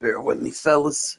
Bear with me, fellas.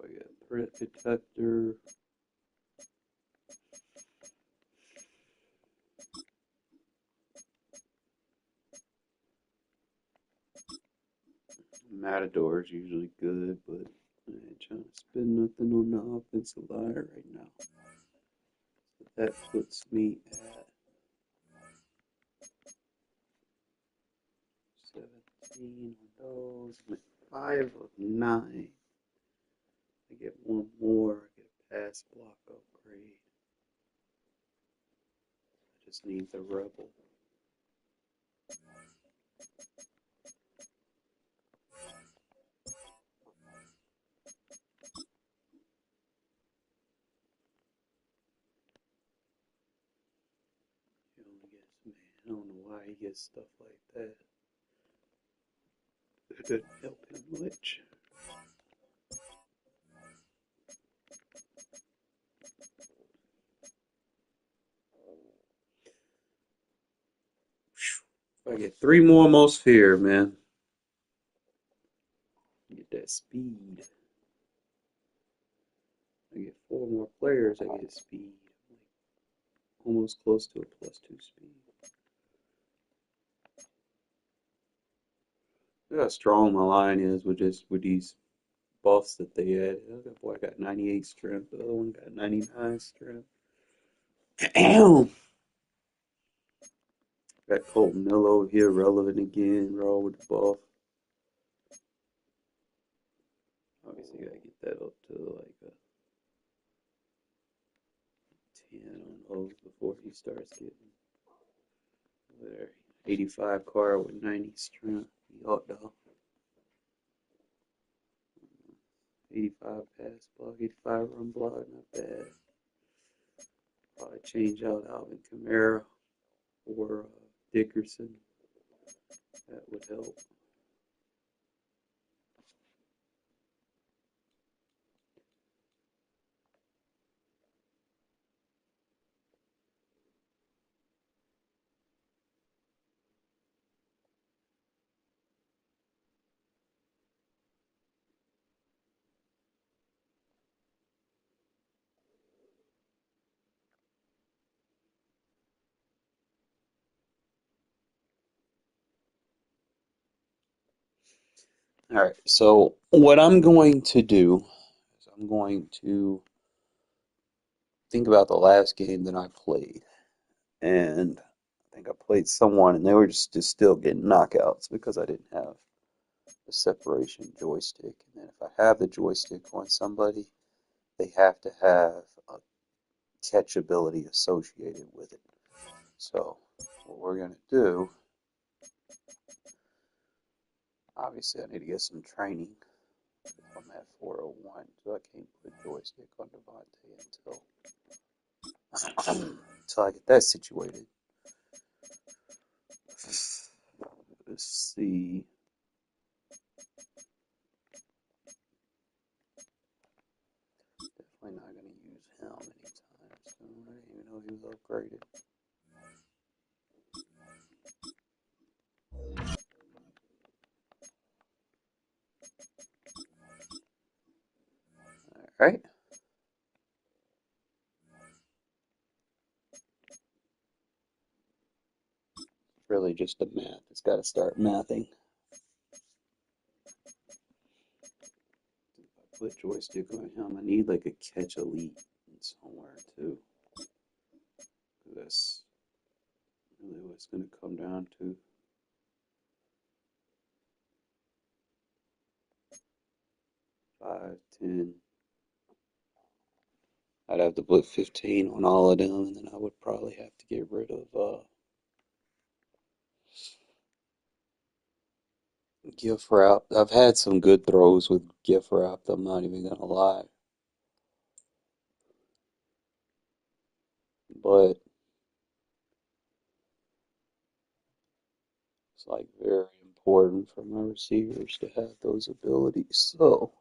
I got threat detector. Matador is usually good, but I ain't trying to spend nothing on the offensive line right now. So that puts me at 17 on those. I'm at 5 of 9. I get one more. I get a pass block upgrade. I just need the rebel. He only gets, man, I don't know why he gets stuff like that. It doesn't help him much. If I get 3 more Mosphere, man. Get that speed. I get 4 more players, I get speed. Like almost close to a +2 speed. Look how strong my line is with these buffs that they add. That boy got 98 strength, the other one got 99 strength. Damn! Got Colton Miller over here relevant again, raw with the buff. Obviously gotta get that up to like a 10 on those before he starts getting there. 85 card with 90 strength. He ought to. 85 pass block, 85 run block, not bad. Probably change out Alvin Kamara or Dickerson. That would help. All right, so what I'm going to do is I'm going to think about the last game that I played. And I think I played someone and they were just still getting knockouts because I didn't have the separation joystick. And then if I have the joystick on somebody, they have to have a catch ability associated with it. So what we're going to do, obviously I need to get some training. I'm at 401, so I can't put joystick on Devontae until I get that situated. Let's see. Definitely not going to use him anytime soon. I didn't even know he was upgraded. All right. Really just the math. It's got to start mathing. If I put joystick on him, I need like a catch elite somewhere too. That's really what it's going to come down to. 5, 10. I'd have to put 15 on all of them, and then I would probably have to get rid of gift wrap. I've had some good throws with gift wrap, I'm not even gonna lie. But it's like very important for my receivers to have those abilities. So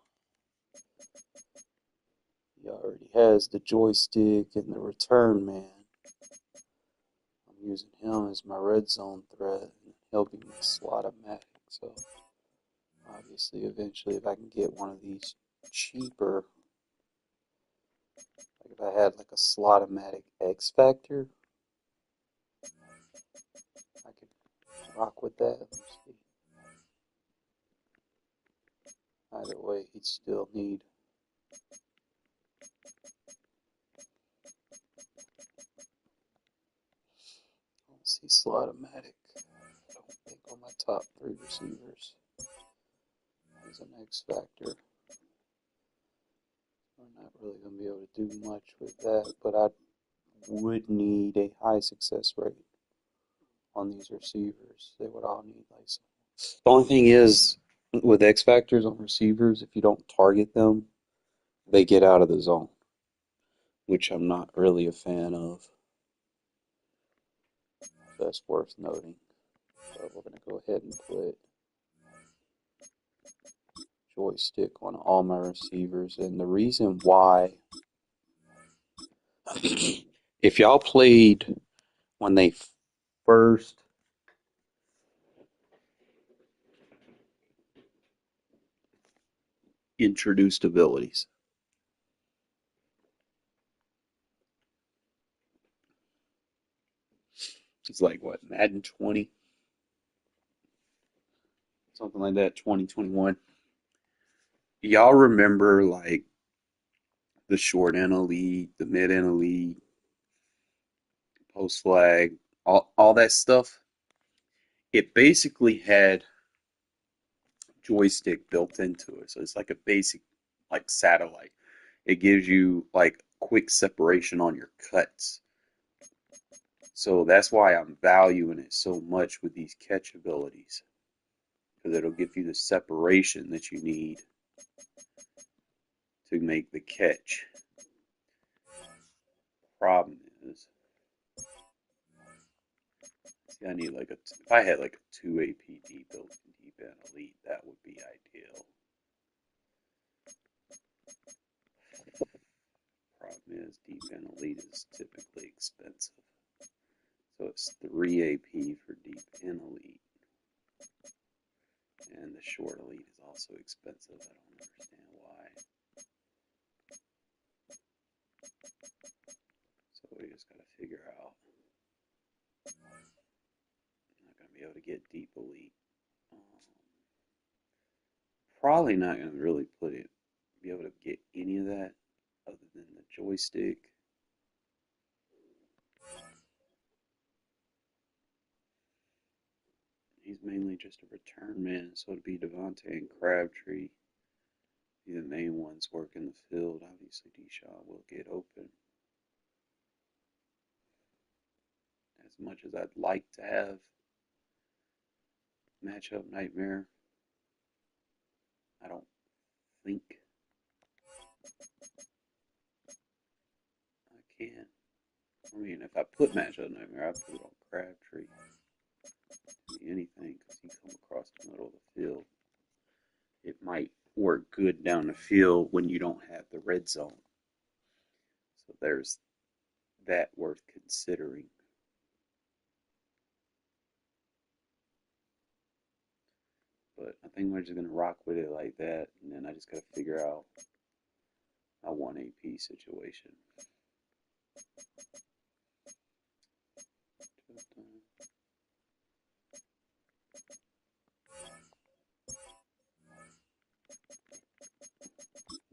he already has the joystick and the return man. I'm using him as my red zone threat and he'll be my slot-o-matic. So obviously eventually if I can get one of these cheaper, like if I had like a slot-o-matic X Factor, I could rock with that. Let me see. Either way, he'd still need. Let's see, slot-o-matic. I don't think on my top three receivers is an X Factor. I'm not really going to be able to do much with that, but I would need a high success rate on these receivers. They would all need like some. The only thing is with X Factors on receivers, if you don't target them, they get out of the zone, which I'm not really a fan of. That's worth noting. So we're going to go ahead and put joystick on all my receivers. And the reason why, if y'all played when they first introduced abilities, it's like what, Madden 20, something like that, 2021. Y'all remember like the short end elite, the mid end elite, post flag, all that stuff? It basically had joystick built into it. So it's like a basic like satellite. It gives you like quick separation on your cuts. So that's why I'm valuing it so much with these catch abilities. Because it'll give you the separation that you need to make the catch. Problem is, see, I need like if I had like a 2 APD built in deep end elite, that would be ideal. Problem is, deep end elite is typically expensive. So it's 3 AP for deep end elite. And the short elite is also expensive. I don't understand why. So we just got to figure out. I'm not going to be able to get deep elite. Probably not going to really be able to get any of that other than the joystick. He's mainly just a return man, so it'd be Devontae and Crabtree. Be the main ones working the field. Obviously, Deshaun will get open. As much as I'd like to have matchup nightmare, I don't think I can. I mean, if I put matchup nightmare, I put it on Crabtree. Anything, because he come across the middle of the field. It might work good down the field when you don't have the red zone. So there's that worth considering. But I think we're just going to rock with it like that. And then I just got to figure out my 1 AP situation.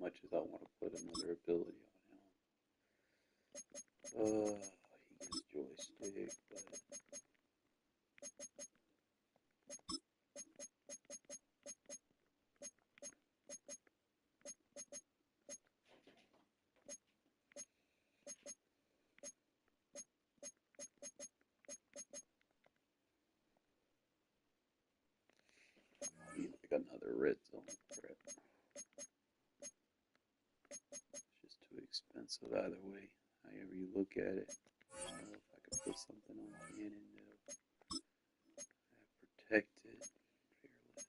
Much as I want to put another ability on him. He gets joystick, but like another red zone threat. It's just too expensive either way. However you look at it. I don't know if I could put something on cannon that'll have protected, fearless.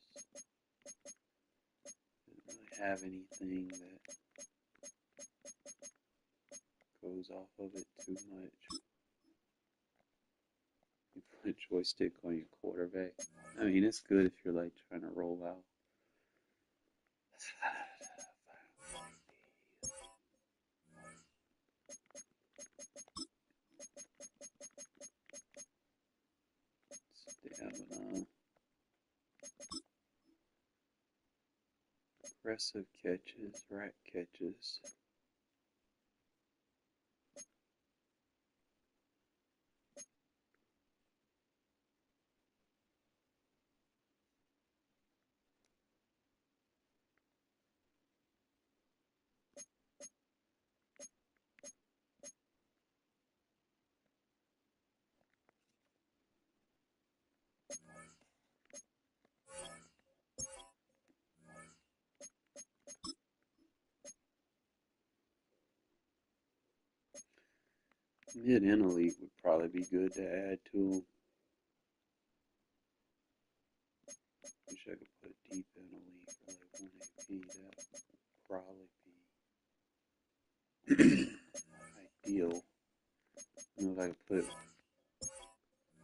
Doesn't really have anything that goes off of it too much. You put a joystick on your quarterback. I mean, it's good if you're like trying to roll out. Stamina. Aggressive catches, rat catches. Mid and elite would probably be good to add to them. Wish I could put deep and elite for like 1 AP. That would probably be ideal. I don't know if I could put it.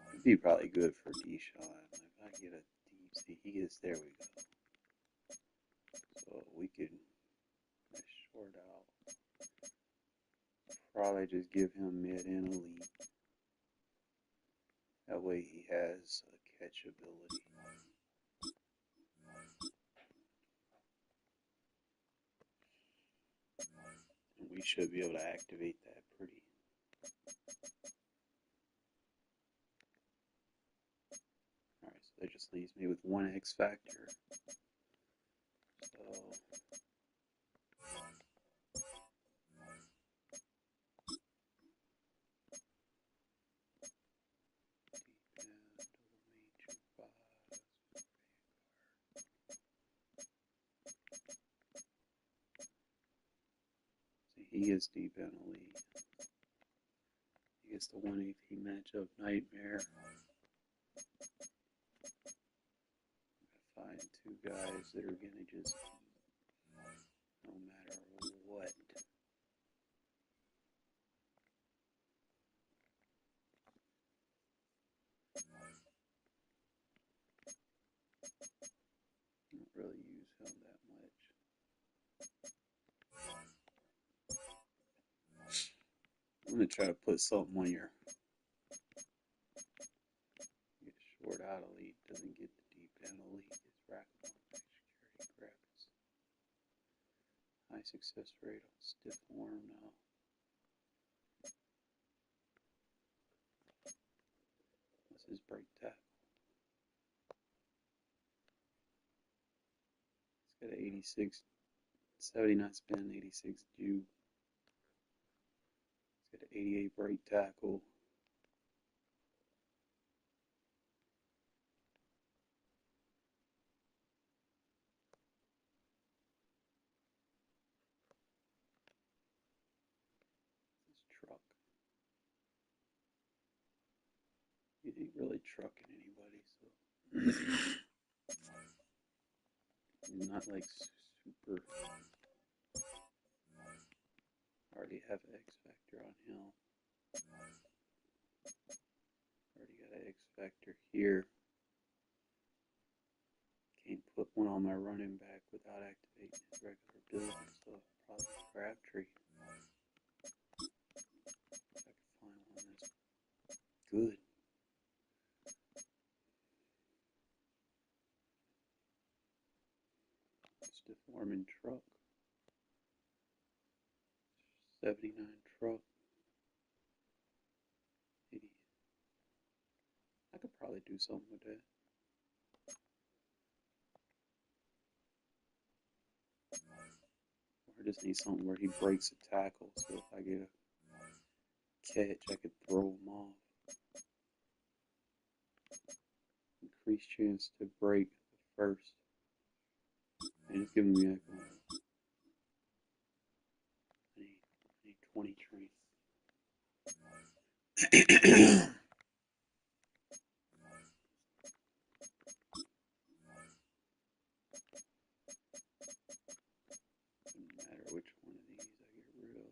It'd be probably good for Deshaun. Like if I get a deep, see, he gets, there we go. So we could short out. Probably just give him mid and elite. That way he has a catch ability. And we should be able to activate that pretty. Alright, so that just leaves me with 1 X factor. So he gets deep and elite. He gets the 1 AP matchup nightmare. Find 2 guys that are gonna just no matter what. Don't really use him that much. I'm gonna try to put something on your short out elite, doesn't get the deep and elite. It's rackable security graphics. High success rate on stiff arm now. What's his break tackle? It's got an 86, 79 spin, 86 juke. It's got an 88 break tackle. Truck. He ain't really trucking anybody, so he's not like super. Already have an X factor on him. Already got an X factor here. Can't put one on my running back without activating his regular build, so probably Crabtree. If I could find one that's good. Stiff arming truck. 79 truck. 80. I could probably do something with that. Or I just need something where he breaks a tackle, so if I get a catch, I could throw him off. Increased chance to break the first. Just giving me like I need 20 trains. Doesn't matter which one of these I get rid of.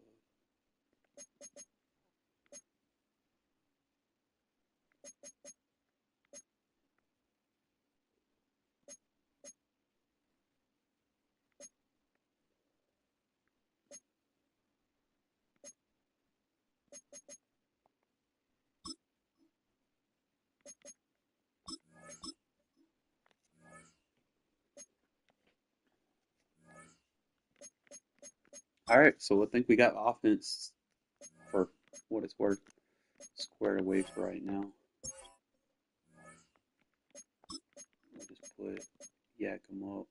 All right, so I think we got offense for what it's worth squared away for right now. I'll just put yak him up.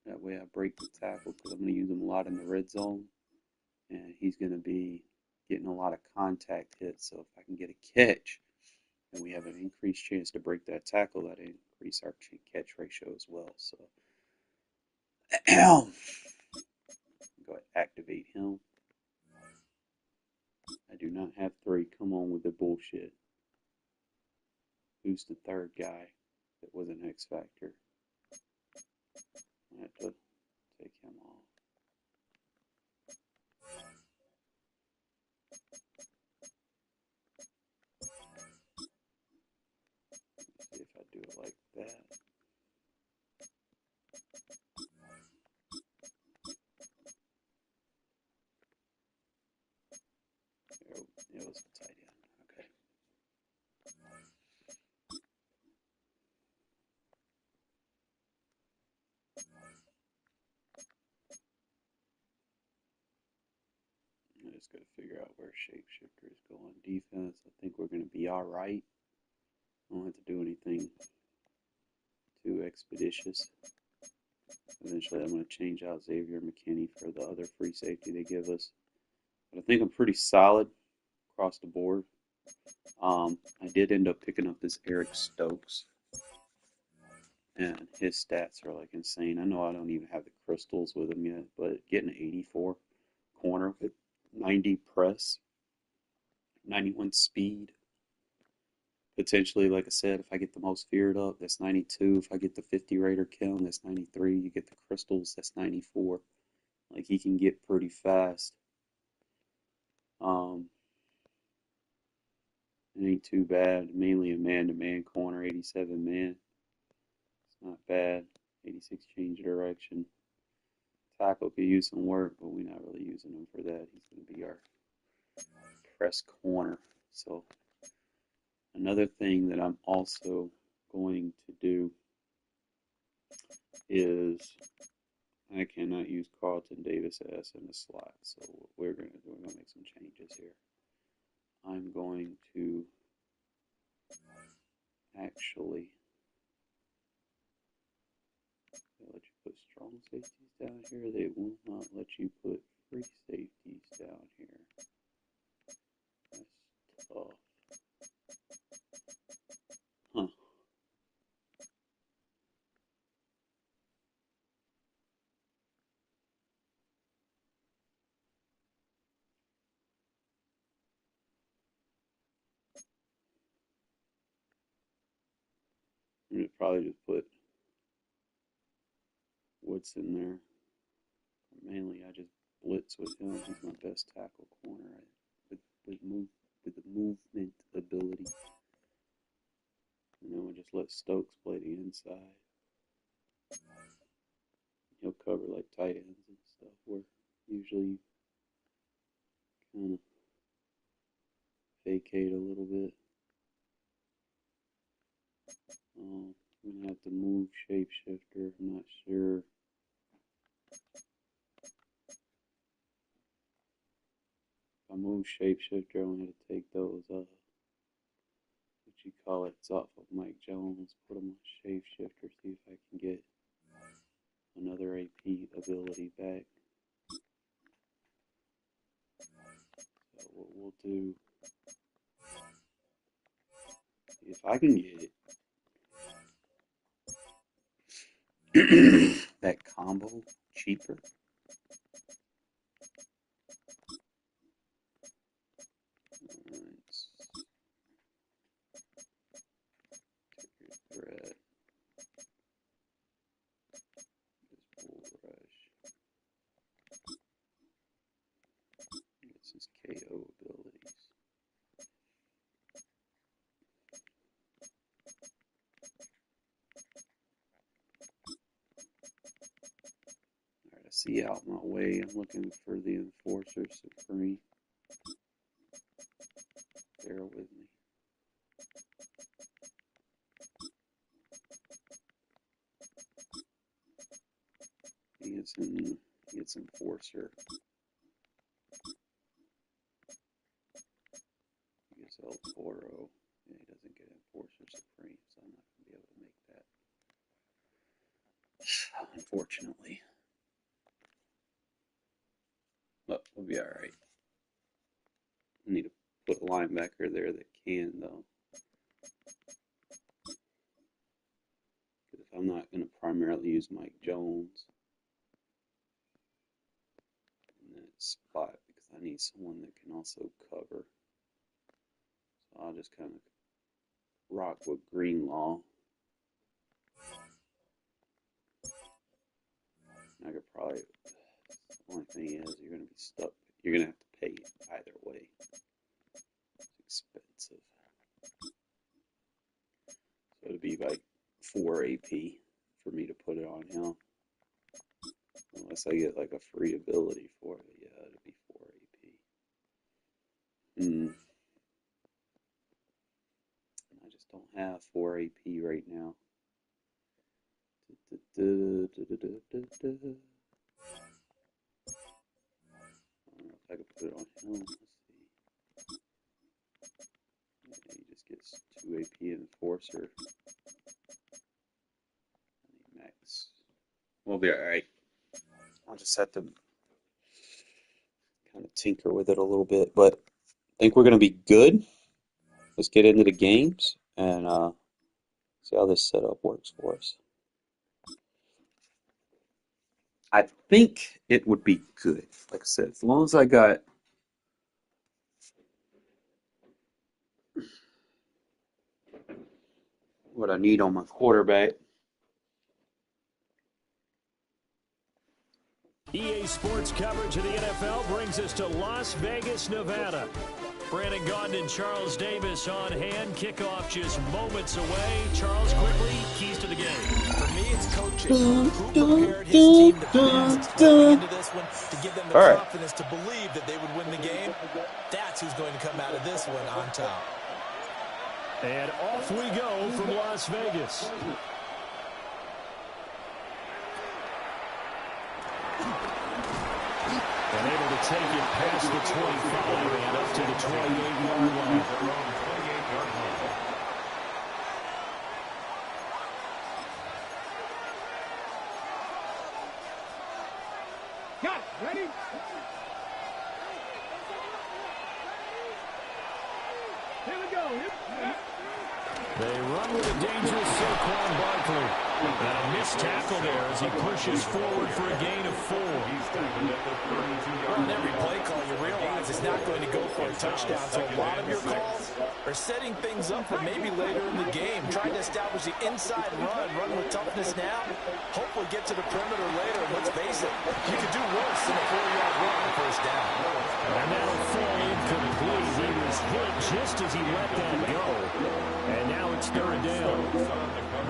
That way I break the tackle because I'm going to use him a lot in the red zone. And he's going to be getting a lot of contact hits. So if I can get a catch and we have an increased chance to break that tackle, that increase our catch ratio as well. So go ahead and activate him. I do not have 3. Come on with the bullshit. Who's the third guy that was an X Factor? I have to take him off. See if I do it like that. It was a tight end. Okay. I just got to figure out where shapeshifter is going. Defense, I think we're going to be all right. I don't have to do anything too expeditious. Eventually, I'm going to change out Xavier McKinney for the other free safety they give us. But I think I'm pretty solid across the board. I did end up picking up this Eric Stokes, and his stats are like insane. I know I don't even have the crystals with him yet, but getting an 84 corner with 90 press, 91 speed. Potentially, like I said, if I get the most feared up, that's 92. If I get the 50 Raider killing, that's 93. You get the crystals, that's 94. Like he can get pretty fast. Um, it ain't too bad. Mainly a man-to-man corner, 87 man. It's not bad. 86 change of direction. Tackle could use some work, but we're not really using him for that. He's going to be our press corner. So another thing that I'm also going to do is I cannot use Carlton Davis as in the slot. So what we're going to do, we're going to make some changes here. I'm going to actually let you put strong safeties down here. They will not let you put free safeties down here. That's tough. Huh. I'm going to probably just put Woods in there. Mainly, I just blitz with him. He's my best tackle corner with the movement ability. And then we just let Stokes play the inside. He'll cover like tight ends and stuff. We're usually kind of vacate a little bit. I'm gonna have to move shapeshifter. I'm not sure. If I move shapeshifter, I'm gonna take those what you call it, it's off of Mike Jones. Put them on shapeshifter. See if I can get another AP ability back. So what we'll do, if I can get it, that combo cheaper. Threat. Bull rush. Gets his KO abilities. Alright, I see out my way. I'm looking for the Enforcer Supreme. Bear with me. He gets Enforcer. He gets El Toro. Yeah, he doesn't get Enforcer Supreme, so I'm not going to be able to make that. Unfortunately. But we'll be alright. I need to put a linebacker there that can, though. Because if I'm not going to primarily use Mike Jones in that spot, because I need someone that can also cover. So I'll just kind of rock with Greenlaw. I could probably, the only thing is you're going to be stuck. You're going to have to pay it either way. It's expensive. So it'd be like 4 AP for me to put it on him. Unless I get like a free ability for it. Yeah, it'd be 4 AP. I just don't have 4 AP right now. I don't know if I could put it on him. Let's see. Yeah, he just gets 2 AP Enforcer. Max. We'll be alright. I'll just have to kind of tinker with it a little bit, but I think we're going to be good. Let's get into the games and see how this setup works for us. I think it would be good. Like I said, as long as I got what I need on my quarterback. EA Sports coverage of the NFL brings us to Las Vegas, Nevada. Brandon Gaudin and Charles Davis on hand. Kickoff just moments away. Charles, quickly, keys to the game. For me, it's coaching. Who prepared his team the best going into this one to give them the confidence to believe that they would win the game? That's who's going to come out of this one on top. And off we go from Las Vegas. And able to take it past the 25 and up to the 28-yard line. Got it. Ready? Here we go. They run with a dangerous Saquon Barkley. And a missed tackle there as he pushes forward for a gain of 4. On every play call, you realize it's not going to go for a touchdown. So a lot of your calls are setting things up for maybe later in the game, trying to establish the inside run with toughness now, hopefully get to the perimeter later. And let's face it, you could do worse than a 4-yard run on first down. And that'll fall incomplete. He was hit just as he let that go. And now it's third down.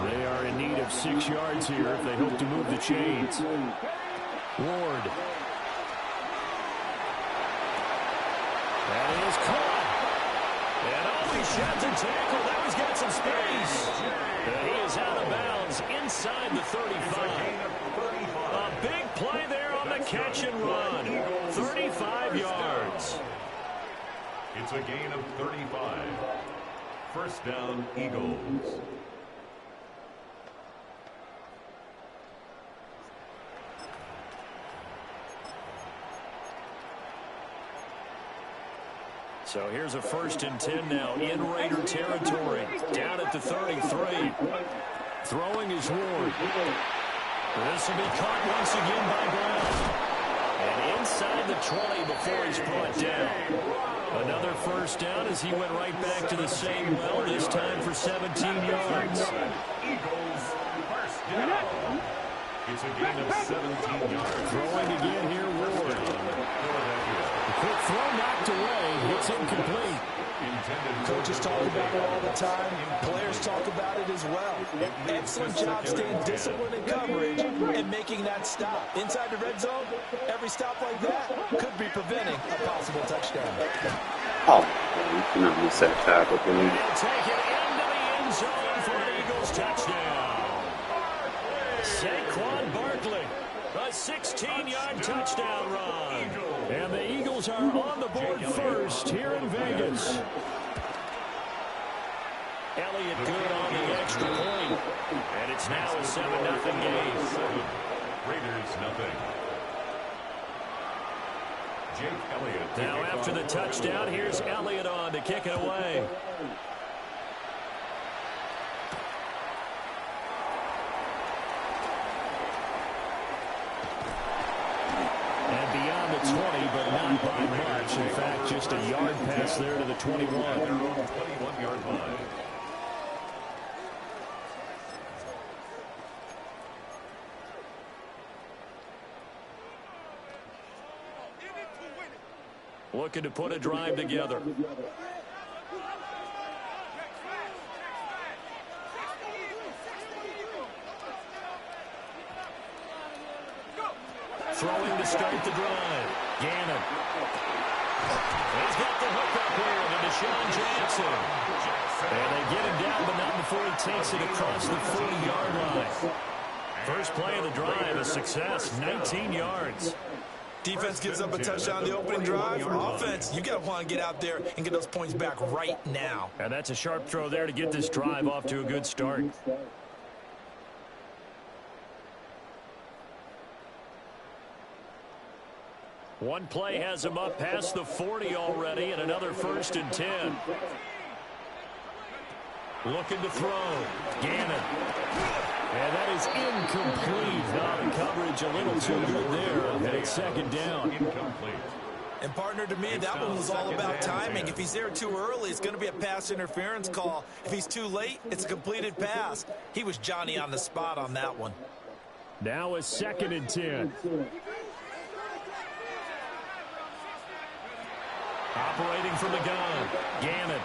They are in need of 6 yards here if they hope to move the chains. Ward. That is caught. And he shot to tackle. Now he's got some space. And he is out of bounds inside the 35. A big play there on the catch and run. 35 yards. It's a gain of 35. First down, Eagles. So here's a 1st and 10 now in Raider territory. Down at the 33. Throwing is Ward. This will be caught once again by Brown. And inside the 20 before he's brought down. Another first down as he went right back to the same well, this time for 17 yards. Eagles first down. It's a gain of 17 yards. Throwing again here, Ward. The quick throw knocked away. It's incomplete. Coaches talk about it all the time. Players talk about it as well. Excellent job staying disciplined in coverage and making that stop. Inside the red zone, every stop like that could be preventing a possible touchdown. Oh, you cannot miss that tackle, can you? They'll take it into the end zone for an Eagles touchdown. Saquon Barkley, a 16-yard touchdown run. And the Eagles are on the board first here in Vegas. Elliott good on the extra point. And it's now a 7-0 game. Raiders nothing. Jake Elliott. Now after the touchdown, here's Elliott on to kick it away. And beyond the 20, but not by much. In fact, just a yard pass there to the 21. 21-yard line. Looking to put a drive together. Throwing to start the drive. Gannon. He's got the hook up here to Deshaun Jackson. And they get him down, but not before he takes it across the 40-yard line. First play of the drive, a success, 19 yards. Defense gives up a touchdown the opening drive. Offense, you got to want to get out there and get those points back right now. And that's a sharp throw there to get this drive off to a good start. One play has him up past the 40 already, and another 1st and 10. Looking to throw. Gannon. And that is incomplete. Now the coverage a little too good there, and it's 2nd down. Incomplete. And partner, to me, that one was all about timing. If he's there too early, it's going to be a pass interference call. If he's too late, it's a completed pass. He was Johnny on the spot on that one. Now a 2nd and 10. Operating from the gun. Gannon.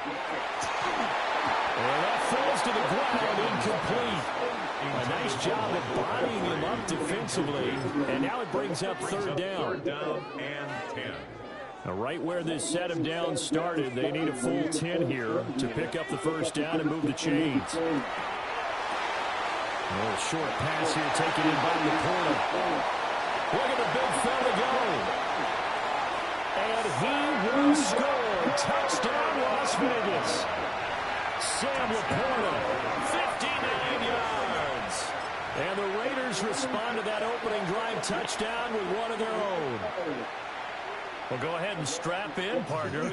And that falls to the ground, incomplete. A nice job of bodying him up defensively. And now it brings up 3rd down. 3rd down and 10. Now right where this set of downs started, they need a full 10 here to pick up the 1st down and move the chains. A little short pass here taken in by Laporta. Look at the big fella go. And he will score. Touchdown, Las Vegas. Sam Laporta, 59 yards. And the Raiders respond to that opening drive touchdown with one of their own. Well, go ahead and strap in, partner.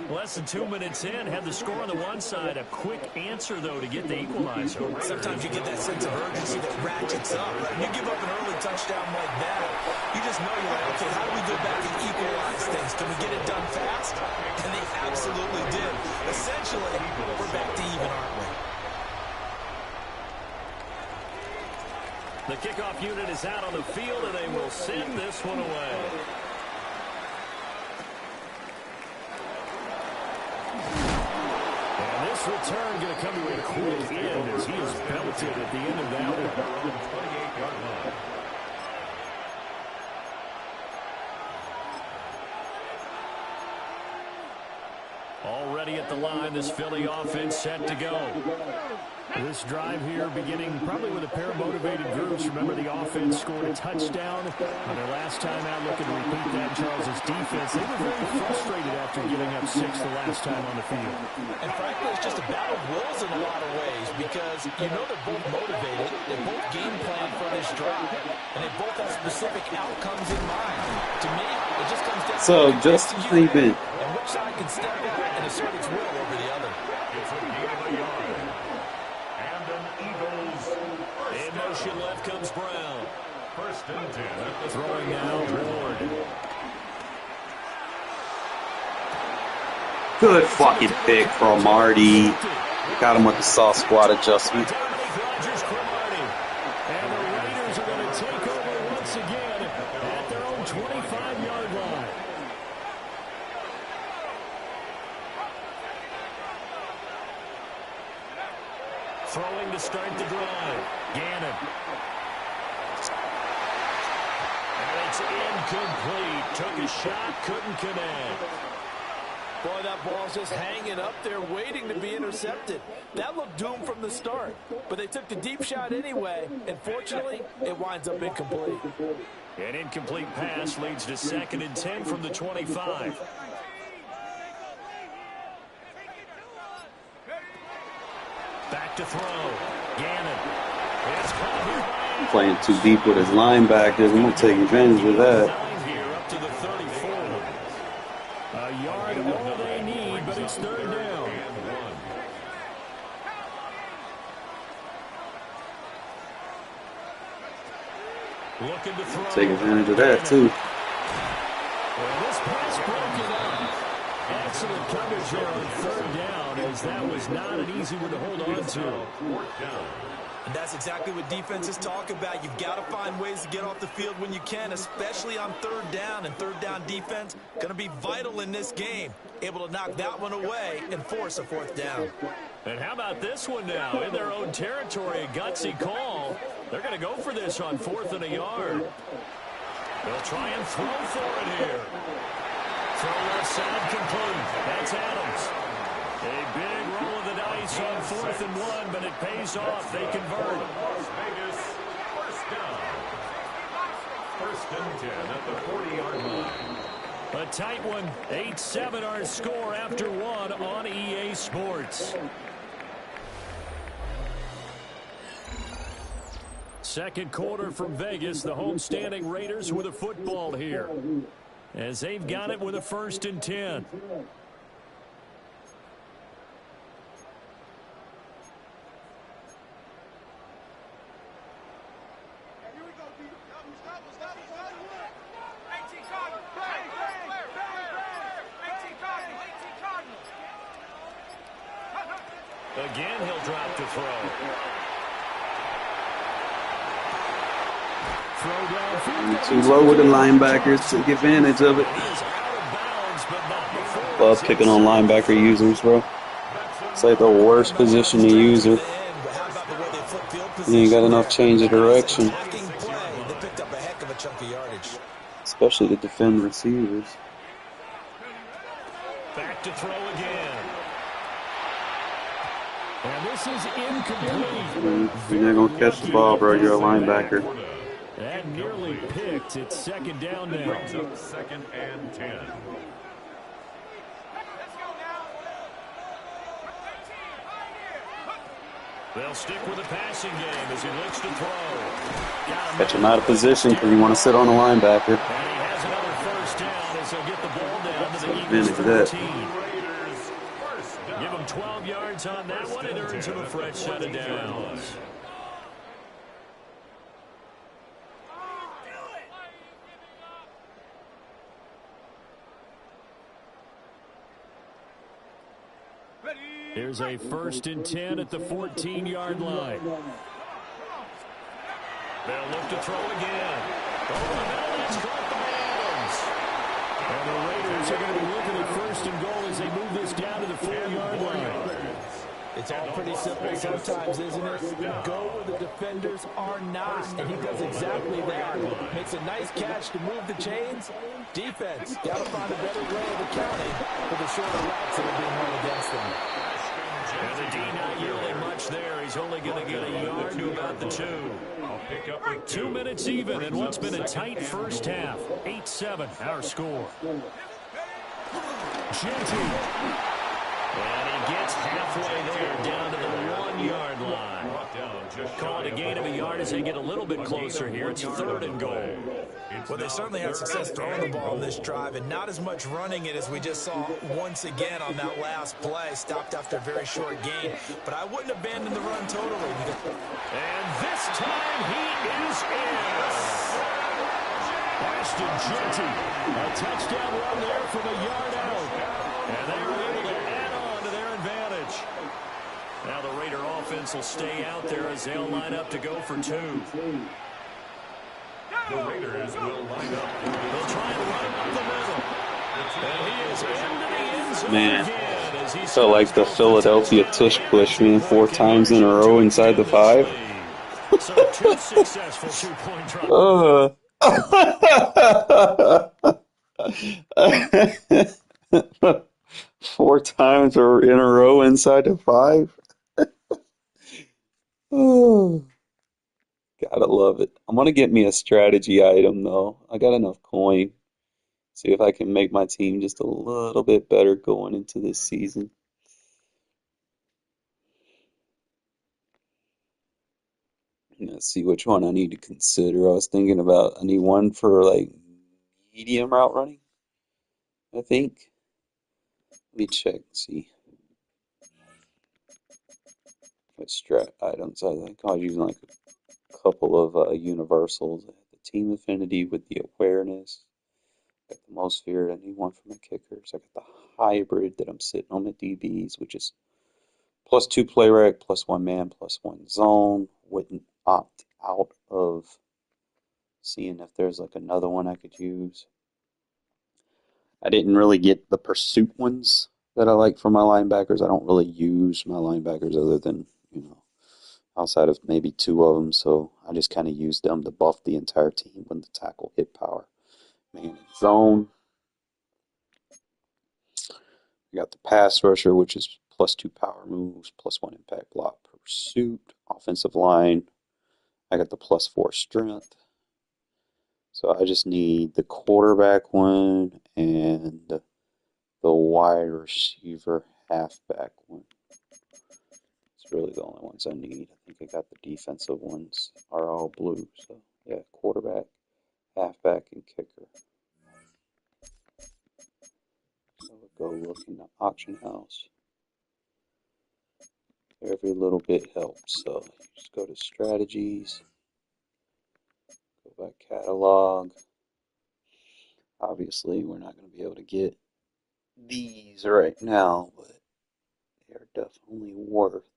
Less than 2 minutes in, had the score on the one side. A quick answer, though, to get the equalizer. Sometimes you get that sense of urgency that ratchets up. When you give up an early touchdown like that, you just know you're like, okay, how do we go back and equalize things? Can we get it done fast? And they absolutely did. Essentially, we're back to even, aren't we? The kickoff unit is out on the field, and they will send this one away. Return going to come to a quick end as he is belted at the end of that one. 28-yard line. Already at the line, this Philly offense set to go. This drive here beginning probably with a pair of motivated groups. Remember, the offense scored a touchdown on their last time out, looking to repeat that. Charles's defense, they were very frustrated after giving up 6 the last time on the field. And frankly, it's just a battle of wills in a lot of ways because you know they're both motivated, they both game plan for this drive, and they both have specific outcomes in mind. To me, it just comes down So, just honey bit. And which side can step up and assert its will over the other. It's a gain of a yard. And an Eagles first down. motion. Left comes Brown. First and 10 at the Throwing now, Ward. Good fucking pick from Marty. Got him with the soft squat adjustment. Dominic Rodgers-Cromartie. And the Raiders are going to take over once again at their own 25-yard line. Throwing to start the drive. Gannon. And it's incomplete. Took a shot, couldn't connect. Boy, that ball's just hanging up there waiting to be intercepted. That looked doomed from the start, but they took the deep shot anyway, and fortunately, it winds up incomplete. An incomplete pass leads to 2nd and 10 from the 25. Back to throw. Gannon. It's caught here by Playing too deep with his linebackers. I'm going to take advantage of that. here up to the 34. A yard all they need, but it's 3rd down. Looking to throw. Take advantage of that, too. Well, this pass broken up. Excellent coverage there on 3rd down, as that was not an easy one to hold on to. And that's exactly what defenses talk about. You've got to find ways to get off the field when you can, especially on 3rd down. And 3rd down defense going to be vital in this game. Able to knock that one away and force a 4th down. And how about this one now? In their own territory, a gutsy call. They're going to go for this on 4th and a yard. They'll try and throw for it here. Throw left side complete. That's Adams. A big roll of the dice on 4th and 1, but it pays off. They convert. Las Vegas, first down. 1st and 10 at the 40-yard line. A tight one. 8-7 our score after 1 on EA Sports. Second quarter from Vegas. The homestanding Raiders with a football here, as they've got it with a 1st and 10. Again, he'll drop to throw. Throw down. Too low with the linebackers. Take advantage of it. He is out of bounds, but not before. Love picking on linebacker users, bro. It's like the worst position to use her. You ain't got enough change of direction. They picked up a heck of a chunk of yardage. Especially to defend receivers. Back to throw again. And this is incomplete. You're not going to catch the ball, bro. You're a linebacker. That nearly picked. It's 2nd down now. Brings up 2nd and 10. They'll stick with the passing game as he looks to throw. Catch him out of position because you want to sit on the linebacker. And he has another 1st down as he'll get the ball down to the Advantage Eagles of that. 13. Raiders, first down. Give him 12 yards on that one, and earns him a fresh set of downs. Here's a 1st and 10 at the 14-yard line. They'll look to throw again. Over the middle, that's caught by Adams. And the Raiders are going to be looking at 1st and goal as they move this down to the 4-yard line. It's all pretty simple sometimes, isn't it? Go where the defenders are not, and he does exactly that. Makes a nice catch to move the chains. Defense, got to find a better way of accounting for the shorter routes that are being run against them. And the D not yielding much there. He's only going to get a yard to about the 2. I'll pick up a 2 minutes even in what's been a tight first half. 8-7 our score. Genty. And he gets halfway there down to the 1-yard line. Brought down just Call shy it a of gain the of a goal yard as they line. get a little bit A gain closer of here. 1 It's yard third on the and goal. play. It's Well, they now certainly had success throwing the and ball on this goal. drive, and not as much running it as we just saw once again on that last play. Stopped after a very short gain, but I wouldn't abandon the run totally. And this time he is in. Ashton Jeanty, a touchdown run there from a yard out. And they were able to add on to their advantage. Now the Raider offense will stay out there as they'll line up to go for two. The Raiders will line up. They'll try and run him up the middle. And he is into the end zone Man, again as he felt starts like to the go for Philadelphia touchdown tush and a push, man, 4 two-point times in a conversion row to inside the extend this 5. lead. So two successful two-point tries. Uh. 4 times or in a row inside the 5. Oh, gotta love it. I'm gonna get me a strategy item though. I got enough coin. See if I can make my team just a little bit better going into this season. Let's see which one I need to consider. I was thinking about I need one for like medium route running, I think. Let me check, see what strat items I think. I was using like a couple of universals. I had the team affinity with the awareness. Got the most feared. I need one for my kickers. I got the hybrid that I'm sitting on my DBs, which is +2 play rec, +1 man, +1 zone. Wouldn't opt out of seeing if there's like another one I could use. I didn't really get the pursuit ones that I like for my linebackers. I don't really use my linebackers other than, outside of maybe 2 of them. So I just kind of used them to buff the entire team when the tackle hit power. Man and zone. We got the pass rusher, which is +2 power moves, +1 impact block pursuit. Offensive line, I got the +4 strength. So I just need the quarterback one and the wide receiver halfback one. It's really the only ones I need. I think I got the defensive ones are all blue. So yeah, quarterback, halfback, and kicker. So we'll go look in the auction house. Every little bit helps. So you just go to strategies, go by catalog. Obviously, we're not going to be able to get these right now, but they are definitely worth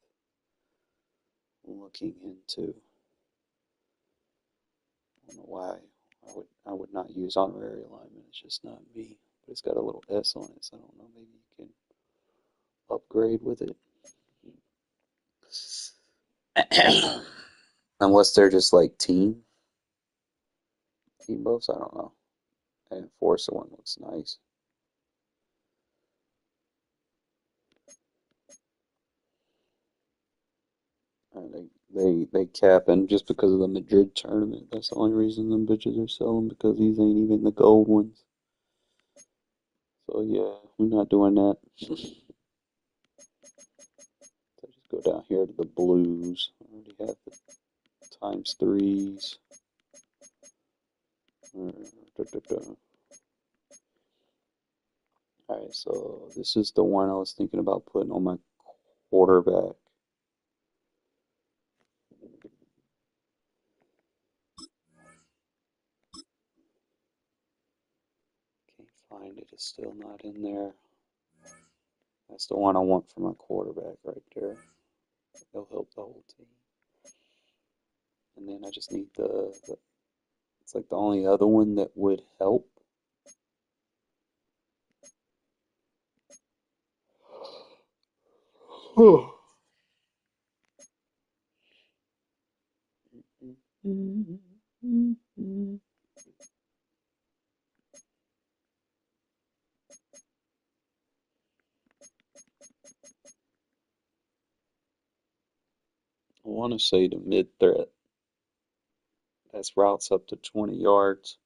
looking into. I don't know why I would not use honorary alignment. It's just not me. But it's got a little S on it, so I don't know. Maybe you can upgrade with it. Unless they're just like team buffs. I don't know. And Enforcer one looks nice. They capping just because of the Madrid tournament. That's the only reason them bitches are selling, because these ain't even the gold ones. So yeah, we're not doing that. So just go down here to the blues. I already have the ×3s. Alright, so this is the one I was thinking about putting on my quarterback. Can't find it. It's still not in there. That's the one I want for my quarterback right there. It'll help the whole team. And then I just need it's like the only other one that would help. I want to say the mid threat. That's routes up to 20 yards.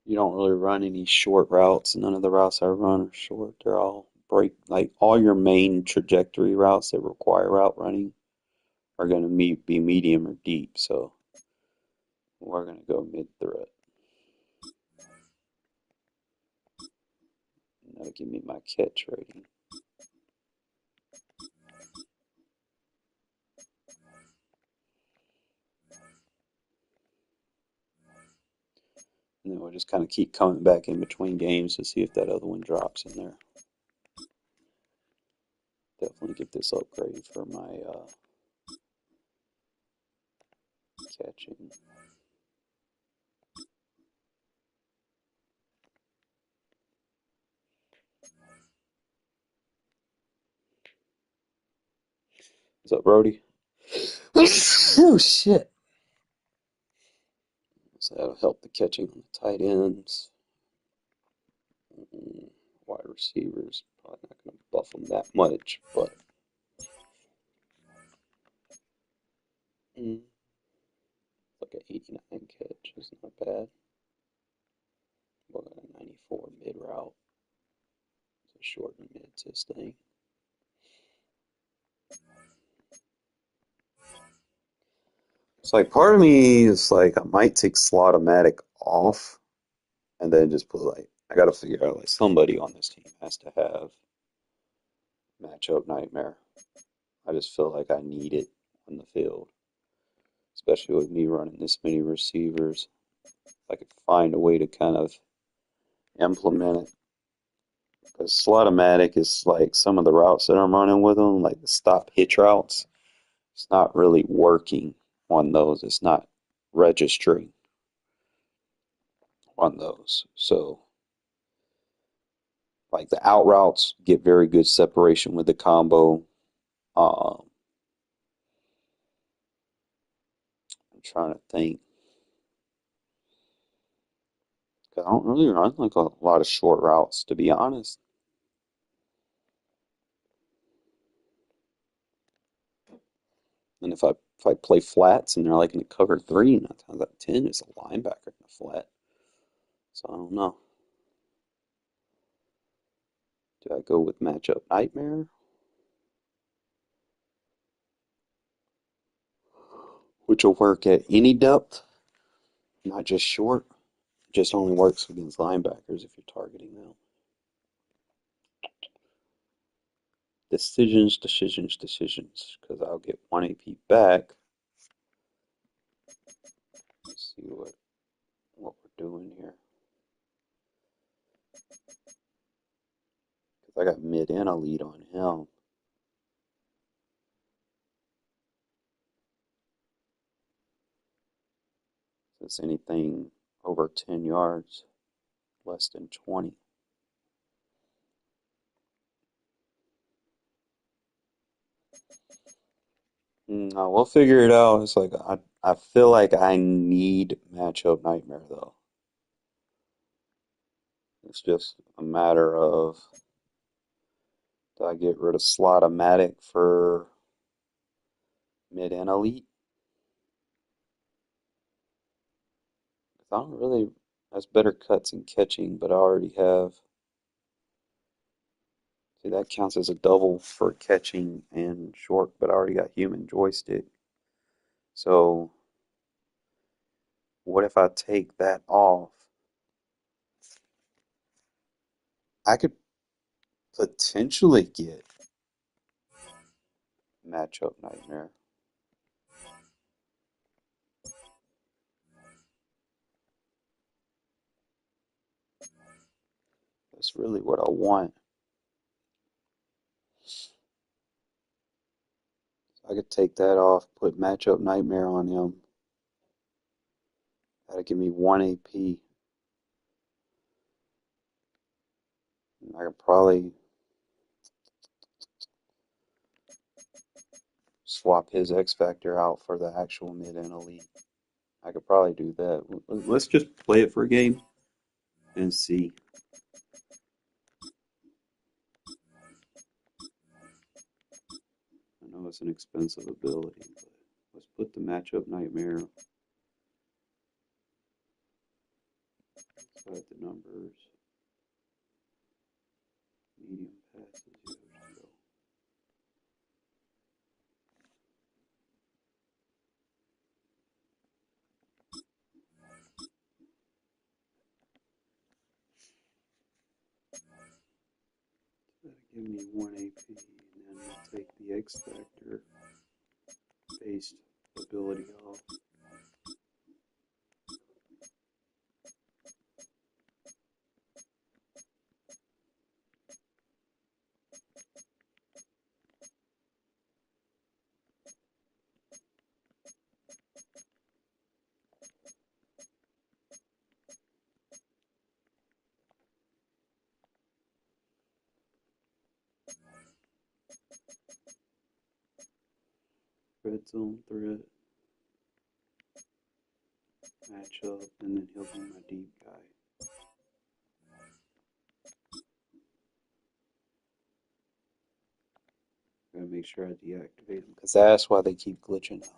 You don't really run any short routes. None of the routes I run are short. They're all break, like all your main trajectory routes that require route running are going to be medium or deep, so we're going to go mid-threat. That'll give me my catch rating. And then we'll just kind of keep coming back in between games to see if that other one drops in there. Definitely get this upgrade for my catching. What's up, Brody? Oh, shit. So that'll help the catching on the tight ends. Wide receivers, probably not going to buff them that much, but like an 89 catch is not bad. Well, a 94 mid route. So short and mid's his thing. It's like part of me is like I might take Slotomatic off and then just put like I gotta figure out like somebody on this team has to have matchup nightmare. I just feel like I need it on the field, especially with me running this many receivers. If I could find a way to kind of implement it, because Slotomatic is like some of the routes that I'm running with them, like the stop hitch routes. It's not really working on those. It's not registering on those. So like the out routes get very good separation with the combo. I'm trying to think. 'Cause I don't really run like a lot of short routes, to be honest. And if I play flats and they're like in a cover three, 9 times out of 10 it's a linebacker in a flat. So I don't know. Do I go with matchup nightmare, which will work at any depth, not just short? It just only works against linebackers if you're targeting them. Decisions, decisions, decisions. Because I'll get 1 AP back. Let's see what we're doing here. Because I got mid and a lead on him. So it's anything over 10 yards, less than 20. No, we'll figure it out. It's like I feel like I need matchup nightmare though. It's just a matter of do I get rid of Slotomatic for mid and elite? I don't really. That's better cuts and catching, but I already have. See, that counts as a double for catching and short, but I already got human joystick. So what if I take that off? I could potentially get matchup nightmare. That's really what I want. I could take that off, put matchup nightmare on him. That'll give me 1 AP. I could probably swap his X Factor out for the actual mid and elite. I could probably do that. Let's just play it for a game and see. I know it's an expensive ability, but let's put the matchup nightmare. Let's the numbers. Medium passes. Yeah, give me 1 AP, and then we'll take the X Factor based ability off. Red zone threat, match up, and then he'll be my deep guy. Gotta make sure I deactivate them because that's why they keep glitching out.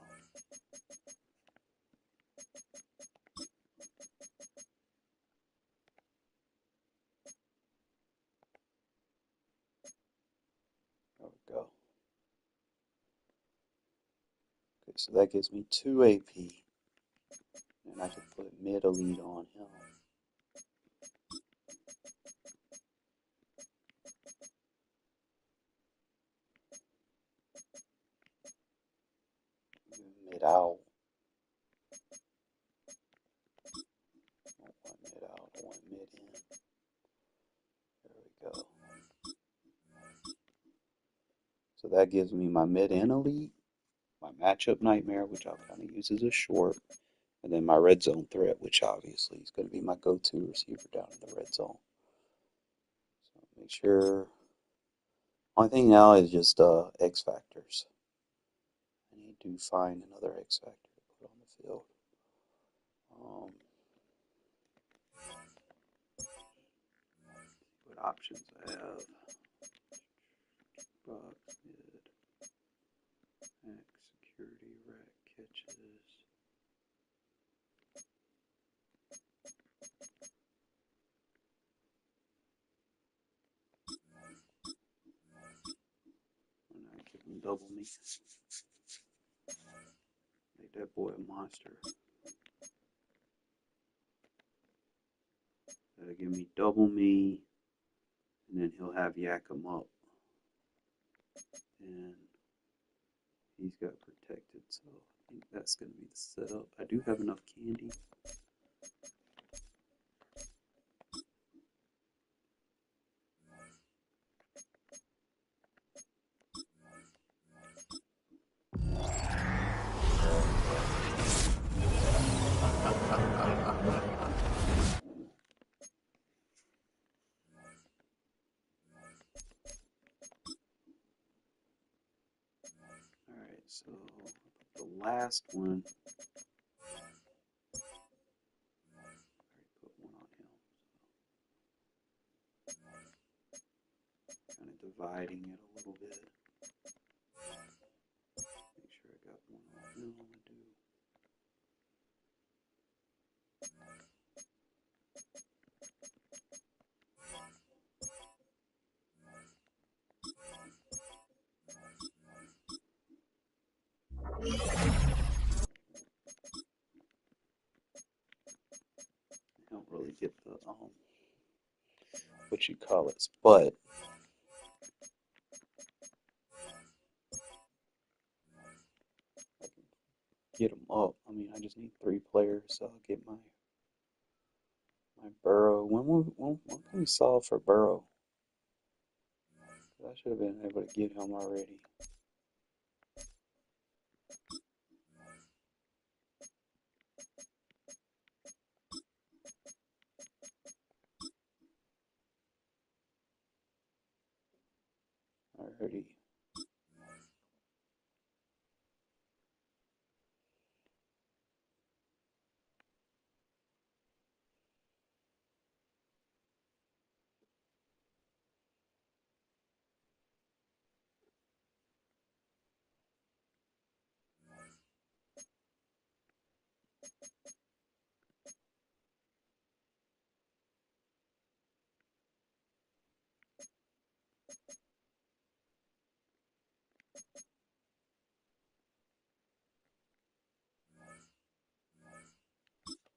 There we go. Okay, so that gives me 2 AP, and I can put mid elite on him. Mid out. I don't want mid out, I want mid in. There we go. So that gives me my mid and elite, my matchup nightmare, which I'll kind of use as a short, and then my red zone threat, which obviously is going to be my go-to receiver down in the red zone. So make sure. Only thing now is just X factors. I need to find another X factor to put on the field. What options I have? Box, mid, X, security, rack, catches. And I give him double me. Make that boy a monster. That'll give me double me, and then he'll have yak him up. And he's got protected, so I think that's going to be the setup. I do have enough candy. Alright, so the last one, I already put one on him. Kind of dividing it a little bit. Make sure I got one on him. I do. I don't really get the what you call it, but I can get them up. I mean, I just need 3 players, so I'll get my Burrow. When can we solve for Burrow? I should have been able to get him already. Already.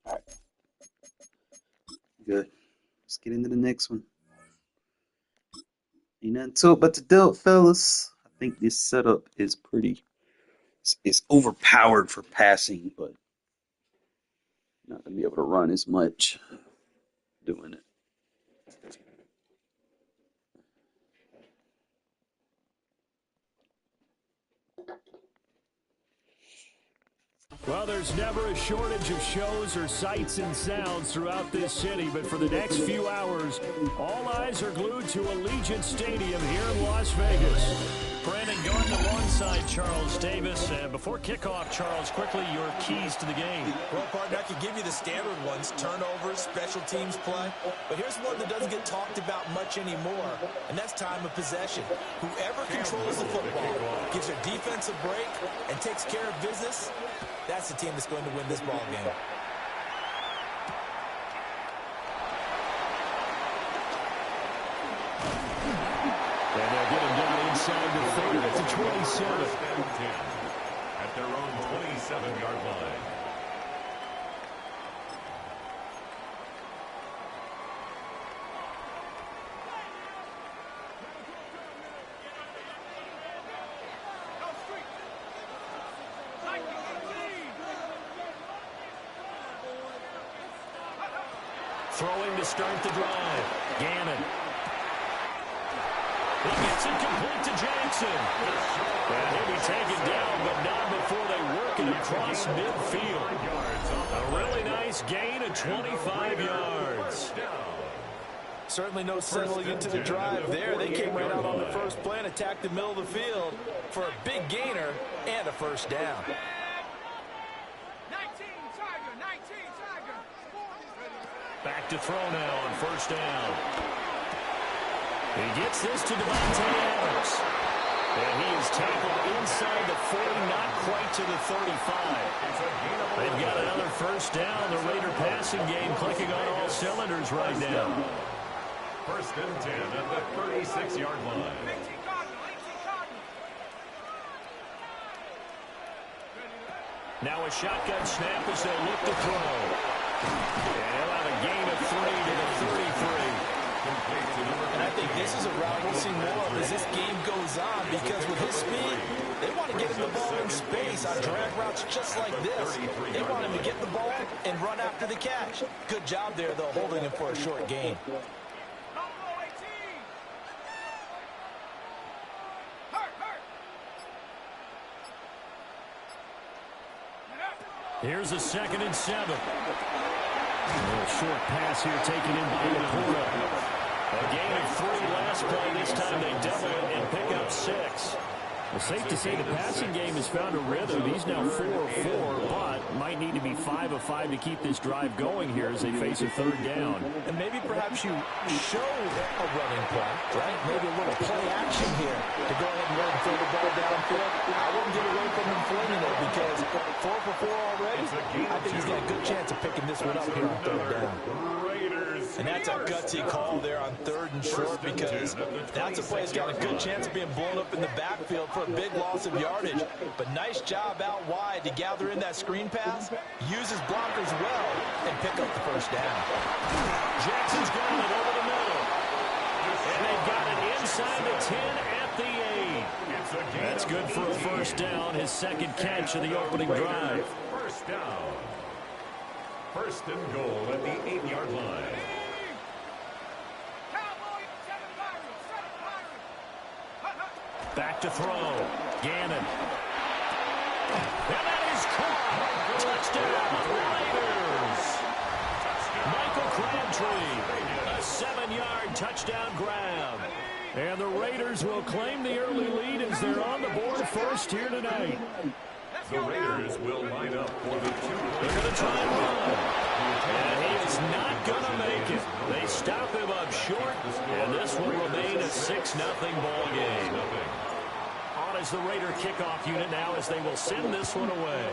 Alright. Good. Let's get into the next one. Ain't nothing to it but to do it, fellas. I think this setup is it's overpowered for passing, but not gonna be able to run as much doing it. Well, there's never a shortage of shows or sights and sounds throughout this city, but for the next few hours, all eyes are glued to Allegiant Stadium here in Las Vegas. Brandon, going to one side, Charles Davis. And before kickoff, Charles, quickly, your keys to the game. Well, partner, I could give you the standard ones, turnovers, special teams play. But here's one that doesn't get talked about much anymore, and that's time of possession. Whoever controls the football, gives their defense a break, and takes care of business, that's the team that's going to win this ball game. And they'll get him down inside the 30 at the 27. At their own 27-yard line. Throwing to start the drive. Gannon. He gets it complete to Jackson. And he'll be taken down, but not before they work it across midfield. A really nice gain of 25 yards. Certainly no settling into the drive there. They came right out on the first play and attacked the middle of the field for a big gainer and a first down. 19 Tiger. Back to throw now on first down. He gets this to Devontae Adams. And he is tackled inside the 40, not quite to the 35. They've got another first down. The Raider passing game clicking on all cylinders right now. First and 10 at the 36-yard line. Now a shotgun snap as they look to throw. And he'll have a gain of 3 to the 33. And I think this is a route we'll see more of as this game goes on, because with his speed, they want to get him the ball in space on drag routes just like this. They want him to get the ball and run after the catch. Good job there, though, holding him for a short gain. Here's a 2nd and 7. A little short pass here taken in by Laporta. A gain of 3 last play. This time they double it and pick up 6. Well, safe to say the passing game has found a rhythm. He's now 4 of 4, but might need to be 5 of 5 to keep this drive going here as they face a third down. And maybe perhaps you show a running play, right? Maybe a little play action here to go ahead and run and throw the ball downfield. I wouldn't get away from him flinging it, because 4 for 4 already, I think he's got a good chance of picking this one up here on third down. And that's a gutsy call there on 3rd and short, because that's a play that's got a good chance of being blown up in the backfield for a big loss of yardage. But nice job out wide to gather in that screen pass, use his blockers well, and pick up the first down. Jackson's got it over the middle. And they've got it inside the 10 at the 8. That's good for a first down, his 2nd catch of the opening drive. First down. First and goal at the 8-yard line. Back to throw. Gannon. And that is caught. Touchdown, Raiders. Michael Crabtree. A 7-yard touchdown grab. And the Raiders will claim the early lead as they're on the board first here tonight. The Raiders will line up for the 2. They're going to try and run. And he is not going to make it. They stop him up short, and this will remain a 6-0 ball game. On as the Raider kickoff unit now, as they will send this one away.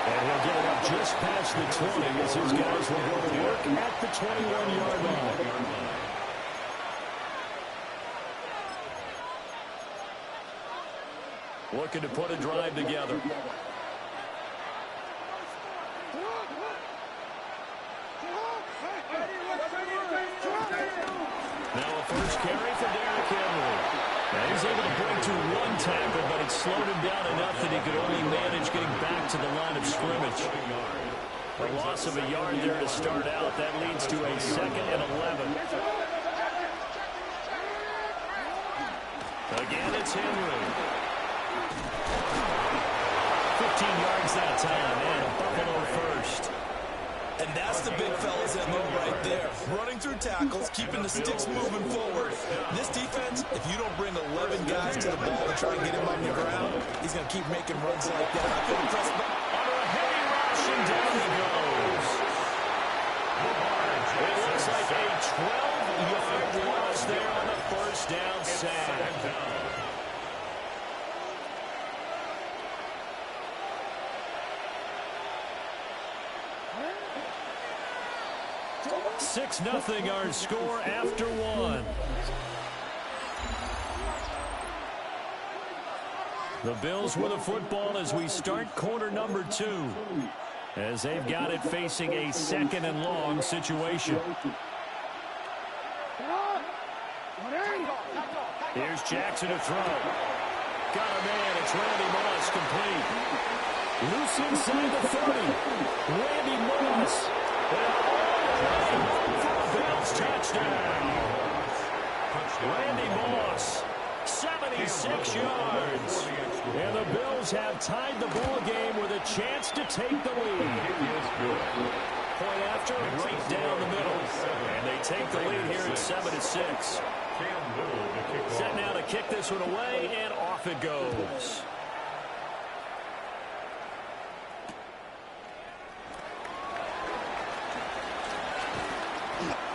And he'll get it up just past the 20 as his guys will go to work at the 21-yard line. Looking to put a drive together. was able to break to one tackle, but it slowed him down enough that he could only manage getting back to the line of scrimmage. A loss of a yard there to start out. That leads to a 2nd and 11. Again, it's Henry. 15 yards that time, and a Buffalo first. And that's the big fellas that move right there. Running through tackles, keeping the sticks moving forward. This defense, if you don't bring 11 guys to the ball and try and get him on the ground, he's going to keep making runs like that. I couldn't press back. Under a heavy rush, and down he goes. It looks like a 12-yard loss there on the first down sack. 6-0 our score after one. The Bills with the football as we start quarter number 2. As they've got it facing a 2nd and long situation. Here's Jackson to throw. Got a man. It's Randy Moss complete. Loose inside the 30. Randy Moss. Bills touchdown. Randy Moss, 76 yards. And the Bills have tied the ball game with a chance to take the lead. Point after, right down the middle. And they take the lead here at 7-6. Set now to kick this one away, and off it goes.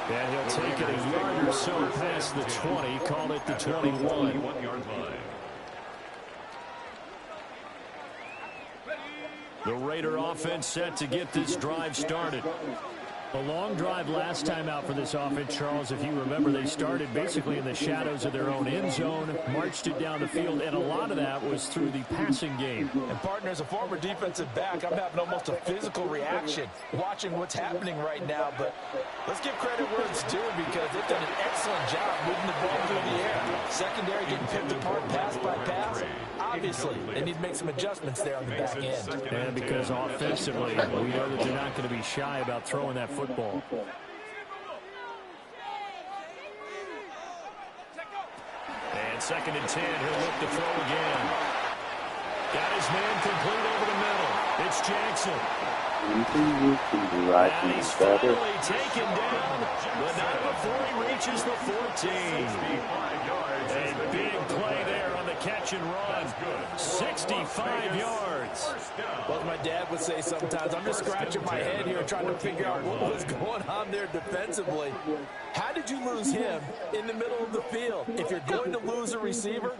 And he'll take it a yard or so past the 20, call it the 21. The Raider offense set to get this drive started. A long drive last time out for this offense, Charles. If you remember, they started basically in the shadows of their own end zone, marched it down the field, and a lot of that was through the passing game. And, partner, as a former defensive back, I'm having almost a physical reaction watching what's happening right now. But let's give credit where it's due because they've done an excellent job moving the ball through the air. Secondary getting picked apart pass by pass. Obviously, they need to make some adjustments there on the back end. And because offensively, we know that they're not going to be shy about throwing that football. And 2nd and 10, he'll look to throw again. Got his man complete over the middle. It's Jackson. And he's finally taken down, but not before he reaches the 14. A big play there on the catch and run. 65 yards. Well, as my dad would say sometimes, I'm just scratching my head here trying to figure out what was going on there defensively. How did you lose him in the middle of the field? If you're going to lose a receiver,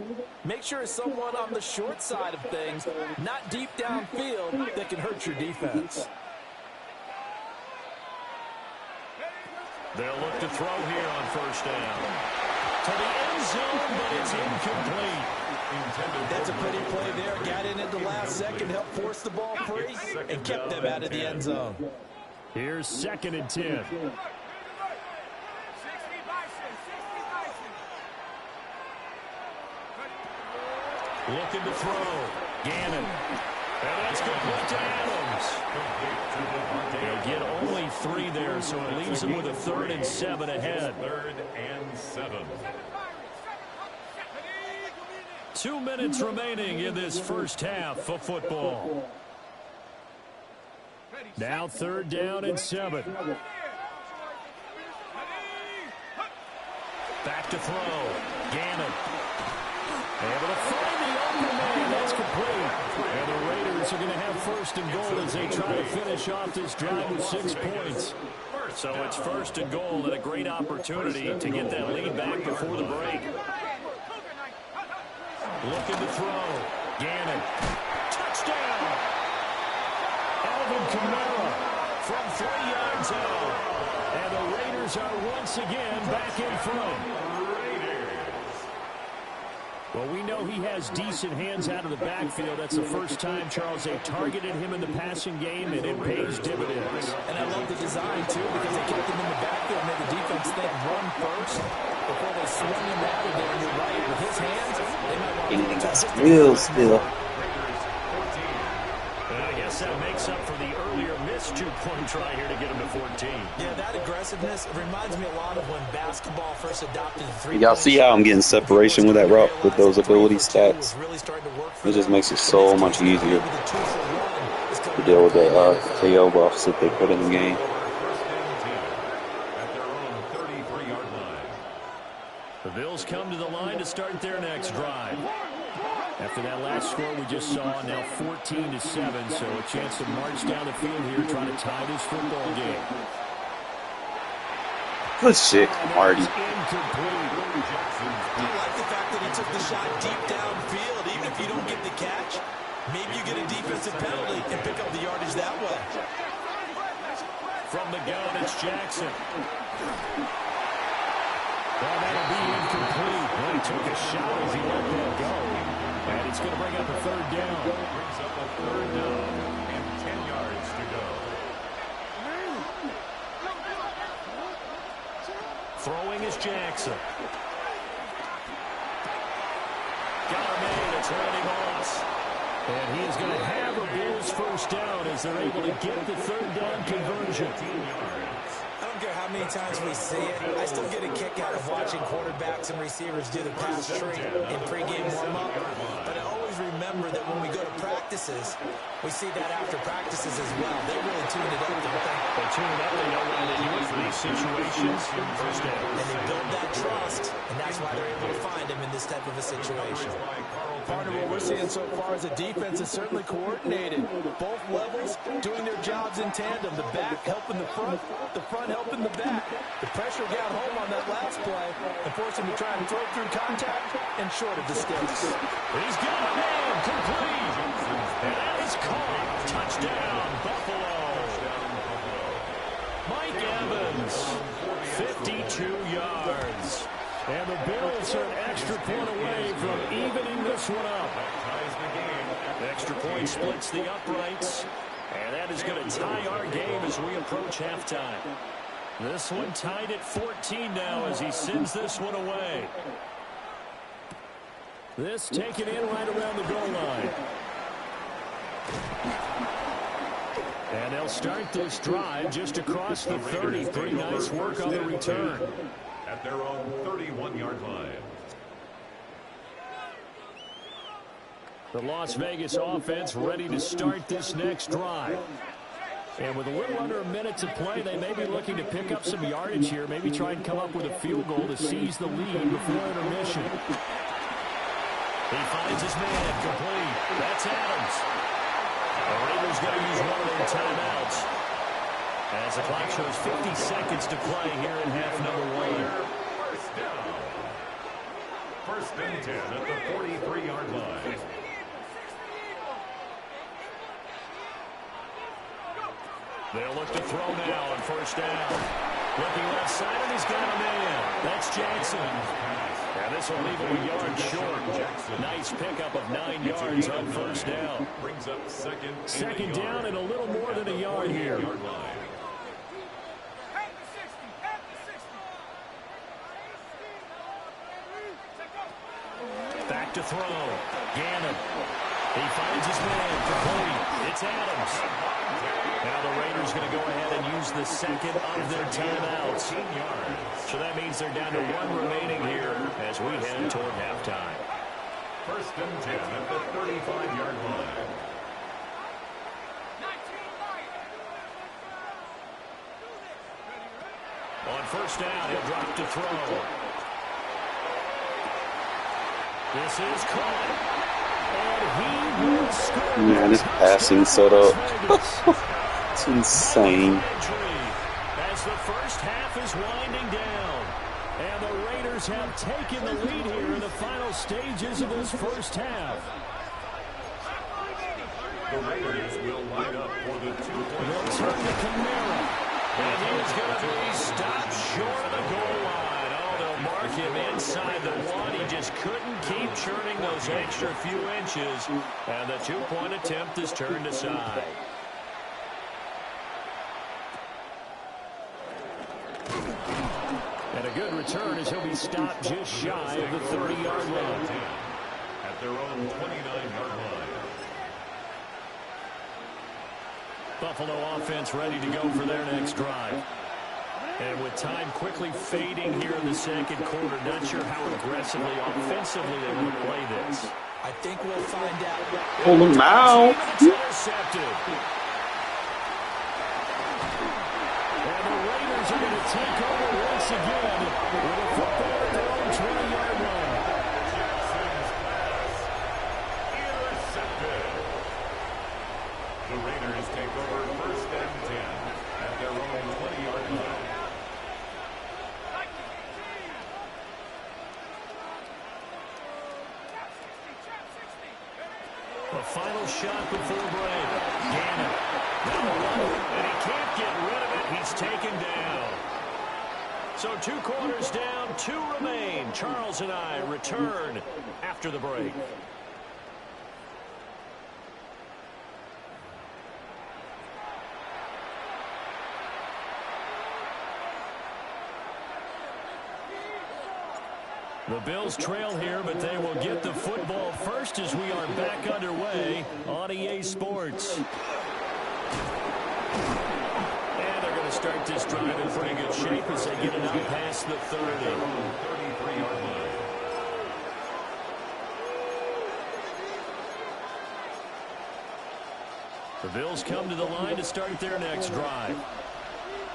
make sure it's someone on the short side of things, not deep downfield, that can hurt your defense. They'll look to throw here on first down. To the end zone, but it's incomplete. That's a pretty play there. Got in at the last second, helped force the ball free, and kept them out of the end zone. Here's 2nd and 10. Looking to throw. Gannon. And that's complete to Adams. They'll get only 3 there, so it leaves them with a 3rd and 7 ahead. 3rd and 7. 2 minutes remaining in this first half of football. Now 3rd down and 7. Back to throw. Gannon. Able to find the open man. That's complete. And the Raiders are going to have 1st and goal as they try to finish off this drive with 6 points. So it's 1st and goal and a great opportunity to get that lead back before the break. Looking to throw. Gannon. Touchdown. Alvin Kamara from 3 yards out. And the Raiders are once again back in front. Well, we know he has decent hands out of the backfield. That's the first time, Charles, they've targeted him in the passing game, and it pays dividends. And I love the design, too, because they kept him in the backfield and made the defense think run first before they swung him out of there. And you're right, with his hands, Anything got real still. I guess that makes up for the earlier missed two-point try here to get him to 14. Yeah, that aggressiveness reminds me a lot of when basketball first adopted the three-point Y'all see how I'm getting separation with that route with those ability stats? really starting to work for It just them. makes it so much easier to deal with the KO buffs that they put in the game. The Bills come to the line to start their next drive. After that last score we just saw, now 14-7, so a chance to march down the field here, trying to tie this football game. Good shit, Marty. I like the fact that he took the shot deep downfield. Even if you don't get the catch, maybe you get a defensive penalty and pick up the yardage that way. From the gun, it's Jackson. Well, that'll be incomplete. Well, he took a shot as he let that go. And it's going to bring up a third down. Brings up a third down and 10 yards to go. Throwing is Jackson. Got a man that's running off. And he is going to have a Bills first down as they're able to get the third down conversion. I don't care how many times we see it, I still get a kick out of watching quarterbacks and receivers do the pass tree in pregame warm-up. But I always remember that when we go to practices, we see that after practices as well. They really tune it up, don't they? They tune it up. They know when to use for these situations. First down. And they build that trust, and that's why they're able to find him in this type of a situation. Partner, what we're seeing so far is a defense is certainly coordinated. Both levels doing their jobs in tandem. The back helping the front helping the back. The pressure got home on that last play and forced him to try and throw through contact and short of the sticks. He's got a man complete. And that is caught. Touchdown, Buffalo. Mike Evans, 52 yards. And the Bills are an extra point away from evening this one up. The extra point splits the uprights. And that is going to tie our game as we approach halftime. This one tied at 14 now as he sends this one away. This taken in right around the goal line. And they'll start this drive just across the 30. Pretty nice work on the return. At their own 31-yard line. The Las Vegas offense ready to start this next drive. And with a little under a minute to play, they may be looking to pick up some yardage here, maybe try and come up with a field goal to seize the lead before intermission. He finds his man complete. That's Adams. The Raiders going to use one of their timeouts as the clock shows 50 seconds to play here in half number one. First down. First and 10 at the 43-yard line. They'll look to throw now on first down. Looking left side, and he's got a man. That's Jackson. Now this will leave him a yard short. Nice pickup of 9 yards on first down. Brings up Second down and a little more than a yard here. Back to throw. Gannon. He finds his man. Complete. It's Adams. Now the Raiders going to go ahead and use the second of their timeouts. So that means they're down to one remaining here as we head toward halftime. First and 10 at the 35-yard line. On first down, he'll drop to throw. This is caught. And he will score. Man, this passing setup. It's insane. As the first half is winding down. And the Raiders have taken the lead here in the final stages of this first half. The Raiders will line up for the two-point. They'll turn to Kamara. And he is going to be stopped short of the goal line. Oh, they'll mark him inside the one. He just couldn't keep churning those extra few inches. And the two-point attempt is turned aside. And a good return as he'll be stopped just shy of the 30-yard line. at their own 29-yard line. Buffalo offense ready to go for their next drive. And with time quickly fading here in the second quarter, not sure how aggressively, offensively they want to play this. I think we'll find out. Pull them out. It's intercepted. And the Raiders are going to take over once again with a football at their own 20-yard line. Jackson's pass intercepted. The Raiders take over first and 10 at their own 20-yard line. The final shot before break. Gannon. And he can't get rid of it. He's taken down. So 2 quarters down, 2 remain. Charles and I return after the break. The Bills trail here, but they will get the football first as we are back underway on EA Sports. And they're going to start this drive in pretty good shape as they get it out past the 30. 33-yard line. The Bills come to the line to start their next drive.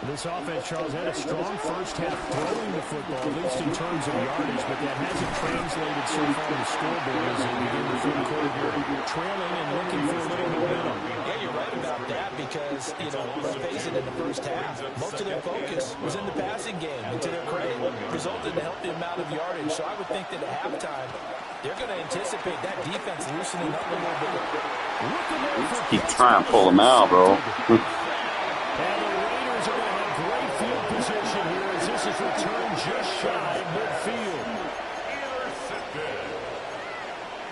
This offense, Charles, had a strong first half throwing the football, at least in terms of yardage, but that hasn't translated so far to the scoreboard as they begin the third quarter here, trailing and looking for a little momentum. Yeah, you're right about that because, let's face it, in the first half, most of their focus was in the passing game, and to their credit, resulted in a healthy amount of yardage. So I would think that at halftime, they're going to anticipate that defense loosening up a little bit. Keep trying to pull them out, bro. Position here as this is returned just shy of midfield. Intercepted.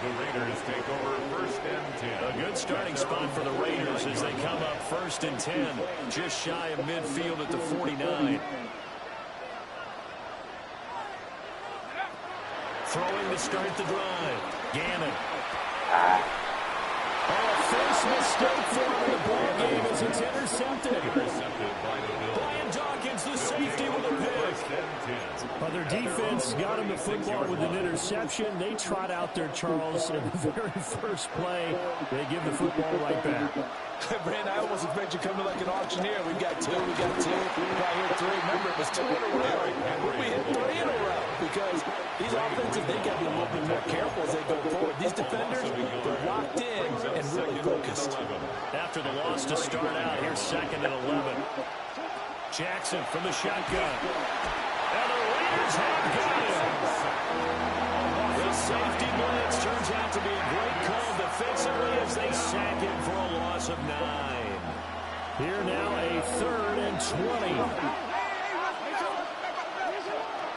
The Raiders take over first and 10. A good starting spot for the Raiders as they come up first and 10, just shy of midfield at the 49. Throwing to start the drive. Gannon. First mistake for him in the ball game as it's intercepted. Intercepted by the Bills. Brian Dawkins, the safety, with a pick. Well, their defense got him the football with an interception. They trot out there, Charles, in the very first play. They give the football right back. Brandon, I almost expect you coming like an auctioneer. We've got 2, we got 2, we got here 3. Remember, it was 2 in a row. We hit 3 in a row because these offensives, they got to be a little bit more careful as they go forward. These defenders, they're locked in and really focused. After the loss to start out, here's 2nd and 11. Jackson from the shotgun. And the Raiders have got him. The safety blitz turns out to be a great call defensively as they sack him for a loss of 9. Here now a 3rd and 20.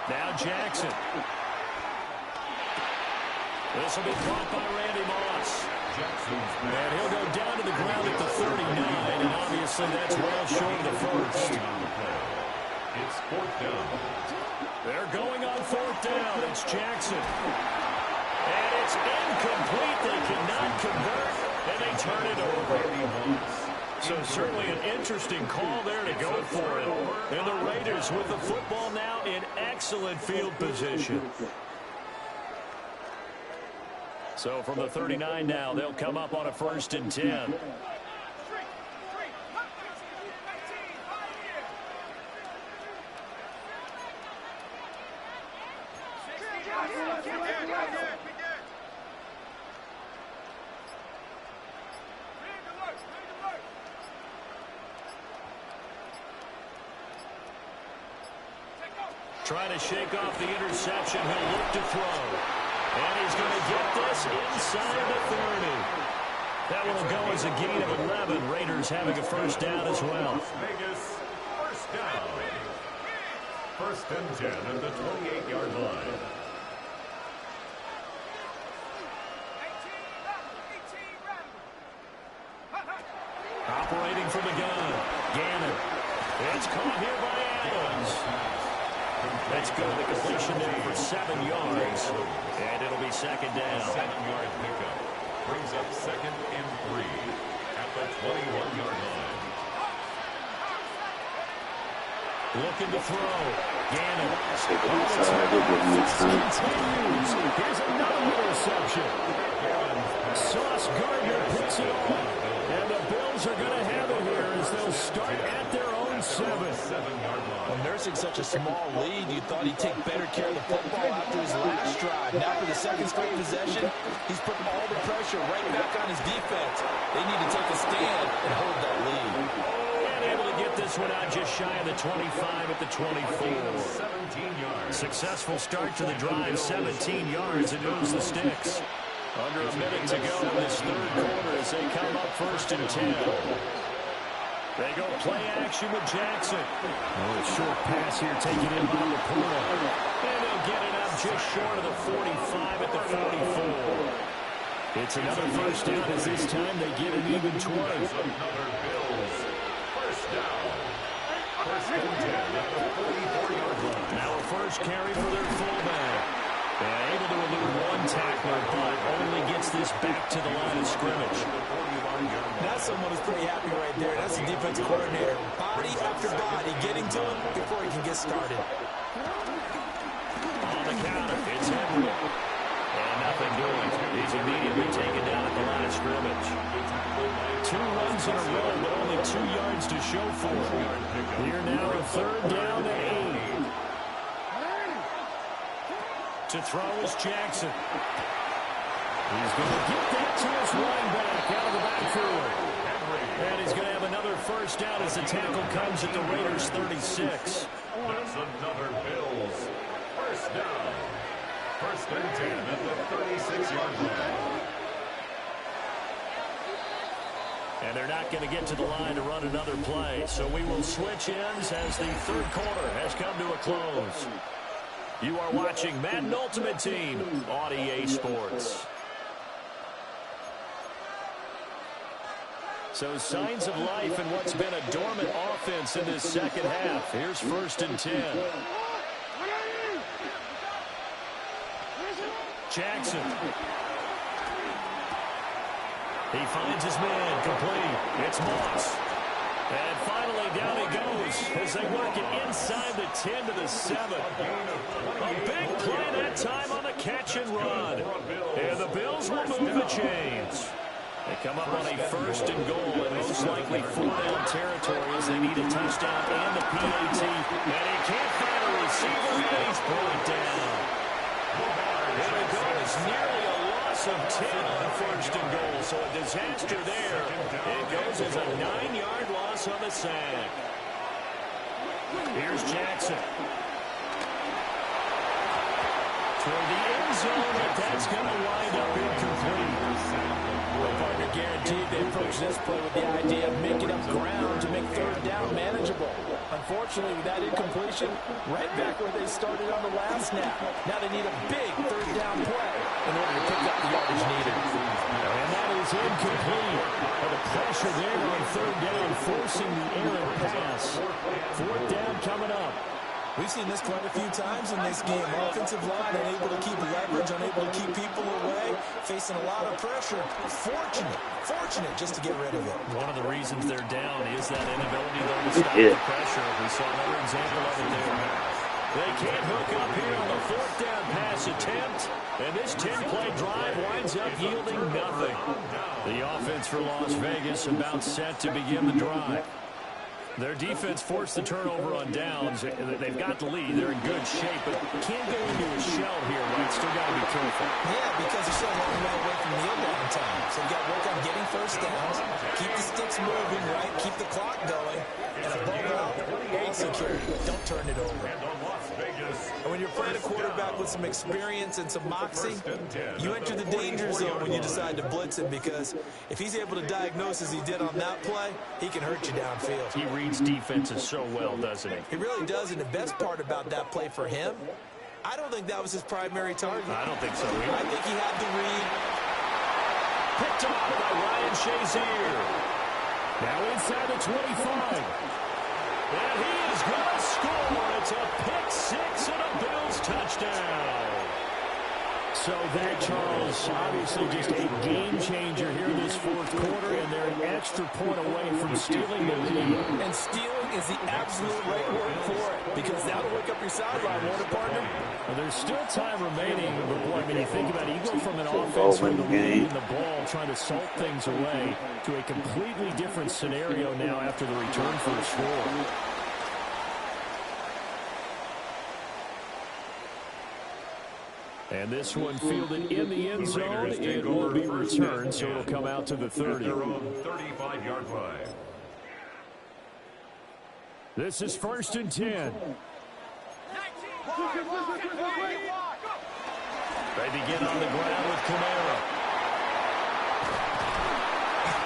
Now Jackson. This will be caught by Randy Moss. And he'll go down to the ground at the 39, and obviously that's well short of the first. It's 4th down. They're going on 4th down. It's Jackson. And it's incomplete. They cannot convert, and they turn it over. So certainly an interesting call there to go for it. And the Raiders with the football now in excellent field position. So from the 39 now, they'll come up on a 1st and 10. Trying to shake off the interception. He'll look to throw. And he's going to get this inside the 30. That one will go as a gain of 11. Raiders having a 1st down as well. Vegas, 1st down. 1st and 10 at the 28-yard line. Operating from the gun. Gannon. It's caught here by Adams. That's good. The completion there for 7 yards. And it'll be second down. 7-yard pickup. Brings up 2nd and 3 at the 21-yard line. Looking to throw. Gannon. Continues. Here's another interception. Sauce Gardner picks it off. And the Bills are going to have it here as they'll start at their own 7. 7-yard line. Well, nursing such a small lead, you thought he'd take better care of the football after his last drive. Now for the second straight possession, he's putting all the pressure right back on his defense. They need to take a stand and hold that lead. And able to get this one out just shy of the 25 at the 24. 17 yards. Successful start to the drive, 17 yards, and moves the sticks. Under a minute to go in this third quarter as they come up 1st and 10. They go play action with Jackson. Oh, a short pass here taken in by the corner. And they'll get it up just short of the 45 at the 44. It's another first down as this time they get an even 20. Another Bills. First down. 1st and 10 at the 44-yard line. Now a first carry for their fullback. Able to elude one tackler, but only gets this back to the line of scrimmage. Now someone is pretty happy right there. That's the defense coordinator. Body after body getting to him before he can get started. On the counter, it's Henry. And nothing doing. He's immediately taken down at the line of scrimmage. 2 runs in a row, but only 2 yards to show for it. Here now a 3rd down and 8. To throw is Jackson. He's going to get that to his running back out of the backfield. And he's going to have another first down as the tackle comes at the Raiders' 36. That's another Bills. First down. 1st and 10 at the 36-yard line. And they're not going to get to the line to run another play. So we will switch ends as the third quarter has come to a close. You are watching Madden Ultimate Team on EA Sports. So signs of life in what's been a dormant offense in this second half. Here's 1st and 10. Jackson. He finds his man complete. It's Moss. And finally, down he goes as they work it inside the 10 to the 7. A big play that time on the catch and run. And the Bills will move the chains. They come up on a 1st and goal and most likely 4-down territory as they need a touchdown and the PAT. And he can't find a receiver and he's brought down. And it goes nearly a loss of 10 on 1st and goal. So a disaster there. It goes as a 9-yard loss on the sack. Here's Jackson. Toward the end zone, but that's going to wind up incomplete. Well, partner guaranteed they approach this play with the idea of making up ground to make 3rd down manageable. Unfortunately, with that incompletion, right back where they started on the last snap. Now they need a big 3rd down play in order to pick up the yardage needed. And that is incomplete. But the pressure there on 3rd down, forcing the errant pass. 4th down coming up. We've seen this quite a few times in this game. Offensive line unable to keep leverage, unable to keep people away, facing a lot of pressure. Fortunate just to get rid of it. One of the reasons they're down is that inability to stop the pressure. We saw another example of it there. They can't hook up here on the 4th down pass attempt. And this 10-play drive winds up yielding nothing. The offense for Las Vegas about set to begin the drive. Their defense forced the turnover on downs. They've got the lead. They're in good shape, but can't go into a shell here, right? Still got to be careful. Yeah, because they're so long way away from kneel down time. So you've got to work on getting first downs, keep the sticks moving, right? Keep the clock going. And above all, ball security. Don't turn it over. And when you're playing a quarterback with some experience and some moxie, you enter the danger zone when you decide to blitz him, because if he's able to diagnose as he did on that play, he can hurt you downfield. He reads defenses so well, doesn't he? He really does, and the best part about that play for him, I don't think that was his primary target. I don't think so either. I think he had the read. Picked off by Ryan Shazier. Now inside the 25. And he is going to score. It's a pick six and a Bills touchdown. So that, Charles, obviously just a game changer here this fourth quarter, and they're an extra point away from stealing the lead. And stealing is the absolute right word for it, because that'll wake up your sideline, won't it, partner? Well, there's still time remaining, but boy, I mean, you think about it, you go from an offense with the lead and the ball trying to salt things away to a completely different scenario now after the return for a score. And this one fielded in the end zone. It will be returned, so it'll come out to the 30. 35-yard line. This is 1st and 10. They begin on the ground with Camara.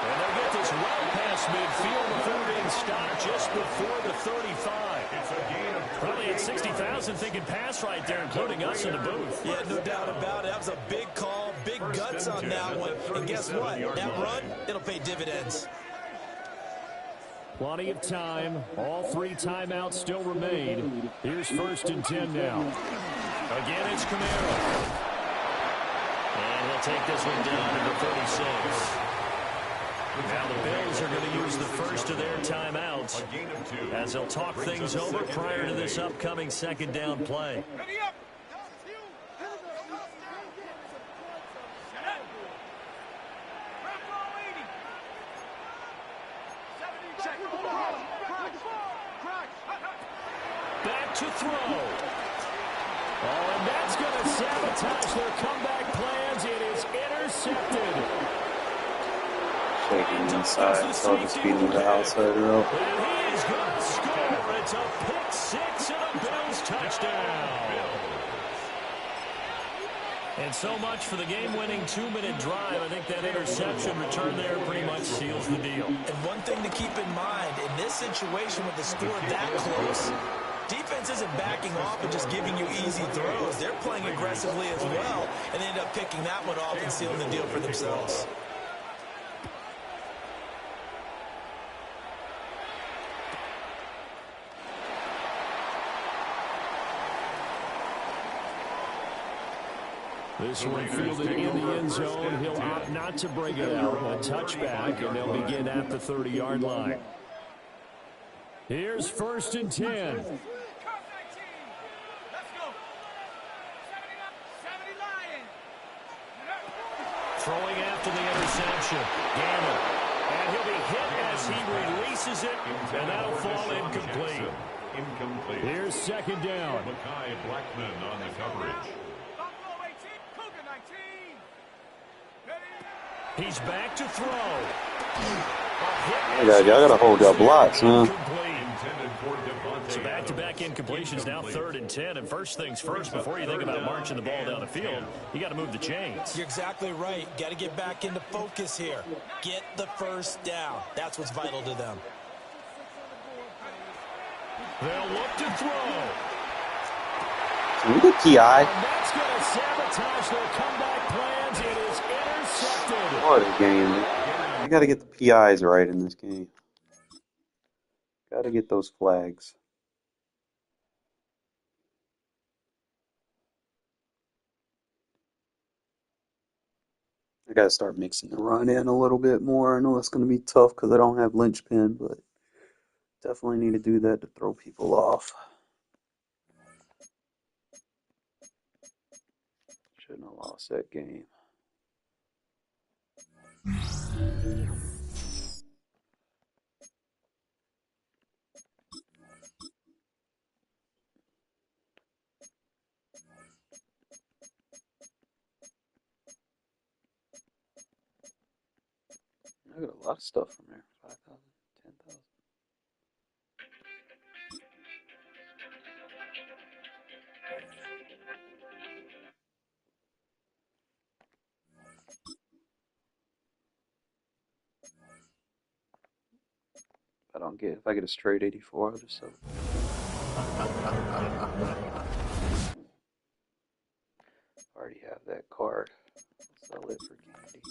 And they'll get this well past midfield before being stopped just before the 35. It's a gain of Probably at 60,000 thinking pass right there, including us in the booth. Yeah, no doubt about it. That was a big call, big guts on that one. And guess what? That run, it'll pay dividends. Plenty of time. All three timeouts still remain. Here's 1st and 10 now. Again, it's Camara. And he'll take this one down to the 36. Now the Bills are going to use the first of their timeouts as they'll talk things over prior to this upcoming second down play. Back to throw. Oh, and that's going to sabotage their comeback plans. It is intercepted. Shaking inside, so I'll just feed him the outside route. And he is going to score. It's a pick six and a Bills touchdown. And so much for the game-winning 2-minute drive. I think that interception return there pretty much seals the deal. And one thing to keep in mind, in this situation with the score that close, defense isn't backing off and just giving you easy throws. They're playing aggressively as well, and they end up picking that one off and sealing the deal for themselves. This one fielded in the end zone. He'll opt not to bring it out. A touchback, and they'll begin at the 30-yard line. Here's 1st and 10. Throwing after the interception. Gamble. And he'll be hit as he releases it, and that'll fall incomplete. incomplete. Here's 2nd down. Mekhi Blackman on the coverage. He's back to throw. Y'all gotta hold your blocks, man. So back-to-back incompletions, now 3rd and 10. And first things first, before you think about marching the ball down the field, you got to move the chains. You're exactly right. Got to get back into focus here. Get the first down. That's what's vital to them. They'll look to throw. Can we get PI? And that's going to sabotage their comeback plans. It is intercepted. What a game. You gotta get the PIs right in this game. Gotta get those flags. I gotta start mixing the run in a little bit more. I know it's gonna be tough because I don't have linchpin, but definitely need to do that to throw people off. Shouldn't have lost that game. I got a lot of stuff from there. 5,000, 10,000. If I get a straight 84, I'll just sell it. Already have that card. I'll sell it for candy.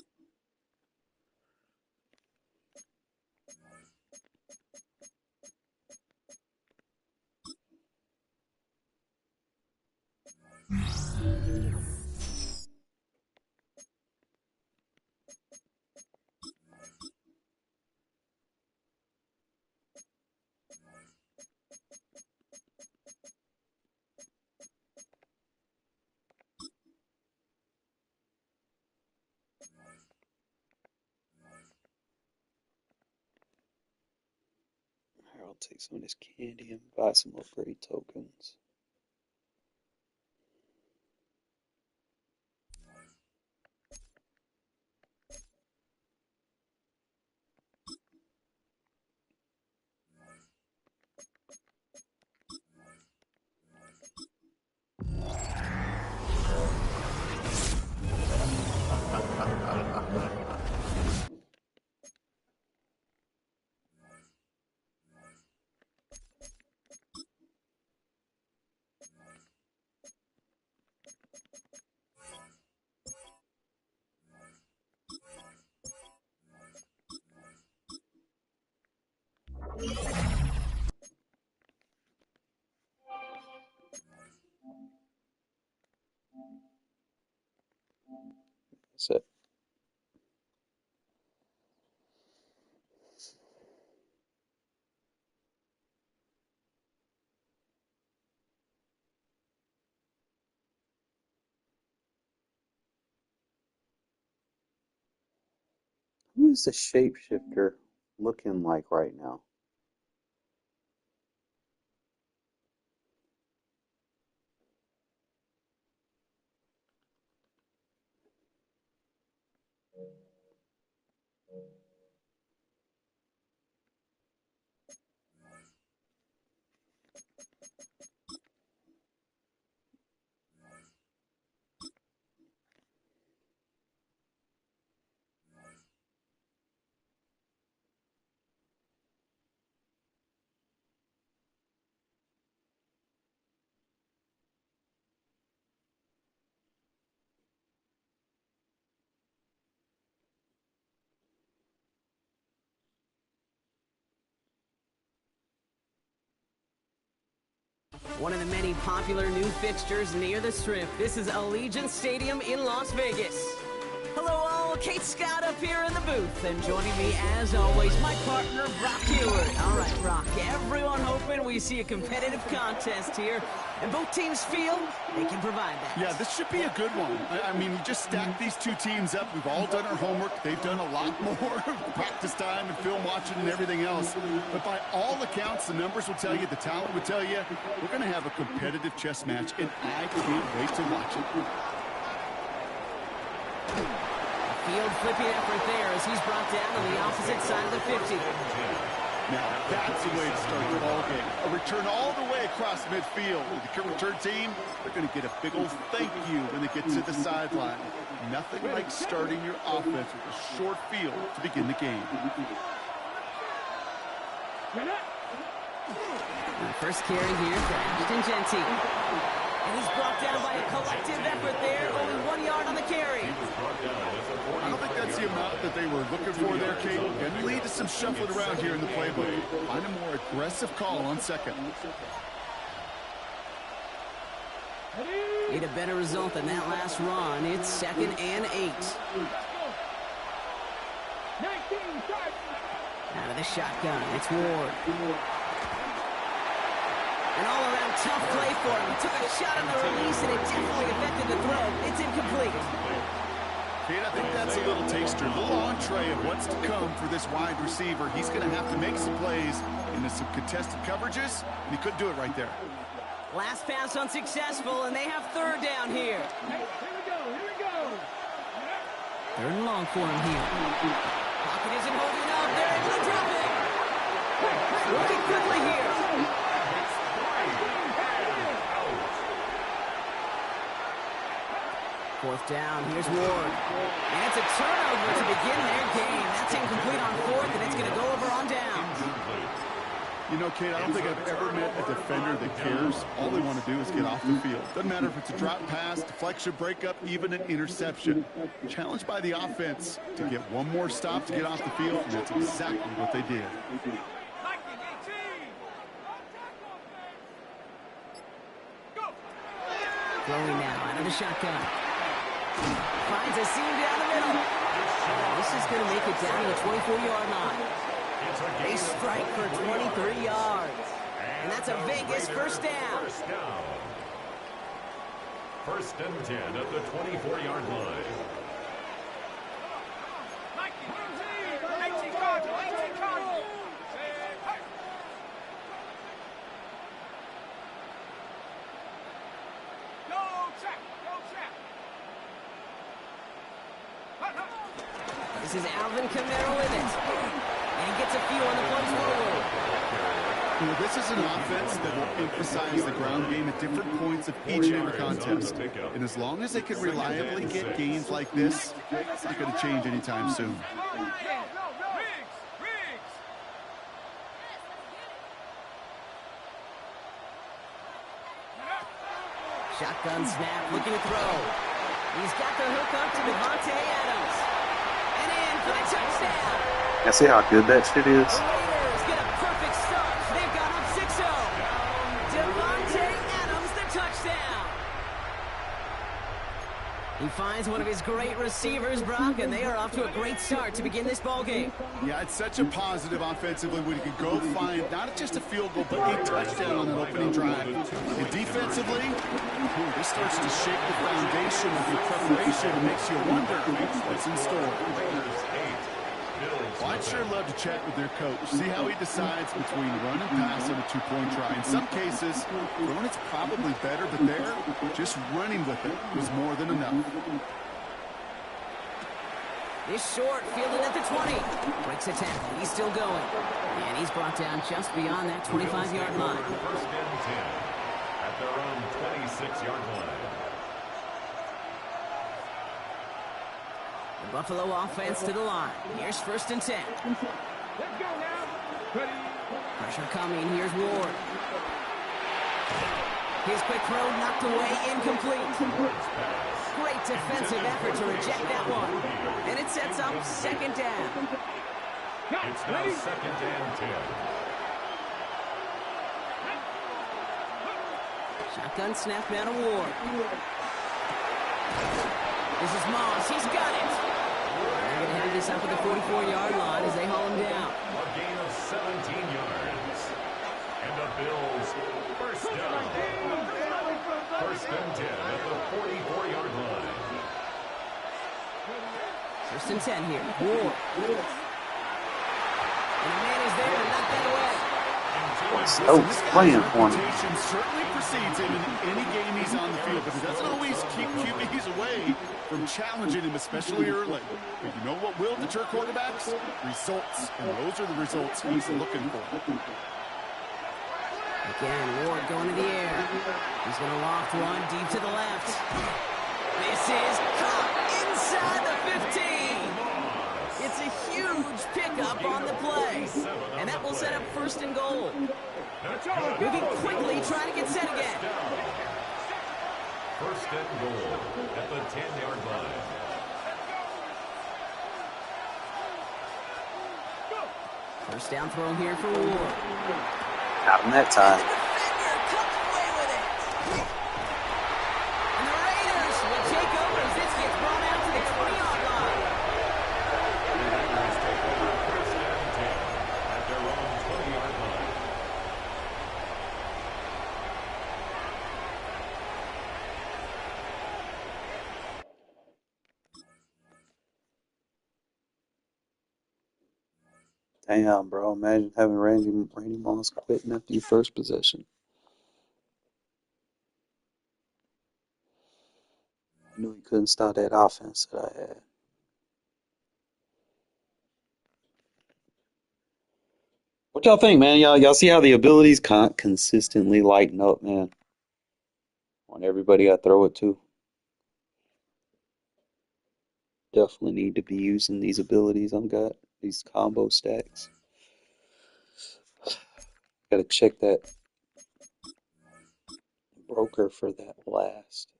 I'll take some of this candy and buy some upgrade tokens. That's it. Who is the shapeshifter looking like right now? One of the many popular new fixtures near the Strip. This is Allegiant Stadium in Las Vegas. Hello all, Kate Scott up here in the booth, and joining me as always, my partner, Brock Heward. All right, Brock, everyone hoping we see a competitive contest here, and both teams feel they can provide that. Yeah, this should be a good one. I mean, you just stack these two teams up. We've all done our homework. They've done a lot more practice time and film watching and everything else. But by all accounts, the numbers will tell you, the talent will tell you, we're going to have a competitive chess match, and I can't wait to watch it. Field flipping effort there as he's brought down on the opposite side of the 50. Now, that's the way to start the ball game. A return all the way across midfield. The kick return team, they're going to get a big old thank you when they get to the sideline. Nothing like starting your offense with a short field to begin the game. The first carry here for Ashton Genty. And he's brought down by a collective effort there, only 1 yard on the carry. I don't think that's the amount that they were looking for there, Kate. And lead to some shuffling around here in the playbook. Find a more aggressive call on second. Need a better result than that last run. It's 2nd and 8. Out of the shotgun, it's Ward. An all-around tough play for him. He took a shot on the release, and it definitely affected the throw. It's incomplete. Kate, I think that's a little taster, a little entree of what's to come for this wide receiver. He's going to have to make some plays into some contested coverages, and he couldn't do it right there. Last pass unsuccessful, and they have 3rd down here. Here we go. 3rd and long for him here. Pocket isn't holding up. They're able to drop it. Looking quickly here. 4th down, here's Ward. And it's a turnover to begin their game. That's incomplete on 4th, and it's going to go over on down. You know, Kate, I don't think I've ever met a defender that cares. All they want to do is get off the field. Doesn't matter if it's a drop pass, deflection, breakup, even an interception. Challenged by the offense to get one more stop to get off the field, and that's exactly what they did. Throwing now out of the shotgun. Finds a seam down the middle. This is going to make it down to the 24-yard line. They strike for 23 yards. And that's a Vegas first down. 1st and 10 at the 24-yard line. This is Alvin Kamara with it. And he gets a few on the plays forward. Well, this is an offense that will emphasize the ground game at different points of each and every contest. And as long as they can reliably get gains like this, it's not going to change anytime soon. Shotgun snap, looking to throw. He's got the hook up to Devontae Adams. And in for the touchdown. I see how good that shit is. The Raiders get a perfect start. They've got up 6-0. Devontae Adams, the touchdown. He finds one of his great receivers, Brock, and they are off to a great start to begin this ballgame. Yeah, it's such a positive offensively when you can go find not just a field goal, but a touchdown on an opening drive. And defensively, this starts to shake the foundation of your preparation and makes you wonder what's in store. Well, I'd sure love to chat with their coach, see how he decides between run and pass on a two-point try. In some cases, throwing it's probably better, but there, just running with it was more than enough. This short, fielded at the 20. Breaks a tackle. He's still going. And he's brought down just beyond that 25-yard line. First and 10 at their own 26-yard line. The Buffalo offense to the line. Here's first and 10. Let's go now. Ready. Pressure coming. Here's Ward. His quick throw knocked away, incomplete. Great defensive effort to reject that one. And it sets up second down. It's now second and 10. Shotgun snap now to Ward. This is Moss. He's got it. They're going to have this up at the 44-yard line as they haul him down. A gain of 17 yards. And the Bills first down. First and 10 at the 44-yard line. First and 10 here. Ward. And the man is there to knock that away. Oh, playing for me. Certainly precedes him in any game he's on the field, but it doesn't always keep QBs away from challenging him, especially early. But you know what will deter quarterbacks? Results, and those are the results he's looking for. Again, Ward going to the air. He's going to loft one deep to the left. This is caught inside the 15. It's a huge pickup on the play. And that will set up first and goal. Moving quickly, trying to get set again. First and goal at the 10-yard line. First down throw here for Ward. Got him that time. The defender comes away with it. And the Raiders will take over as this gets brought out to the 20-yard line. The Raiders take over first and 10 at their own 20-yard line. Damn, bro. Imagine having Randy Moss quitting after your first possession. I knew he couldn't stop that offense that I had. What y'all think, man? Y'all see how the abilities consistently lighten up, man? On everybody I throw it to. Definitely need to be using these abilities I've got. These combo stacks. Gotta check that broker for that last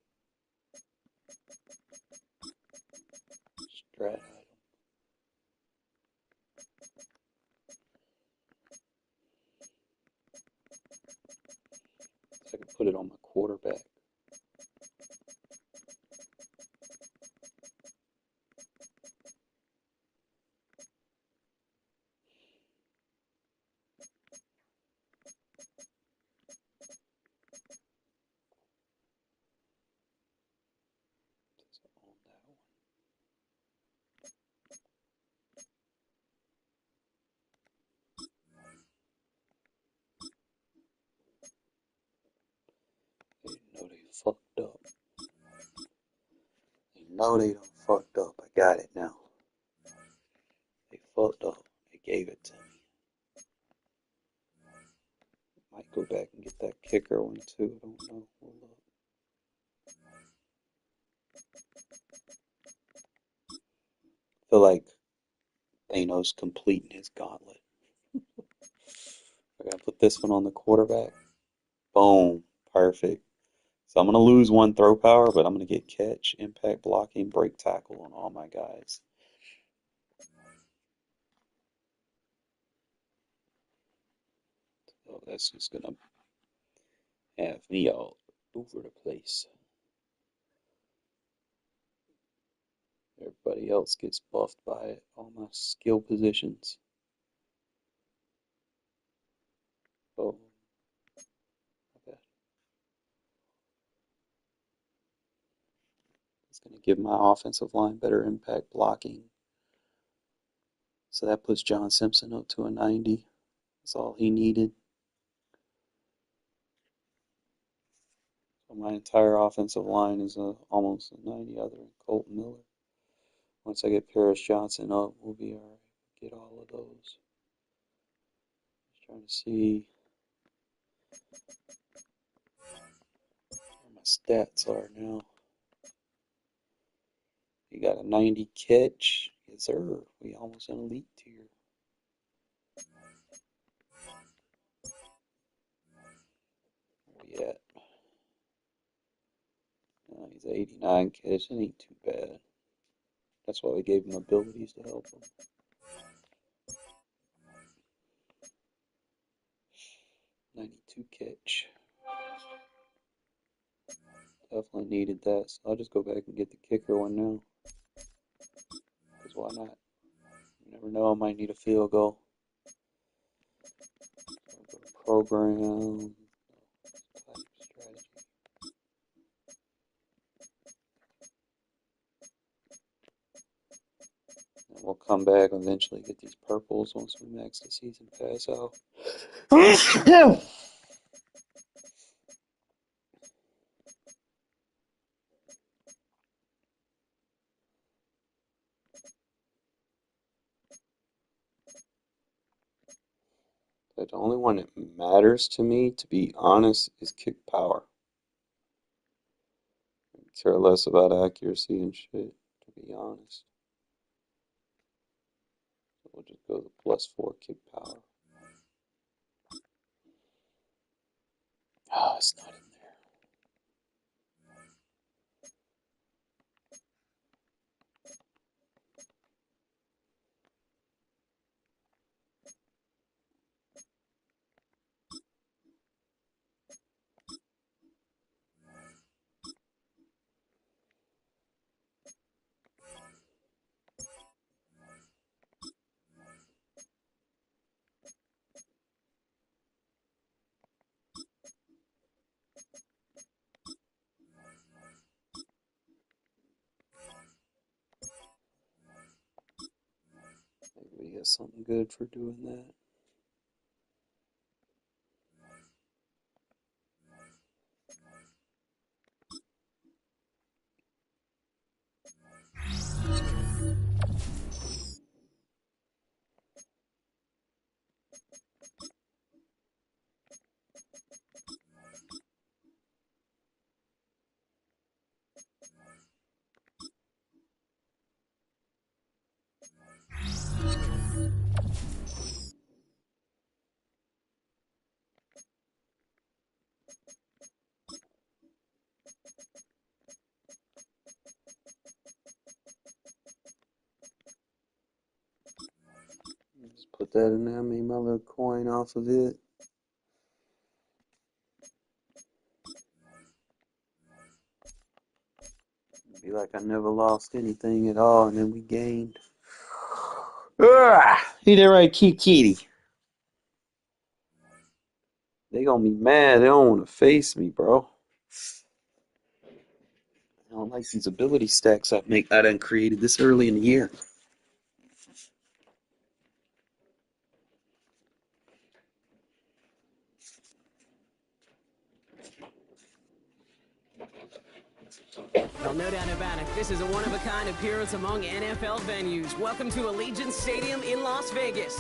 strat item. So I can put it on my quarterback. On that one. They know they fucked up. They know they done fucked up. I got it now. fucked up. They gave it to me. Might go back and get that kicker one too. I don't know. We'll look. I feel like Thanos completing his gauntlet. I gotta put this one on the quarterback. Boom. Perfect. So I'm gonna lose one throw power, but I'm gonna get catch, impact, blocking, break tackle on all my guys. So that's just gonna have me all over the place. Everybody else gets buffed by all my skill positions. Oh, my bad. It's going to give my offensive line better impact blocking. So that puts John Simpson up to a 90. That's all he needed. So my entire offensive line is almost a 90 other than Colton Miller. Once I get Paris Johnson up, we'll be all right. Get all of those. Just trying to see where my stats are now. You got a 90 catch. Yes, sir. We almost an elite tier. Where we at? He's 89 catch. It ain't too bad. That's why we gave him abilities to help him. 92 catch. Definitely needed that. So I'll just go back and get the kicker one now. Because why not? You never know, I might need a field goal. So I'll go to program. Type strategy. And we'll come back and eventually get these purples once we max the season pass out. But the only one that matters to me, to be honest, is kick power. I care less about accuracy and shit, to be honest. So we'll just go to +4 kick power. Ah, it's not in there. Maybe we get something good for doing that. Just put that in there, made my little coin off of it. Be like I never lost anything at all, and then we gained. He did right, Kitty. They gonna be mad. They don't want to face me, bro. I don't like these ability stacks I done created this early in the year. Well, no doubt about it. This is a one-of-a-kind appearance among NFL venues. Welcome to Allegiant Stadium in Las Vegas.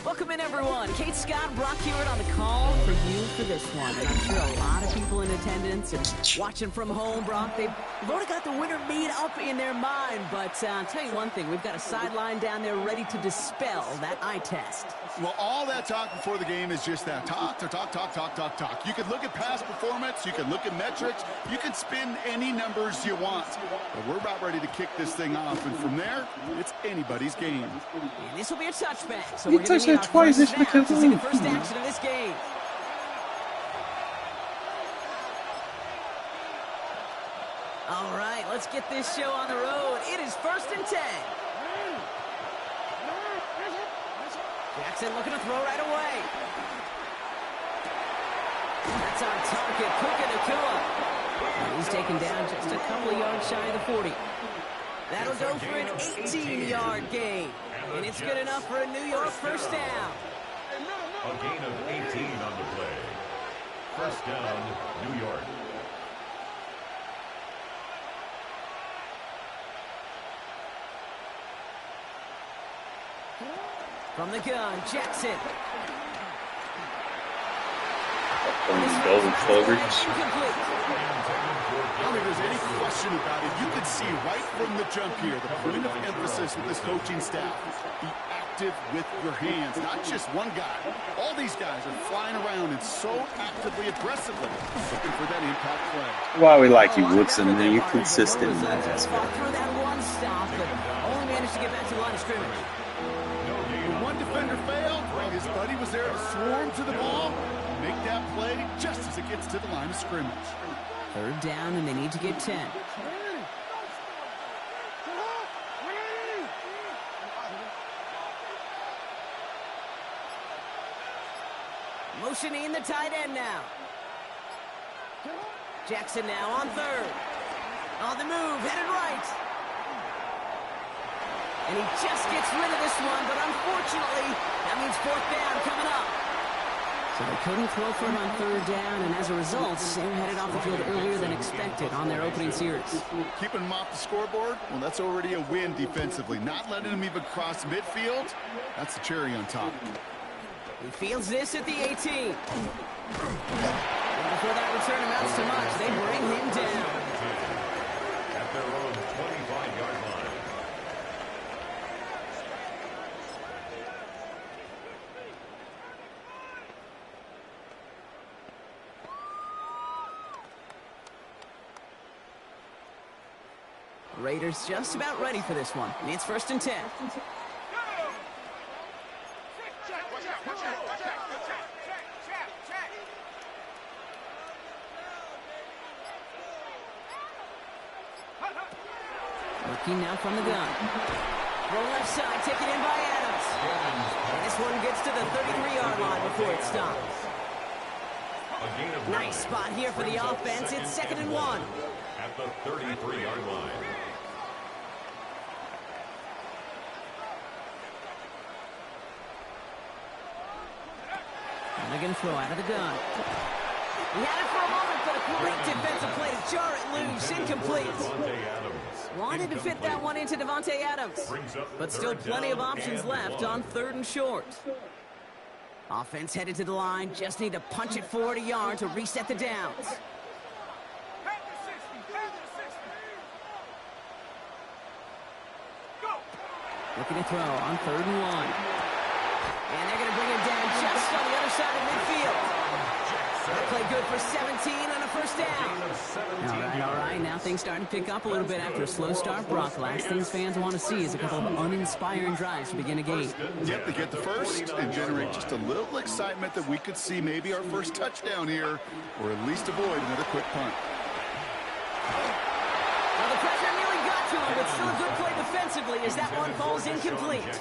Welcome in, everyone. Kate Scott, Brock Hewitt on the call for you for this one. And I'm sure a lot of people in attendance and watching from home, Brock, they've already got the winner made up in their mind. But I'll tell you one thing. We've got a sideline down there ready to dispel that eye test. Well, all that talk before the game is just that. Talk. You can look at past performance. You can look at metrics. You can spin any numbers you want. But we're about ready to kick this thing off. And from there, it's anybody's game. And this will be a touchback. So He we're going to touched need it our twice, first it's down to see the because- first action of this game. All right, let's get this show on the road. It is 1st and 10. Jackson looking to throw right away. That's on target. Puka Nacua. He's taken down just a couple of yards shy of the 40. That'll go for an 18-yard gain. And it's good enough for a New York first down. A gain of 18 on the play. First down, New York. From the gun, Jackson. Velvet coverage. Incomplete. I don't think there's any question about it. You can see right from the jump here the point of emphasis with this coaching staff. Be active with your hands, not just one guy. All these guys are flying around and so actively, aggressively looking for that impact play. Why we like you, Woodson, man. You're consistent, man. Just fought through that one stop, but only managed to get back to the line of scrimmage. When one defender failed, his buddy was there to swarm to the ball, make that play just as it gets to the line of scrimmage. 3rd down, and they need to get 10. Motioning the tight end now. Jackson now on 3rd. On the move, headed right. And he just gets rid of this one, but unfortunately, that means 4th down coming up. So they couldn't throw for him on 3rd down, and as a result, they're headed off the field earlier than expected on their opening series. Keeping them off the scoreboard, well, that's already a win defensively. Not letting them even cross midfield, that's the cherry on top. He fields this at the 18. And before that return amounts to much, they bring him down. At their own 25-yard line. Raiders just about ready for this one. And it's 1st and 10. Looking now from the gun. Throw left side, taken in by Adams. And this one gets to the 33-yard line before it stops. Nice spot here for the offense. It's 2nd and 1. At the 33-yard line. And they're going to throw out of the gun. He had it for a moment, but a great defensive play to jar it loose. Incomplete. Wanted to fit that one into Devontae Adams. But still plenty of options left on 3rd and short. Offense headed to the line. Just need to punch it forward a yard to reset the downs. Looking to throw on 3rd and 1. And they're going to bring him down just on the other side of midfield. That play good for 17 on a first down. All right. Now things starting to pick up a little bit after a slow start. Brock, last things fans want to see is a couple of uninspiring drives to begin a game. Yep, they get the first and generate just a little excitement that we could see maybe our first touchdown here, or at least avoid another quick punt. Well, the pressure nearly got to him, but still a good play defensively as that one falls incomplete.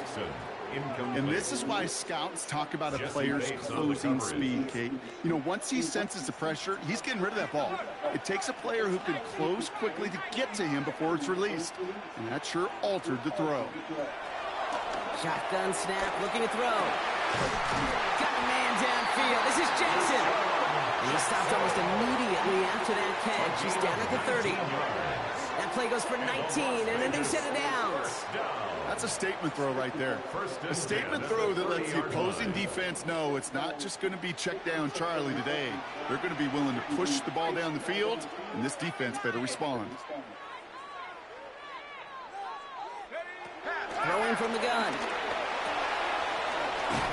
And this is why scouts talk about a player's closing speed, Kate. You know, once he senses the pressure, he's getting rid of that ball. It takes a player who can close quickly to get to him before it's released. And that sure altered the throw. Shotgun snap, looking to throw. Got a man downfield. This is Jackson. And he stopped almost immediately after that catch. He's down at the 30. That play goes for 19 and a new set of downs. That's a statement throw right there. A statement throw that lets the opposing defense know it's not just going to be check down Charlie today. They're going to be willing to push the ball down the field, and this defense better respond. Throwing from the gun.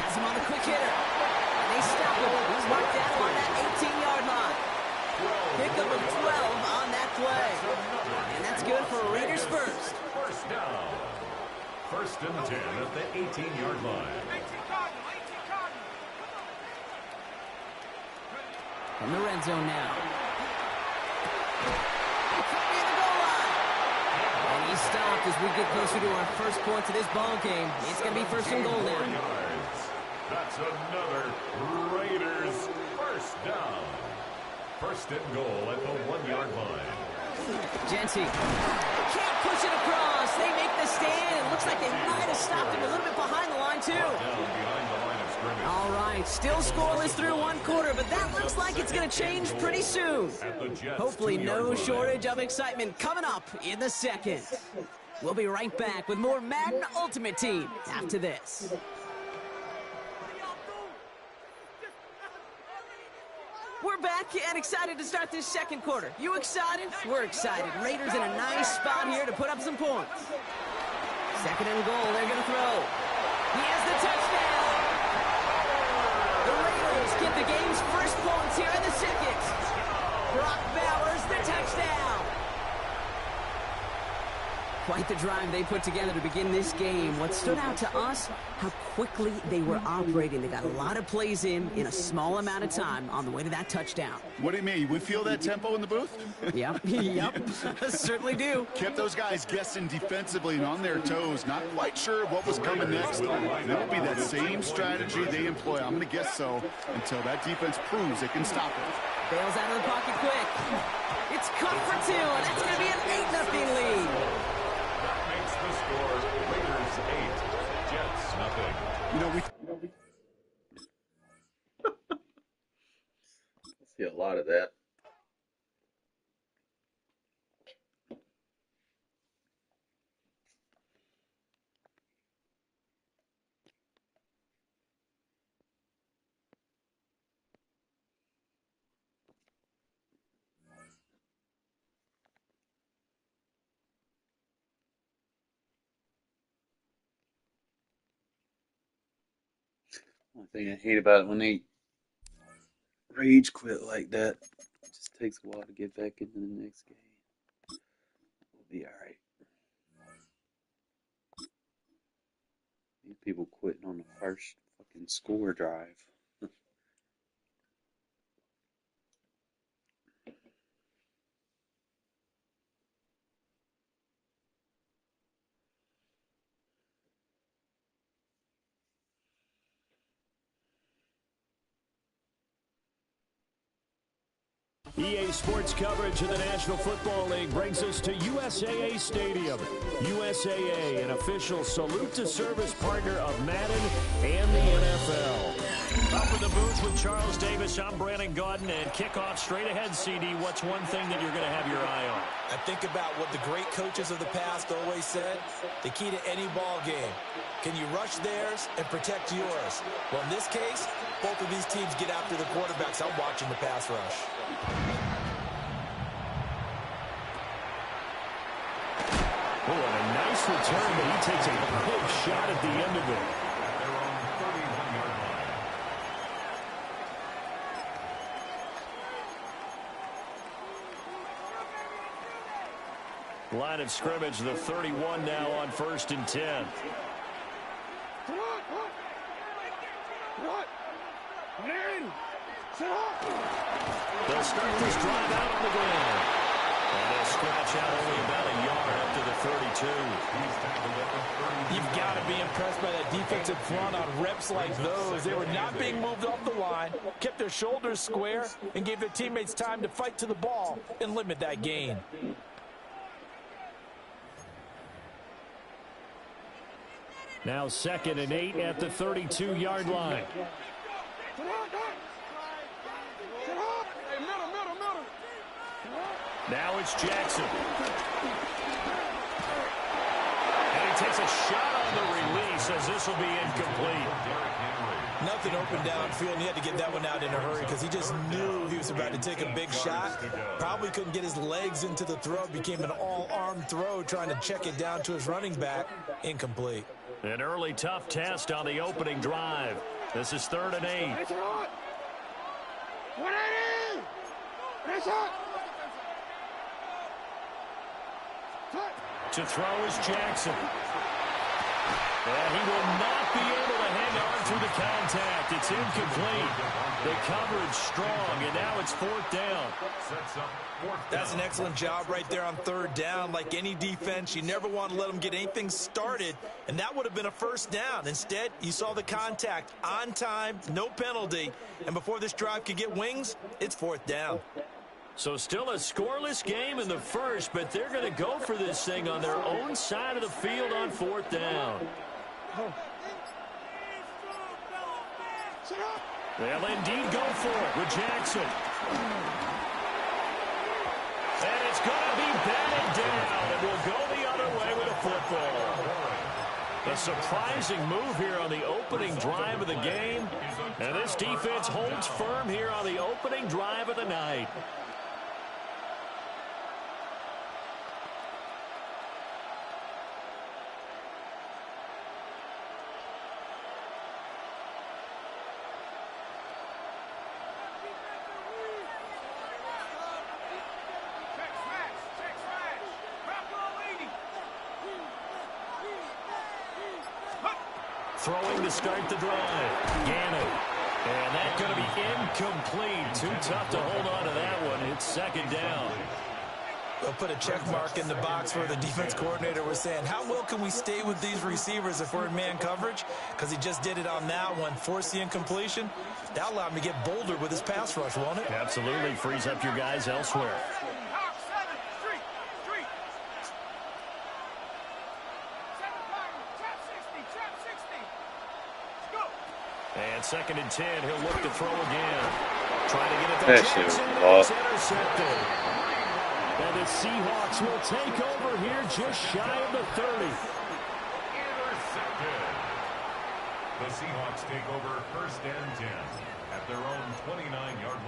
Has him on the quick hitter. And they stop him. He's marked down on that 18-yard line. Pick up of 12 on that play. And that's good for Raiders first. First down. First and 10 at the 18-yard line. From the red zone now. And he's stopped as we get closer to our first points of this ball game. It's going to be first and goal now. That's another Raiders first down. First and goal at the 1-yard line. Genty can't push it across. They make the stand. It looks like they might have stopped him a little bit behind the line, too. Down behind the line of scrimmage. All right, still scoreless through one quarter, but that looks like it's going to change pretty soon. Hopefully no shortage of excitement coming up in the second. We'll be right back with more Madden Ultimate Team after this. We're back and excited to start this second quarter. You excited? We're excited. Raiders in a nice spot here to put up some points. Second and goal, they're going to throw. He has the touchdown. The Raiders get the game's first points here in the second. Brock Bowers, the touchdown. Quite the drive they put together to begin this game. What stood out to us, how quickly they were operating. They got a lot of plays in a small amount of time on the way to that touchdown. What do you mean? You feel that tempo in the booth? Yep, yep, certainly do. Kept those guys guessing defensively and on their toes, not quite sure what was coming next. And it'll be that same strategy they employ, I'm going to guess so, until that defense proves it can stop it. Bails out of the pocket quick. It's caught for two, and that's going to be an 8-0 lead. The score, Raiders 8, Jets nothing. You know, I see a lot of that. One thing I hate about it when they rage quit like that, it just takes a while to get back into the next game. We'll be alright. These people quitting on the first fucking score drive. EA Sports coverage of the National Football League brings us to USAA Stadium. USAA, an official salute to service partner of Madden and the NFL. Up in the booth with Charles Davis, I'm Brandon Gaudin, and kickoff straight ahead, CD. What's one thing that you're going to have your eye on? I think about what the great coaches of the past always said. The key to any ball game. Can you rush theirs and protect yours? Well, in this case, both of these teams get after the quarterbacks. I'm watching the pass rush. Oh, and a nice return, but he takes a big shot at the end of it. Line of scrimmage, the 31 now on 1st and 10. They'll start this drive out on the ground. And they'll scratch out only about a yard up to the 32. You've got to be impressed by that defensive front on reps like those. They were not being moved off the line, kept their shoulders square, and gave their teammates time to fight to the ball and limit that gain. Now 2nd and 8 at the 32-yard line. Now it's Jackson. And he takes a shot on the release as this will be incomplete. Nothing open downfield, and he had to get that one out in a hurry because he just knew he was about to take a big shot. Probably couldn't get his legs into the throw. Became an all-arm throw trying to check it down to his running back. Incomplete. An early tough test on the opening drive. This is 3rd and 8. To throw is Jackson. And he will not be able to hang on through the contact. It's incomplete. The coverage strong, and now it's 4th down. That's an excellent job right there on 3rd down. Like any defense, you never want to let them get anything started, and that would have been a 1st down. Instead, you saw the contact on time, no penalty, and before this drive could get wings, it's 4th down. So still a scoreless game in the first, but they're going to go for this thing on their own side of the field on 4th down. They'll indeed go for it with Jackson. And it's going to be batted down, and we'll go the other way with a football. A surprising move here on the opening drive of the game. And this defense holds firm here on the opening drive of the night. Throwing to start the drive. Gannon. And that's going to be incomplete. Too tough to hold on to that one. It's 2nd down. They'll put a check mark in the box where the defense coordinator was saying, how well can we stay with these receivers if we're in man coverage? Because he just did it on that one. Force the incompletion. That allowed him to get bolder with his pass rush, won't it? Absolutely. Frees up your guys elsewhere. And 2nd and 10, he'll look to throw again. Trying to get it to Jackson, and it's intercepted. And the Seahawks will take over here just shy of the 30. Intercepted. The Seahawks take over 1st and 10 at their own 29-yard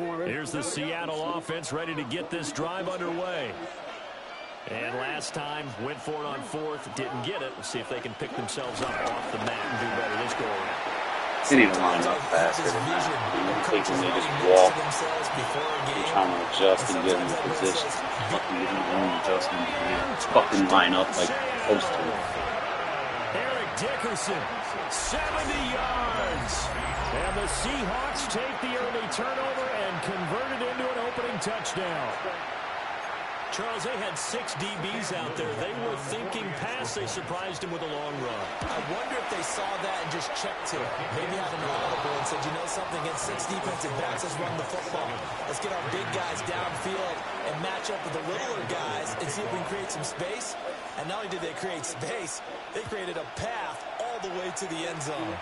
line. Here's the Seattle offense ready to get this drive underway. And last time, went for it on 4th, didn't get it. We'll see if they can pick themselves up off the mat and do better this go around. They need to line up faster than that. People need to just walk. They're trying to adjust and get in position. Fucking get in the own adjustment. Fucking line up like supposed to. Eric Dickerson, 70 yards. And the Seahawks take the early turnover and convert it into an opening touchdown. Charles, they had 6 DBs out there. They were thinking pass. They surprised him with a long run. I wonder if they saw that and just checked to it. Maybe had an audible and said, you know something, against 6 defensive backs, let's run the football. Let's get our big guys downfield and match up with the littler guys and see if we can create some space. And not only did they create space, they created a path all the way to the end zone.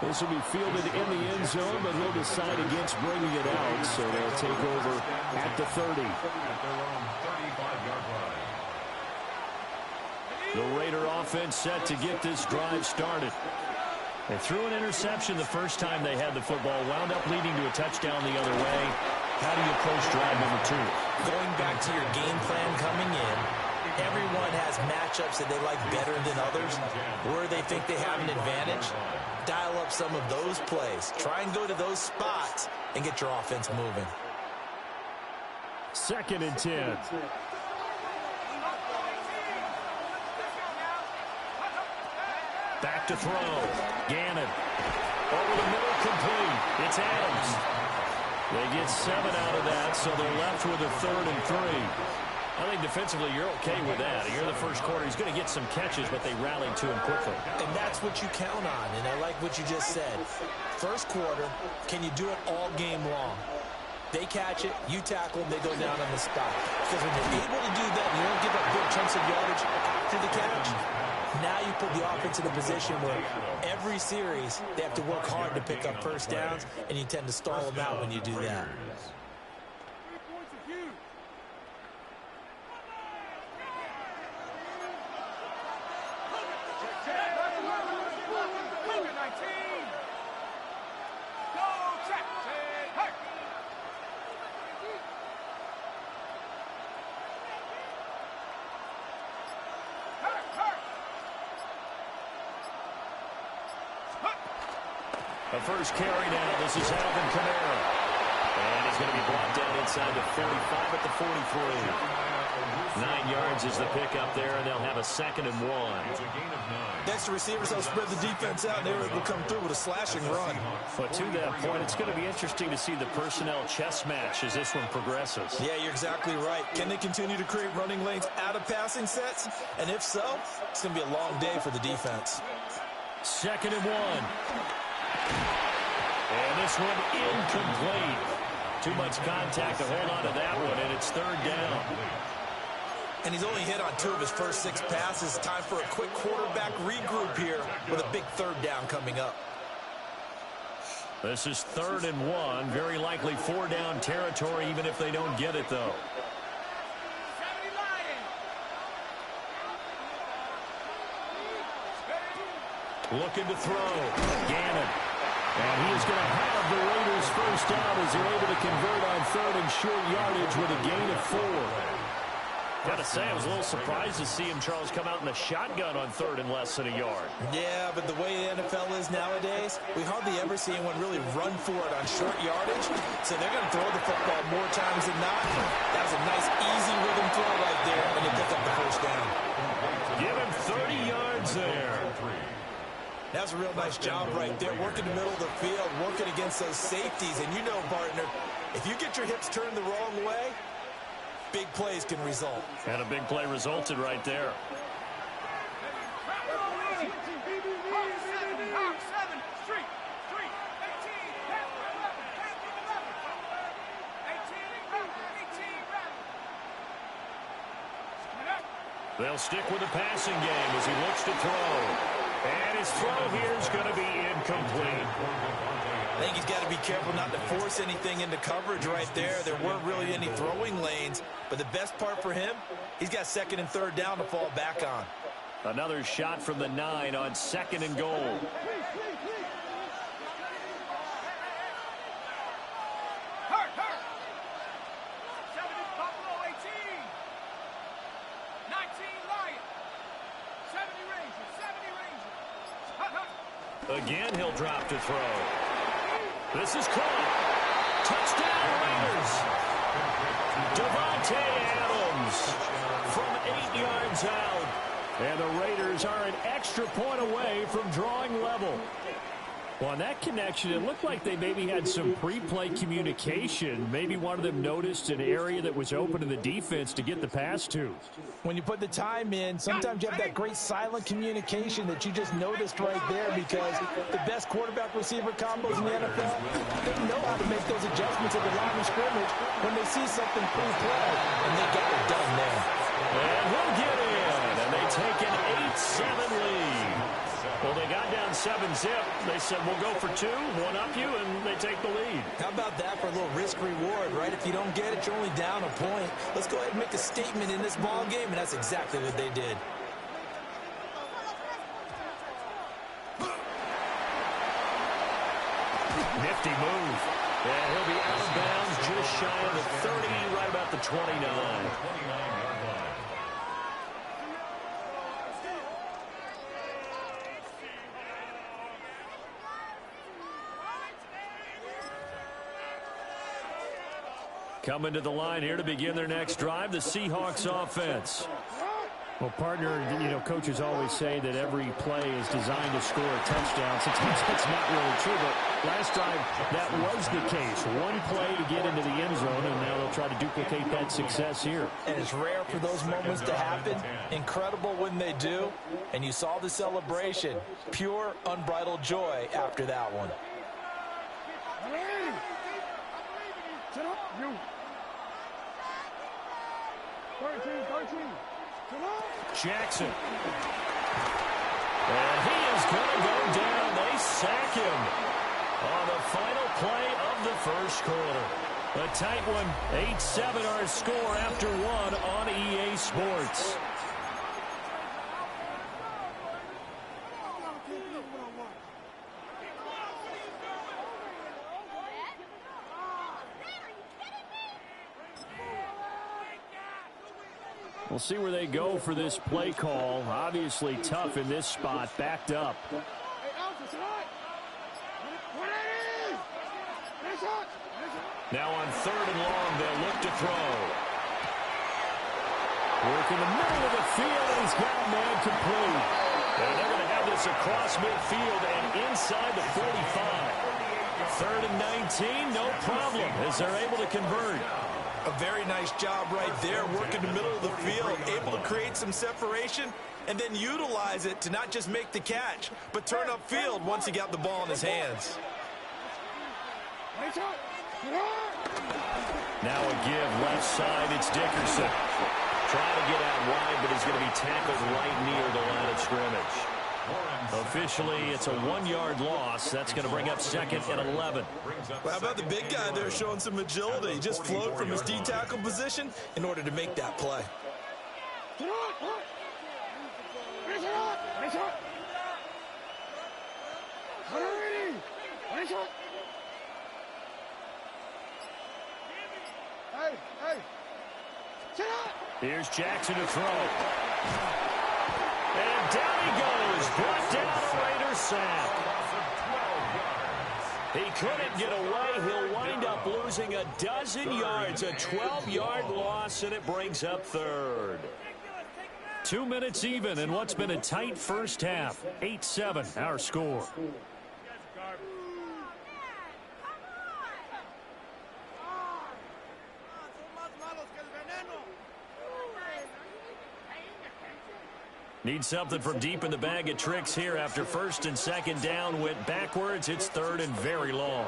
This will be fielded in the end zone, but he'll decide against bringing it out, so they'll take over at the 30. The Raider offense set to get this drive started. They threw an interception the first time they had the football, wound up leading to a touchdown the other way. How do you approach drive number 2? Going back to your game plan coming in, everyone has matchups that they like better than others, where they think they have an advantage. Dial up some of those plays. Try and go to those spots and get your offense moving. 2nd and 10. Back to throw. Gannon. Over the middle, complete. It's Adams. They get 7 out of that, so they're left with a 3rd and 3. I think defensively you're okay with that. Here in the first quarter, he's going to get some catches, but they rallied to him quickly. And that's what you count on, and I like what you just said. First quarter, can you do it all game long? They catch it, you tackle them, they go down on the spot. Because when you're able to do that, you don't give up big chunks of yardage after the catch. Now you put the offense in a position where every series they have to work hard to pick up first downs, and you tend to stall them out when you do that. The first carry now. This is Alvin Kamara. And he's going to be brought down inside the 45 at the 43. 9 yards is the pickup there, and they'll have a 2nd and 1. Next, the receivers will spread the defense out, and they will come through with a slashing run. But to that point, it's going to be interesting to see the personnel chess match as this one progresses. Yeah, you're exactly right. Can they continue to create running lanes out of passing sets? And if so, it's going to be a long day for the defense. 2nd and 1. And this one incomplete. Too much contact to hold on to that one, and it's 3rd down. And he's only hit on 2 of his first 6 passes. Time for a quick quarterback regroup here with a big 3rd down coming up. This is 3rd and 1. Very likely 4-down territory, even if they don't get it, though. Looking to throw. Gannon. And he is going to have the Raiders first down as they're able to convert on 3rd and short yardage with a gain of 4. Got to say, I was a little surprised to see him, Charles, come out in the shotgun on 3rd and less than a yard. Yeah, but the way the NFL is nowadays, we hardly ever see anyone really run for it on short yardage. So they're going to throw the football more times than not. That was a nice, easy rhythm throw right there, and they pick up the first down. Give him 30 yards there. That's a real nice job right there, working the middle of the field, working against those safeties. And you know, partner, if you get your hips turned the wrong way, big plays can result. And a big play resulted right there. They'll stick with the passing game as he looks to throw. And his throw here is going to be incomplete. I think he's got to be careful not to force anything into coverage right there. There weren't really any throwing lanes. But the best part for him, he's got 2nd and 3rd down to fall back on. Another shot from the 9 on 2nd and goal. Again, he'll drop to throw. This is caught. Touchdown, Raiders. Devontae Adams from 8 yards out. And the Raiders are an extra point away from drawing level. Well, on that connection, it looked like they maybe had some pre-play communication. Maybe one of them noticed an area that was open to the defense to get the pass to. When you put the time in, sometimes you have that great silent communication that you just noticed right there, because the best quarterback-receiver combos in the NFL, they know how to make those adjustments at the line of scrimmage when they see something pre-play, and they got it done there. And we'll get in, and they take an 8-7 lead. Well, they got down 7-zip. They said, we'll go for 2, one up you, and they take the lead. How about that for a little risk-reward, right? If you don't get it, you're only down a point. Let's go ahead and make a statement in this ball game, and that's exactly what they did. Nifty move. And he'll be out of bounds just shy of the 30, right about the 29. Coming to the line here to begin their next drive, the Seahawks offense. Well, partner, coaches always say that every play is designed to score a touchdown. Sometimes that's not really true, but last time that was the case. One play to get into the end zone, and now they'll try to duplicate that success here. And it's rare for those moments to happen. Incredible when they do. And you saw the celebration. Pure, unbridled joy after that one. Jackson. And he is going to go down. They sack him on the final play of the first quarter. A tight one. 8-7 our score after one on EA Sports. We'll see where they go for this play call. Obviously tough in this spot, backed up. Now on 3rd and long, they'll look to throw. Work in the middle of the field, and he's got a man complete. And they're going to have this across midfield and inside the 45. 3rd and 19, no problem, as they're able to convert. A very nice job right there, working the middle of the field, able to create some separation, and then utilize it to not just make the catch, but turn upfield once he got the ball in his hands. Now a give left side, it's Dickerson. Trying to get out wide, but he's going to be tackled right near the line of scrimmage. Officially, it's a 1-yard loss. That's going to bring up 2nd and 11. Well, how about the big guy there showing some agility? He just flowed from his D-tackle position in order to make that play. Here's Jackson to throw. And down he goes. Brought down a Raider sack. He couldn't get away. He'll wind up losing a dozen yards. A 12-yard loss, and it brings up 3rd. 2 minutes even in what's been a tight first half. 8-7, our score. Need something from deep in the bag of tricks here after 1st and 2nd down went backwards. It's 3rd and very long.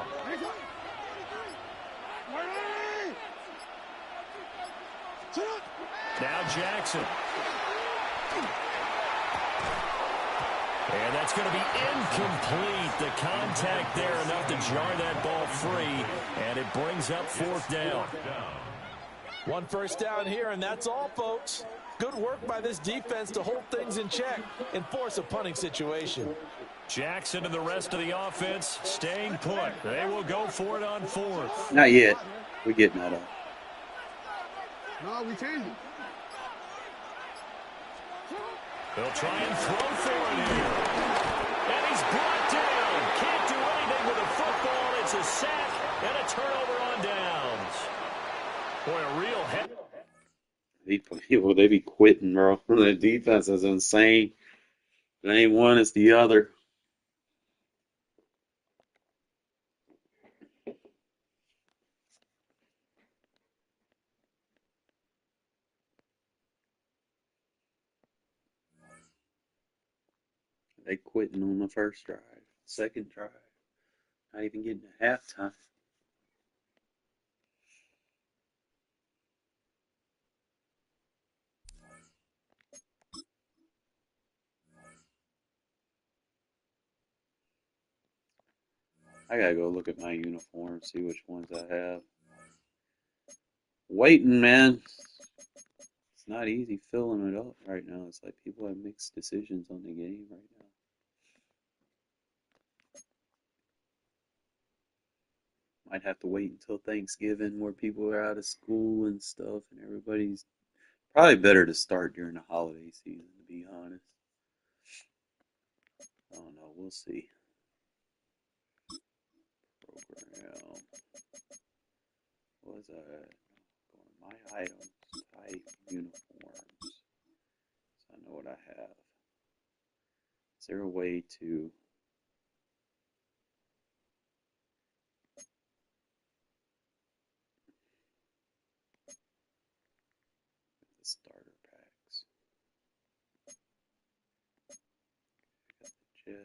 Now Jackson. And that's going to be incomplete. The contact there enough to jar that ball free, and it brings up 4th down. 1 first down here, and that's all, folks. Good work by this defense to hold things in check and force a punting situation. Jackson and the rest of the offense staying put. They will go for it on 4th. Not yet. We're getting that up. No, we changed it. They'll try and throw for it here. And he's brought down. Can't do anything with a football. It's a sack and a turnover on downs. Boy, a real head. They be quitting, bro. The defense is insane. It ain't one, it's the other. They quitting on the first drive, second drive. Not even getting to halftime. I gotta go look at my uniform, see which ones I have. Waiting, man. It's not easy filling it up right now. It's like people have mixed decisions on the game right now. Might have to wait until Thanksgiving where people are out of school and stuff, and everybody's probably better to start during the holiday season, to be honest. I don't know. We'll see. Program. What was that? My items, type, uniforms. there a way to the starter packs? Jets.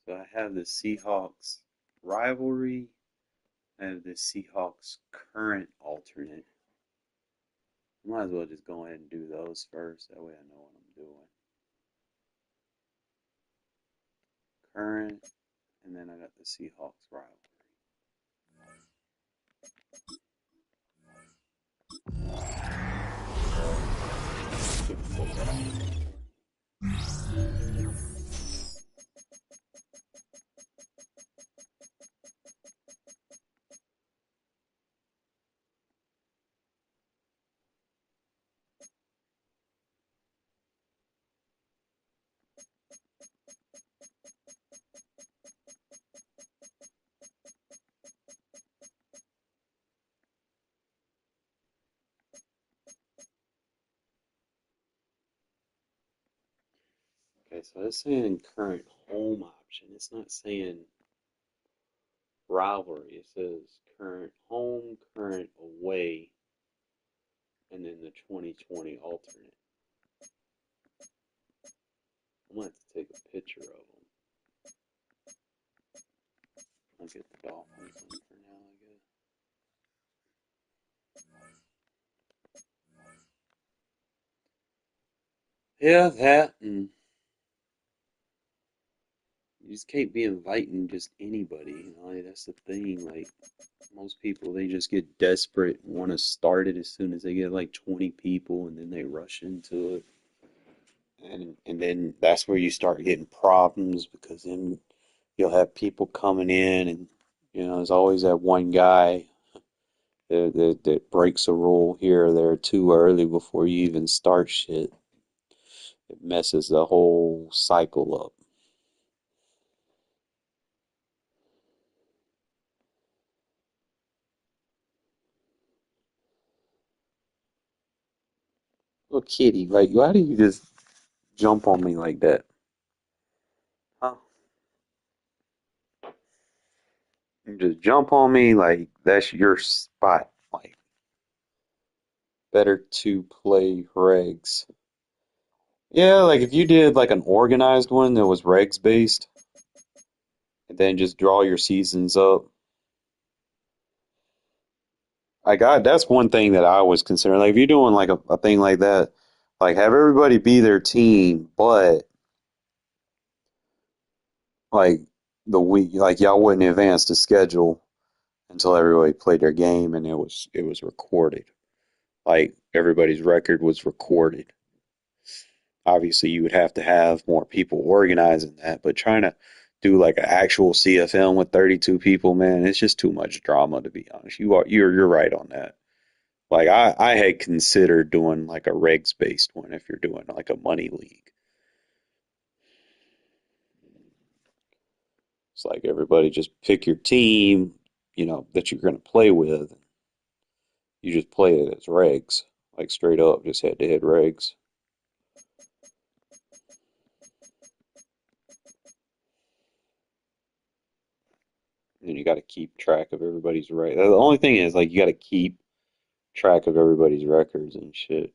So I have the Seahawks rivalry. I have the Seahawks current alternate. Might as well just go ahead and do those first. That way I know what I'm doing. Current, and then I got the Seahawks rivalry. Okay, so it's saying current home option. It's not saying rivalry. It says current home, current away, and then the 2020 alternate. I'm gonna have to take a picture of them. I'll get the Dolphins one for now, I guess. Yeah, that, and you just can't be inviting just anybody. You know, like, that's the thing. Like most people, they just get desperate, want to start it as soon as they get like 20 people, and then they rush into it. And then that's where you start getting problems because then you'll have people coming in, and there's always that one guy that breaks a rule here or there too early before you even start shit. It messes the whole cycle up. Little kitty, like why do you just jump on me like that? Huh? You just jump on me like that's your spot. Like better to play regs. Yeah, like if you did like an organized one that was regs based, and then just draw your seasons up. I got that's one thing that I was considering. Like if you're doing like a thing like that, like have everybody be their team, but like the week like y'all wouldn't advance the schedule until everybody played their game and it was recorded. Like everybody's record was recorded. Obviously you would have to have more people organizing that, but trying to do like an actual CFM with 32 people, man, it's just too much drama to be honest. You're right on that. Like I had considered doing like a regs based one if you're doing like a money league. It's like everybody just pick your team, that you're gonna play with. You just play it as regs, like straight up, just head to head regs. And you got to keep track of everybody's right. The only thing is like you got to keep track of everybody's records and shit.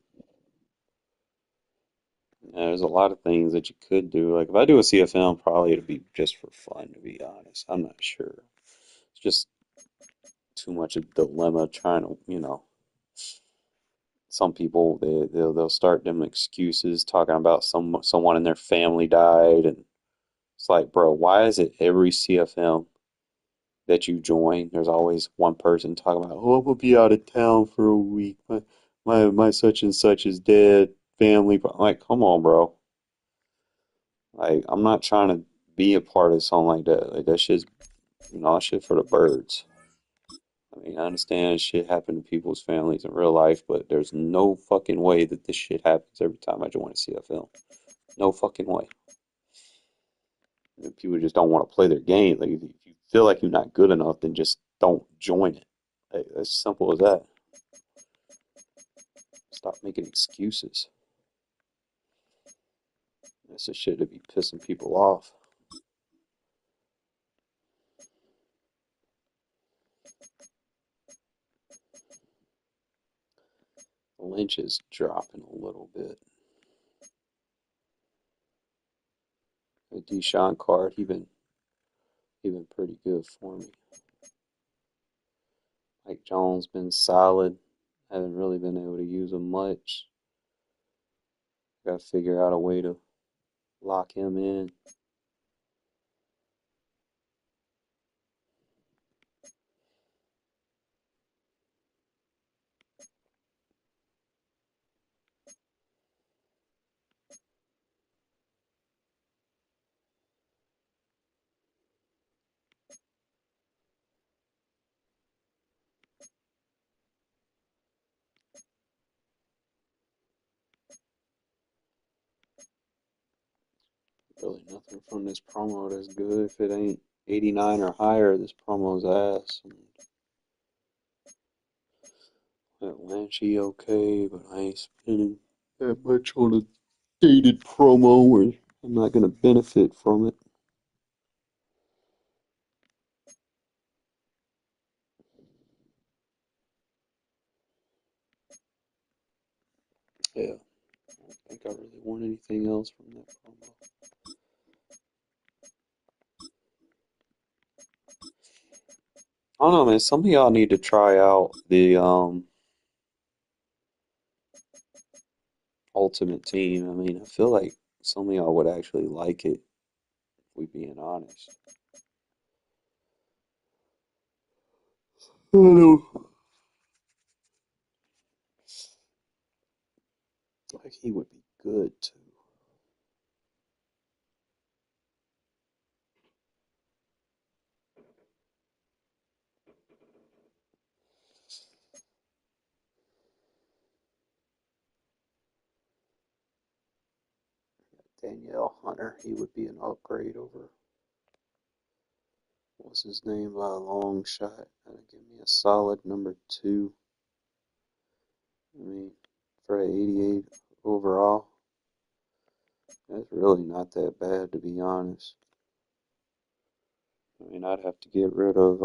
There's a lot of things that you could do. Like if I do a CFM, probably it'd be just for fun, to be honest. I'm not sure. It's just too much of a dilemma trying to, some people they'll start them excuses talking about someone in their family died, and it's like, bro, why is it every CFM that you join, there's always one person talking about, oh, I'm gonna be out of town for a week. My such and such is dead. Family, I'm like, come on, bro. Like, I'm not trying to be a part of something like that. Like that shit's, that shit for the birds. I mean, I understand shit happen to people's families in real life, but there's no fucking way that this shit happens every time I join a CFL. No fucking way. And people just don't want to play their game. Like, if you feel like you're not good enough, then just don't join it. Like, as simple as that. Stop making excuses. That's the shit to be pissing people off. Lynch is dropping a little bit. The Deshaun card, he been pretty good for me. Mike Jones been solid. Haven't really been able to use him much. Got to figure out a way to lock him in. Really nothing from this promo that's good. If it ain't 89 or higher, this promo's ass. And that Lanchy okay, but I ain't spending that much on a dated promo where I'm not going to benefit from it. Yeah, I don't think I really want anything else from that promo. I don't know, man. Some of y'all need to try out the Ultimate Team. I mean, I feel like some of y'all would actually like it, if we being honest. I know. Like he would be good too. Danielle Hunter, he would be an upgrade over what's his name by a long shot. That'd give me a solid number 2. I mean, for an 88 overall, that's really not that bad to be honest. I mean, I'd have to get rid of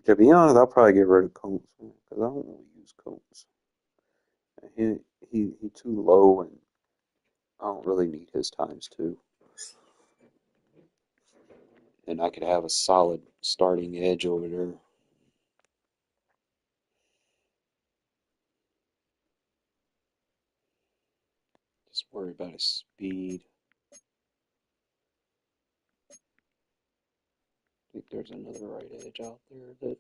to be honest, I'll probably get rid of Coates because I don't want to use Coates. He he too low, and I don't really need his times 2. And I could have a solid starting edge over there. Just worry about his speed. I think there's another right edge out there that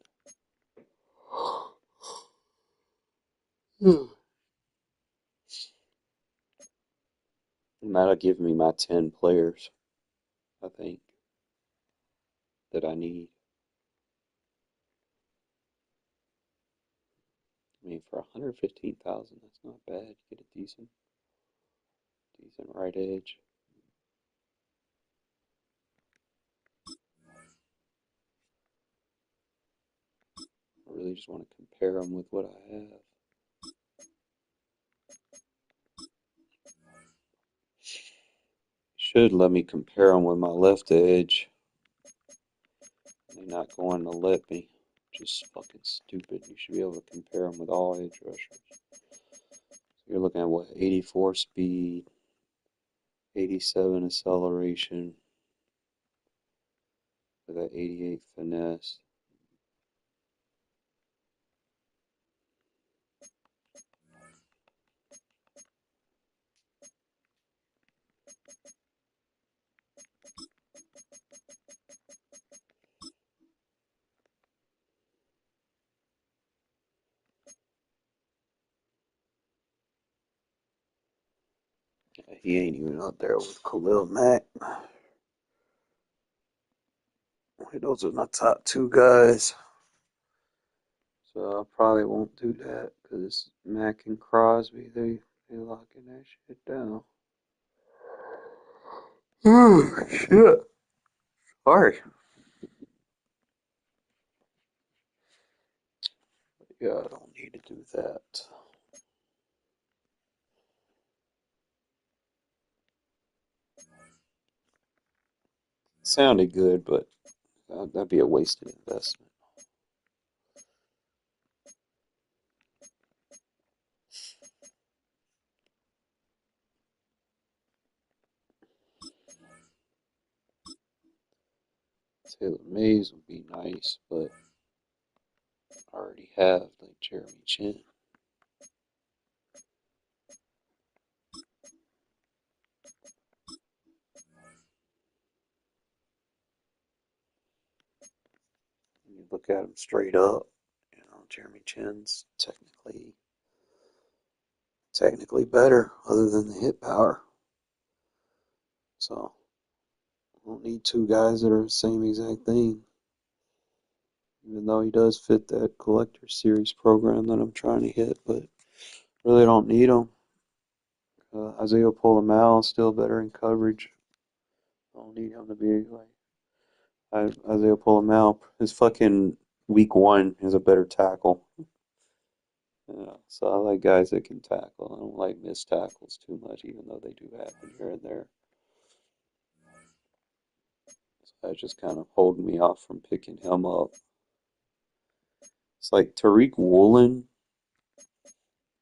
and that'll give me my 10 players, I think, that I need. I mean, for 115,000, that's not bad. You get a decent right edge. I really just want to compare them with what I have. Should let me compare them with my left edge. They're not going to let me. Just fucking stupid. You should be able to compare them with all edge rushers. So you're looking at what, 84 speed, 87 acceleration, with that 88 finesse. He ain't even up there with Khalil Mack. Those are my top 2 guys. So I probably won't do that because Mack and Crosby, they locking that shit down. Oh, shit. Sorry. Yeah, I don't need to do that. sounded good, but that'd be a wasted investment. Taylor Mays would be nice, but I already have like Jeremy Chin. You look at him straight up, Jeremy Chin's technically better, other than the hit power. So I don't need two guys that are the same exact thing. Even though he does fit that collector series program that I'm trying to hit, but really don't need him. Isaiah Pola-Mal still better in coverage. I don't need him to be like Isaiah Pola-Mal. His fucking week one is a better tackle. So I like guys that can tackle. I don't like missed tackles too much, even though they do happen here and there. So that's just kind of holding me off from picking him up. It's like Tariq Woolen,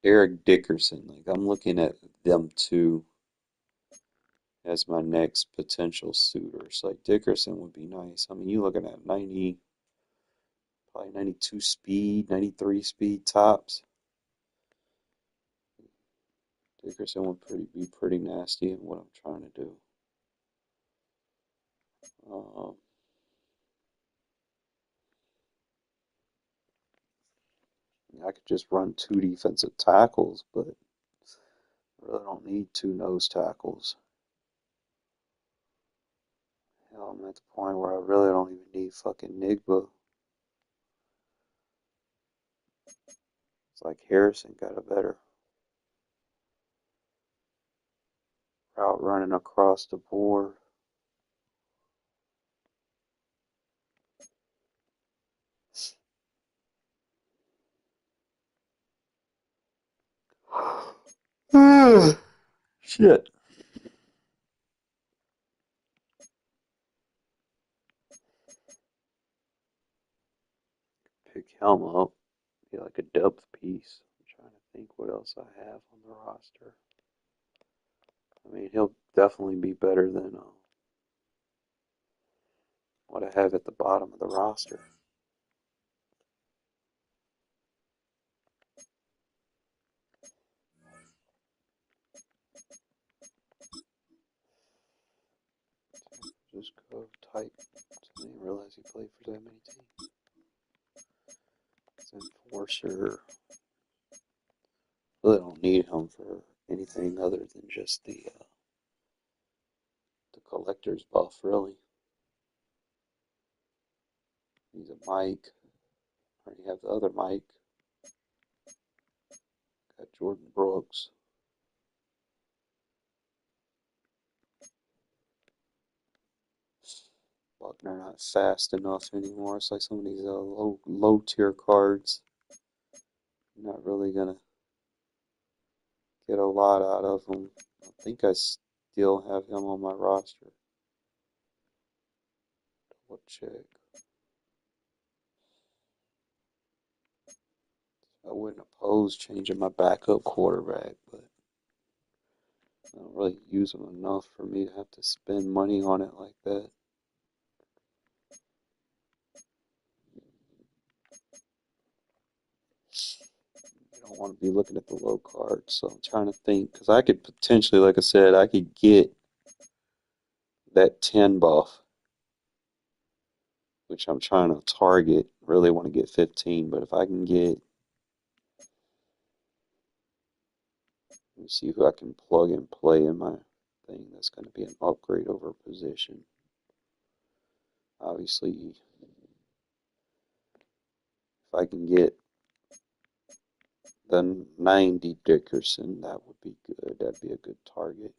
Eric Dickerson. Like I'm looking at them two as my next potential suitors. Like Dickerson would be nice. I mean, you're looking at 90, probably 92 speed, 93 speed tops. Dickerson would be pretty nasty in what I'm trying to do. Um, I could just run two defensive tackles, but I really don't need two nose tackles. Hell, I'm at the point where I really don't even need fucking Nigba. It's like Harrison got a better route running across the board. Shit. Pick him up. Be like a depth piece. I'm trying to think what else I have on the roster. I mean, he'll definitely be better than what I have at the bottom of the roster. Just go tight. I didn't realize he played for that many teams. Enforcer. Really don't need him for anything other than just the collector's buff, really. He's a Mike. I already have the other Mike. Got Jordan Brooks. Buckner not fast enough anymore. It's like some of these low tier cards. You're not really gonna get a lot out of him. I think I still have him on my roster. Double check. I wouldn't oppose changing my backup quarterback, but I don't really use him enough for me to have to spend money on it like that. You don't want to be looking at the low cards, so I'm trying to think, because I could potentially, like I said, I could get that 10 buff, which I'm trying to target. Really want to get 15, but if I can get, let me see who I can plug and play in my thing that's going to be an upgrade over position. Obviously, if I can get the 90 Dickerson, that would be good. That'd be a good target.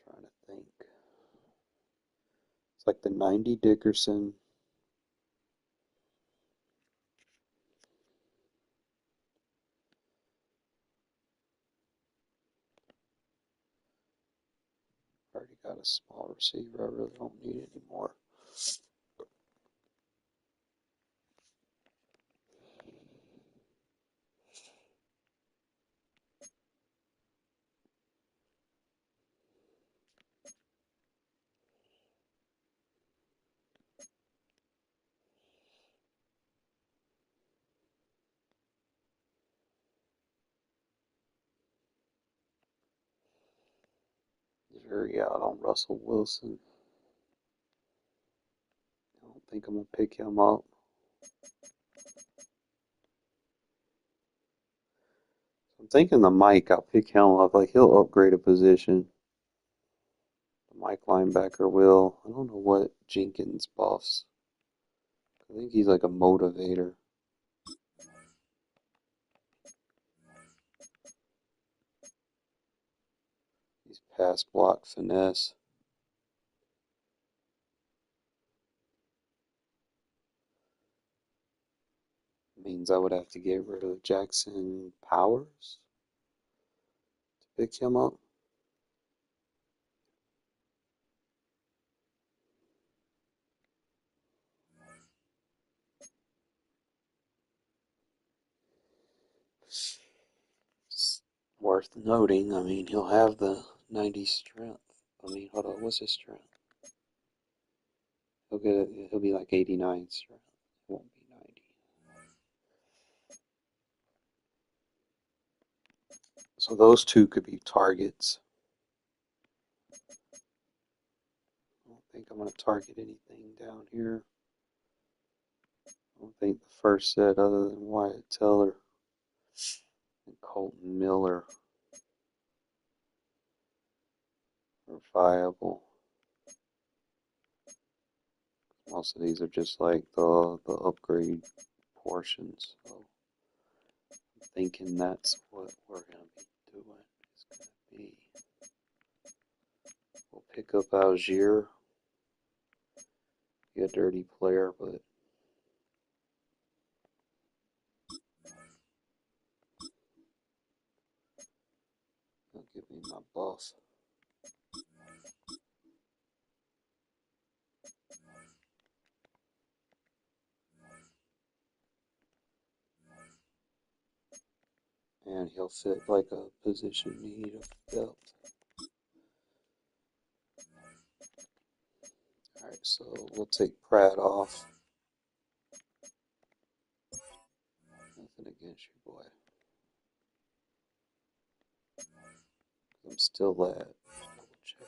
Trying to think. It's like the 90 Dickerson. Already got a small receiver. I really don't need any more. Jury out on Russell Wilson. I don't think I'm going to pick him up. I'm thinking the Mike, I'll pick him up. Like, he'll upgrade a position. The Mike linebacker will. I don't know what Jenkins buffs. I think he's like a motivator. He's pass block finesse. Means I would have to get rid of Jackson Powers to pick him up. It's worth noting, I mean, he'll have the 90 strength. I mean, hold on, what's his strength? He'll be like 89 strength. It won't be 90. So those two could be targets. I don't think I'm going to target anything down here. I don't think the first set, other than Wyatt Teller and Colton Miller, are viable. Most of these are just like the upgrade portions. So I'm thinking that's what we're going to be doing. It's going to be, we'll pick up Algier. Be a dirty player, but he'll give me my buff. And he'll fit like a position need of belt. Alright, so we'll take Pratt off. Nothing against you, boy. I'm still at, double check.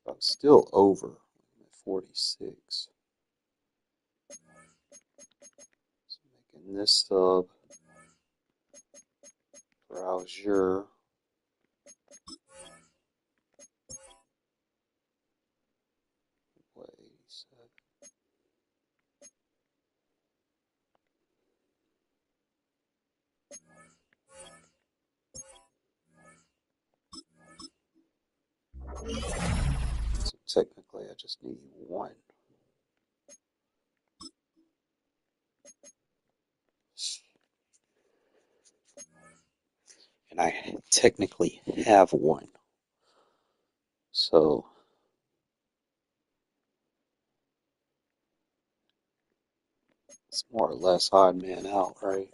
I'm still over. I'm at 46. So making this sub for Algier. What, 87? So technically I just need one. And I technically have one. So it's more or less odd man out, right?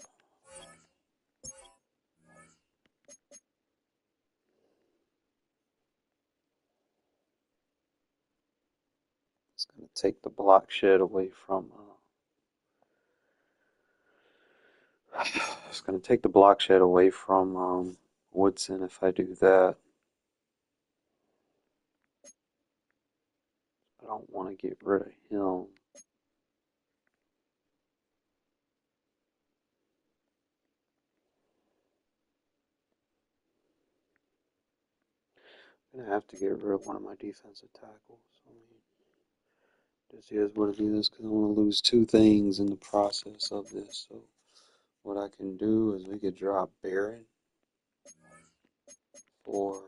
It's going to take the block shed away from. It's going to take the block shed away from Woodson if I do that. I don't want to get rid of him. I'm going to have to get rid of one of my defensive tackles. I mean, this is what it is because I want to lose two things in the process of this. So what I can do is we could drop Barron for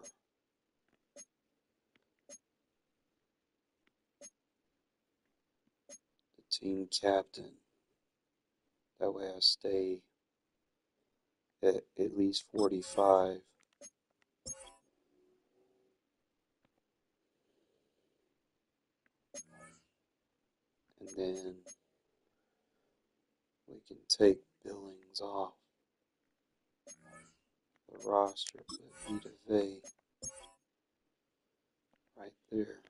the team captain. That way I stay at least 45. And then we can take Billings off the roster, put Vita Vey right there.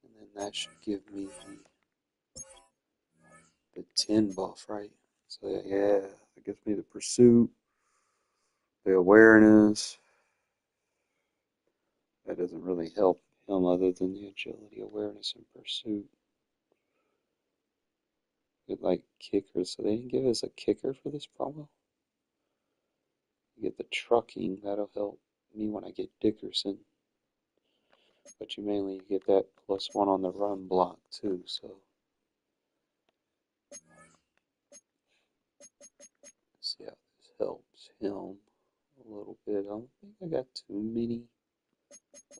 And then that should give me the 10 buff, right? So yeah, it gives me the pursuit, the awareness. That doesn't really help him other than the agility, awareness, and pursuit. Get like kickers, so they didn't give us a kicker for this promo. You get the trucking, that'll help me when I get Dickerson. But you mainly get that +1 on the run block too, so. Let's see how this helps him a little bit. I don't think I got too many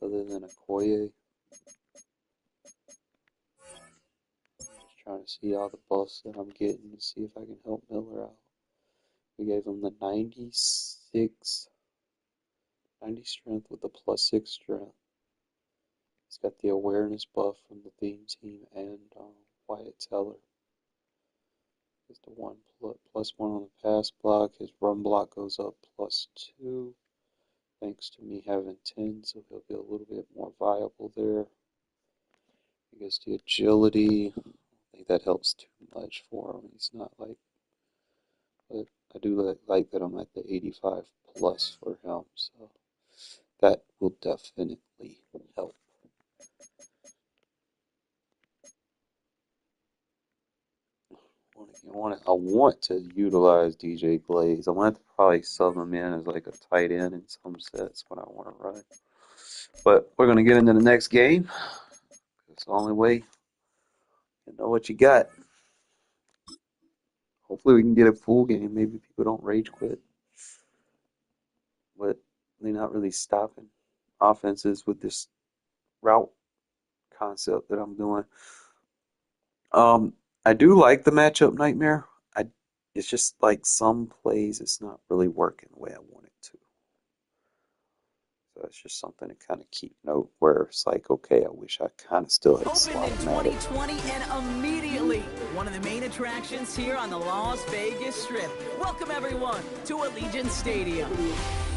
other than a Koye. Just trying to see all the buffs that I'm getting to see if I can help Miller out. We gave him the 90 strength with the +6 strength. He's got the awareness buff from the theme team and Wyatt Teller. He's the +1 on the pass block. His run block goes up +2. Thanks to me having 10, so he'll be a little bit more viable there. I guess the agility, I think that helps too much for him. He's not like, but I do like that I'm at the 85+ for him, so that will definitely help. I want to utilize DJ Glaze. I want to probably sub him in as like a tight end in some sets when I want to run. But we're going to get into the next game. It's the only way you know what you got. Hopefully we can get a full game. Maybe people don't rage quit. But they're not really stopping offenses with this route concept that I'm doing. I do like the matchup nightmare. It's just like some plays it's not really working the way I want it to. So it's just something to kind of keep note where it's like, okay, I wish I kind of still had Opened in slotted 2020 and immediately one of the main attractions here on the Las Vegas Strip. Welcome everyone to Allegiant Stadium.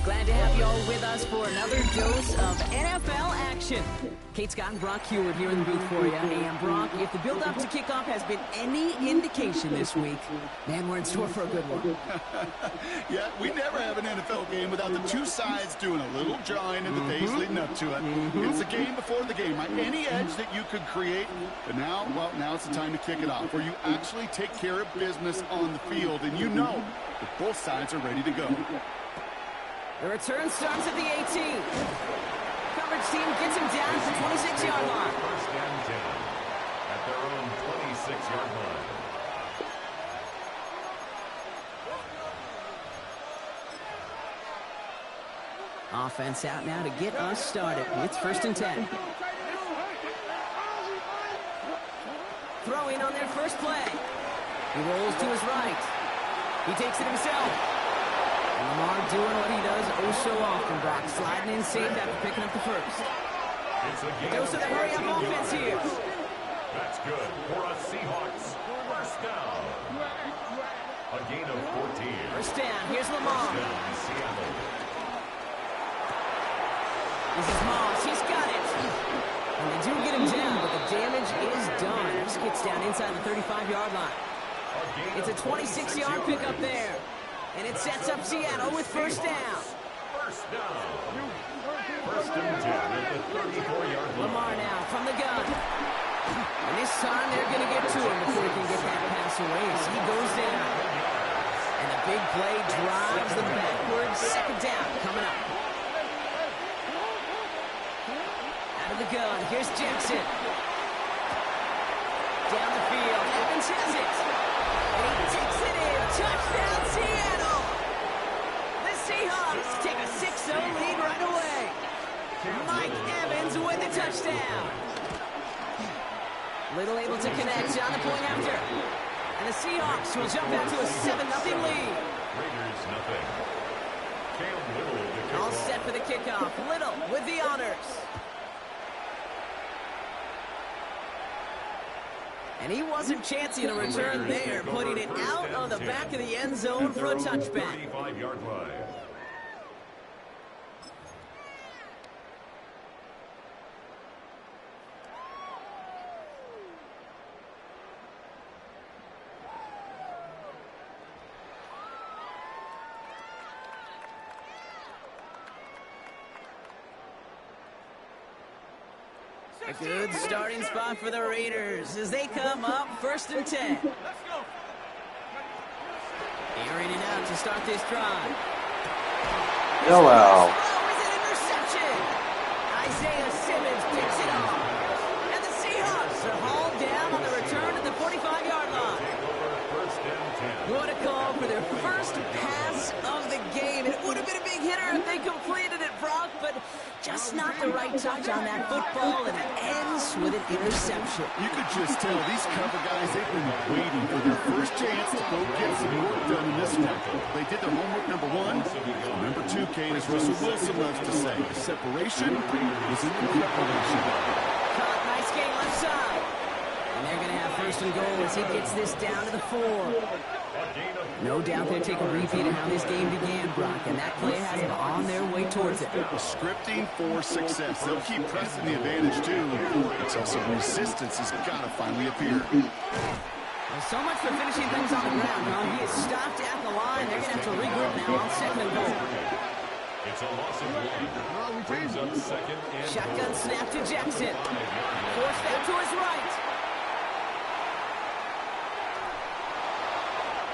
Glad to have you all with us for another dose of NFL action. Kate Scott and Brock Heward here in the booth for you. And Brock, if the build-up to kickoff has been any indication this week, man, we're in store for a good one. Yeah, we never have an NFL game without the two sides doing a little drawing in the days leading up to it. It's a game before the game, right? Any edge that you could create, but now, well, now it's the time to kick it off, where you actually take care of business on the field, and you know that both sides are ready to go. The return starts at the 18. Coverage team gets him down to the 26-yard line. First and 10 at their own 26-yard line. Offense out now to get us started. It's first and 10. Throwing on their first play. He rolls to his right. He takes it himself. And Lamar doing what he does oh so often, Brock. Sliding in safe after picking up the first. It's a game Dose of the hurry-up offense here. That's good for a Seahawks first down. A gain of 14. First down. Here's Lamar. First down, Seattle. This is Moss. He's got it. And they do get him down, but the damage is done. This gets down inside the 35-yard line. It's a 26-yard pickup there. And it sets up Seattle with first down. First down. First and 10 at the 34-yard line. Lamar now from the gun. And this time they're going to get to him before he can get that pass away. So he goes down. And the big play drives them backwards. Second down coming up. Out of the gun. Here's Jackson. Down the field. Evans has it. And he takes it in. Touchdown, Seattle. The Seahawks take a 6-0 lead right away. Mike Evans with the touchdown. Little able to connect on the point after. And the Seahawks will jump out to a 7-0 lead. Raiders nothing. Cam Little to kick All off. set for the kickoff. Little with the honors. And he wasn't chancing a return there, putting it out on the back of the end zone for a touchback. 35-yard line. A good starting spot for the Raiders as they come up 1st and 10. Airing it out to start this drive. Hello. Throw is an interception. Isaiah Simmons picks it off. And the Seahawks are hauled down on the return to the 45-yard line. What a call for their first pass of the game. It would have been a big hitter if they completed it, Brock, but just not the right touch on that football, and it ends with an interception. You could just tell these cover guys, they've been waiting for their first chance to go get some work done in this one. They did their homework, number one. Number two, Kate, as Russell Wilson loves to say, the separation was in the preparation. Caught, nice game left side. And they're going to have 1st and goal as he gets this down to the 4. No doubt they'll take a repeat of how this game began, Brock, and that play has them on their way towards it. Scripting for success. They'll keep pressing the advantage, too, until some resistance has got to finally appear. Well, so much for finishing things on the ground, huh? He is stopped at the line. They're going to have to regroup now on 2nd and goal. It's a loss of 1. Brings up 2nd and Shotgun snap to Jackson. Forced out to his right.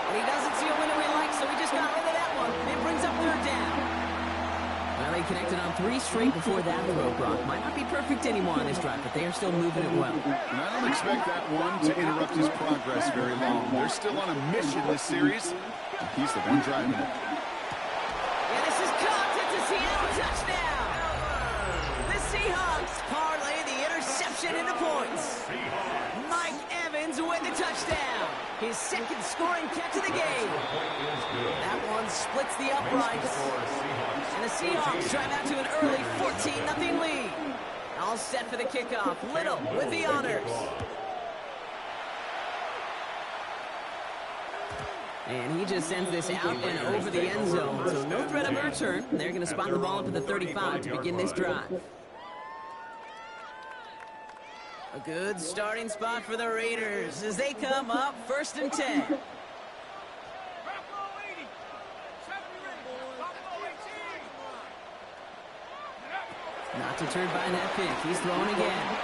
And he doesn't see a window he likes, so he just got rid of that one. It brings up 3rd down. Well, they connected on 3 straight before that throw, Brock. Might not be perfect anymore on this drive, but they are still moving it well. And I don't expect that one to interrupt his progress very long. They're still on a mission this series. He's the one driving it. And this is caught. It's a Seattle touchdown. The Seahawks parlay the interception into points. Mike Evans with the touchdown. His 2nd scoring catch of the game. That one splits the uprights. And the Seahawks drive out to an early 14-0 lead. All set for the kickoff. Little with the honors. And he just sends this out and over the end zone. So no threat of a return. They're going to spot the ball up at the 35 to begin this drive. A good starting spot for the Raiders as they come up 1st and 10. Not deterred by that pick. He's throwing again.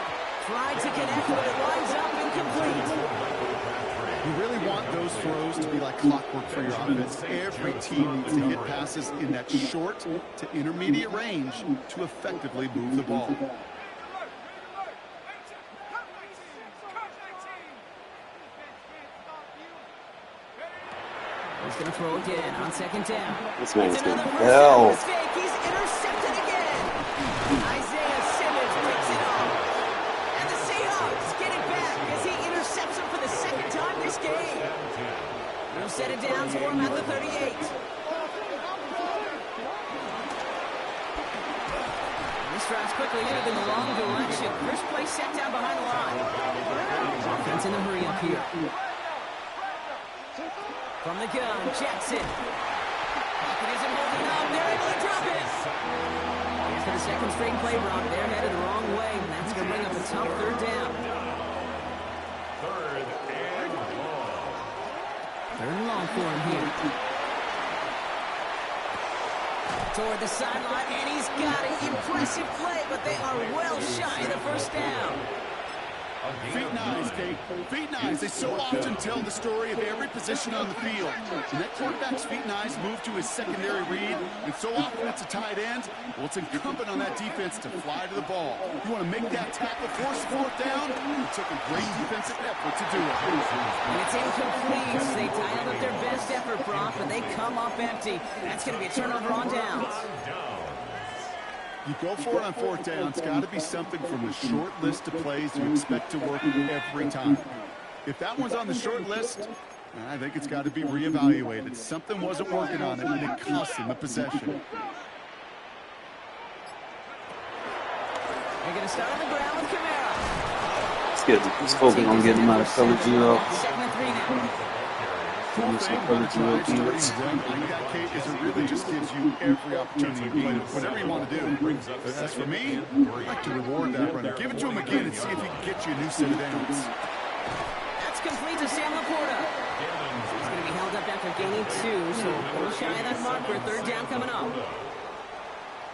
Tried to connect, but it winds up incomplete. You really want those throws to be like clockwork for your offense. Every team needs to hit passes in that short to intermediate range to effectively move the ball. He's going to throw again on 2nd down. This man's It's getting another hell. mistake. He's intercepted again. Isaiah Simmons picks it up. And the Seahawks get it back as he intercepts him for the 2nd time this game. We'll set it down for him at the 38. This drive's quickly headed in the wrong direction. First play set down behind the line. Offense in the hurry up here. From the gun, Jackson. Pocket isn't holding up. They're able to drop it. For the 2nd straight play, Brock. They're headed the wrong way, and that's going to bring up a tough 3rd down. 3rd and long. 3rd and long for him here. Toward the sideline, and he's got an impressive play, but they are well shy of the 1st down. Feet and eyes, Kate. Feet and eyes. They so often tell the story of every position on the field. And that quarterback's feet and eyes move to his secondary read, and so often it's a tight end. Well, it's incumbent on that defense to fly to the ball. You want to make that tackle, force 4th down? It took a great defensive effort to do it. And it's incomplete. They dialed up their best effort, Brock, but they come up empty. That's going to be a turnover on downs. You go for it on 4th down. It's got to be something from the short list of plays you expect to work every time. If that one's on the short list, I think it's got to be reevaluated. Something wasn't working on it, and it cost him a possession. They're going to start on the ground with Kamara. He's focusing on getting him out of cover zero. Second and 3 now. Give me some cover zero defense. Like that, Kate, is it really just gives you every opportunity to play whatever you want to do. As for me, I'd like to reward that runner. Give it to him again and see if he can get you a new set of downs. That's complete to Sam Laporta. He's going to be held up after gaining 2, so a little shy of that marker. Third down coming up.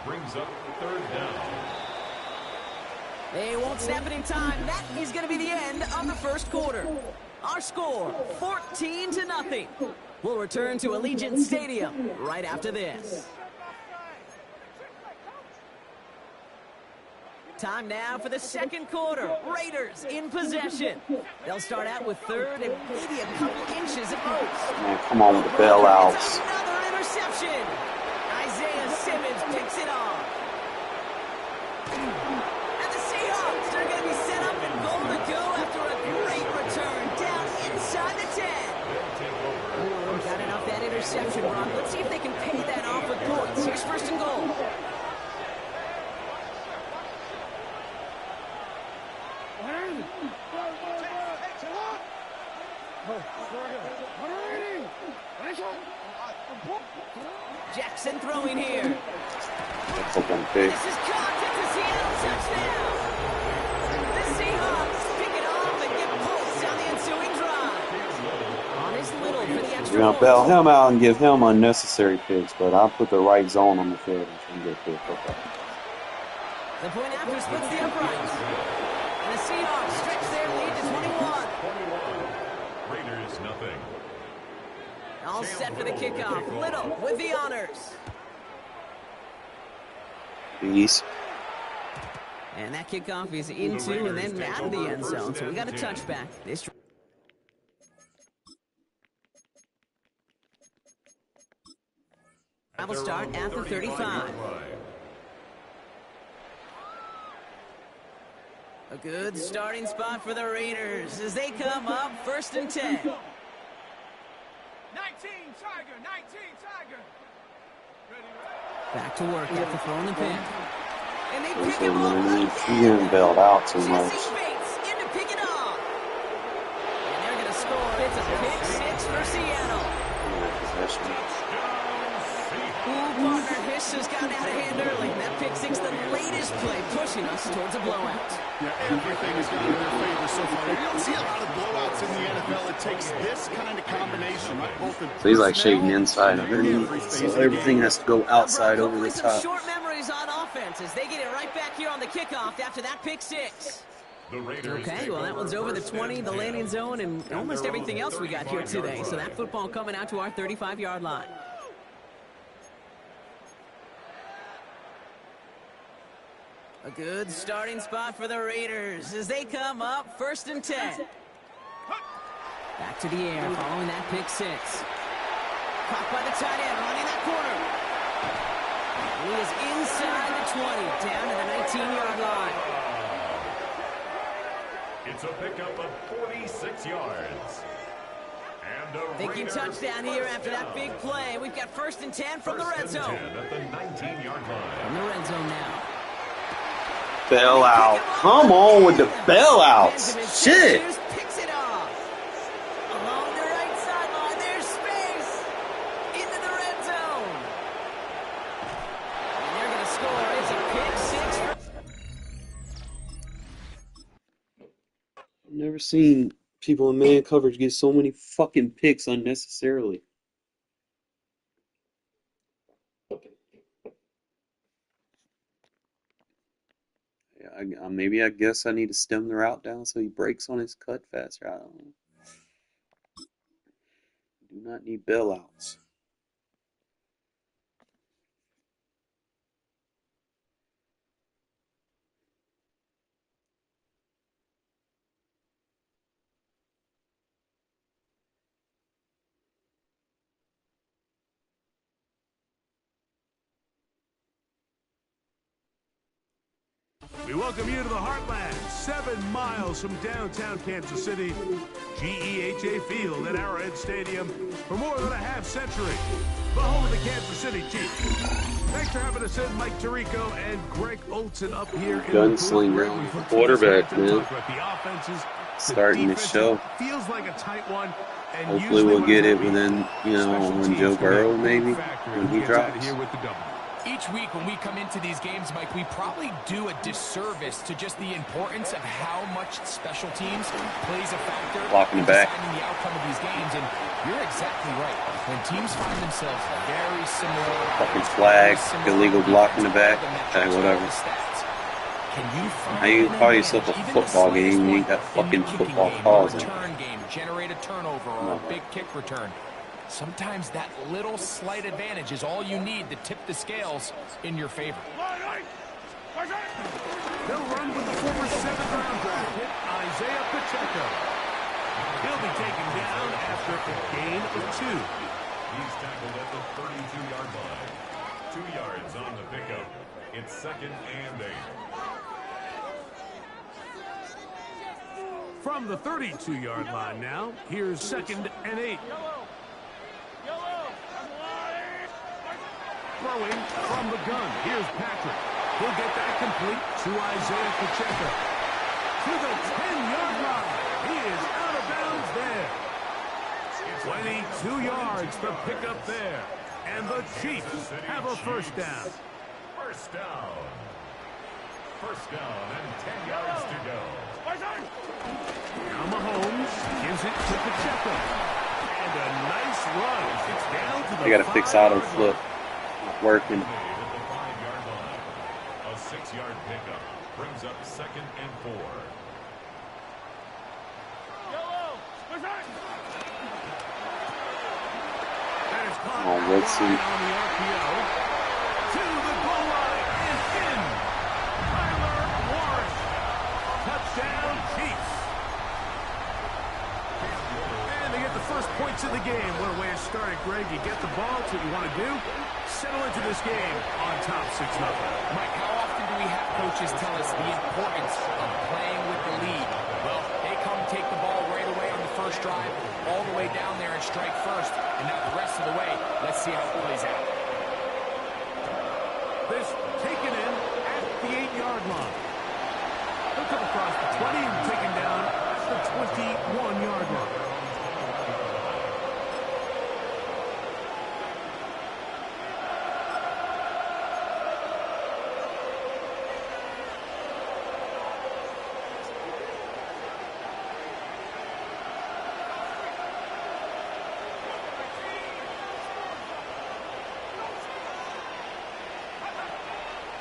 Brings up third down. They won't snap it in time. That is going to be the end of the first quarter. Our score, 14-0. We'll return to Allegiant Stadium right after this. Time now for the second quarter. Raiders in possession. They'll start out with third and maybe a couple inches at most. Man, come on with the bailouts. Another interception. Isaiah Simmons picks it off. And the Seahawks are going to be set up and goal to go after a great return down inside the 10. Got enough that interception, Ron. Let's see if they can pay that off with points. Here's first and goal. Jackson throwing here. That's a one pick. This is caught. It's a Seattle touchdown. The Seahawks pick it off and get points on the ensuing drive. Honest Little for the extra We're going to bail him out and give him unnecessary picks, but I'll put the right zone on the field and try and get a pick. Okay. The point after splits the uprights. And the Seahawks stretch their lead to 21. Raiders nothing. All set for the kickoff. Little with the honors. Peace. And that kickoff is into and then out of the end zone. So we got a touchback. This I will start at the 35. A good starting spot for the Raiders as they come up first and 10. 19 Tiger, 19 Tiger. Back to work after throwing the pick. And they pick So him up. he's getting bailed out too much. Jesse Bates in to pick it off. And they're going to score. It's a pick 6 for Seattle. Partner Hiss has gotten out of hand early. That pick 6, the latest play, pushing us towards a blowout. Yeah, everything has gone in their favor so far. You don't see a lot of blowouts in the NFL. It takes this kind of combination, right? Both in So he's like shading inside underneath. So everything has to go outside over the Some top. short memories on offense as they get it right back here on the kickoff after that pick 6. Okay, well, that one's over the 20, the landing zone, and almost everything else we got here today. So that football coming out to our 35-yard line. A good starting spot for the Raiders as they come up first and 10. Back to the air following that pick 6. Caught by the tight end running that corner. He is inside the 20 down to the 19-yard line. It's a pickup of 46 yards. And a Thinking touchdown here after that big play. We've got first and 10 from the red zone. At the 19-yard line. From the red zone now. Bail out. Come on with the bailouts. Shit. Picks it off. Along the right sideline. There's space. Into the red zone. And they're going to score. It's a pick 6. I've never seen people in man coverage get so many fucking picks unnecessarily. Yeah, maybe I guess I need to stem the route down so he breaks on his cut faster. I don't know. Do not need bailouts. We welcome you to the Heartland, 7 miles from downtown Kansas City, GEHA Field at Arrowhead Stadium for more than a half century. The home of the Kansas City Chiefs. Thanks for having us in, Mike Tirico and Greg Olson up here in Gunslinger on the quarterback, man. The offenses, starting the show. Feels like a tight one. And hopefully we'll get it within, you know, on Joe Burrow maybe when he drops. Each week when we come into these games, Mike, we probably do a disservice to just the importance of how much special teams plays a factor Blocking in the back. deciding the outcome of these games. And you're exactly right. When teams find themselves very similar, Fucking flag, illegal block in the back, whatever. Can you How you call yourself a football game when you got fucking football calls in it? Return game, generate a turnover or a big kick return. Sometimes that little slight advantage is all you need to tip the scales in your favor. They'll run with the former 7th-round draft pick, Isaiah Pacheco. He'll be taken down after a gain of 2. He's tackled at the 32-yard line. 2 yards on the pickup. It's 2nd and 8. From the 32-yard line now, here's 2nd and 8. Throwing from the gun. Here's Patrick. He'll get that complete to Isaiah Pacheco. To the 10-yard line. He is out of bounds there. 22 yards to pick up there. And the Chiefs have a first down. First down. First down and 10 yards to go. Now Mahomes gives it to Pacheco. And a nice run. It's down to the They got to fix auto flip. Not working. At the 5-yard line. A 6-yard pickup brings up 2nd and 4. Oh, let's see. To the goal line and in. Tyler Morris. Touchdown Chiefs. And they get the first points of the game. What a way to start it, Greg. You get the ball. That's what you want to do. Settle into this game on top 6-0. Mike, how often do we have coaches tell us the importance of playing with the lead? Well, they come take the ball right away on the first drive, all the way down there and strike first. And now the rest of the way, let's see how it plays out. This taken in at the 8-yard line. He'll come across the 20 and taken down at the 21-yard line.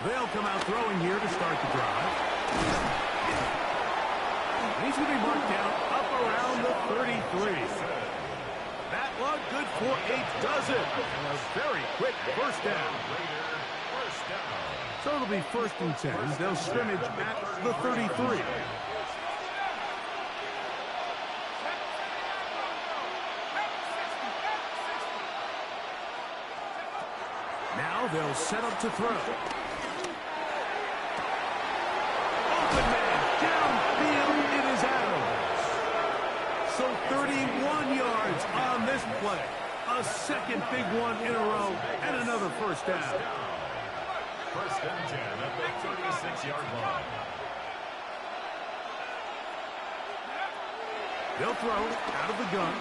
They'll come out throwing here to start the drive. He's going to be marked down up around the 33. That one good for 8 does it. And a very quick first down. So it'll be 1st and 10. They'll scrimmage at the 33. Now they'll set up to throw. Open man, downfield, it is Adams. So 31 yards on this play. A second big one in a row, and another first down. 1st and 10 at the 36-yard line. They'll throw out of the gun.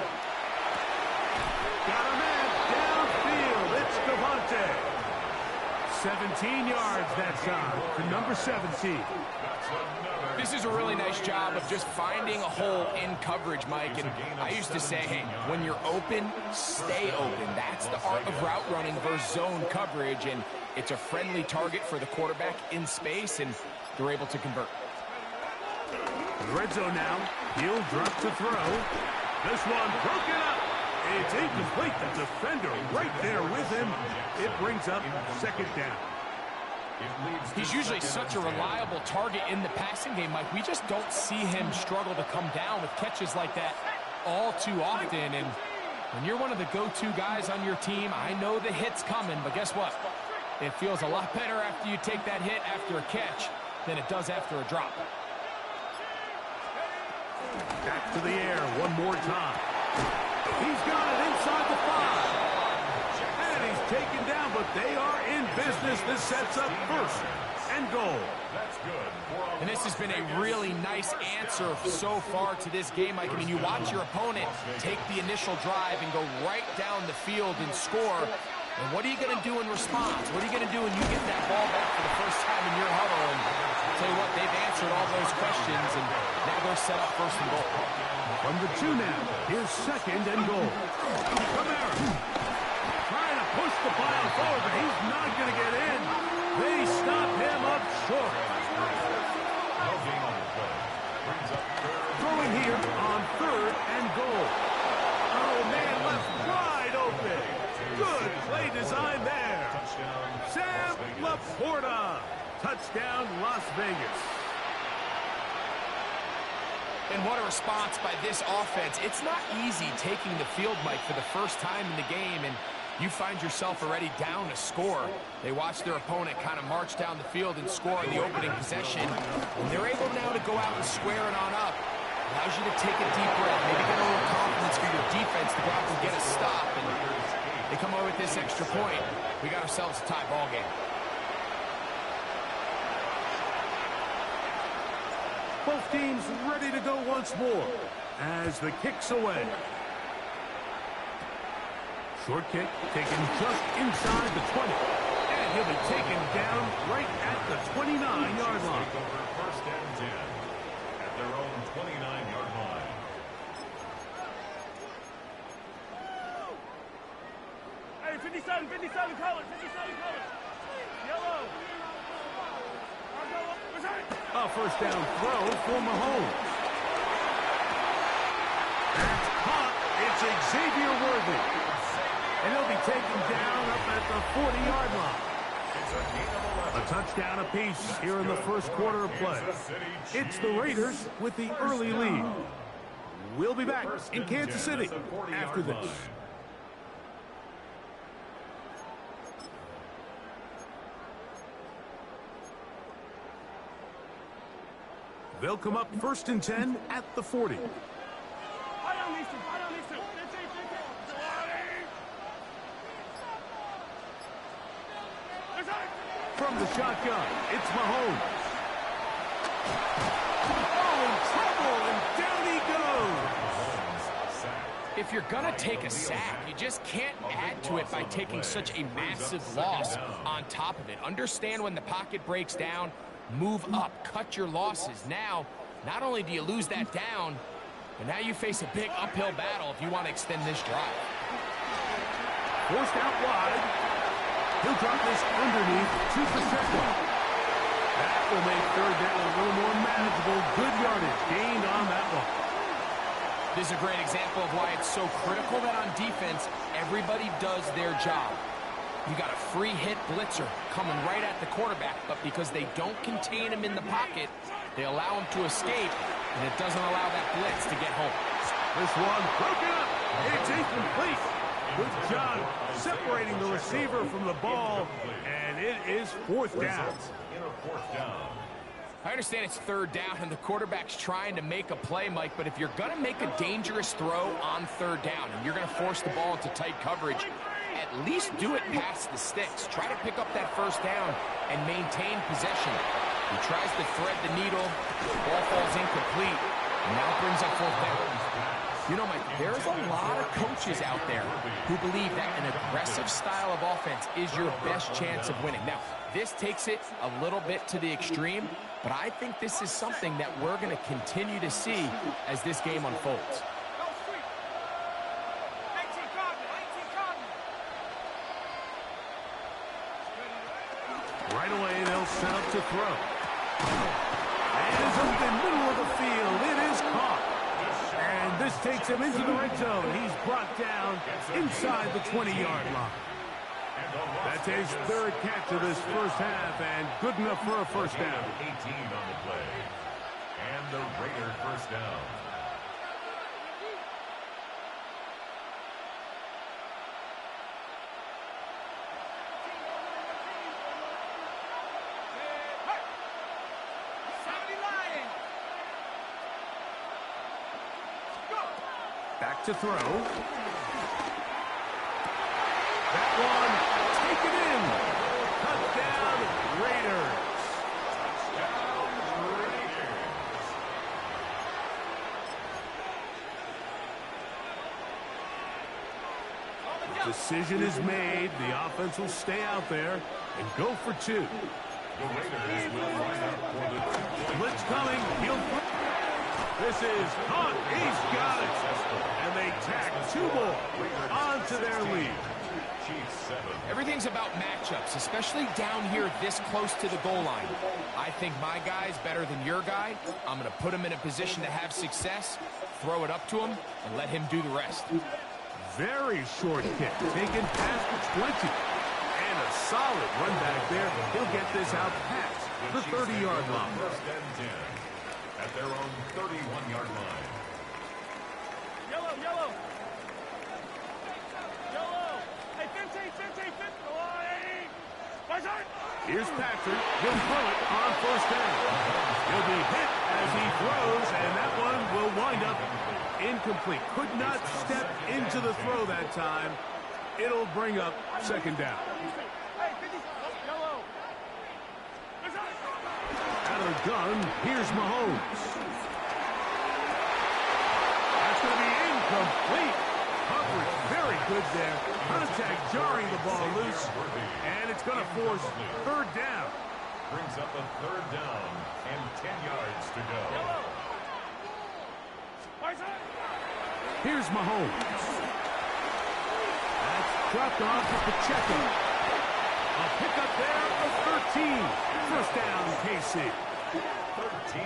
Got a man downfield. It's Devontae. 17 yards that time to number 17. This is a really nice job of just finding a hole in coverage, Mike. And I used to say, hey, when you're open, stay open. That's the art of route running versus zone coverage. And it's a friendly target for the quarterback in space, and they're able to convert. Red zone now. He'll drop to throw. This one broken up. It's incomplete. The defender right there with him. It brings up 2nd down. He's usually such a reliable target in the passing game, Mike. We just don't see him struggle to come down with catches like that all too often. And when you're one of the go-to guys on your team, I know the hit's coming, but guess what? It feels a lot better after you take that hit after a catch than it does after a drop. Back to the air one more time. He's got it inside the 5. And he's taken down, but they are in business. This sets up first and goal. That's good. And this has been a really nice answer so far to this game, Mike. I mean, you watch your opponent take the initial drive and go right down the field and score. And what are you going to do in response? What are you going to do when you get that ball back for the first time in your huddle? And I'll tell you what, they've answered all those questions, and now they're set up first and goal. From the 2 now, here's second and goal. Kamara trying to push the pile forward, but he's not going to get in. They stop him up short. Throwing here on 3rd and goal. Oh, man, left wide open. Good play design there. Sam Laporta. Touchdown, Las Vegas. And what a response by this offense. It's not easy taking the field, Mike, for the first time in the game, and you find yourself already down a score. They watch their opponent kind of march down the field and score in the opening possession. And they're able now to go out and square it on up. Allows you to take a deep breath, maybe get a little confidence for your defense to go out and get a stop. And they come away with this extra point. We got ourselves a tie ball game. Both teams ready to go once more as the kick's away. Short kick taken just inside the 20. And he'll be taken down right at the 29-yard line. First and 10 at their own 29-yard line. Hey, 57, 57 colors, 57 colors. Yellow. A first down throw for Mahomes. That's caught. It's Xavier Worthy. And he'll be taken down up at the 40-yard line. A touchdown apiece here in the first quarter of play. It's the Raiders with the early lead. We'll be back in Kansas City after this. They'll come up first and 10 at the 40. From the shotgun, it's Mahomes. Oh, in trouble, and down he goes. If you're going to take a sack, you just can't add to it by taking such a massive loss on top of it. Understand when the pocket breaks down, move up, cut your losses. Now, not only do you lose that down, but now you face a big uphill battle if you want to extend this drive. Forced out wide. He'll drop this underneath to Pacheco. That will make third down a little more manageable. Good yardage gained on that one. This is a great example of why it's so critical that on defense, everybody does their job. You got a free hit blitzer coming right at the quarterback, but because they don't contain him in the pocket, they allow him to escape, and it doesn't allow that blitz to get home. This one broken up. It's incomplete. Good job separating the receiver from the ball, and it is fourth down. I understand it's third down, and the quarterback's trying to make a play, Mike, but if you're going to make a dangerous throw on third down, and you're going to force the ball into tight coverage, at least do it past the sticks. Try to pick up that first down and maintain possession. He tries to thread the needle. The ball falls incomplete, and now brings up fourth down. You know, Mike, there's a lot of coaches out there who believe that an aggressive style of offense is your best chance of winning. Now, this takes it a little bit to the extreme, but I think this is something that we're going to continue to see as this game unfolds. Right away, they'll set up to throw. And it's up the middle of the field. It is caught. And this takes him into the red zone. He's brought down inside the 20-yard line. That's his third catch of this first half, and good enough for a first down. 18 on the play. And the Raider first down. to throw. That one taken in. Touchdown, Raiders. Decision is made. The offense will stay out there and go for two. The Raiders will line up for the Blitz coming. This is caught. He's got it. And they tack two more onto their lead. Everything's about matchups, especially down here this close to the goal line. I think my guy's better than your guy. I'm going to put him in a position to have success, throw it up to him, and let him do the rest. Very short kick, taken past the 20. And a solid run back there. He'll get this out past the 30-yard line. First and 10 at their own 31-yard line. Yellow, yellow. Yellow. Hey, 15, 15, 15. Go on, 80. Watch out. Here's Patrick. He'll throw it on first down. He'll be hit as he throws, and that one will wind up incomplete. Could not step into the throw that time. It'll bring up second down. Hey, 50. Yellow. Out of the gun, here's Mahomes. That's going to be incomplete. Coverage very good there. Contact jarring the ball loose, and it's going to force third down. Brings up a third down and 10 yards to go. Here's Mahomes. That's dropped off to Pacheco. A pickup there of 13. First down, KC.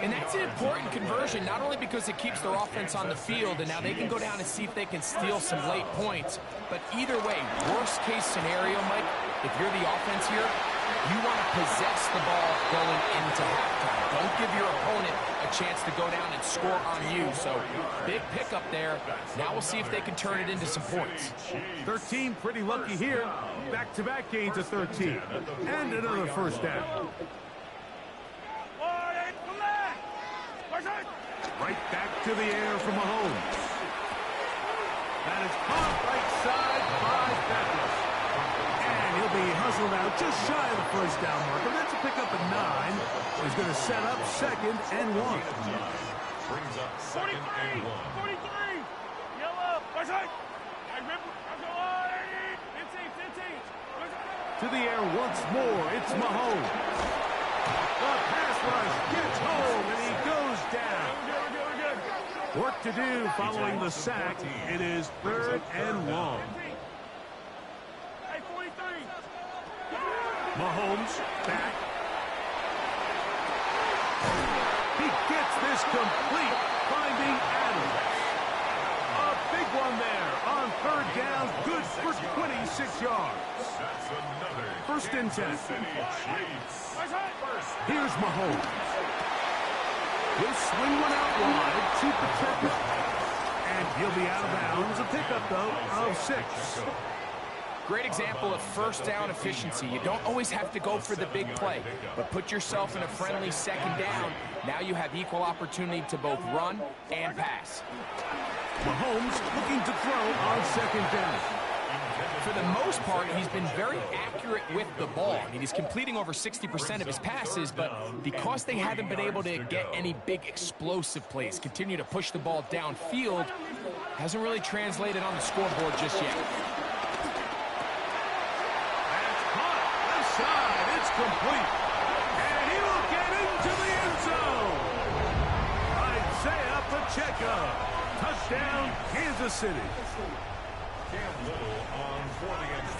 And that's an important conversion, not only because it keeps their offense on the field, and now they can go down and see if they can steal some late points. But either way, worst case scenario, Mike, if you're the offense here, you want to possess the ball going into halftime. Don't give your opponent a chance to go down and score on you. So big pickup there. Now we'll see if they can turn it into some points. 13, pretty lucky here. Back-to-back gains of 13. And another first down. Right back to the air for Mahomes. That is caught right side by Beckham. And he'll be hustled out just shy of the first down marker. That's a pickup at 9. He's going to set up second and 1. Brings up second and 1. 43. Yellow. Watch out. I rip. I'm going. 15, 15. To the air once more. It's Mahomes. The pass rush gets home, and he goes down. Work to do following the sack. It is third and long. Hey, 43. Mahomes back. He gets this complete, finding Adams. A big one there on third down, good for 26 yards. That's another First and 10. Here's Mahomes. He'll swing one out wide to Pacheco. And he'll be out of bounds. A pickup, though, of 6. Great example of first down efficiency. You don't always have to go for the big play, but put yourself in a friendly second down. Now you have equal opportunity to both run and pass. Mahomes looking to throw on second down. For the most part, he's been very accurate with the ball. I mean, he's completing over 60% of his passes, but because they haven't been able to get any big explosive plays, continue to push the ball downfield, hasn't really translated on the scoreboard just yet. That's caught. Left side. It's complete. And he will get into the end zone. Isaiah Pacheco. Touchdown, Kansas City.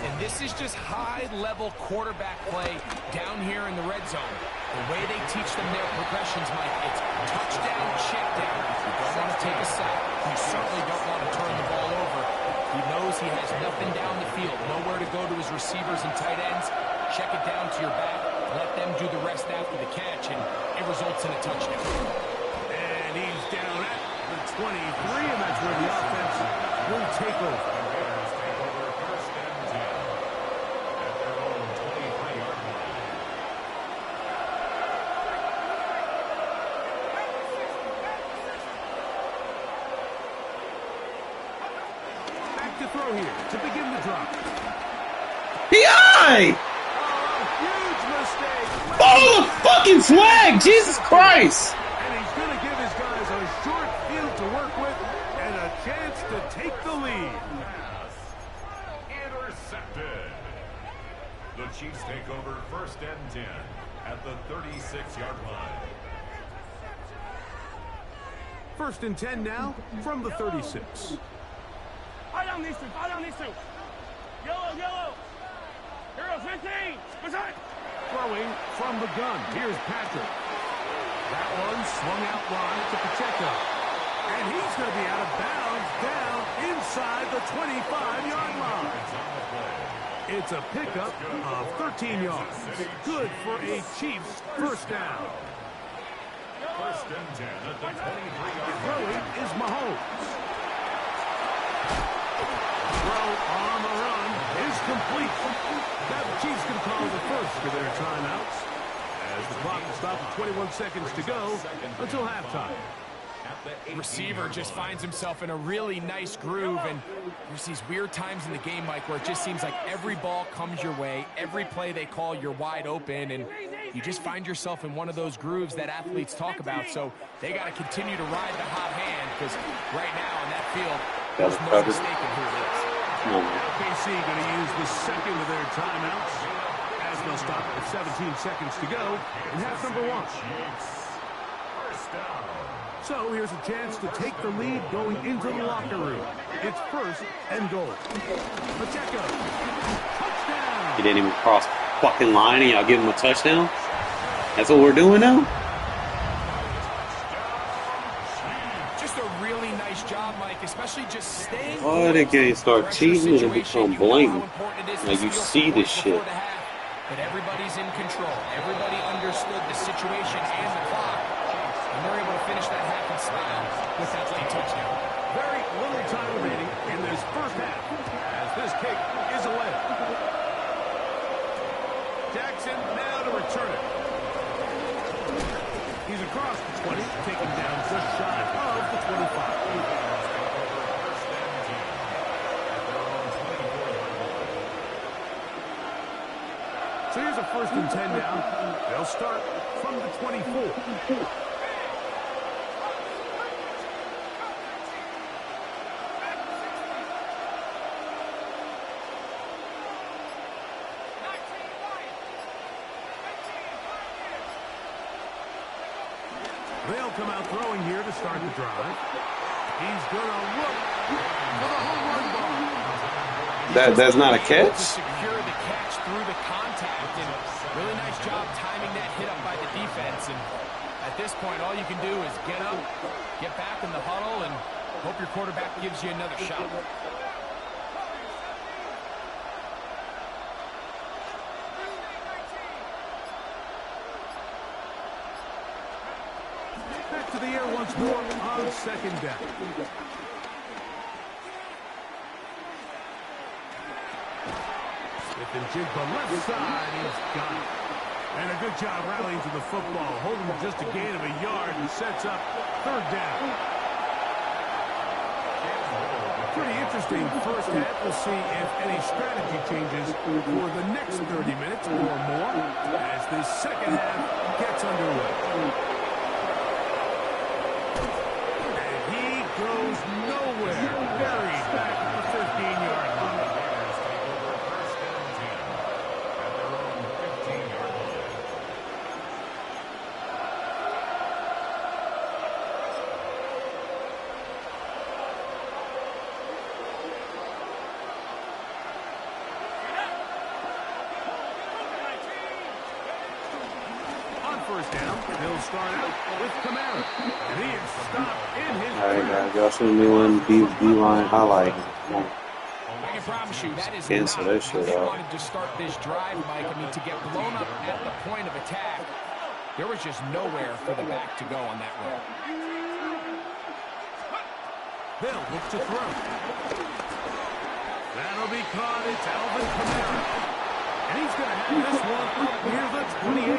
And this is just high-level quarterback play down here in the red zone. The way they teach them their progressions, Mike, it's touchdown, check down. You don't want to take a sack. You certainly don't want to turn the ball over. He knows he has nothing down the field, nowhere to go to his receivers and tight ends. Check it down to your back. Let them do the rest after the catch, and it results in a touchdown. And he's down at the 23, and that's where the offense will take over. throw here to begin the drive. PI! Huge mistake. Follow the fucking flag! Jesus Christ! And he's going to give his guys a short field to work with and a chance to take the lead. Intercepted. The Chiefs take over 1st and 10 at the 36-yard line. 1st and 10 now from the 36. Fire down these two. Fire down these two. Yellow, yellow. Hero 15. Beside. Throwing from the gun. Here's Patrick. That one swung out wide to Pacheco. And he's going to be out of bounds down inside the 25-yard line. It's a pickup of 13 yards. Good for a Chiefs 1st down. 1st and 10 at the 23-yard line. Throwing is Mahomes. Throw on the run is complete. Now the Chiefs can call the first for their timeouts as the clock will stop at 21 seconds to go until halftime. Receiver just finds himself in a really nice groove, and there's these weird times in the game, Mike, where it just seems like every ball comes your way, every play they call, you're wide open, and you just find yourself in one of those grooves that athletes talk about. So they got to continue to ride the hot hand, because right now in that field, there's no mistaking who it is. KC going to use the second of their timeouts as they'll stop with 17 seconds to go in half number 1. So here's a chance to take the lead going into the locker room. It's 1st and goal. Pacheco. Touchdown. He didn't even cross fucking line and y'all give him a touchdown? That's what we're doing now? Just a really nice job, Mike, especially just staying. Why they can't start cheating and become blatant? Like you see this shit. But everybody's in control. Everybody understood the situation and the clock. And they're able to finish that half in style with that late touchdown. Very little time remaining in this 1st half as this kick is away. Jackson now to return it. He's across the 20, taken down just shy of the 25. So here's a 1st and 10 now. They'll start from the 24. They'll come out throwing here to start the drive. He's going to look for the home run ball. That's not a catch? To secure the catch through the contact, and really nice job timing that hit up by the defense. And at this point, all you can do is get up, get back in the huddle, and hope your quarterback gives you another shot. Back to the air once more on 2nd down. Smith and Jigba left side. He's got it. And a good job rallying to the football. Holding just a gain of a yard and sets up 3rd down. Pretty interesting 1st half. We'll see if any strategy changes for the next 30 minutes or more as this 2nd half gets underway. Goes nowhere. Buried back at the 15-yard line. On 1st down, he'll start out with Kamara. And he is stopped in his Alright guys, y'all should be doing B-line highlight. Come on. I can promise you that is Cancel not that shit how they out. wanted to start this drive, Mike. I mean, to get blown up at the point of attack, there was just nowhere for the back to go on that run. They'll look to throw. That'll be caught. It's Alvin Kamara. And he's going to have this one up near the 28.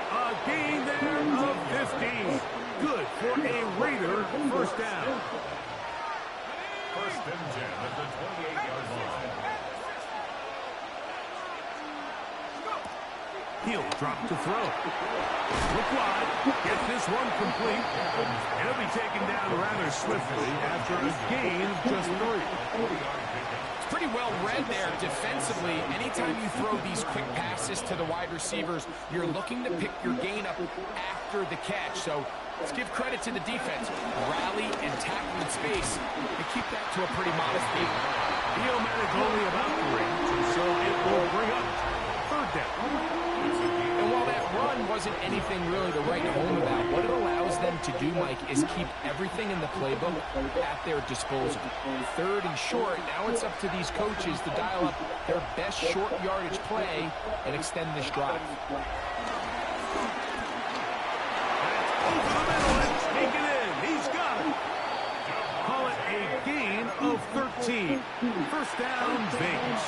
A gain there of 15. Good for a Raider 1st down. First and 10 at the 28-yard line. He'll drop to throw. Look wide. Gets this one complete. And he'll be taken down rather swiftly after a gain of just 3. It's pretty well read there defensively. Anytime you throw these quick passes to the wide receivers, you're looking to pick your gain up after the catch. So let's give credit to the defense. Rally and tackle in space and keep that to a pretty modest gain. The omitted only about 3, so it will bring up 3rd down. And while that run wasn't anything really to write home about, what it allows them to do, Mike, is keep everything in the playbook at their disposal. 3rd and short, now it's up to these coaches to dial up their best short yardage play and extend this drive. Over the middle and take it in. He's got it. Call it a gain of 13. 1st down, Vegas.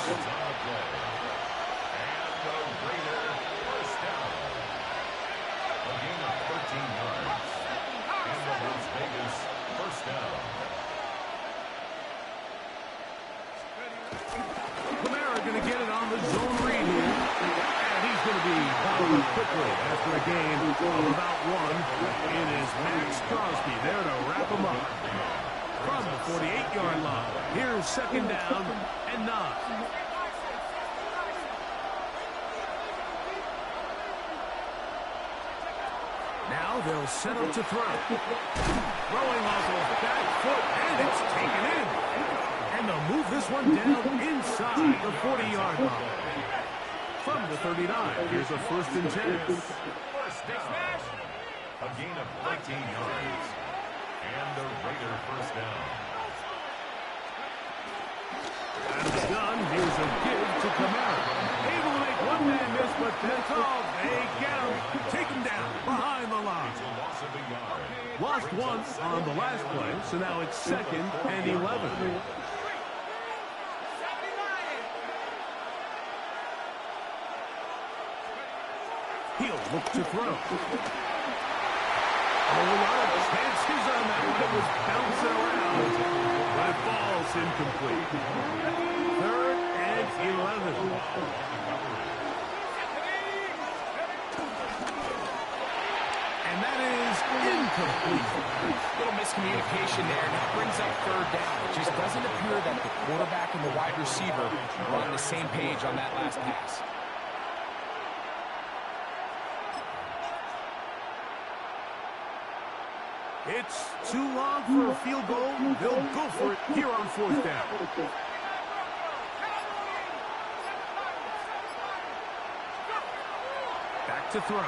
Going to get it on the zone read here. And he's going to be bottled up quickly after a gain of about 1. It is Max Crosby there to wrap him up. From the 48-yard line, here's 2nd down and 9. Now they'll set up to throw. Throwing off of back foot, and it's taken in. And they'll move this one down inside the 40-yard line. From the 39, here's a 1st and 10. First down. A gain of 13 yards. And the Raider 1st down. Out of the gun, here's a give to Kamara. Able to make one man miss, but that's all. They get him. Take him down behind the line. It's a loss of a yard. Lost once on the last play, so now it's 2nd and 11. He'll look to throw. A lot of chances on that one. It was bouncing around, but it falls incomplete. 3rd and 11. And that is incomplete. Little miscommunication there, and that brings up 3rd down. It just doesn't appear that the quarterback and the wide receiver are on the same page on that last pass. It's too long for a field goal. They'll go for it here on 4th down. Back to throw.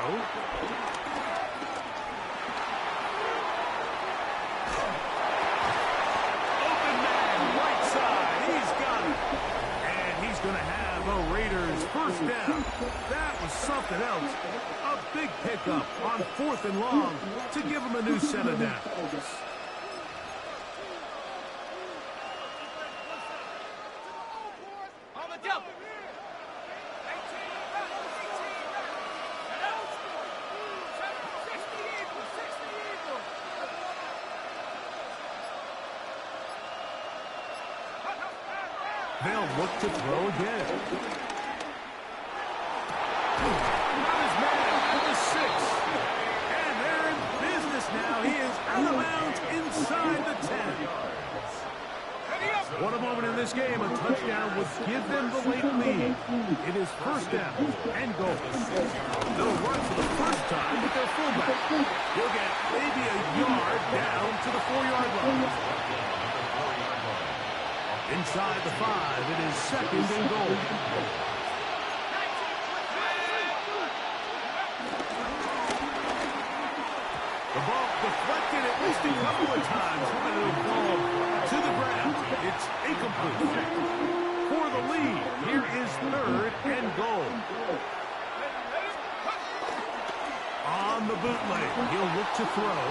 Open man, right side. He's got it. And he's going to have a Raiders 1st down. That was something else. A big pickup on 4th and long to give him a new set of downs. They'll look to throw again. Not as mad for the 6. And they're in business now. He is out of bounds inside the 10. What a moment in this game. A touchdown would give them the late lead. It is 1st down and goal. They'll run for the first time with their fullback. He'll get maybe a yard down to the 4-yard line. Inside the 5, it is 2nd and goal. The ball deflected at least a couple of times, but it'll fall to the ground. It's incomplete. For the lead, here is 3rd and goal. On the bootleg, he'll look to throw.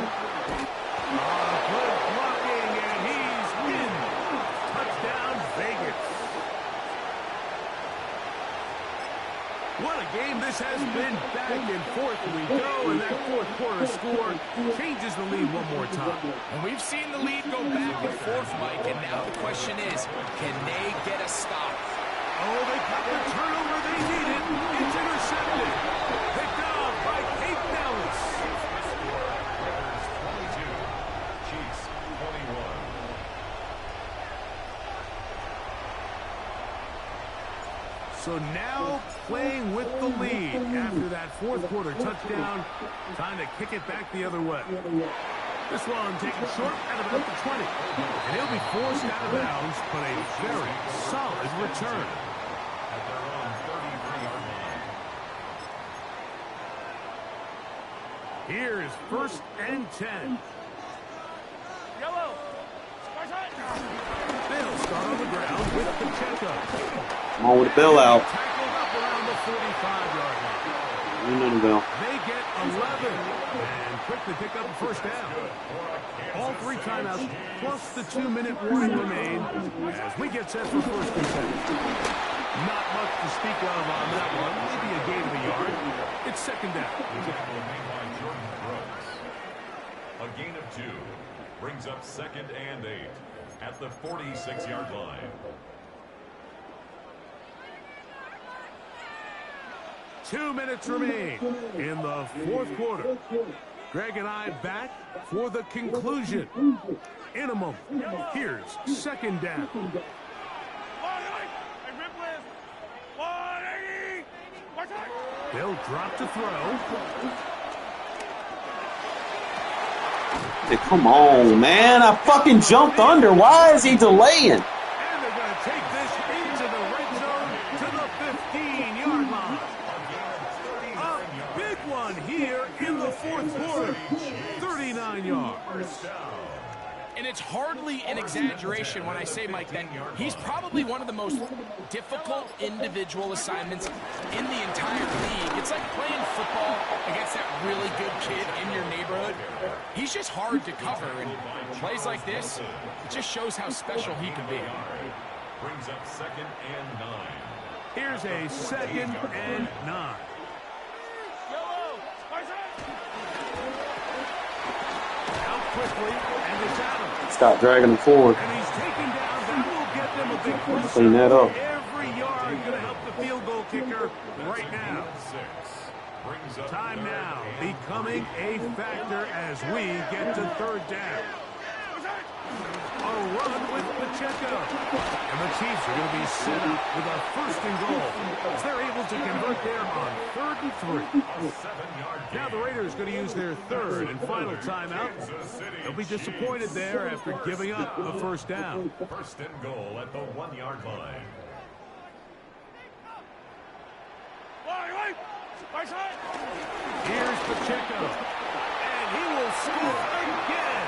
Good blocking, and he's in. Touchdown, Vegas. What a game this has been. Back and forth we go, and that fourth quarter score changes the lead one more time. And we've seen the lead go back and forth, Mike, and now the question is, can they get a stop? Oh, they got the turnover they needed. It's intercepted. Picked off by Kate Dallas. Raiders 22, Chiefs 21. So now playing with the lead after that fourth quarter touchdown. Time to kick it back the other way. This one taken short at about the 20. And he'll be forced out of bounds, but a very solid return. At their own 33-yard line. Here is 1st and 10. Yellow. They'll start on the ground with Pacheco. Come on with the bill out. Tackled up around the 45-yard line. You know the bill. They get 11 and quickly pick up a first down. All 3 timeouts plus the 2-minute warning remain as we get set for 1st and 10. Not much to speak of on that one. Maybe a gain of a yard. It's 2nd down. Tackle made by Jordan Brooks. A gain of 2 brings up 2nd and 8 at the 46-yard line. 2 minutes remain in the 4th quarter. Greg and I back for the conclusion in a moment. Here's 2nd down. 180. They'll drop to throw. Hey, come on, man. I fucking jumped under. Why is he delaying? And they're going to take this into the red zone to the 15-yard line. A big one here in the 4th quarter. 39 yards. And it's hardly an exaggeration when I say, Mike, that he's probably one of the most difficult individual assignments in the entire league. It's like playing football against that really good kid in your neighborhood. He's just hard to cover, and plays like this, it just shows how special he can be. Brings up 2nd and 9. Here's a 2nd and 9. Out quickly, and it's Adams. Stop dragging him forward. And he's taken down. That will get them a big push. Clean that up. Every yard going to help the field goal kicker right now. 6 brings up Time 3rd now and becoming a factor as we get to 3rd down. A run with Pacheco. And the Chiefs are going to be set up with a 1st and goal as they're able to convert there on 3rd and 3. 7-yard Now the Raiders going to use their 3rd and final timeout. They'll be disappointed there after giving up the 1st down. 1st and goal at the 1-yard line. Here's Pacheco. And he will score again.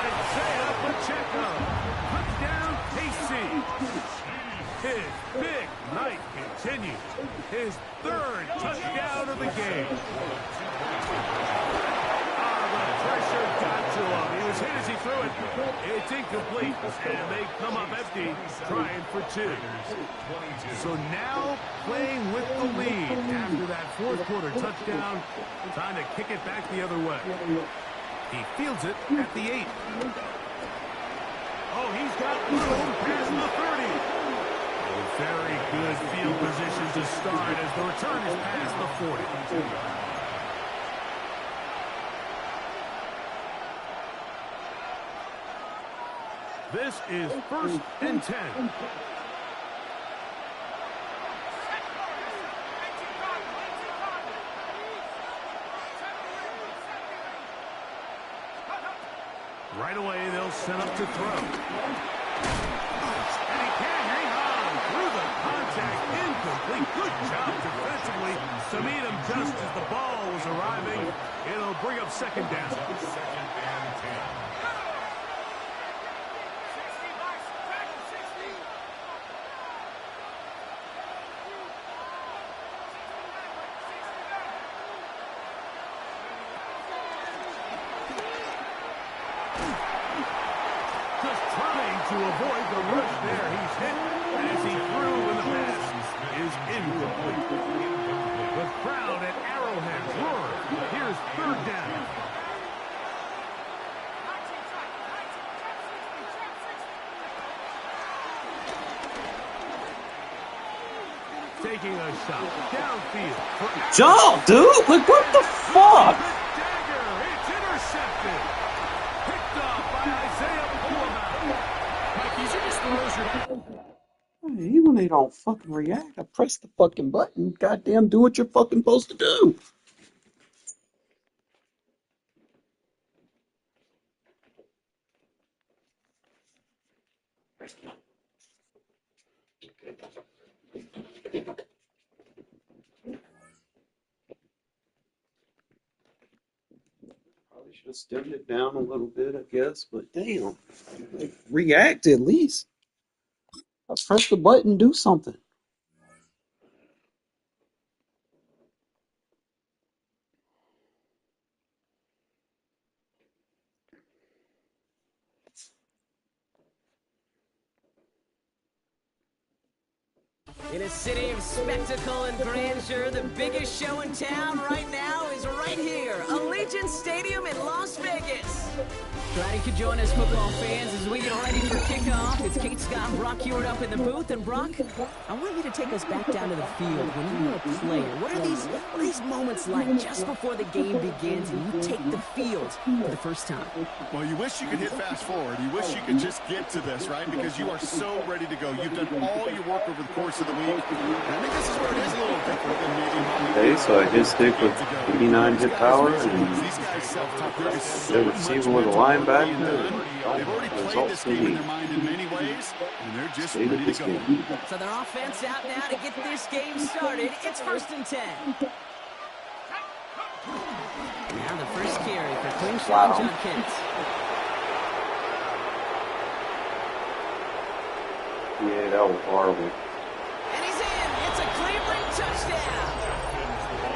Isaiah Pacheco. Touchdown, KC. His big night continues. His 3rd touchdown of the game. The pressure got to him. He was hit as he threw it. It's incomplete, and they come up empty, trying for 2. So now playing with the lead after that 4th quarter touchdown. Time to kick it back the other way. He fields it at the 8. Oh, he's got room past the 30. Oh, very good field position to start as the return is past the 40. This is 1st and 10. Right away, they'll set up to throw. And he can't hang on through the contact. Incomplete. Good job defensively to meet him just as the ball was arriving. It'll bring up 2nd down. 2nd and 10. To avoid the rush there, he's hit as he threw, and the pass is incomplete. taking a shot downfield. Jump, dude! Like, what the fuck? Dagger, it's intercepted. Picked off by Isaiah Pullman. Mike, these are just throws you're Even when they don't fucking react, I press the fucking button. Goddamn, do what you're fucking supposed to do. Probably should have stemmed it down a little bit, I guess, but damn. Like, react at least. I press the button, do something. In a city of spectacle and grandeur, the biggest show in town right now is right here, Allegiant Stadium in Las Vegas. Glad you could join us, football fans, as we get ready for kickoff. It's Kate Scott and Brock Hewitt up in the booth. And Brock, I want you to take us back down to the field. When you're a player, what are these moments like just before the game begins and you take the field for the first time? Well, you wish you could hit fast forward. You wish you could just get to this, right? Because you are so ready to go. You've done all your work over the course of the week. And I think this is where it is a little different than maybe. Okay, so I hit stick with 89 hit power and These guys self-talk. There is so the much receiver more with a being linebacker. done. They've already played this game in their mind in many ways, and they're just ready to go. So their offense out now to get this game started. It's 1st and 10. Now the first carry for Queenshawn Judkins. Yeah, that was horrible. And he's in. It's a Cleveland touchdown.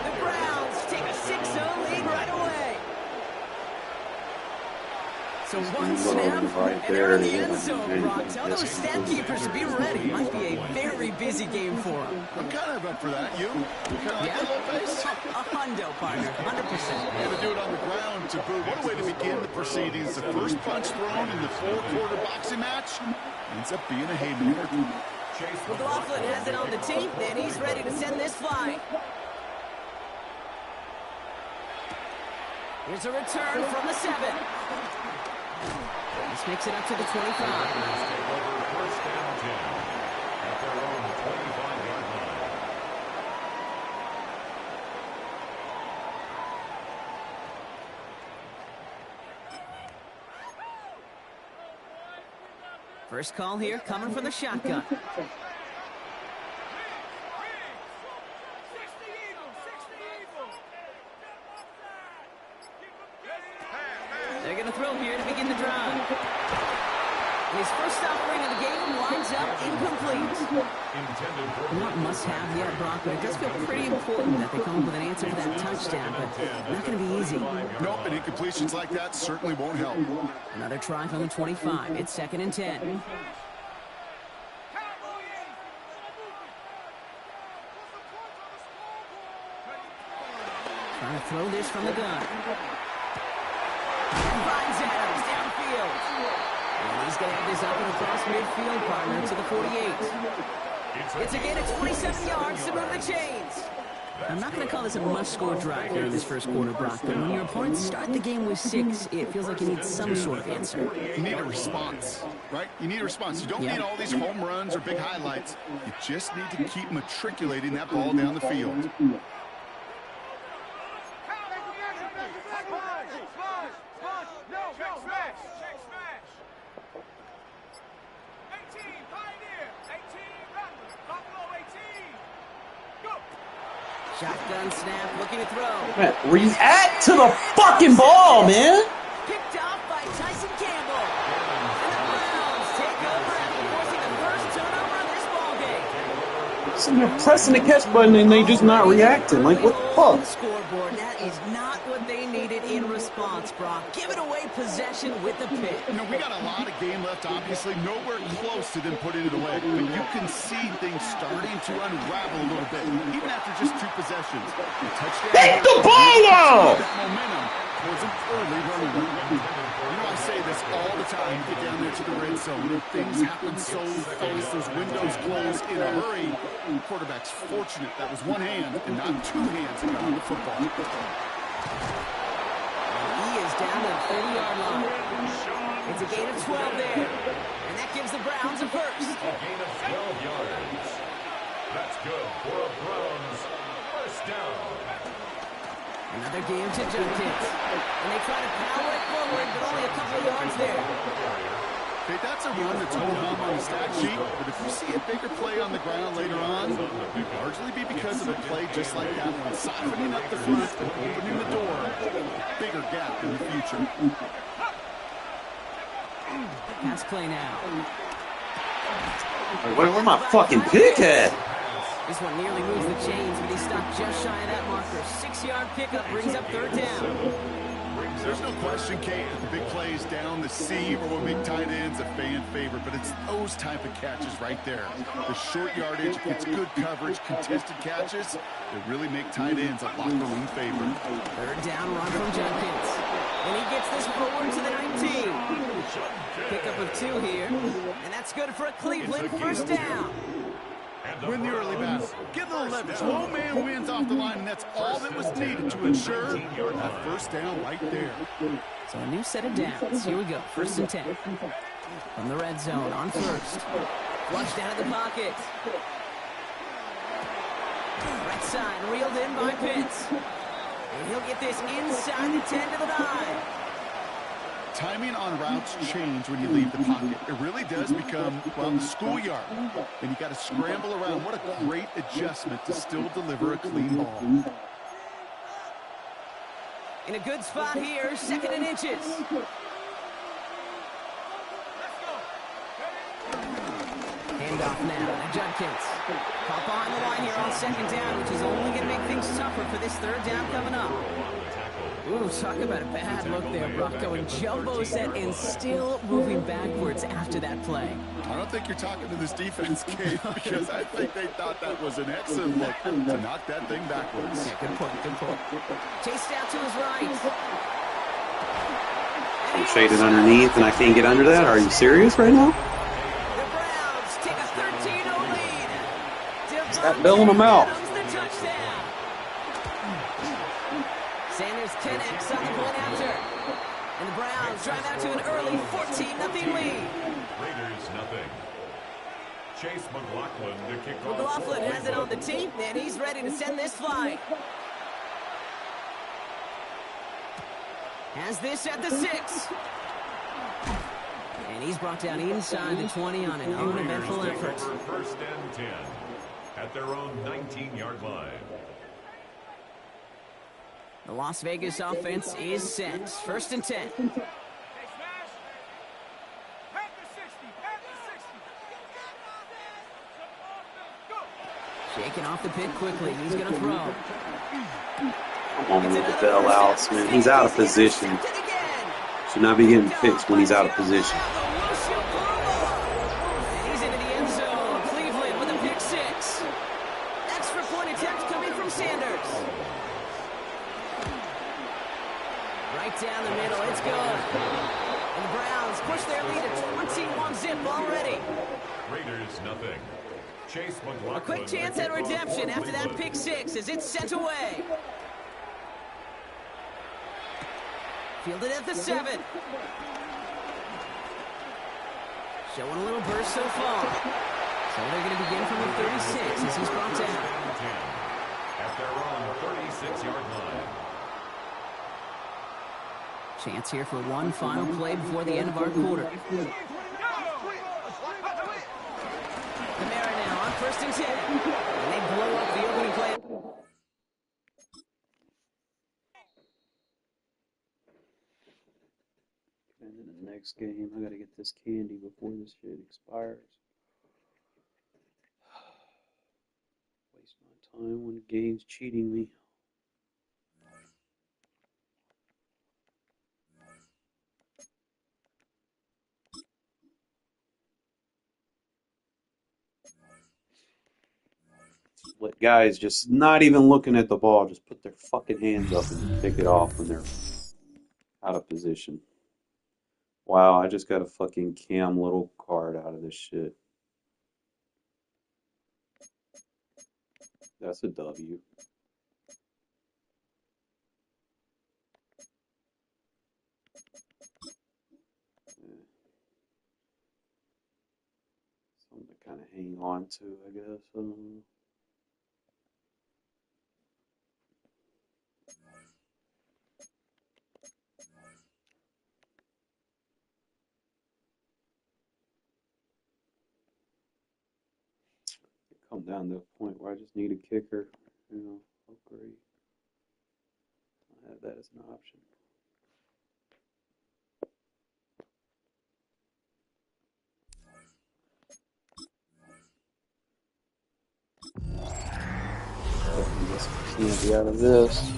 The Browns take a 6-0 lead right away. So one snap, and they're in the end zone, Brock. Tell those stat keepers to be ready. Might be a very busy game for them. I'm kind of up for that. You? You kind of like that little face? A hundo, partner. 100%. And to do it on the ground to boot. What a way to begin the proceedings. The first punch thrown in the four-quarter boxing match ends up being a haymaker. McLaughlin has it on the tee, and he's ready to send this flying. Here's a return from the 7. This makes it up to the 25. First call here coming from the shotgun. They're going to throw here to begin the drive. His first offering of the game lines up incomplete. Not must-have yet, Brock, but it does feel pretty important that they come up with an answer for that touchdown, but not going to be easy. Nope, and incompletions like that certainly won't help. Another try from the 25. It's 2nd and 10. Trying to throw this from the gun. And finds Adams downfield. And he's going to have this up and across midfield, partner, to the 48. It's again at 27 yards to move the chains. I'm not going to call this a must-score drive here in this first quarter, Brock, but when your opponents start the game with 6, it feels like you need some sort of answer. You need a response, right? You need a response. You don't need all these home runs or big highlights. You just need to keep matriculating that ball down the field. Shotgun snap, looking to throw. Man, react to the fucking ball, man! Picked off by Tyson Campbell. And the Browns take over after forcing the first turnover of this ballgame. So they're pressing the catch button and they just not reacting. Like, what the On the fuck? scoreboard, that is not what they needed in response, Brock. Giving away possession with the pick. You know, we got a lot of game left, obviously. Nowhere close to them putting it away. But you can see things starting to unravel a little bit, even after just 2 possessions. The touchdown. Hit the ball out! That momentum was an early running back. You know, I say this all the time. You get down there to the red zone, things happen so fast, those windows close in a hurry. The quarterback's fortunate that was one hand and not two hands that got on the football. He is down to the 30-yard line. It's a gain of 12 there. And that gives the Browns a first. A gain of 12 yards. That's good for a Browns first down. Another game to Jenkins. And they try to power it forward, but only a couple of yards there. Okay, that's a run that's home on the stat sheet, but if you see a bigger play on the ground later on, it'll largely be because of a play just like that one, softening up the front and opening the door, bigger gap in the future. Pass play now. Where my fucking pick at? This one nearly moves the chains, but he stopped just shy of that marker. 6-yard pickup brings up third down. There's no question, Kate, that the big plays down the seam or what make tight ends a fan favorite, but it's those type of catches right there. The short yardage, it's good coverage, contested catches, they really make tight ends a locker room favorite. Third down run from Jenkins. And he gets this forward to the 19. Pickup of 2 here. And that's good for a Cleveland first down. Win the early battle. Get a little leverage. Low man wins off the line, and that's all that was needed to ensure that first down right there. So a new set of downs. Here we go. First and 10. From the red zone on first. Flushed out of the pocket. Right side, reeled in by Pitts. And he'll get this inside the 10 to the 9. Timing on routes change when you leave the pocket. It really does become, well, the schoolyard. And you got to scramble around. What a great adjustment to still deliver a clean ball. In a good spot here, 2nd and inches. Handoff now to Judkins. Caught behind the line here on 2nd down, which is only going to make things tougher for this 3rd down coming up. Ooh, talk about a bad look there, Brock. Going jumbo set and still moving backwards after that play. I don't think you're talking to this defense, Kate, because I think they thought that was an excellent look to knock that thing backwards. Yeah, good point, good point. Chased out to his right. I'm shaded underneath and I can't get under that? Are you serious right now? The Browns take a 13-0 lead. Stop bailing them out. Sanders 10x on the point after. And the Browns drive out to an early 14-0 lead. Raiders nothing. Chase McLaughlin to kick off. McLaughlin has it on the tee, and he's ready to send this flight. Has this at the 6. And he's brought down inside the 20 on an uneventful effort. First and 10 at their own 19-yard line. The Las Vegas offense is set. First and 10. Shaking off the pit quickly. He's going to throw. Come on with the bell outs, man. He's out of position. Should not be getting fixed when he's out of position. He's into the end zone. Cleveland with a pick 6. Extra point attempt coming from Sanders. Right down the middle. It's good. And the Browns push their lead to 21-zip already. Raiders nothing. Chase McLaughlin. A quick chance at redemption after that pick 6 as it's sent away. Fielded at the 7. Showing a little burst so far. So they're going to begin from the 36 as he's brought down. At their own 36-yard line. Chance here for one final play before the end of our quarter. Kamara now on first and 10. And they blow up the opening play. And in the next game, I gotta get this candy before this shit expires. Waste my time when the game's cheating me. Let guys just not even looking at the ball, just put their fucking hands up and pick it off when they're Out of position. Wow, I just got a fucking Cam Little card out of this shit. That's a W. Yeah, something to kind of hang on to, I guess. I don't know. Come down to a point where I just need a kicker. You know, oh great. I have that as an option. Definitely get some candy out of this.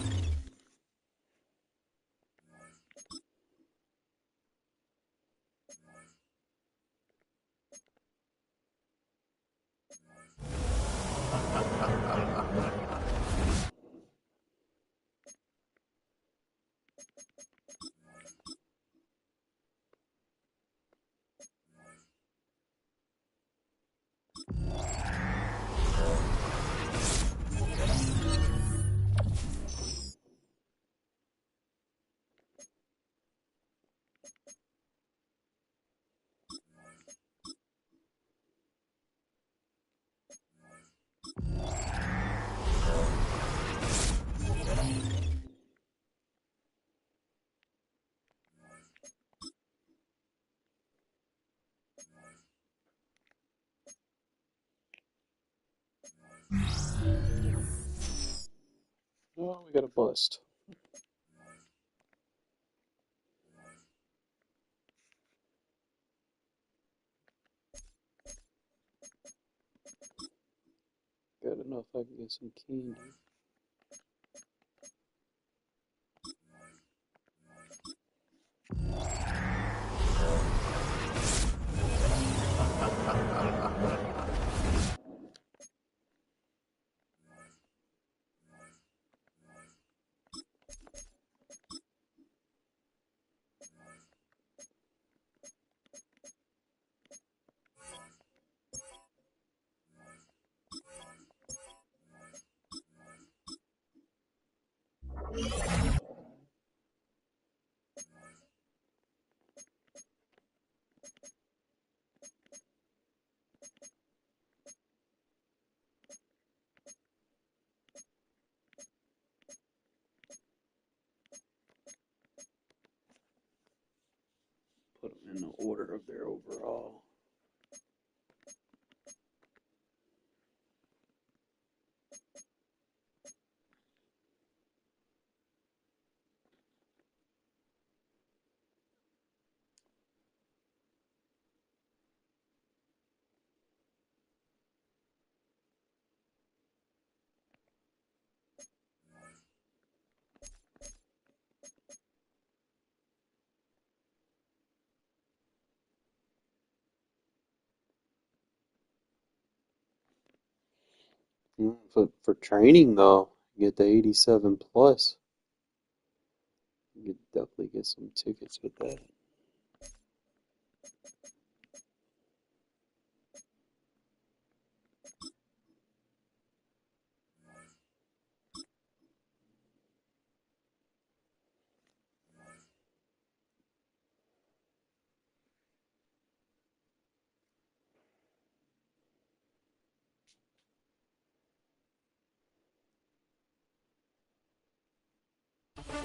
Oh, we got a bust. Gotta know if I can get some candy. Put them in the order of their overall. For training though, you get the 87 plus. You could definitely get some tickets with that.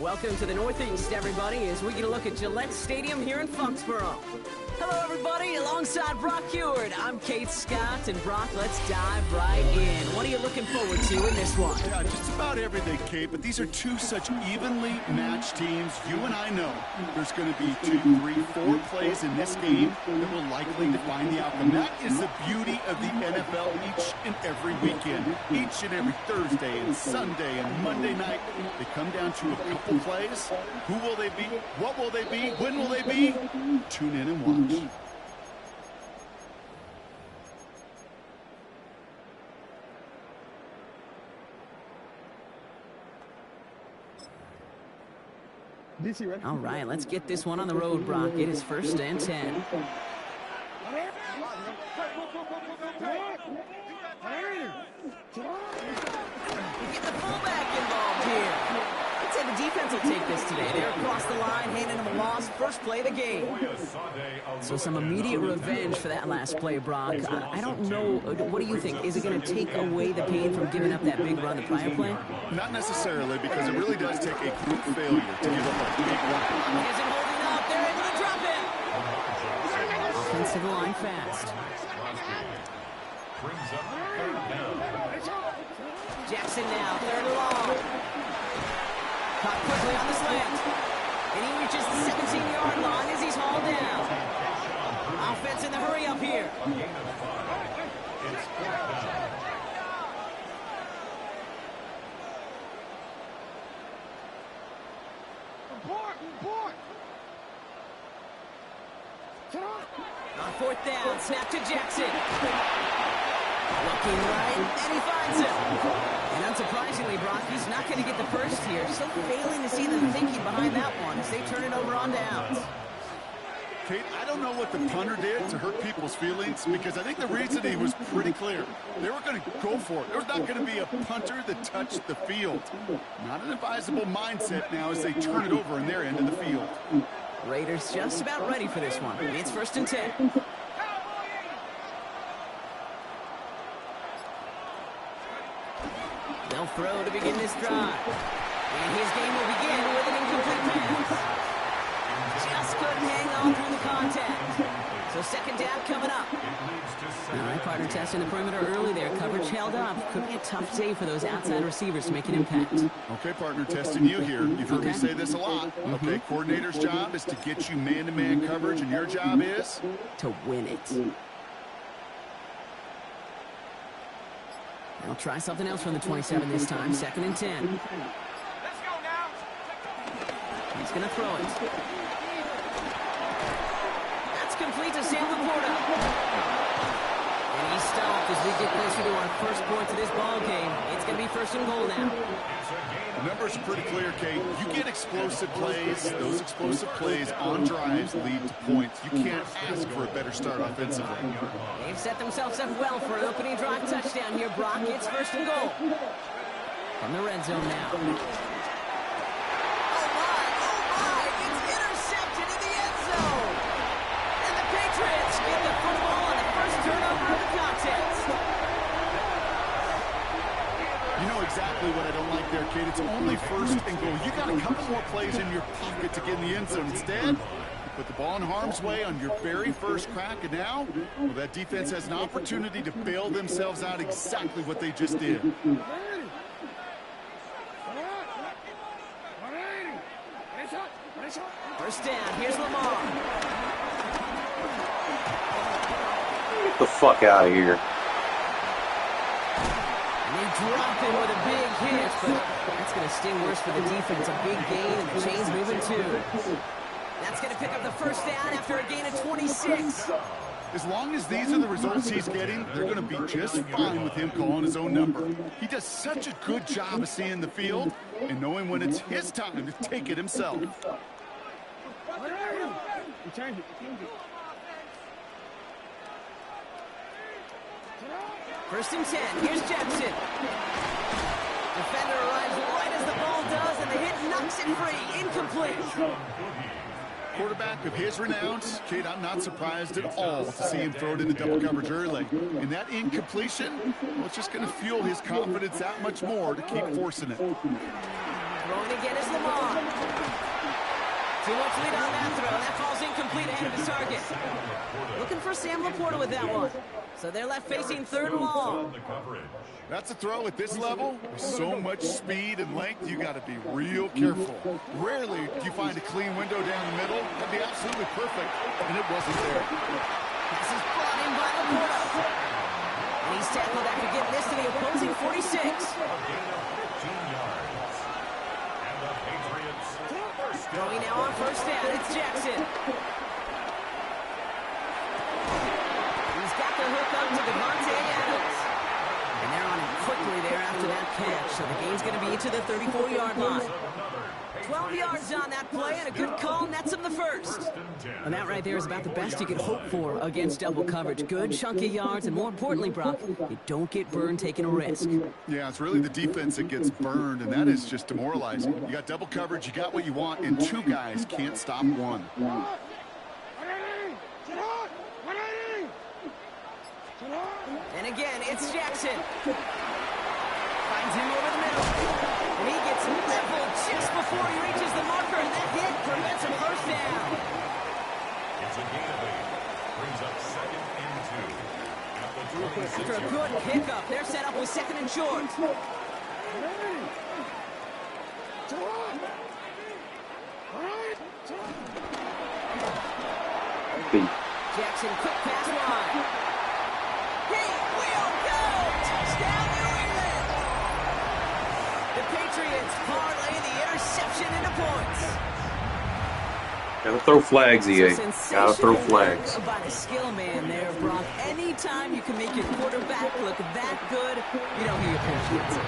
Welcome to the Northeast, everybody, as we get a look at Gillette Stadium here in Foxborough. Hello, everybody. Alongside Brock Heward, I'm Kate Scott, and Brock, let's dive right in. What are you looking forward to in this one? Yeah, just about everything, Kate, but these are two such evenly matched teams. You and I know there's going to be 2, 3, 4 plays in this game that will likely define the outcome. That is the beauty of the NFL each and every weekend. Each and every Thursday and Sunday and Monday night, they come down to a couple plays. Who will they be? What will they be? When will they be? Tune in and watch. All right, let's get this one on the road, Brock. It is 1st and 10. We get the fullback involved here. I'd say the defense will take this today. They're across the line, handing them a loss. First play of the game. So some immediate revenge for that last play, Brock. I don't know. What do you think? Is it going to take away the pain from giving up that big run the prior play? Not necessarily, because it really does take a group failure to give up a big run. He isn't holding up. They're able to drop it. Offensive line fast. Jackson now, 3rd and long. Caught quickly on the slant. And he reaches the 17-yard line as he's hauled down. Offense in the hurry up here. On 4th down, snap to Jackson. Looking right, and he finds him. And unsurprisingly, Brock, he's not going to get the first here. So failing to see the thinking behind that one as they turn it over on downs. Kate, I don't know what the punter did to hurt people's feelings, because I think the reasoning was pretty clear. They were going to go for it. There was not going to be a punter that touched the field. Not an advisable mindset now as they turn it over in their end of the field. Raiders just about ready for this one. It's 1st and 10. They'll throw to begin this drive. And his game will begin with an incomplete pass. Just couldn't hang on through the contact. So 2nd down coming up. All right, partner testing the perimeter early there. Coverage held up. Could be a tough day for those outside receivers to make an impact. Okay, partner, testing you here. You've heard me say this a lot. Okay, coordinator's job is to get you man-to-man coverage, and your job is? To win it. They'll try something else from the 27 this time. 2nd and 10. Let's go now. He's going to throw it. That's complete to Sam Laporta. And he's stopped as we get closer to our first point to this ball game. It's going to be 1st and goal now. The numbers are pretty clear, Kate. You get explosive plays. Those explosive plays on drives lead to points. You can't ask for a better start offensively. They've set themselves up well for an opening drive touchdown here, Brock. It's 1st and goal. From the red zone now. Oh my, it's intercepted in the end zone. And the Patriots get the football on the first turnover of the contest. You know exactly what I don't like there, Kate. It's only 1st and goal. You got a couple more plays in your pocket to get in the end zone. Instead, you put the ball in harm's way on your very first crack, and now, well, that defense has an opportunity to bail themselves out exactly what they just did. First down, here's Lamar. Get the fuck out of here. And they drop him with a big hit, but that's going to sting worse for the defense. A big gain, and the chain's moving too. That's going to pick up the 1st down after a gain of 26. As long as these are the results he's getting, they're going to be just fine with him calling his own number. He does such a good job of seeing the field and knowing when it's his time to take it himself. First and 10. Here's Jackson. Defender arrives right as the ball does, and the hit knocks it free. Incomplete. Quarterback of his renowns, Kate, I'm not surprised at all to see him throw it into double coverage early. And that incompletion, well, it's just going to fuel his confidence that much more to keep forcing it. Throwing again is Lamar. Too much lead on that throw. That falls incomplete ahead of his target. Looking for Sam Laporta with that one. So they're left facing 3rd and long. That's a throw at this level. With so much speed and length, you got to be real careful. Rarely do you find a clean window down the middle. That'd be absolutely perfect, and it wasn't there. This is brought in by Laporta. And he's tackled after getting this to the opposing 46. Throwing now on 1st down, it's Jackson. He's got the hook up to Devontae Adams. And they're on him quickly there after that catch. So the game's going to be into the 34-yard line. 12 yards on that play, and a good call nets him the first. And that right there is about the best you can hope for against double coverage. Good chunk of yards, and more importantly, Brock, you don't get burned taking a risk. Yeah, it's really the defense that gets burned, and that is just demoralizing. You got double coverage, you got what you want, and two guys can't stop one. And again, it's Jackson. Finds him over the middle. And he gets leveled just before he reaches the marker, and that hit prevents a first down. It's a gain of 8. Brings up 2nd and 2. After a good pickup, they're set up with 2nd and short. Jackson, quick pass line. He will go! Touchdown, New England! The Patriots parlay the interception into points. Gotta throw flags, EA. Gotta throw flags. By the skill man there, Brock. Anytime you can make your quarterback look that good, you know he appreciates it.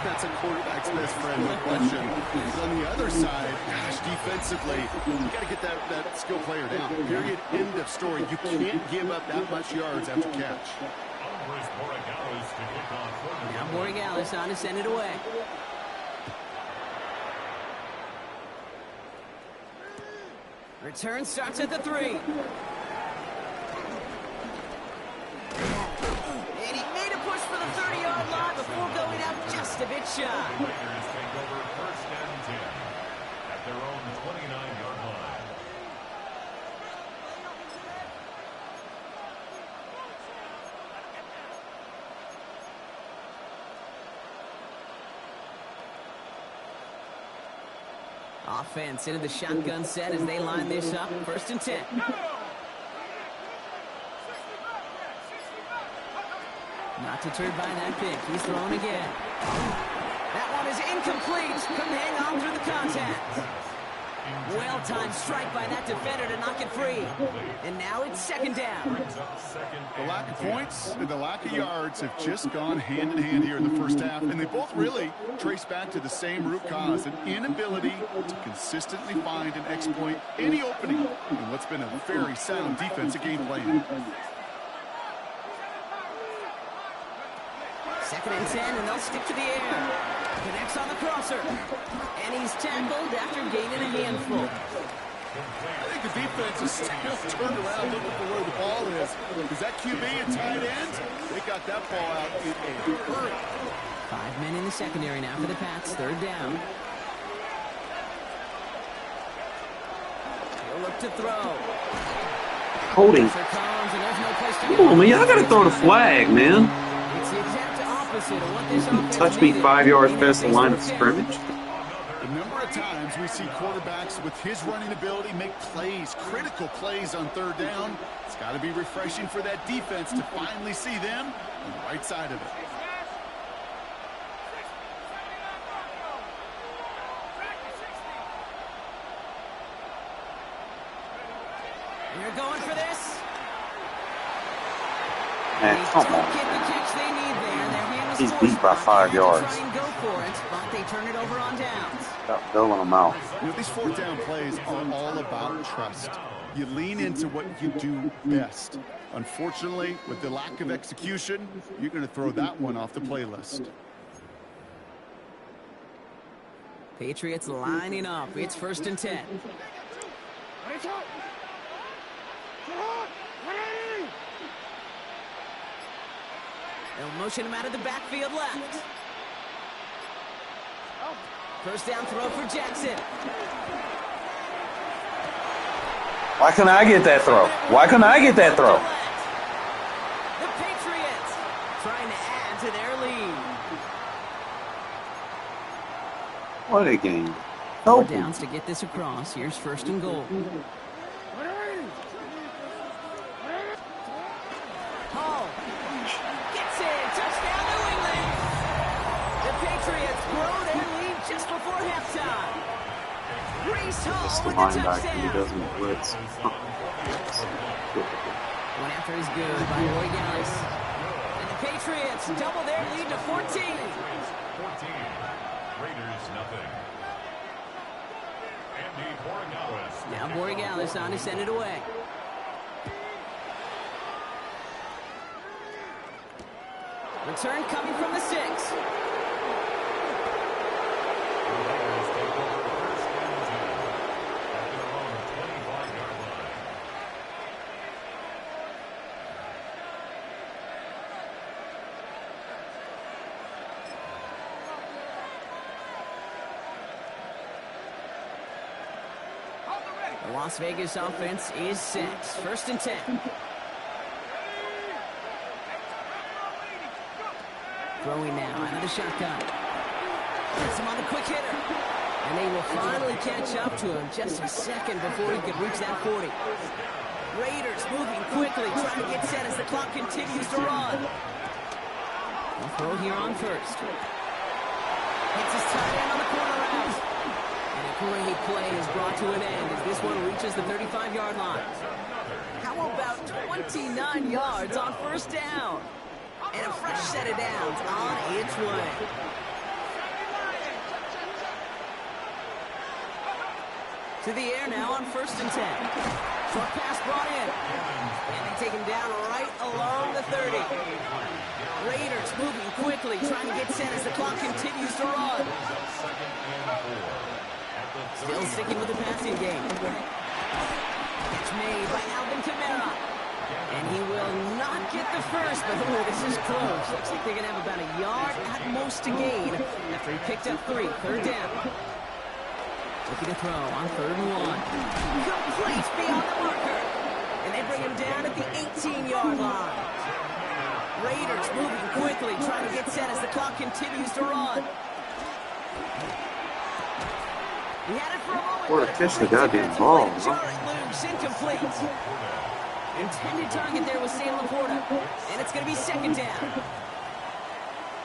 That's a quarterback's best friend, no question. On the other side, gosh, defensively, you got to get that skill player down. Period. End of story. You can't give up that much yards after catch. Now Borregales on to send it away. Return starts at the 3. And he made a push for the 30-yard line before going out just a bit shy. Raiders take over 1st and 10 at their own 29-yard line. Offense into the shotgun set as they line this up. 1st and 10. Not deterred by that pick. He's thrown again. That one is incomplete. Couldn't hang on through the contact. Well-timed strike by that defender to knock it free. And now it's 2nd down. The lack of points and the lack of yards have just gone hand in hand here in the first half, and they both really trace back to the same root cause, an inability to consistently find and exploit any opening in what's been a very sound defensive game plan. 2nd and 10, and they'll stick to the air. Connects on the crosser. And he's tackled after gaining a handful. I think the defense is still turned around looking for where the ball is. Is that QB and tight end? They got that ball out in a hurry. 5 men in the secondary now for the Pats. 3rd down. He'll look to throw. Holding. Come on, man. Y'all gotta throw the flag, man. It's the exact opposite of what this offense Touch me 5 yards past the line of scrimmage. The number of times we see quarterbacks with his running ability make plays, critical plays on 3rd down. It's got to be refreshing for that defense to finally see them on the right side of it. You're going for this? Man, come on. Get the catch they need there. Their hand was He's forced beat by back. 5 yards. Try and go for it, but they turn it over on downs. Stop bailing them out. You know, these 4th down plays are all about trust. You lean into what you do best. Unfortunately, with the lack of execution, you're going to throw that one off the playlist. Patriots lining up. It's 1st and 10. They'll motion him out of the backfield left. 1st down throw for Jackson. Why couldn't I get that throw? Why couldn't I get that throw? The Patriots trying to add to their lead. What a game. 4 downs to get this across. Here's 1st and goal. Hall gets it. Touchdown, New England. The Patriots grow their lead just before halftime. Brees Hall Just the with the linebacker who touchdown. doesn't blitz. One after is good by Borregales. And the Patriots double their lead to 14. 14. Raiders nothing. this on to send it away. Return coming from the 6. The Las Vegas offense is set. 1st and 10. Throwing now out of the shotgun. Gets him on the quick hitter. And they will finally catch up to him just a second before he could reach that 40. Raiders moving quickly, trying to get set as the clock continues to run. They'll throw here on 1st. Hits his tight end on the corner route. And a great play is brought to an end as this one reaches the 35-yard line. How about 29 yards on 1st down? And a fresh set of downs on its way. To the air now on 1st and 10. Short pass brought in. And they take him down right along the 30. Raiders moving quickly, trying to get set as the clock continues to run. Still sticking with the passing game. Catch made by Alvin Kamara. And he will not get the first, but this is close. Looks like they're going to have about a yard at most to gain after he picked up 3. 3rd down. Looking to throw on 3rd and 1. Complete beyond the marker. And they bring him down at the 18-yard line. Raiders moving quickly, trying to get set as the clock continues to run. He had it for a moment. What a catch the goddamn ball, huh? Loose, incomplete. Intended target there was Sam Laporta. And it's going to be 2nd down.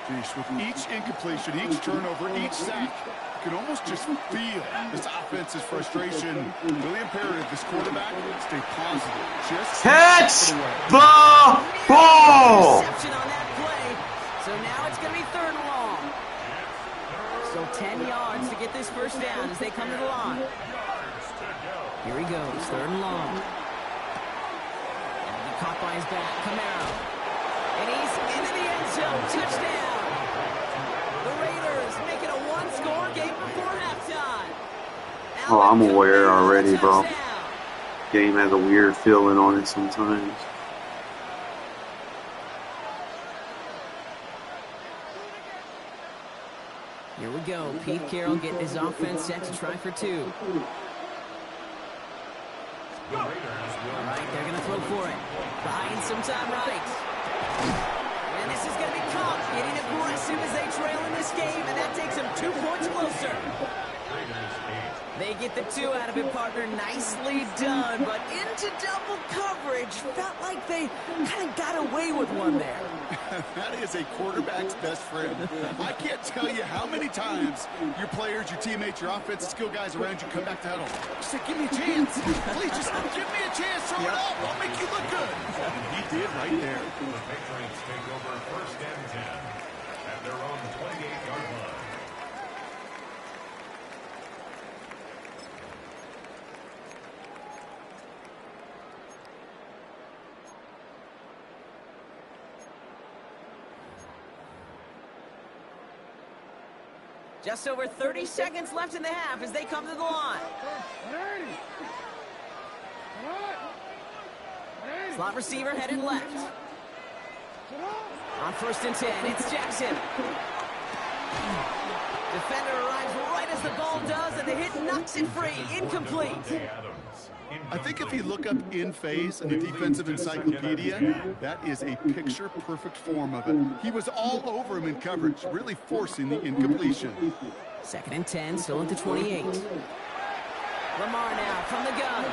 Geez, with each incompletion, each turnover, each sack, you can almost just feel this offense's frustration. Really imperative this quarterback stay positive. Just catch the ball! Reception on that play. So now it's going to be 3rd and long. So 10 yards to get this 1st down as they come to the line. Here he goes, 3rd and long. And he caught by his back, Camaro. And he's into the end zone, touchdown. The Raiders make it a 1-score game before halftime. Oh, I'm aware already, bro. Game has a weird feeling on it sometimes. Here we go. Pete Carroll getting his offense set to try for 2. All right, they're going to throw for it. Buying some time right. And this is going to be caught. Getting aggressive as they trail in this game, and that takes them 2 points closer. They get the 2 out of it, partner. Nicely done, but into double coverage. Felt like they kind of got away with one there. That is a quarterback's best friend. I can't tell you how many times your players, your teammates, your offensive skill guys around you come back to huddle. Just say, give me a chance. Please, just give me a chance. Throw it up. I'll make you look good. And he did right there. The Patriots take over 1st and 10 at their own 28-yard line. Just over 30 seconds left in the half as they come to the line. Slot receiver headed left. On 1st and 10, it's Jackson. Defender arrives right as the ball does, and the hit knocks it free. Incomplete. I think if you look up in phase in the defensive encyclopedia, that is a picture-perfect form of it. He was all over him in coverage, really forcing the incompletion. 2nd and 10, still at the 28. Lamar now from the gun.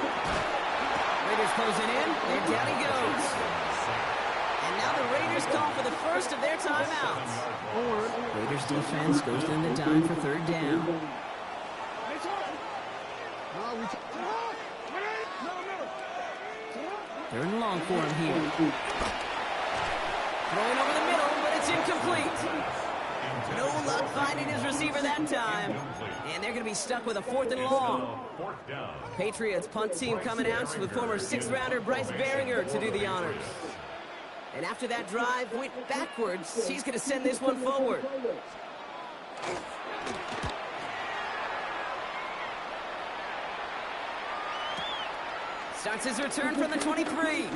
Raiders closing in, and down he goes. And now the Raiders call for the first of their timeouts. Raiders defense goes in the dime for 3rd down. 3rd and long for him here. Throwing over the middle, but it's incomplete. No luck finding his receiver receiver that time. And they're going to be stuck with a 4th and long. Patriots punt team coming out with former 6th-rounder Bryce Baringer to do the honors. And after that drive went backwards, he's going to send this one forward. Starts his return from the 23.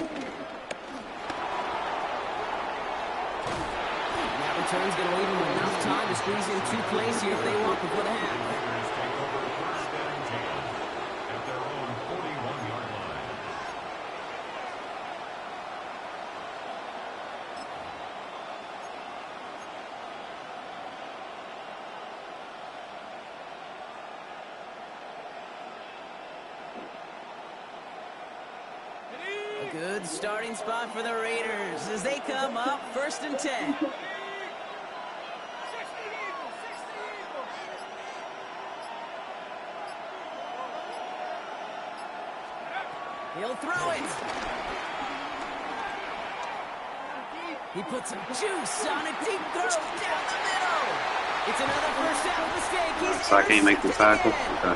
Return's going to leave them enough time to squeeze in 2 plays here if they want before the half. At their own 41-yard line. A good starting spot for the Raiders as they come up 1st and 10. He'll throw it. He puts some juice on a deep throw down the middle. It's another first down mistake. So I can't make the tackle? Okay. And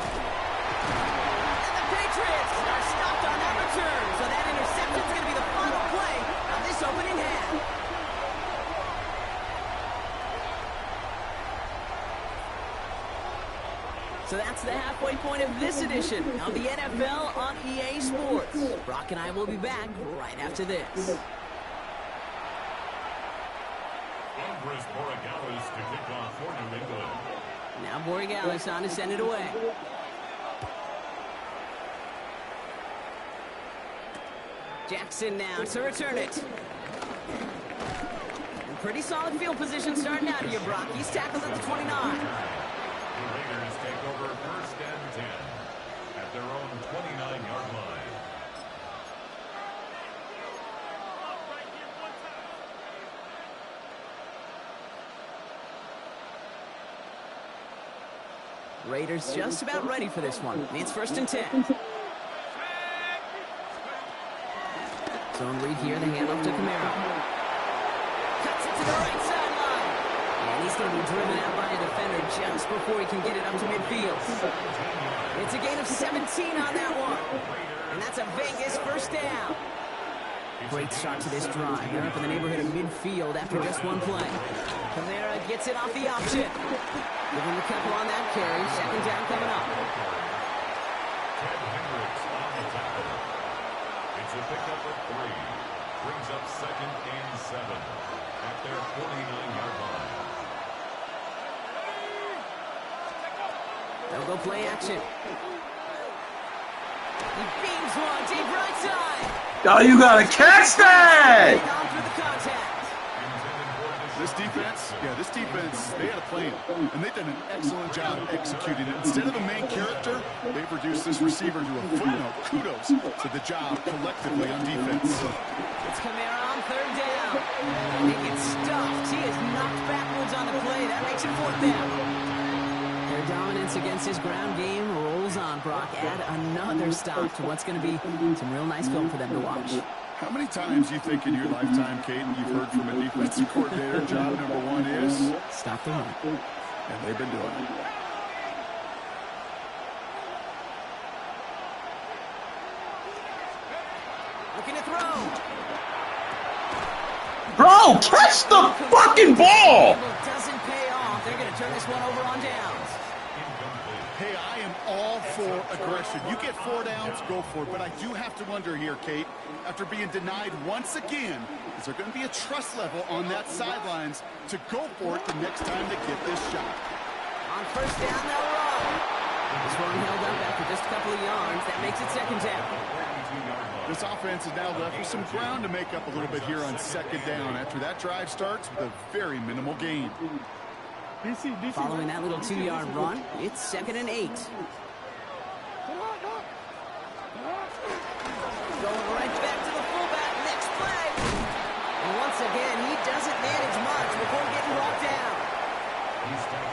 the Patriots are stopped on that return. So that interception's going to be the final play of this opening half. So that's the halfway point of this edition of the NFL on EA Sports. Brock and I will be back right after this. Now Borregales on to send it away. Jackson now to return it. And pretty solid field position starting out here, Brock. He's tackled at the 29. The Raiders take over 1st and 10 at their own 29-yard line. Raiders just about ready for this one. It's 1st and 10. Zone read here, the handoff to Camaro. Cuts it to the right sideline. And he's going to be driven out by a defender just before he can get it up to midfield. It's a gain of 17 on that one. And that's a Vegas 1st down. Great start to this drive. They're up in the neighborhood of midfield after just 1 play. Camaro gets it off the option. Give him a couple on that carry. 2nd down coming up. It's a pickup of 3. Brings up 2nd and 7 at their 49-yard line. They'll go play action. He beams one deep right side. Oh, you gotta catch that! On through the contact. This defense, they had a plan, and they've done an excellent job executing it. Instead of a main character, they've reduced this receiver to a footnote. Kudos to the job collectively on defense. It's Camaro on 3rd down. And he gets stuffed. He is knocked backwards on the play. That makes it 4th down. Their dominance against his ground game rolls on, Brock. Add another stop to what's going to be some real nice film for them to watch. How many times do you think in your lifetime, Kate, you've heard from a defensive coordinator, job number 1 is? Stop the run. And they've been doing it. Looking to throw. Bro, catch the fucking ball! Doesn't pay off. They're going to turn this one over on downs. Hey, I am all for aggression. You get 4 downs, go for it. But I do have to wonder here, Kate, after being denied once again, is there going to be a trust level on that sidelines to go for it the next time they get this shot? On 1st down, they'll run. This one held up after just a couple of yards. That makes it 2nd down. This offense is now left with some ground to make up a little bit here on 2nd down after that drive starts with a very minimal gain. Following that little 2-yard run, it's 2nd and 8. Going right back to the fullback. Next play. And once again, he doesn't manage much before getting brought down.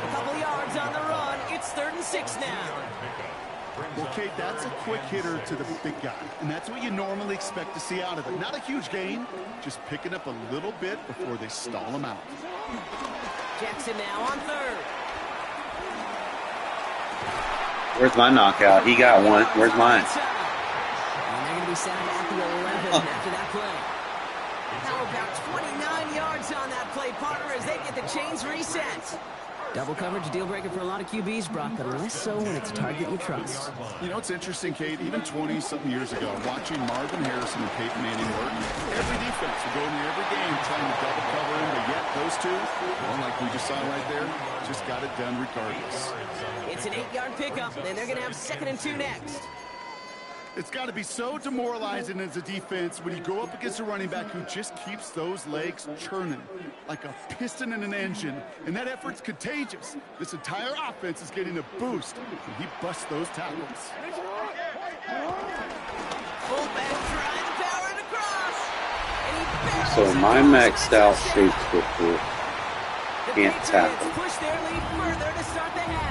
A couple yards on the run. It's 3rd and 6 now. Well, Kate, that's a quick hitter to the big guy, and that's what you normally expect to see out of it. Not a huge gain, just picking up a little bit before they stall him out. Jackson now on 3rd. Where's my knockout? He got one. Where's mine? And they're going to be set at the 11 after that play. How about 29 yards on that play, partner, as they get the chains reset. Double coverage, deal breaker for a lot of QBs, Brock, but less so when it's a target you trust. You know, it's interesting, Kate, even 20-something years ago, watching Marvin Harrison and Peyton Manning work, every defense would go into every game trying to double cover him, but yet those two, well, like we just saw right there, just got it done regardless. It's an 8-yard pickup, and they're going to have 2nd and 2 next. It's got to be so demoralizing as a defense when you go up against a running back who just keeps those legs churning like a piston in an engine, and that effort's contagious. This entire offense is getting a boost when he busts those tackles. Fullback trying to power it across. And he So my maxed out shape swifter can't tackle. push their lead further to start the half.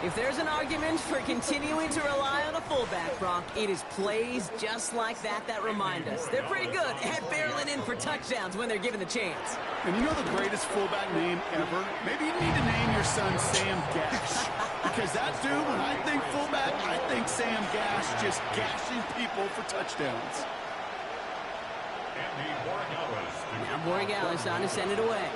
If there's an argument for continuing to rely on a fullback, Brock, it is plays just like that that remind us. They're pretty good at barreling in for touchdowns when they're given the chance. And you know the greatest fullback name ever? Maybe you need to name your son Sam Gash. Because that dude, when I think fullback, I think Sam Gash just gashing people for touchdowns. Now Borregales on to send it away.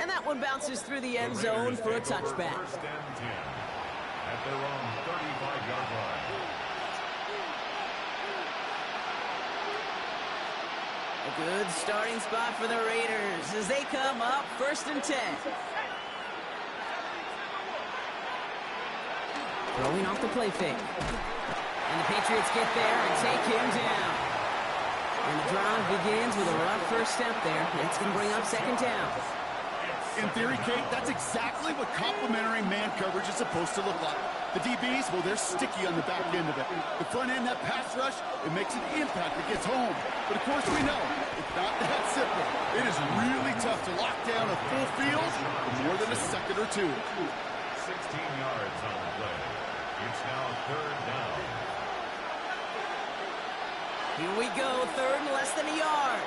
And that one bounces through the end zone for a touchback. First and 10 at their own 35-yard line. A good starting spot for the Raiders as they come up 1st and 10. Throwing off the play fake. And the Patriots get there and take him down. And the drive begins with a rough first step there. That's going to bring up 2nd down. In theory, Kate, that's exactly what complementary man coverage is supposed to look like. The DBs, well, they're sticky on the back end of it. The front end, that pass rush, it makes an impact. It gets home. But, of course, we know it's not that simple. It is really tough to lock down a full field for more than a second or two. 16 yards on the play. It's now 3rd down. Here we go, 3rd and less than a yard.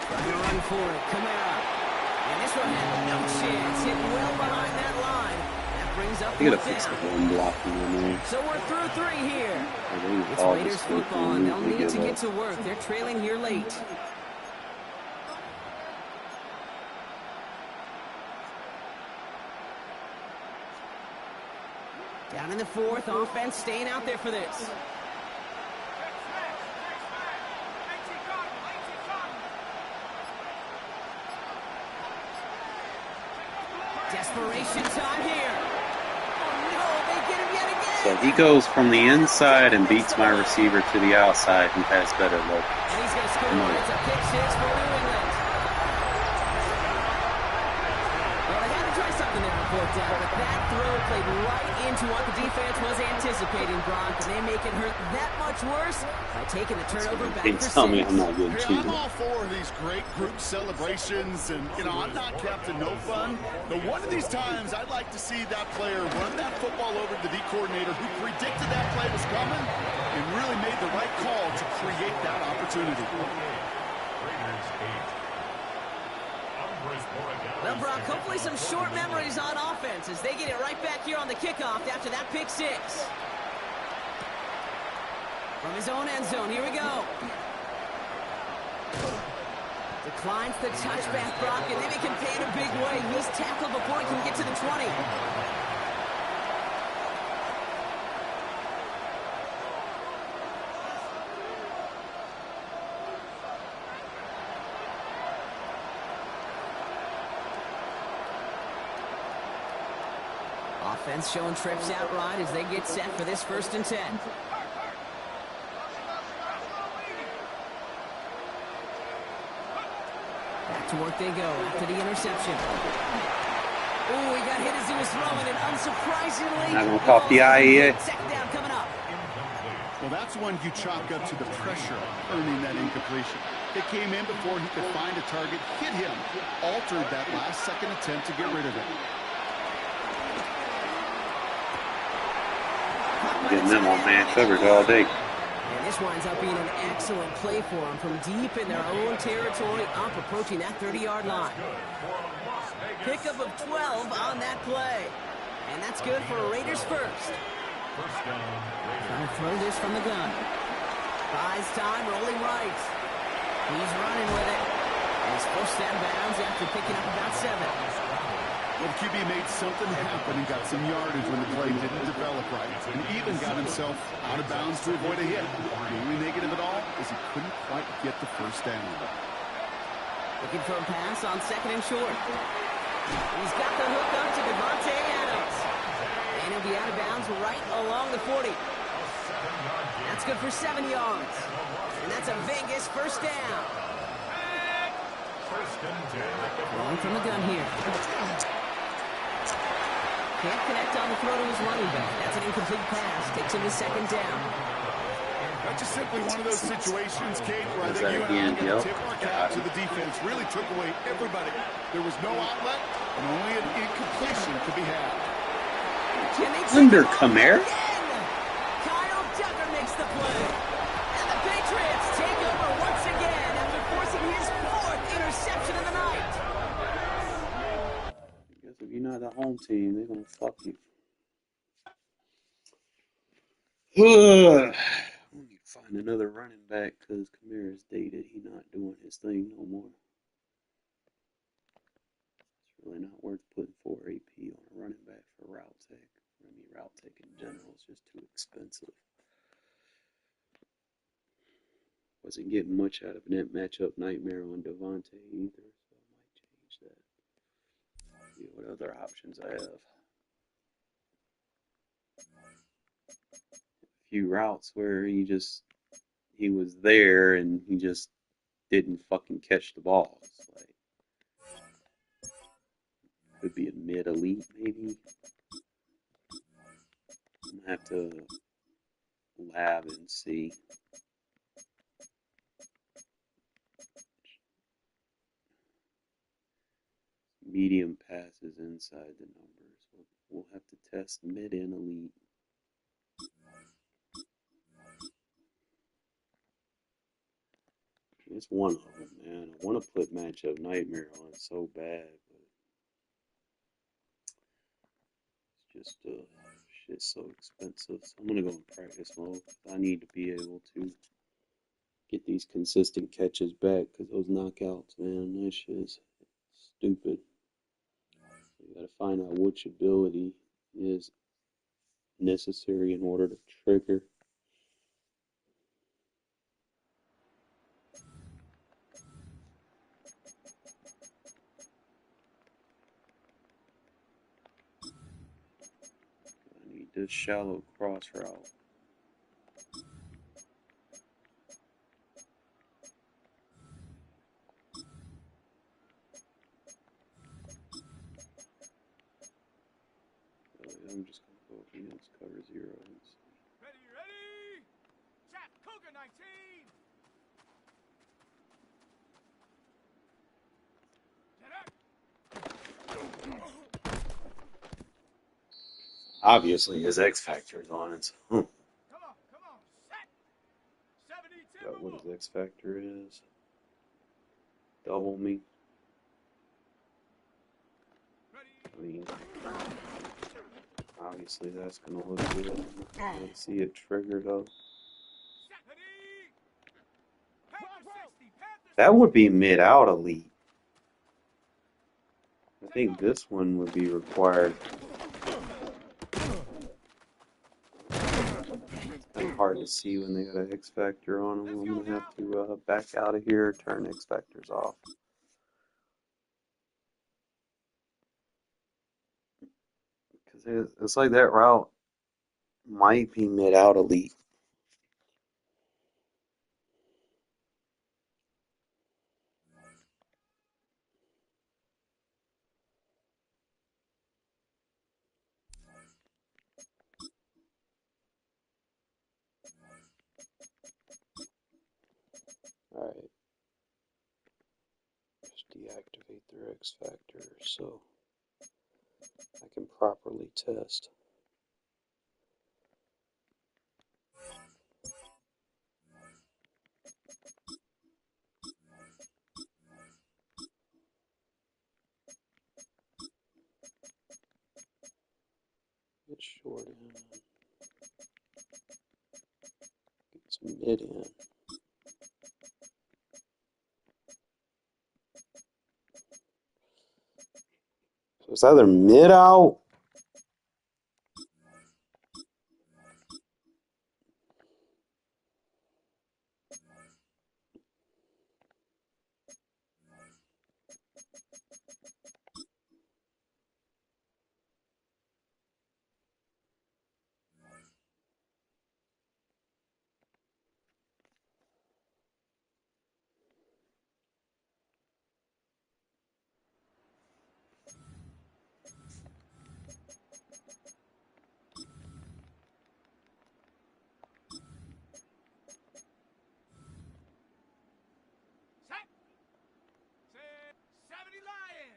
Trying to run for it, Kamara. And this one had no chance. Hit well behind that line. That brings up You gotta 4th fix the down. run blocking in there. So we're through 3 here. It's All Raiders this football, and they'll need to give get up. to work. They're trailing here late. Down in the 4th, offense staying out there for this. Desperation time here. Oh no, they get him yet again. So he goes from the inside and beats my receiver to the outside and has better look. And he's going to score. It's a pick 6 for New England. Well, they had to try something there on 4th down, but that throw played right into what the defense was anticipating, Brock, and they make it hurt that much worse by taking the turnover back Can't for tell me 6. I'm not good Hey, too. I'm all for these great group celebrations, and, you know, I'm not Captain No Fun, but one of these times I'd like to see that player run that football over to the D coordinator who predicted that play was coming and really made the right call to create that opportunity. Raiders 8. Well, Brock, hopefully some short memories on offense as they get it right back here on the kickoff after that pick 6. From his own end zone, here we go. Declines the touchback, Brock, and they make him pay in a big way. He's tackled before he can get to the 20. Offense showing trips out right as they get set for this 1st and 10. Back to work they go after the interception. Ooh, he got hit as he was throwing, and unsurprisingly, Not gonna call PI yet. 2nd down coming up. Well, that's one you chalk up to the pressure earning that incompletion. It came in before he could find a target, hit him, altered that last-second attempt to get rid of it. Getting them on man coverage all day. And this winds up being an excellent play for them from deep in their own territory, up approaching that 30-yard line. Pickup of 12 on that play. And that's good for Raiders first. Trying to throw this from the gun. Buys time, rolling right. He's running with it. And he's forced out of bounds after picking up about 7. Well, the QB made something happen and got some yardage when the play didn't develop right. And even got himself out of bounds to avoid a hit. The only negative at all is he couldn't quite get the first down. Looking for a pass on 2nd and short. He's got the hook up to Devontae Adams. And he'll be out of bounds right along the 40. That's good for 7 yards. And that's a Vegas first down. Going from the gun here. Can't connect on the throw to his running back. That's an incomplete pass. Takes him to 2nd down. That's just simply one of those situations, Kate, where I think you and I are going to tip our cap to the defense. Really took away everybody. There was no outlet, and only an incompletion could be had. Under Kamara? Kyle Tucker makes the play. And the Patriots take over once again after forcing his 4th interception of the night. I guess if you're not the home team, they're going to fuck you. We need to find another running back because Kamara's dated. He's not doing his thing no more. It's really not worth putting 4 AP on a running back for route tech. I mean, route tech in general is just too expensive. Wasn't getting much out of that matchup nightmare on Devontae either, so I might change that. See what other options I have. A few routes where he was there and he just didn't fucking catch the ball. It's like, could be a mid-elite maybe. I'm gonna have to lab and see. Medium passes inside the numbers. We'll have to test mid and elite. It's one of them, man. I want to put matchup nightmare on it so bad, but it's just shit's so expensive. So I'm gonna go in practice mode. I need to be able to get these consistent catches back because those knockouts, man, that shit's stupid. You gotta find out which ability is necessary in order to trigger. I need this shallow cross route. I'm just gonna go against cover 0 and see. Ready? Jack Cougar 19. Obviously, his X Factor is on it. Come on. Set. 72. Got what his X Factor is. Double me. I mean, obviously that's gonna look good. Let's see it trigger though. That would be mid-out elite. I think this one would be required. It's kind of hard to see when they got an X Factor on them. I'm gonna have to back out of here, turn X Factors off. Because it's like that route might be mid-out elite. Alright. Just deactivate their X Factor so I can properly test. Mid in. So it's either mid out. Set. 70 Lion.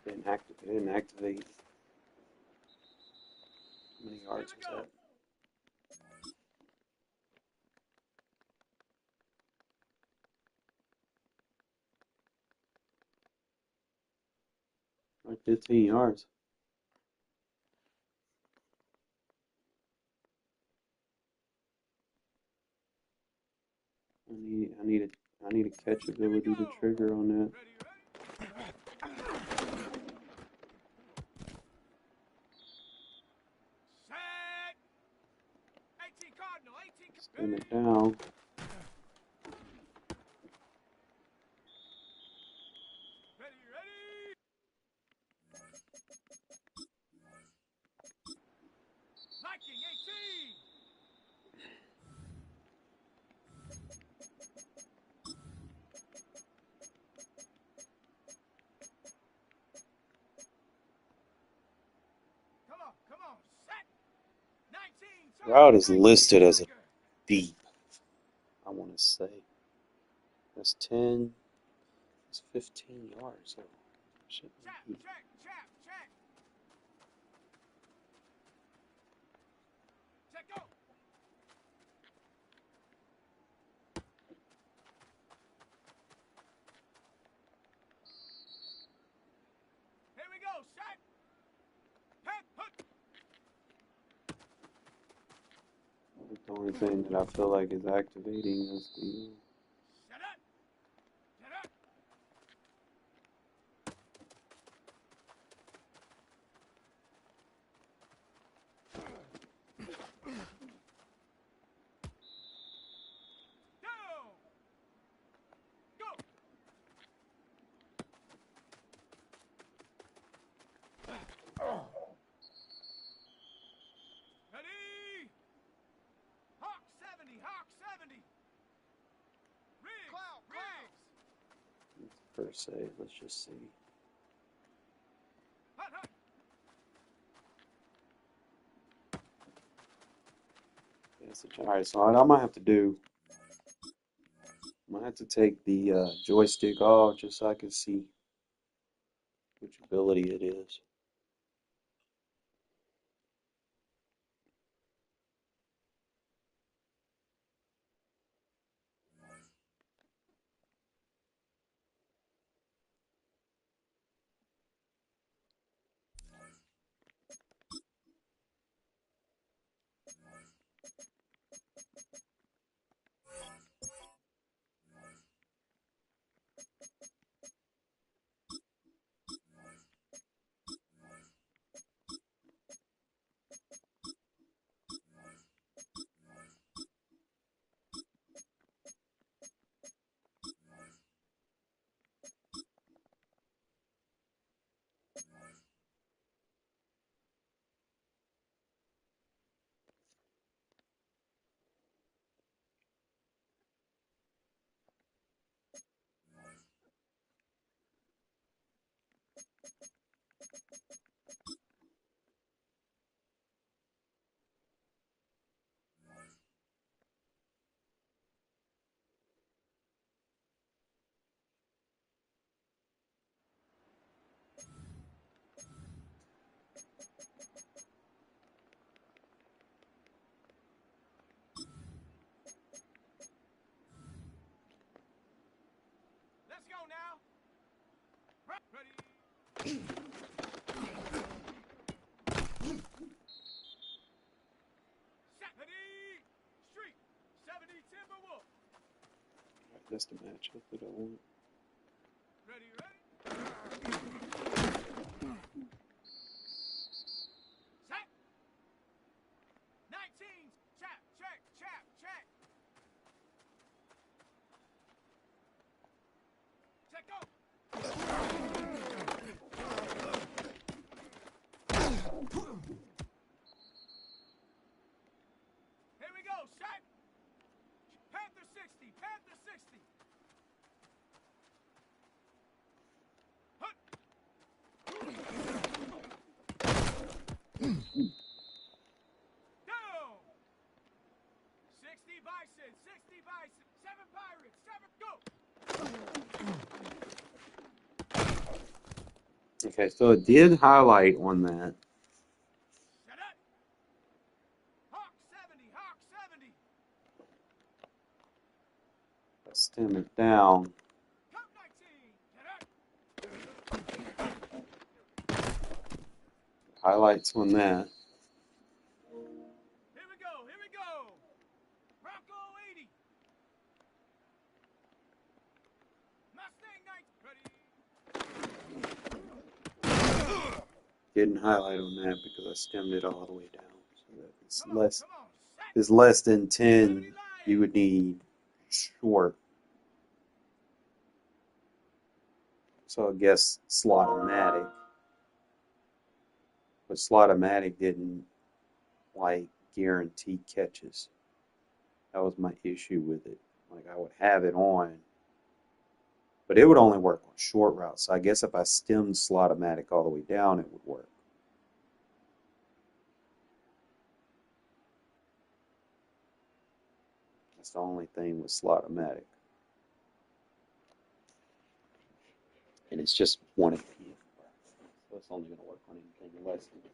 It didn't activate. How many yards was that? Like 15 yards. I need a catch ability to trigger on that. Set. 18 Cardinal. 18. Spin it down. Ready. Liking 18. Come on. Set. 19. Route is listed as a deep. I want to say that's 10. It's 15 yards. So shouldn't be. Check. Check, go. Here we go. Set. The only thing that I feel like is activating is the. Set up. Ready? Hawk 70. Riggs. Per se, let's just see. Hut. Yes, alright, so what I might have to do, I might have to take the joystick off just so I can see which ability it is. Street. 70 Timberwolf. That's the matchup that I want. Ready. Set. 19. Check. Check, go. Here we go, set. Panther 60. Hut. Down. 60 Bison. 7 Pirates. 7, go. Okay, so it did highlight on that. Set up. Hawk 70. Let's stem it down. Cup 19. Set up. Highlights on that. Here we go. Bronco 80. Mustang 19. Ready. Didn't highlight on that because I stemmed it all the way down. So that it's Come on. less, Set. if it's less than 10, you would need short. So I guess Slot-O-Matic. But Slot-O-Matic didn't like guarantee catches. That was my issue with it. Like I would have it on, but it would only work on short routes. So I guess if I stemmed Slot-O-Matic all the way down, it would work. That's the only thing with Slot-O-Matic. And it's just 1 APM. So it's only going to work on anything less than that.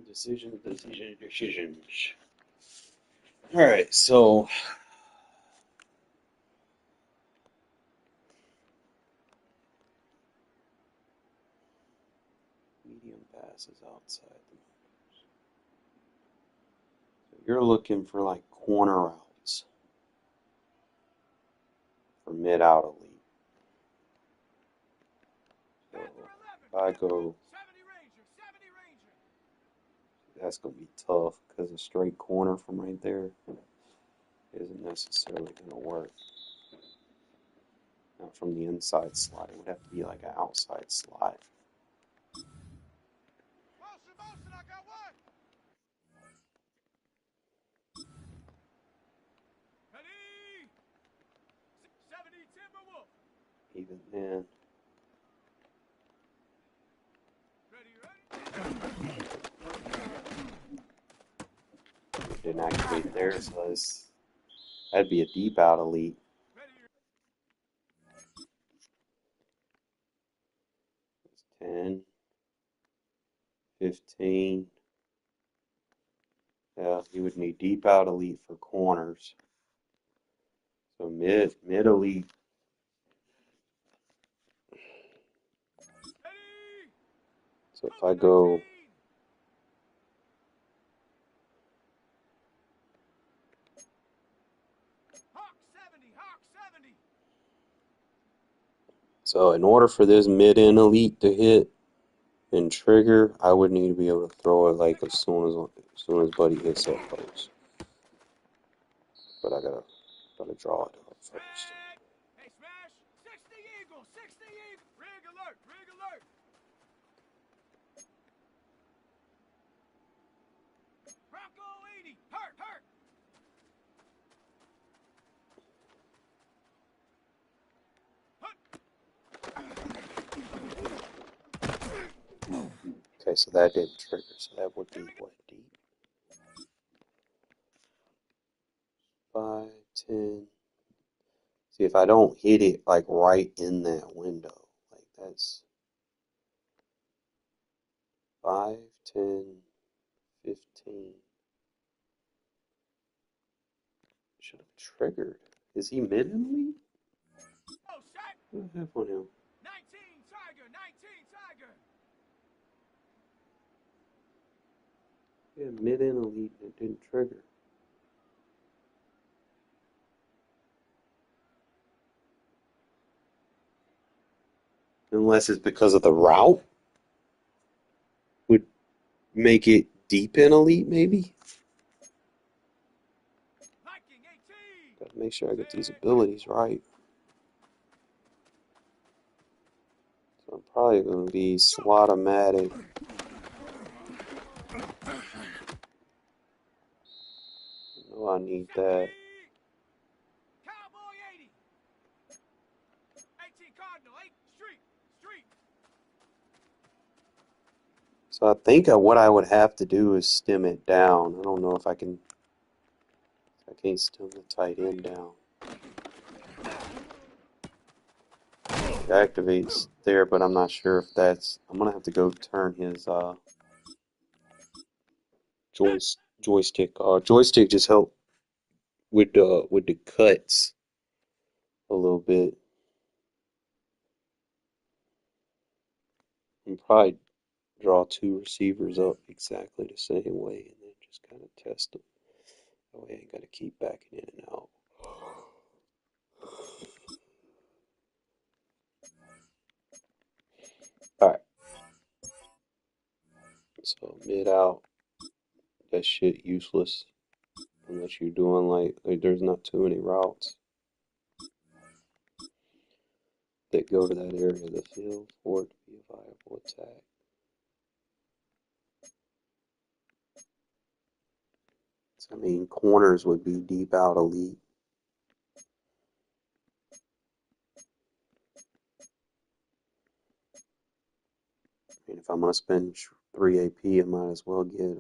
Decisions. All right, so medium passes outside the numbers. So you're looking for like corner routes for mid out elite. So if I go, that's gonna be tough because a straight corner from right there isn't necessarily gonna work. Not from the inside slot. It would have to be like an outside slot. Motion, I got one. Ready? 70 Timberwolf. Even then, didn't activate there, so that'd be a deep out elite. 10, 15. Yeah, you would need deep out elite for corners. So mid elite. So if I go, so in order for this mid end elite to hit and trigger, I would need to be able to throw it like as soon as Buddy hits that post. But I gotta draw it up first. Hey, smash. 60 Eagle, 60 Eagle. Rig alert, rig alert. Rocco 80, hurt, hurt. Okay, so that didn't trigger, so that would be what, deep? 5, 10. See, if I don't hit it like right in that window, like that's 5, 10, 15. Should have triggered. Is he mid elite? Oh, shot. What do I have on him? 19 Tiger, 19 Tiger. Yeah, mid and elite, and it didn't trigger. Unless it's because of the route, would make it deep in elite, maybe? Liking 18. Gotta make sure I get these abilities right. So I'm probably gonna be slot-o-matic. I know I need that. Cowboy 80. 18 Cardinal, 8 Street, Street. So I think what I would have to do is stem it down. I don't know if I can. I can't stem the tight end down. It activates there, but I'm not sure if that's. I'm gonna have to go turn his joystick. Joystick just help with the cuts a little bit. And probably draw two receivers up exactly the same way, and then just kind of test them. That way I ain't got to keep backing in and out. Alright, so mid out, that shit useless unless you're doing like there's not too many routes that go to that area of the field for it to be a viable attack. So, I mean, corners would be deep out elite. I mean, if I'm going to spend 3 AP, I might as well get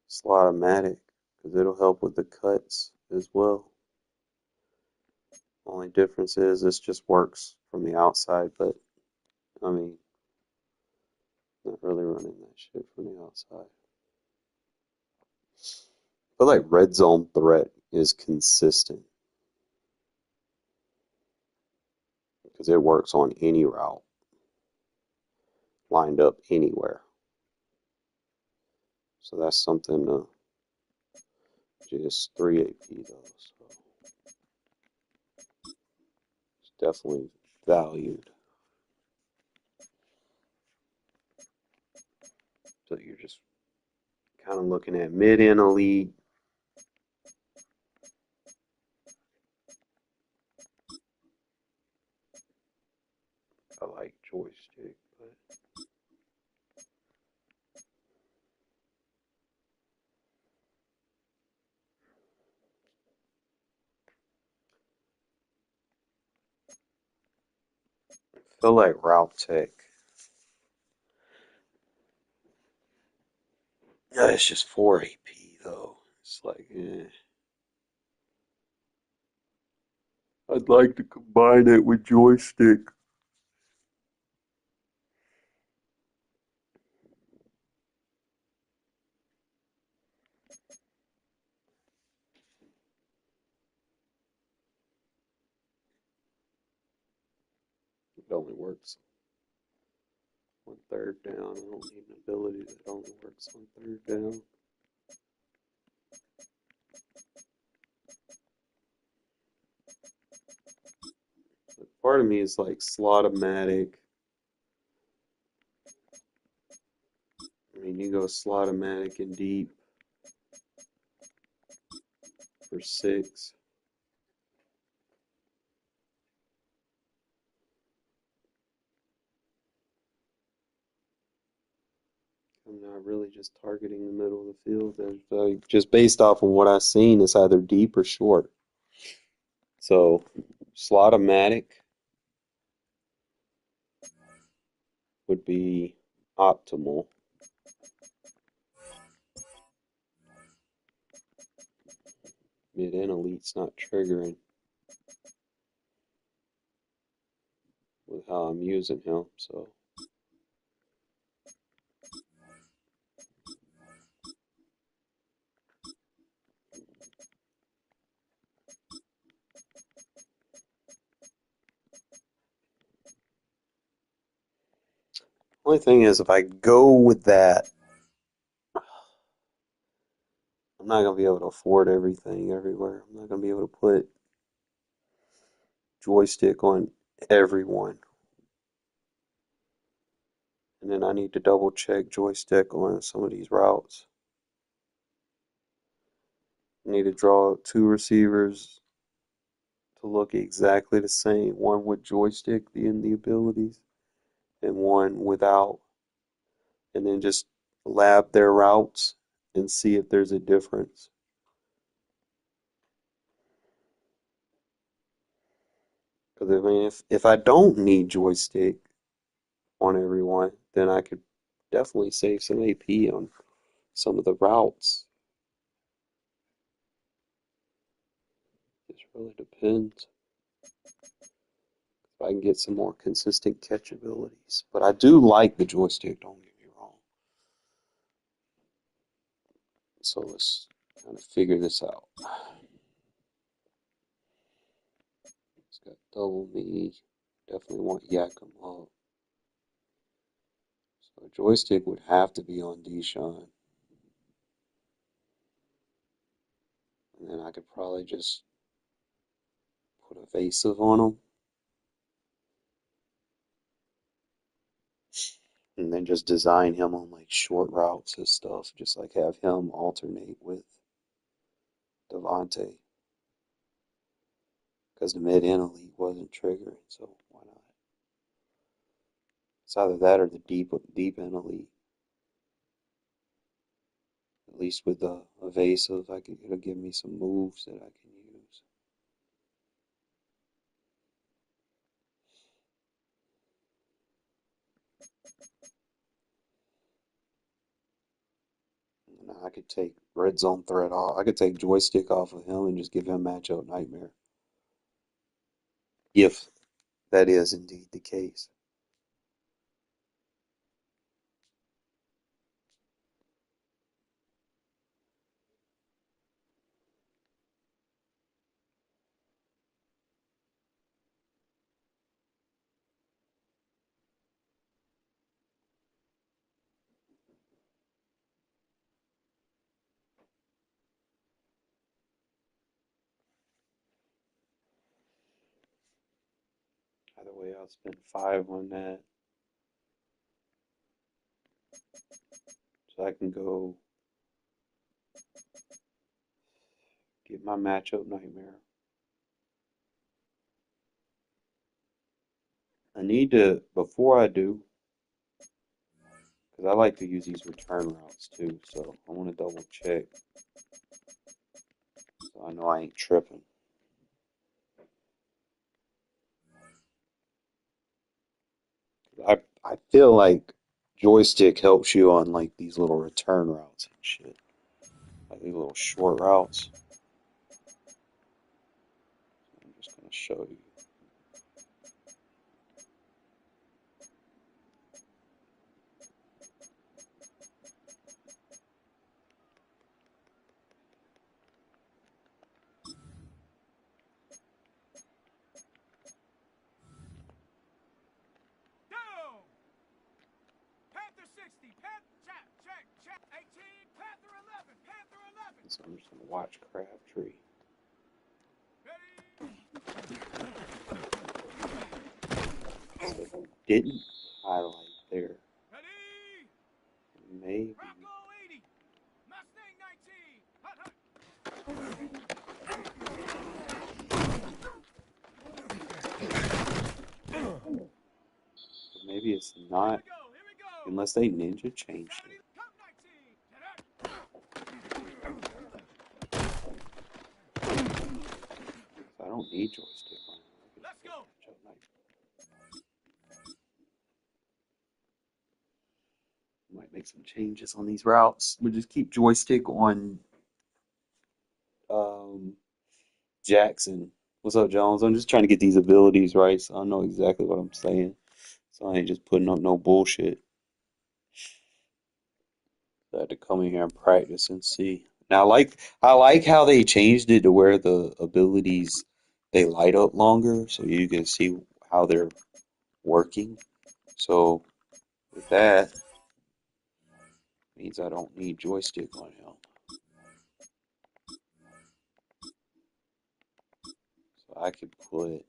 Slot-O-Matic because it'll help with the cuts as well. Only difference is this just works from the outside, but I mean, Not really running that shit from the outside. I feel like red zone threat is consistent because it works on any route, lined up anywhere. So that's something to just 3 AP though. So it's definitely valued. So you're just kind of looking at mid-end elite. I like joystick, but I feel like route tech. Yeah, it's just 4 AP though. It's like, I'd like to combine it with joystick. It only works on third down. I don't need an ability that only works on third down. But part of me is like slot-o-matic. I mean, you go slot-o-matic and deep for 6. I'm not really just targeting the middle of the field. There's like, just based off of what I've seen, it's either deep or short. So slot-o-matic would be optimal. Mid and elite's not triggering with how I'm using him. So only thing is, if I go with that, I'm not gonna be able to afford everything everywhere. I'm not gonna be able to put joystick on everyone. And then I need to double check joystick on some of these routes. I need to draw up 2 receivers to look exactly the same. One with joystick being the abilities, and one without. And then just lab their routes and see if there's a difference. Because I mean, if I don't need joystick on everyone, then I could definitely save some AP on some of the routes. It really depends. If I can get some more consistent catch abilities. But I do like the joystick, don't get me wrong. So let's kind of figure this out. It's got double me. Definitely want yak him up. So joystick would have to be on Deshaun. And then I could probably just put evasive on him. And then just design him on like short routes and stuff. Just like have him alternate with Devontae. Because the mid-end elite wasn't triggering, so why not? It's either that or the deep end elite. At least with the evasive, it'll give me some moves that I can use. And I could take red zone threat off. I could take joystick off of him and just give him matchup nightmare. If that is indeed the case. Either way, I'll spend 5 on that. So I can go get my matchup nightmare. I need to, before I do, because I like to use these return routes too, so I want to double check so I know I ain't tripping. I feel like joystick helps you on like these little return routes and shit, like these little short routes. I'm just gonna show you. Down. Panther 60. Check, check, check. 18. Panther 11. Panther 11. So I'm just gonna watch Crabtree. So if I didn't highlight there, Ready. maybe. Rocco 80. Mustang 19. Hut, hut. Maybe it's not, Here we go. unless they ninja changed it. Cup 19. I don't need joystick on it. Let's go. Might make some changes on these routes. We'll just keep joystick on Jackson. What's up, Jones? I'm just trying to get these abilities right, so I know exactly what I'm saying. So I ain't just putting up no bullshit. So I had to come in here and practice and see. Now, I like how they changed it to where the abilities they light up longer, so you can see how they're working. So with that, means I don't need joystick on him. So I could put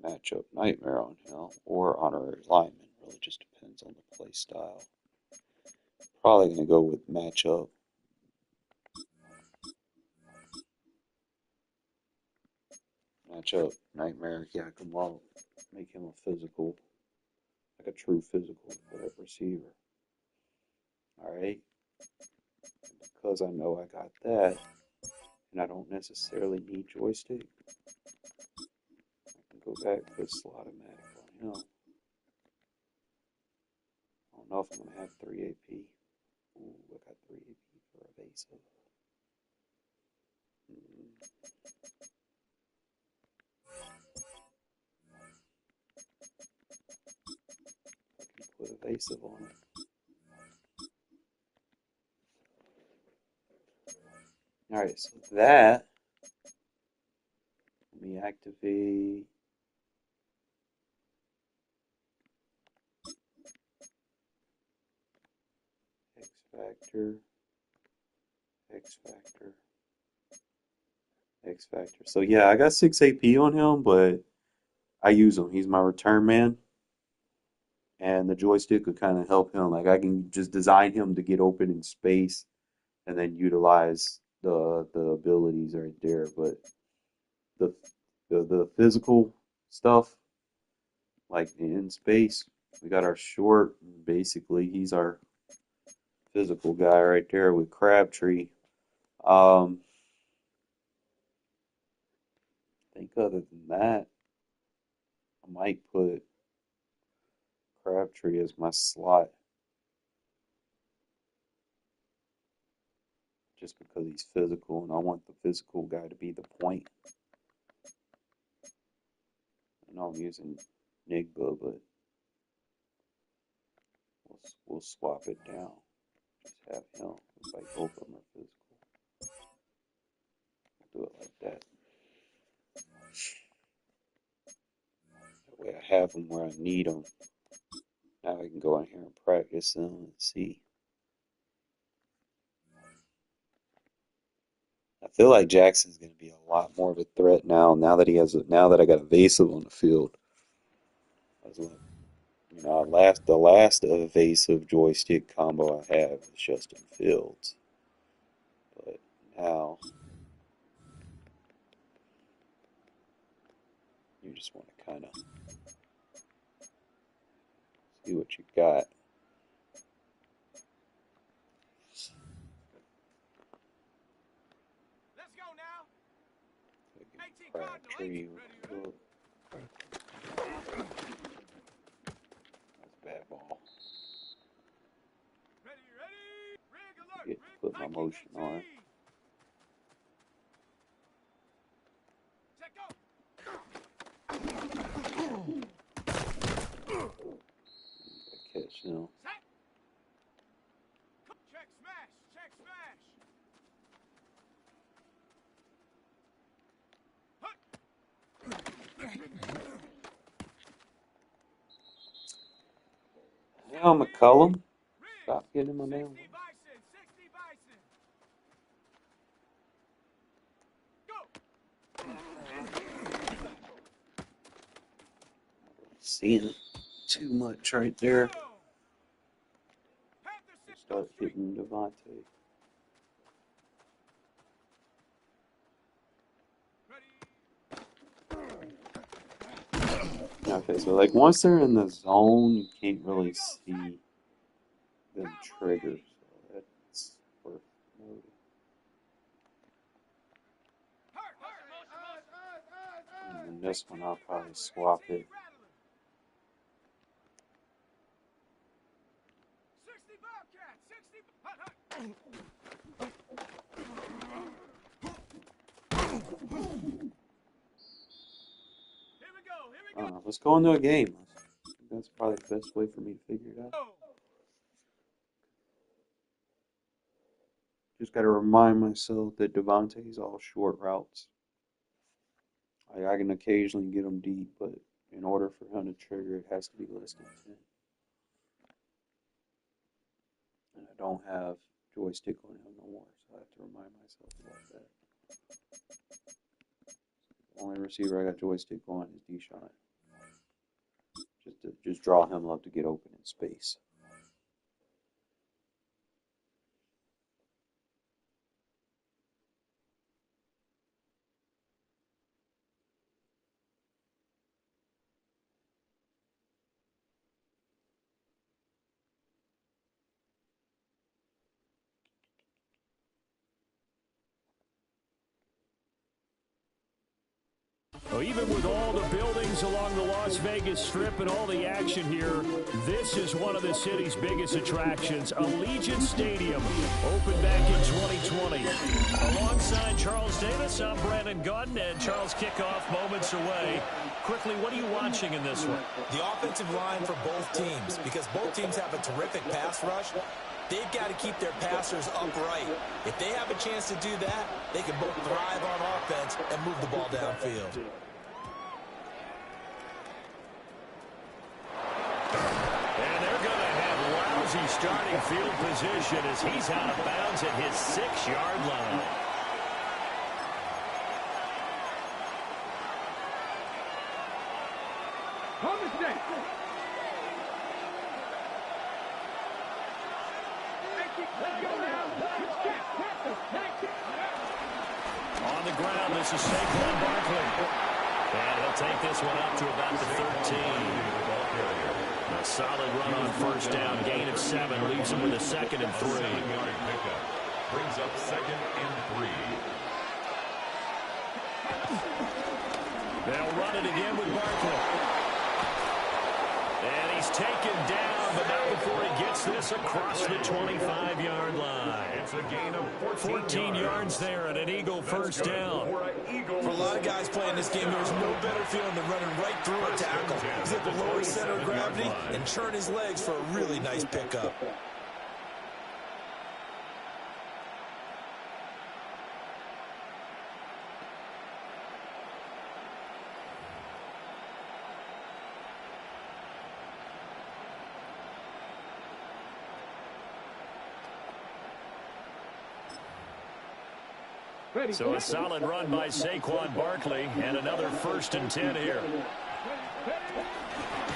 matchup nightmare on him or honorary lineman. Really just depends on the play style. Probably gonna go with matchup. Matchup nightmare. Yeah, come on. Make him a physical, like a true physical receiver. Alright. Because I know I got that, and I don't necessarily need joystick, I can go back and put slot-o-matic on him. I don't know if I'm gonna have 3 AP. Ooh, I got 3 AP for evasive. I can put evasive on it. Alright, so that, let me activate X Factor, X Factor, X Factor. So yeah, I got 6 AP on him, but I use him. He's my return man, and the joystick could kind of help him. Like I can just design him to get open in space and then utilize the abilities right there. But the the physical stuff, like in space, we got our short. Basically, he's our physical guy right there with Crabtree. I think other than that, I might put Crabtree as my slot just because he's physical and I want the physical guy to be the point. I know I'm using Nigba, but we'll swap it down. Just have him. It's like both of them are physical. We'll do it like that. That way I have them where I need them. Now I can go in here and practice them and see. I feel like Jackson's going to be a lot more of a threat now that now that I got evasive on the field. That's what, the last evasive joystick combo I have is Justin Fields. But now you just want to kind of see what you got. Let's go now. 18 Crabtree. Cardinal. That's a bad ball. Ready, ready. Rig alert. Get to Rig put my Viking motion 18. on it. Check out. Catch now. Set. Check smash. Check smash. Now McCullum. Rig. Stop getting him 60 down. Bison. 60 Bison. Seeing too much right there. Go. Panther 6 Start street. hitting Devontae. Okay, so like once they're in the zone, you can't really see them trigger. So that's worth noting. And then this one, I'll probably swap it. 60 Bobcat. 60. Hut, hut. Here we go. Here we I go. don't know. Let's go into a game. That's probably the best way for me to figure it out. Just got to remind myself that Devontae's all short routes. I can occasionally get him deep, but in order for him to trigger, it has to be less than 10. And I don't have joystick on him no more, so I have to remind myself about that. The only receiver I got joystick on is Deshaun. Just draw him up to get open in space. Well, even with all the buildings along the Las Vegas Strip and all the action here, this is one of the city's biggest attractions. Allegiant Stadium, opened back in 2020. Alongside Charles Davis, I'm Brandon Gaudin, and Charles kickoff moments away. Quickly, what are you watching in this one? The offensive line for both teams, because both teams have a terrific pass rush. They've got to keep their passers upright. If they have a chance to do that, they can both thrive on offense and move the ball downfield. And they're going to have lousy starting field position as he's out of bounds at his 6-yard line. On the ground, this is Saquon Barkley. And he'll take this one up to about the 13. A solid run on first down. Gain of 7 leaves him with a 2nd and 3. 7-yard pickup. Brings up 2nd and 3. They'll run it again with Barkley. And he's taken down, but not before he gets this across the 25-yard line. It's a gain of 14 yards there and an Eagle first down. For a lot of guys playing this game, there's no better feeling than running right through a tackle. He's able to lower his center of gravity and turn his legs for a really nice pickup. So a solid run by Saquon Barkley, and another 1st and 10 here.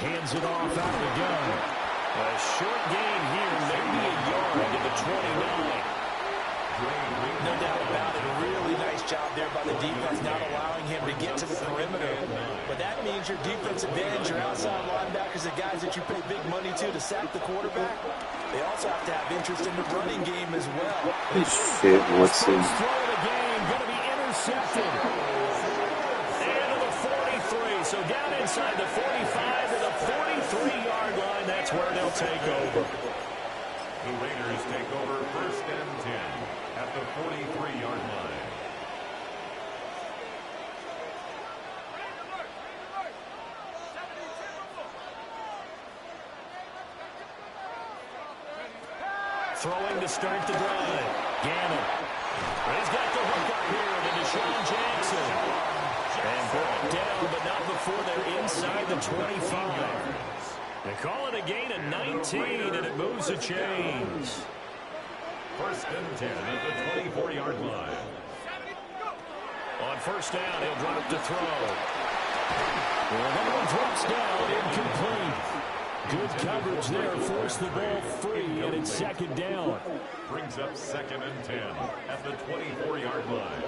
Hands it off out of the gun. A short gain here, maybe a yard to the 29. No doubt about it. A really nice job there by the defense, not allowing him to get to the perimeter. But that means your defensive ends, your outside linebackers, the guys that you pay big money to sack the quarterback, they also have to have interest in the running game as well. Shit, what's in? Throw of the game, going to be intercepted. And to the 43, so down inside the 45 to the 43-yard line. That's where they'll take over. The Raiders take over 1st and 10 at the 43-yard line. Throwing to start the drive. Gannon. He's got the hook up here to Deshaun Jackson. And brought down, but not before they're inside the 25. They call it a gain of 19, and it moves the chains. 1st and 10 at the 24-yard line. On 1st down, he'll drop to throw. Well, that one drops down, incomplete. Good coverage there, forced the ball free, and it's 2nd down. Brings up 2nd and 10 at the 24-yard line.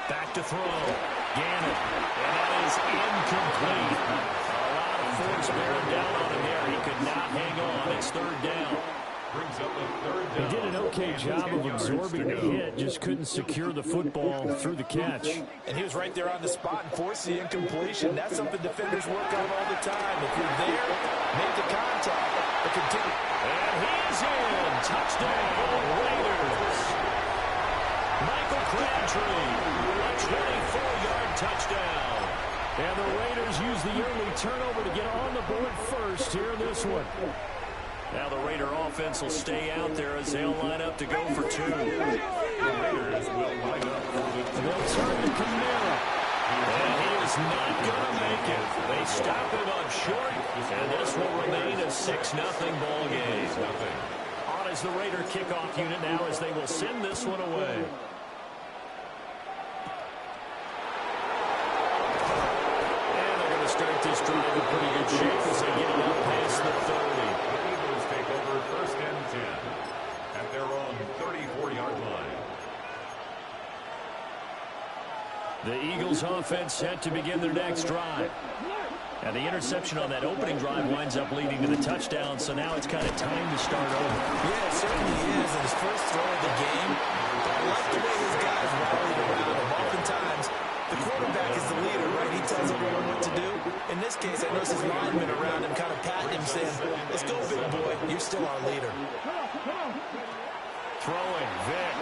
Back to throw. Gannon. And that is incomplete. A lot of force bearing down on him there. He could not hang on. It's 3rd down. Brings up the 3rd down. He did an okay job of absorbing the hit, just couldn't secure the football through the catch. And he was right there on the spot and forced the incompletion. That's something defenders work on all the time. If you're there, make the contact, but continue. And he's in. Touchdown, Raiders. Michael Crabtree, a 24-yard touchdown. And the Raiders use the early turnover to get on the board first here in this one. Now the Raider offense will stay out there as they'll line up to go for 2. The Raiders will line up for the 2. They'll turn to Kamara. And he is not going to make it. They stop him up short, and this will remain a 6-0 ball game. On is the Raider kickoff unit now as they will send this one away. And they're going to start this drive in pretty good shape as they get it up past the 30. Take over 1st and 10 at their own 34-yard line. The Eagles offense set to begin their next drive. And the interception on that opening drive winds up leading to the touchdown, so now it's kind of time to start over. Yeah, it certainly is. And his first throw of the game, I like the way his guys rallied around him. Oftentimes, the quarterback is the leader, right? He tells everyone what to do. In this case, I notice his linemen around him kind of patting him, saying, let's go, big boy. You're still our leader. Throwing, Vic.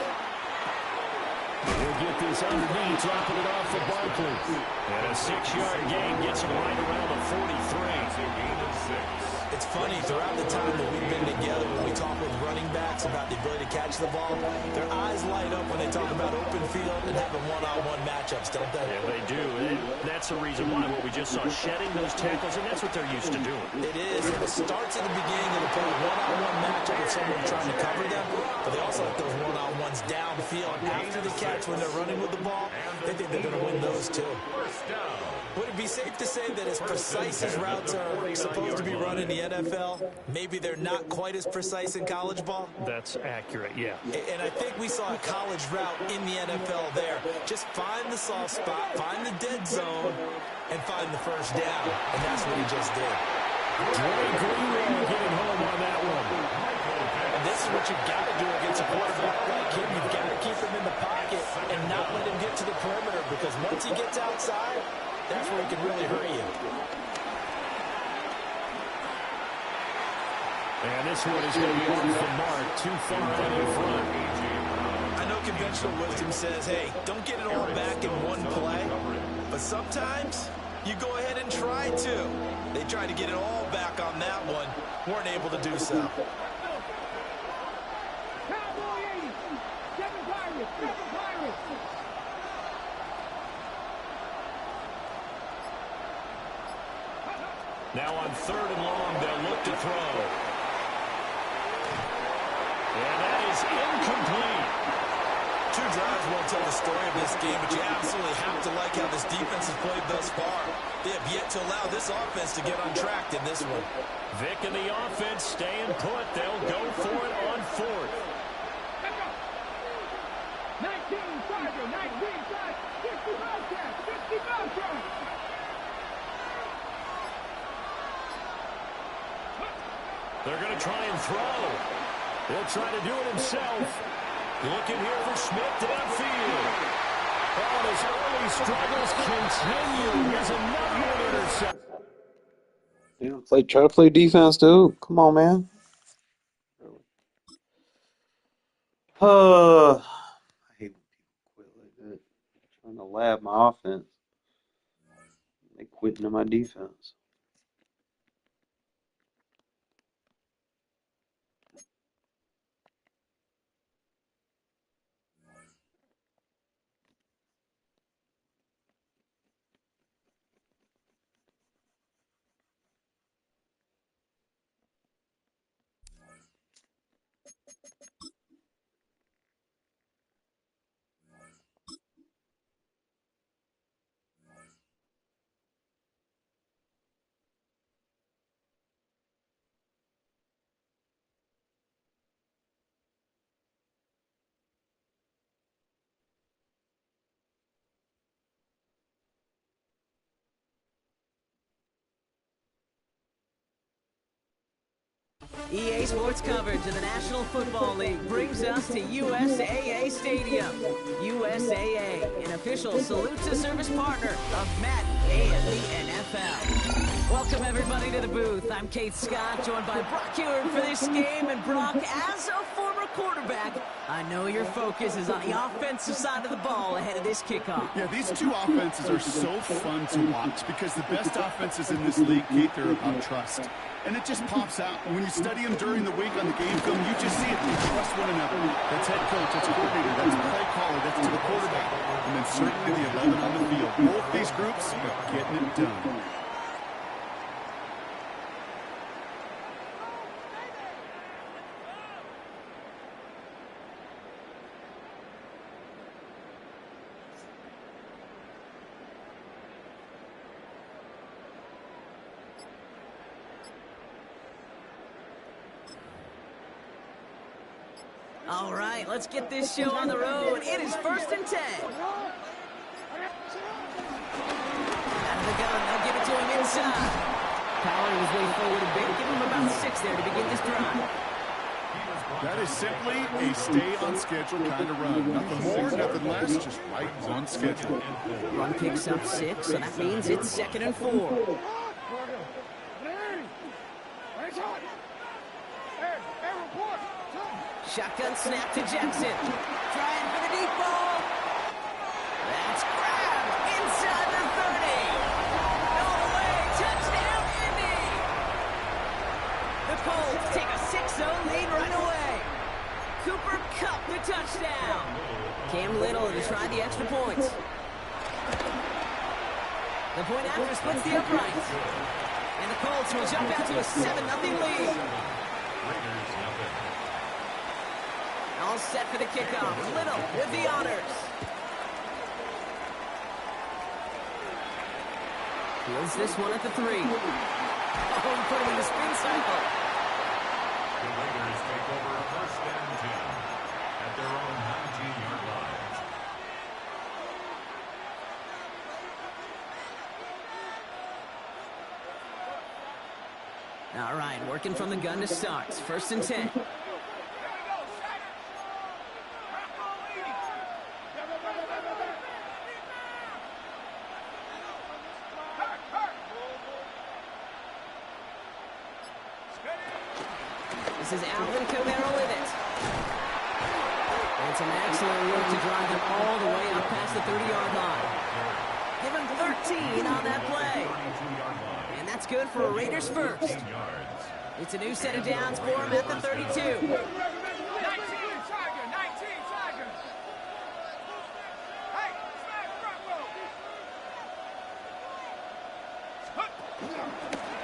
He'll get this underneath, dropping it off for Barkley. And a 6-yard gain gets him right around the 43. It's funny, throughout the time that we've been together, when we talk with running backs about the ability to catch the ball, their eyes light up when they talk about open field and having one-on-one matchups, don't they? Yeah, they do. That's the reason why what we just saw, shedding those tackles, and that's what they're used to doing. It is, and it starts at the beginning of the play, one-on-one matchup with someone trying to cover them, but they also have those one-on-ones downfield after the catch when they're running with the ball. They think they're going to win those too. Would it be safe to say that as precise as routes are supposed to be run in the NFL, maybe they're not quite as precise in college ball? That's accurate, yeah. And I think we saw a college route in the NFL there. Just find the soft spot, find the dead zone, and find the first down. And that's what he just did. Dre Greenway getting home on that one. And this is what you've got to do against a quarterback like him. You've got to keep him in the pocket and not let him get to the perimeter, because once he gets outside, that's where he can really hurt you. And this one is going to be off the mark, too far out in front. I know conventional wisdom says, hey, don't get it all back in one play. But sometimes you go ahead and try to. They tried to get it all back on that one. Weren't able to do so. Now on 3rd and long, they'll look to throw. the story of this game, but you absolutely have to like how this defense has played thus far. They have yet to allow this offense to get on track in this one. Vic and the offense staying put. They'll go for it on fourth. 19, Tiger, 19, Tiger, 65 catch, 65 catch. They're going to try and throw. He'll try to do it himself. Looking here for Smith downfield. Oh, and his early struggles continue. Here's another one intercepted. Try to play defense, dude. Come on, man. I hate when people quit like that. Trying to lab my offense. They quitting on my defense. EA Sports coverage of the National Football League brings us to USAA Stadium. USAA, an official salute-to-service partner of Madden and the NFL. Welcome, everybody, to the booth. I'm Kate Scott, joined by Brock Ewert for this game. And Brock, as a former quarterback, I know your focus is on the offensive side of the ball ahead of this kickoff. Yeah, these two offenses are so fun to watch because the best offenses in this league, Kate, they're about trust. And it just pops out. When you study them during the week on the game film, you just see it. They trust one another. That's head coach, that's coordinator, that's play caller, that's to the quarterback, and then certainly the 11 on the field. Both these groups are getting it done. All right, let's get this show on the road. It is 1st and 10. Out of the gun, they'll give it to him inside. Powering his way forward a bit. Give him about 6 there to begin this drive. That is simply a stay-on-schedule kind of run. Nothing more, nothing less, just right on schedule. Run picks up 6, so that means it's 2nd and 4. Shotgun snap to Jackson. Trying for the deep ball. That's grabbed inside the 30. All the way. Touchdown, Indy. The Colts take a 6-0 lead right away. Cooper Kupp the touchdown. Cam Little to try the extra points. The point after splits the uprights. And the Colts will jump out to a 7-0 lead. All set for the kickoff. Little with the honors. Fields this one at the 3. Oh, he put him in the spin cycle. The Raiders take over 1st and 10 at their own 19-yard line. All right, working from the gun to start. 1st and 10. This is Alvin Kamara with it. And some excellent work to drive them all the way up past the 30-yard line. Give him 13 on that play. And that's good for a Raiders first. It's a new set of downs for him at the 32. 19, Tiger, 19, Tiger. Hey, smack front row.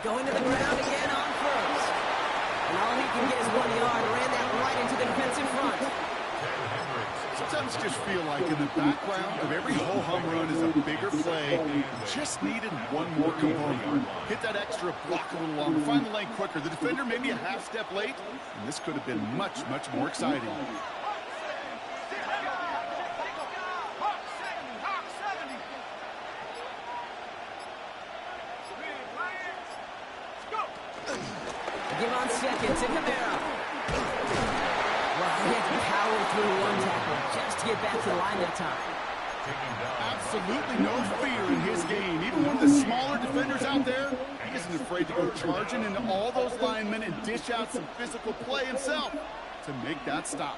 Going to the ground again on first. And all he can get is 1 yard. Ran that right into the defensive front. Sometimes just feel like in the background of every ho-hum run is a bigger play. Just needed one more component. Hit that extra block a little longer, find the lane quicker. The defender may be a half step late, and this could have been much, much more exciting. Give on second to Camara. Well, he had to power through one tackle just to get back to the line that time. Absolutely no fear in his game. Even one of the smaller defenders out there, he isn't afraid to go charging into all those linemen and dish out some physical play himself to make that stop.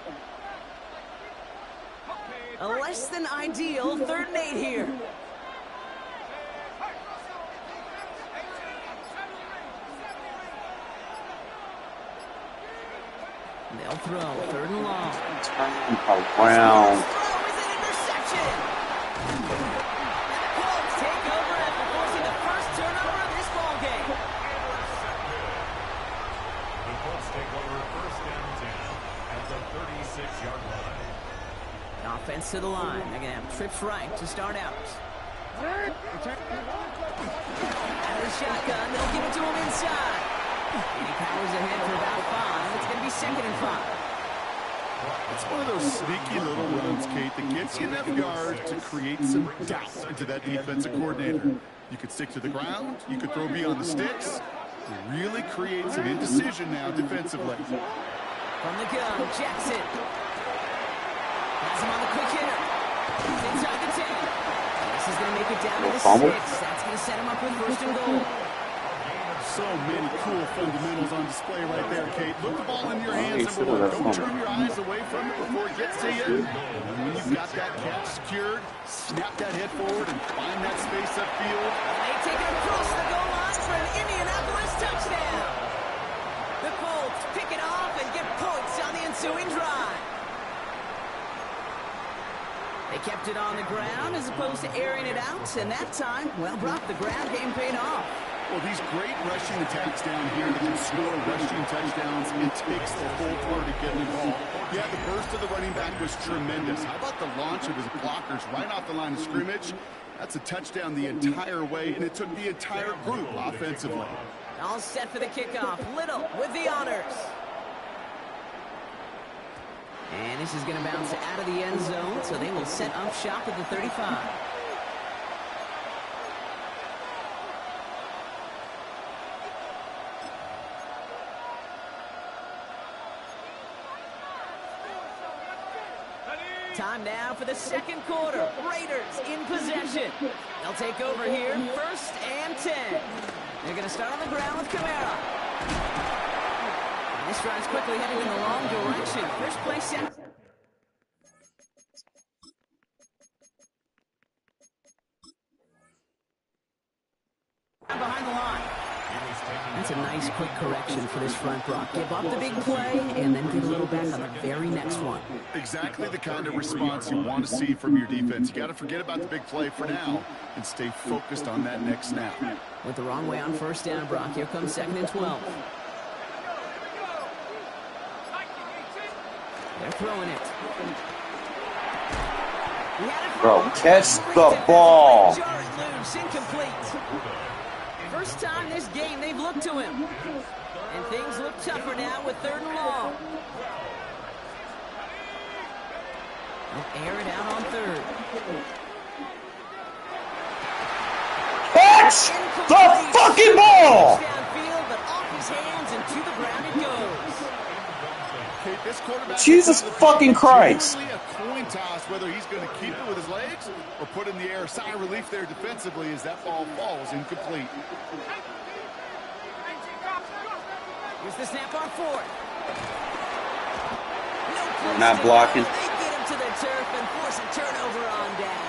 A less than ideal 3rd and 8 here. They'll throw 3rd and long. Turn around. Throw is an interception. And the Colts take over after forcing the first turnover of this ball game. The Colts take over 1st and 10 at the 36-yard line. Offense to the line. They're going to have trips right to start out. Out of the shotgun, they'll give it to him inside. And he powers ahead for about 5. It's going to be 2nd and 5. It's one of those sneaky little runs, Kate, that gets you enough yards to create some doubt into that defensive coordinator. You could stick to the ground. You could throw beyond the sticks. It really creates an indecision now defensively. From the gun, Jackson. Has him on the quick hitter. He's inside the 10. This is going to make it down to the 6. That's going to set him up with 1st and goal. So many cool fundamentals on display right there, Kate. Look the ball in your hands, number 1. Don't turn your eyes away from it before it gets to you. And when you've got that catch secured, snap that head forward and find that space upfield. They take it across the goal line for an Indianapolis touchdown. The Colts pick it off and get points on the ensuing drive. They kept it on the ground as opposed to airing it out, and that time, well, Brock, the ground game paid off. Well, these great rushing attacks down here that can score rushing touchdowns, it takes the whole party getting involved. Yeah, the burst of the running back was tremendous. How about the launch of his blockers right off the line of scrimmage? That's a touchdown the entire way, and it took the entire group offensively. All set for the kickoff. Little with the honors. And this is going to bounce out of the end zone, so they will set up shop at the 35. Time now for the 2nd quarter. Raiders in possession. They'll take over here, 1st and 10. They're going to start on the ground with Camara. And this drive's quickly heading in the wrong direction. First play set. Behind the line. That's a nice quick correction for this front block. Give up the big play and then get a little back on the very next one. Exactly the kind of response you want to see from your defense. You got to forget about the big play for now and stay focused on that next snap. Went the wrong way on 1st down, Brock. Here comes 2nd and 12. They're throwing it. Bro, catch the ball. Loose, incomplete. First time this game they've looked to him. And things look tougher now with 3rd and long. They'll air it out on 3rd. Catch the fucking ball! Downfield, but off his hands and to the ground it goes. Okay, this quarterback Jesus fucking Christ. A coin toss whether he's going to keep it with his legs or put in the air. Sigh of relief there defensively as that ball falls incomplete. Here's the snap on 4th. No place Not to blocking. go. They get him to the turf and force a turnover on downs.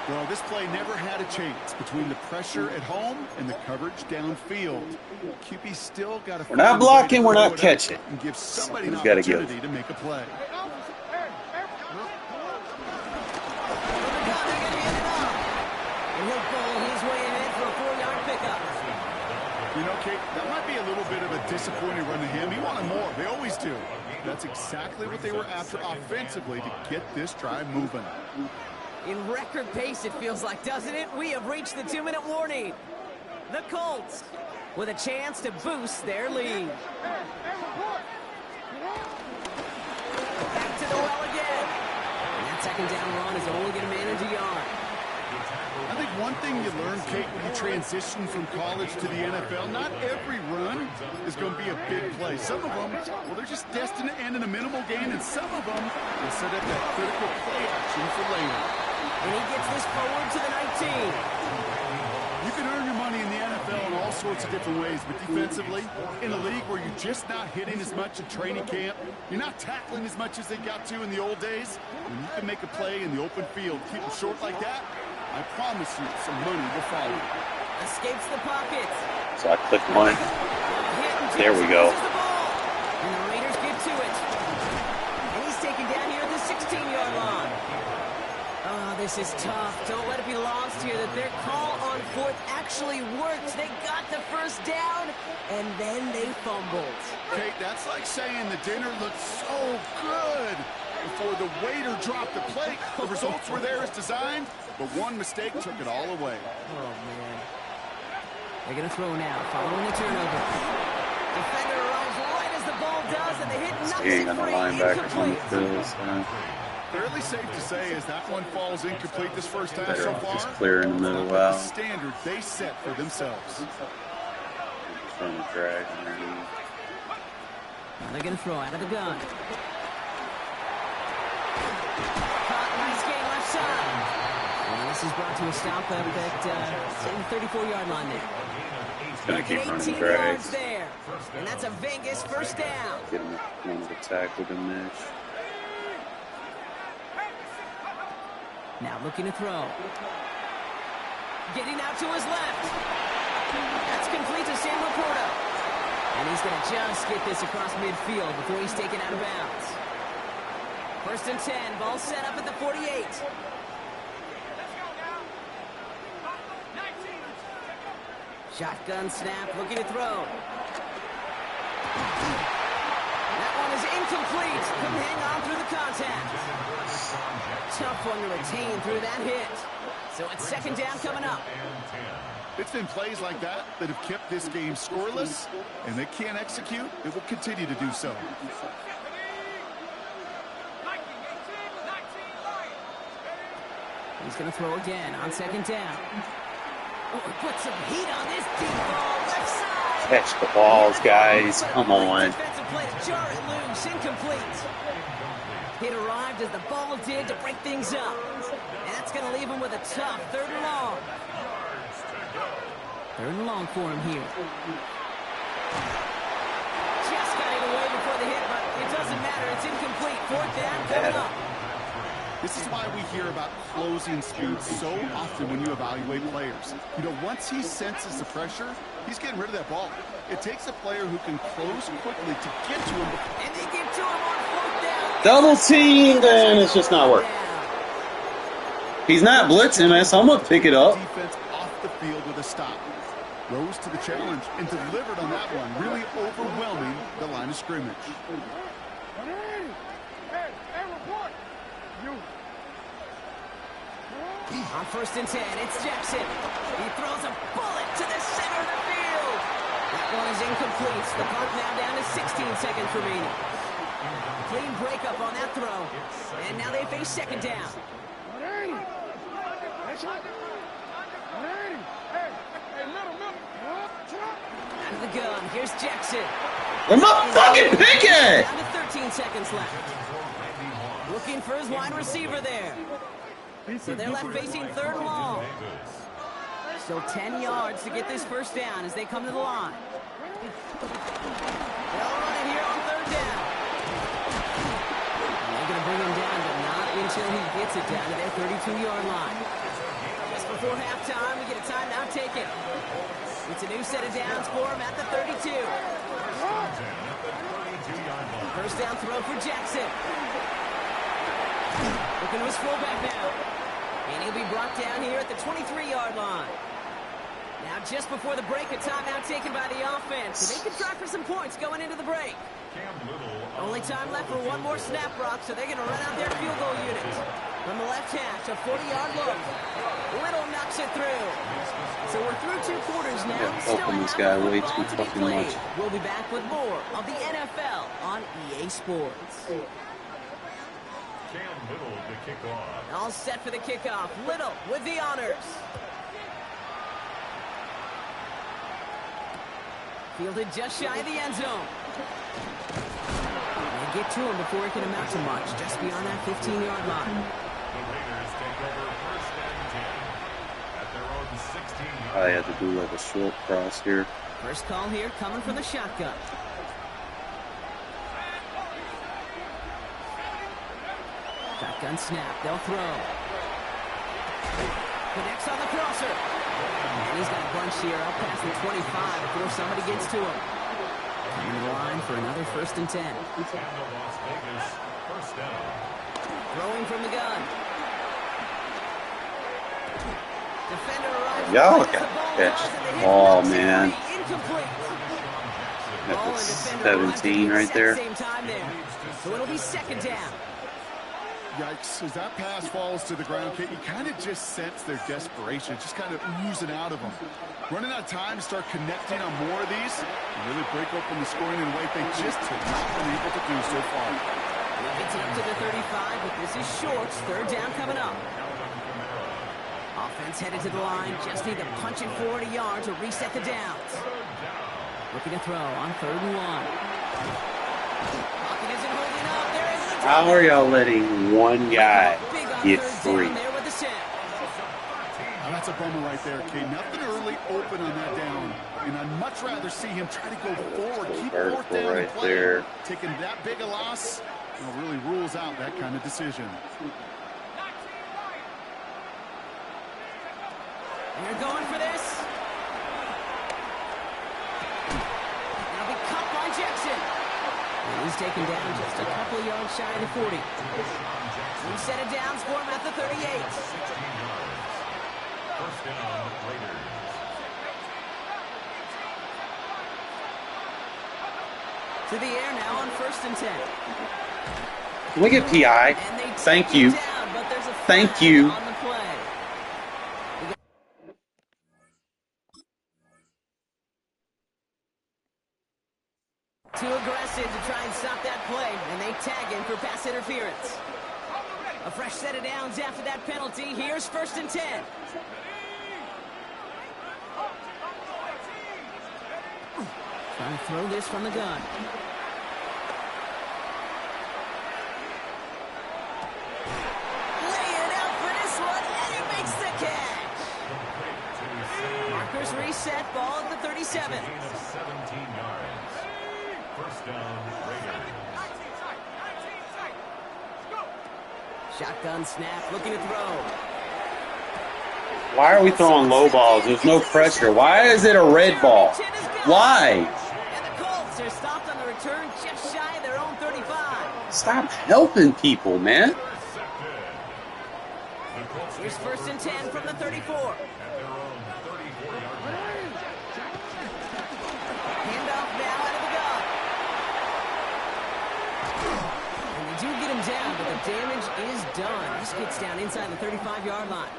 Well, this play never had a chance between the pressure at home and the coverage downfield. QB still got to. We're not blocking, we're not catching. And give somebody an We've gotta opportunity give. to make a play. And he'll pull his way ahead for a 4-yard pickup. You know, Kate, that might be a little bit of a disappointing run to him. He wanted more. They always do. That's exactly what they were after offensively to get this drive moving. In record pace, it feels like, doesn't it? We have reached the 2-minute warning. The Colts with a chance to boost their lead. Back to the well again. And that second down run is only going to manage a yard. I think one thing you learn, Kate, when you transition from college to the NFL, not every run is going to be a big play. Some of them, well, they're just destined to end in a minimal gain, and some of them will set up that critical play action for later. And he gets this forward to the 19. You can earn your money in the NFL in all sorts of different ways, but defensively, in a league where you're just not hitting as much at training camp, you're not tackling as much as they got to in the old days, when you can make a play in the open field, keep them short like that, I promise you some money will follow. Escapes the pocket. So I click one. There we go. And the Raiders get to it. And he's taken down here at the 16-yard line. Oh, this is tough. Don't let it be lost here that their call on fourth actually worked. They got the first down, and then they fumbled. Kate, that's like saying the dinner looked so good before the waiter dropped the plate. The results were there as designed, but one mistake took it all away. Oh, man. They're going to throw now, following the turnover. Defender arrives right as the ball does, and the hit knocks it On the free. linebackers on the Incomplete. field. Fairly safe to say as that one falls incomplete this first half so far. Just clear in the middle. The Wow. standard they set for themselves. From the drag underneath. Now they're going to throw out of the gun. Nice game left side. And this is brought to a stop up at the 34-yard line there. Gonna keep running 18 drags. yards there. And that's a Vegas first down. Get him one of the tackle to Mish. Now looking to throw. Getting out to his left. That's complete to Sam Laporta. And he's going to just get this across midfield before he's taken out of bounds. First and 10. Ball set up at the 48. Shotgun snap, looking to throw. That one is incomplete. Couldn't hang on through the contact. Tough one to retain through that hit. So it's second down coming up. It's been plays like that that have kept this game scoreless, and they can't execute. It will continue to do so. He's going to throw again on second down. Oh, put some heat on this deep ball left side. Catch the balls, guys. Come on. Defensive play to jar it loose. Incomplete. It arrived as the ball did to break things up. And that's going to leave him with a tough third and long. Third and long for him here. Just got it away before the hit, but it doesn't matter. It's incomplete. Fourth down coming up. This is why we hear about closing speed so often when you evaluate players. You know, once he senses the pressure, he's getting rid of that ball. It takes a player who can close quickly to get to him. And they get to him on fourth down. Double teamed, and it's just not working. He's not blitzing, man, so I'm going to pick it up. Defense off the field with a stop. Rose to the challenge and delivered on that one, really overwhelming the line of scrimmage. On first and 10, it's Jackson. He throws a bullet to the center of the field. That one is incomplete. The punt now down to 16 seconds remaining. Clean breakup on that throw. And now they face second down. Out of the gun, here's Jackson. I'm not fucking picking! Down to 13 seconds left. Looking for his wide receiver there. So they're left facing third and long. Still 10 yards to get this first down as they come to the line. They'll run it here on third down. And they're going to bring him down, but not until he gets it down to their 32-yard line. Just before halftime, we get a timeout taken. It's a new set of downs for him at the 32. First down throw for Jackson. Looking to his fullback now. And he'll be brought down here at the 23-yard line. Now just before the break, a timeout taken by the offense. So they can try for some points going into the break. Only time left for one more snap, Brock, so they're going to run out their field goal unit. From the left hash, a 40-yard look. Little knocks it through. So we're through 2 quarters now. Helping this guy way too fucking much. We'll be back with more of the NFL on EA Sports. Cam Little to kick off. All set for the kickoff. Little with the honors. Fielded just shy of the end zone. They get to him before it can amount to much, just beyond that 15-yard line. The Raiders take over first and 10 at their own 16-yard. I had to do like a short cross here. First call here coming from the shotgun. Shotgun snap, they'll throw. Connects on the crosser. And he's got a bunch here up past the 25 before somebody gets to him. Coming to the line for another first and 10. And the Las Vegas first down. Throwing from the gun. Defender arrives. Y'all got catch. Oh, man. Incomplete. That was 17 right there. Same time there. So it'll be second down. Yikes, as that pass falls to the ground, Kate, you kind of just sense their desperation, just kind of oozing out of them. Running out of time to start connecting on more of these, and really break open the scoring in a way they just have not been able to do so far. Gets it up to the 35, but this is short. Third down coming up. Offense headed to the line. Just need to punch it 40 yards to reset the downs. Looking to throw on 3rd and 1. Pocket isn't holding up. There is the How are y'all letting one guy get free? Now that's a bummer right there, Kate. Nothing early open on that down. And I'd much rather see him try to go forward, keep 4th down right and play. there. Taking that big a loss, really rules out that kind of decision. They're going for this. Now be caught by Jackson. And he's taken down just a couple yards shy of the 40. We set it down for him at the 38. 16 yards. First down, Raiders. To the air now on 1st and 10. Can we get PI? Thank you. Thank you. On the play. Too aggressive to try and stop that play, and they tag him for pass interference. A fresh set of downs after that penalty. Here's 1st and 10. Trying to throw this from the gun. Laying out for this one, and he makes the catch. Markers reset, ball at the 37. Gain of 17 yards. First down, Raiders. Shotgun snap, looking to throw. Why are we throwing low balls? There's no pressure. Why is it a red ball? Why? And the Colts are stopped on the return just shy of their own 35. Stop helping people, man. Here's 1st and 10 from the 34. At their own 34-yard line. Handoff now out of the gun. And they do get him down, but the damage is done. This gets down inside the 35-yard line.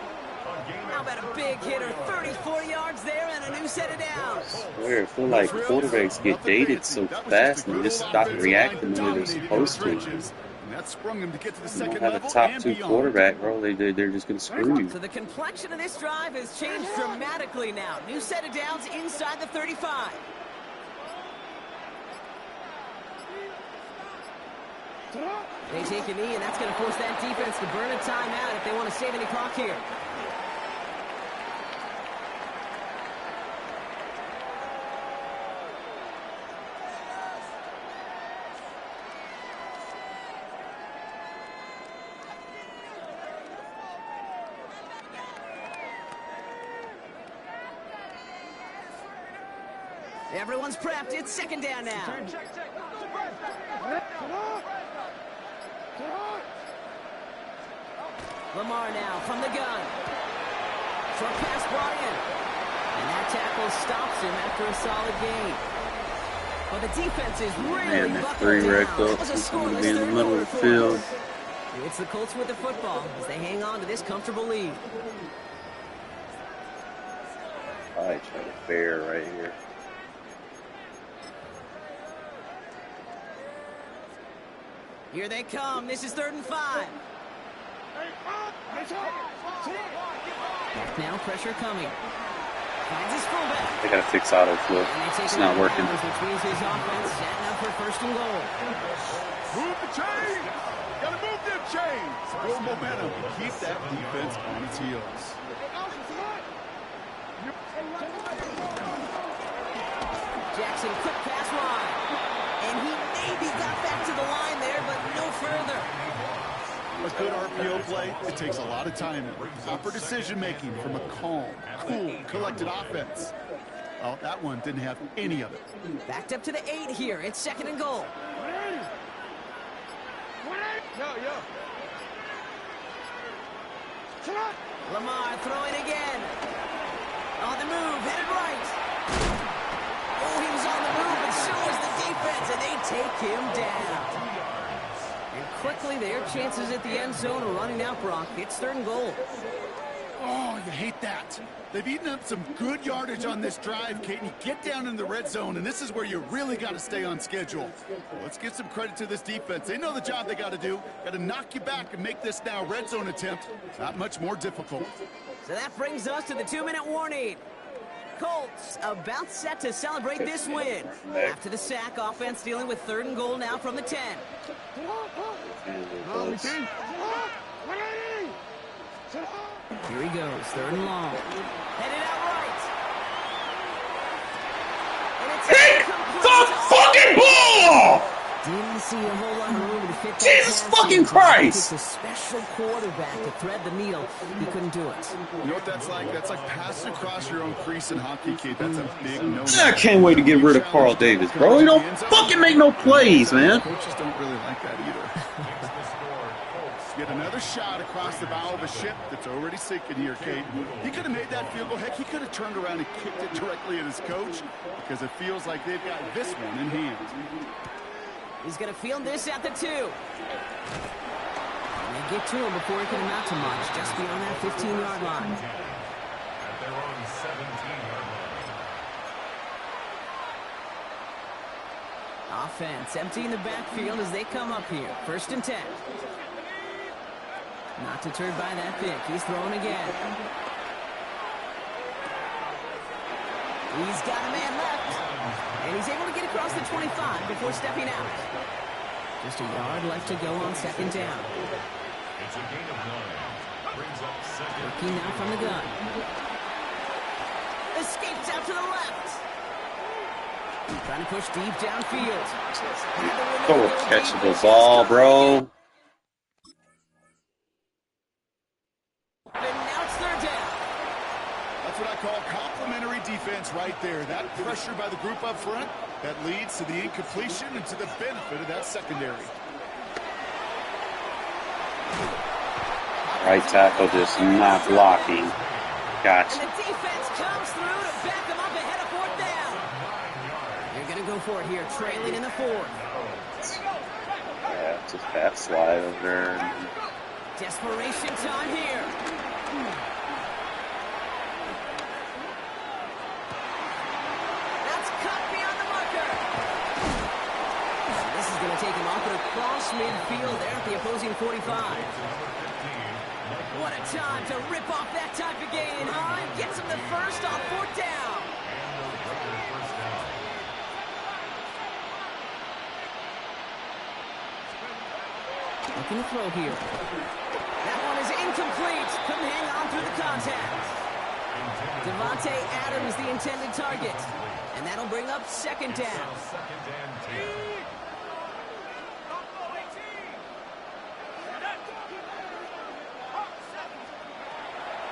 How about a big hitter, 34 yards there and a new set of downs. I feel like quarterbacks get dated so fast and they just stop reacting the way they're supposed to. That sprung him to get to the You don't second have a level top and 2 beyond. quarterback, bro. They're just going to screw you. So the complexion of this drive has changed dramatically now. New set of downs inside the 35. They take a knee, and that's going to force that defense to burn a timeout if they want to save any clock here. Everyone's prepped. It's second down now. Lamar now from the gun. Short pass brought in. And that tackle stops him after a solid gain. Well, the defense is really Man, that buckled three down. red That was a Colts going to scoreless be in the third middle of quarter the for field. us. It's the Colts with the football as they hang on to this comfortable lead. I try to bear right here. Here they come. This is 3rd and 5. Back now, pressure coming. Finds his fullback. They got to fix auto flip. It's not working. Which means his offense setting up for 1st and goal. Move the chains! Gotta move them chains! Build momentum. Keep that defense on its heels. Jackson, quick pass wide. And he maybe got back to the line there, but no further. A good RPO play, it takes a lot of timing. Proper decision-making from a calm, cool, collected offense. Well, that one didn't have any of it. Backed up to the 8 here. It's 2nd and goal. Lamar throwing again. On the move, headed right. Oh, he was on the move, and so was the defense, and they take him down. And quickly, their chances at the end zone are running out, Brock. It's 3rd and goal. Oh, you hate that. They've eaten up some good yardage on this drive, Kate. You get down in the red zone, and this is where you really got to stay on schedule. Let's give some credit to this defense. They know the job they got to do. Got to knock you back and make this now red zone attempt not much more difficult. So that brings us to the 2-minute warning. Colts about set to celebrate this win. After the sack, offense dealing with 3rd and goal now from the 10. Here he goes, 3rd and long. Headed out right. And it's Pick the fucking ball! didn't see a whole lot of room to fit that Jesus pass fucking in. Christ! It's a special quarterback to thread the needle. He couldn't do it. You know what that's like? That's like passing across your own crease in hockey, Kate. That's a big no. I can't wait to get rid of Carl Davis, bro. He don't fucking make no plays, man. Coaches don't really like that either. Get another shot across the bow of a ship that's already sinking here, Kate. He could have made that field goal. Heck, he could have turned around and kicked it directly at his coach because it feels like they've got this one in hand. He's going to field this at the 2. And they get to him before he can amount to much, just beyond that 15-yard line. At their own 17-yard line. Offense emptying the backfield as they come up here. 1st and 10. Not deterred by that pick. He's throwing again. He's got a man left. And he's able to get across the 25 before stepping out. Just a yard left to go on 2nd down. It's a gain of 9. Brings up 2nd. Working now from the gun. Escapes out to the left. Trying to push deep downfield. Throw a catchable ball, bro. And now it's 3rd down. That's what I call complimentary defense right there. That pressure by the group up front, that leads to the incompletion and to the benefit of that secondary. Right tackle just not blocking. Gotcha. And the defense comes through to back them up ahead of 4th down. They're going to go for it here, trailing in the 4th. Yeah, just that slide over there. Desperation time here. That's cut beyond the marker. This is going to take him off and across midfield there at the opposing 45. What a time to rip off that type of gain, huh? And gets him the first on 4th down. Looking to throw here. That one is incomplete. Couldn't hang on through the contact. Devontae Adams, the intended target. And that'll bring up 2nd down.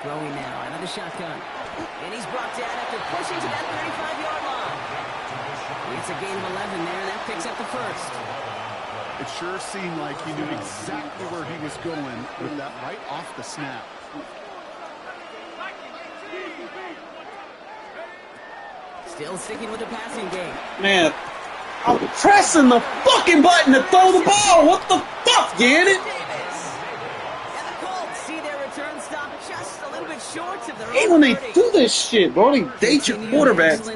Throwing now out of the shotgun. And he's brought down after pushing to that 35-yard line. It's a gain of 11 there, and that picks up the first. It sure seemed like he knew exactly where he was going with that right off the snap. Still sticking with the passing game. Man, I'm pressing the fucking button to throw the ball. What the fuck, Janet? And the Colts see their return stop just a little bit short of their Hey, own when they 30. do this shit, bro, they date your quarterbacks,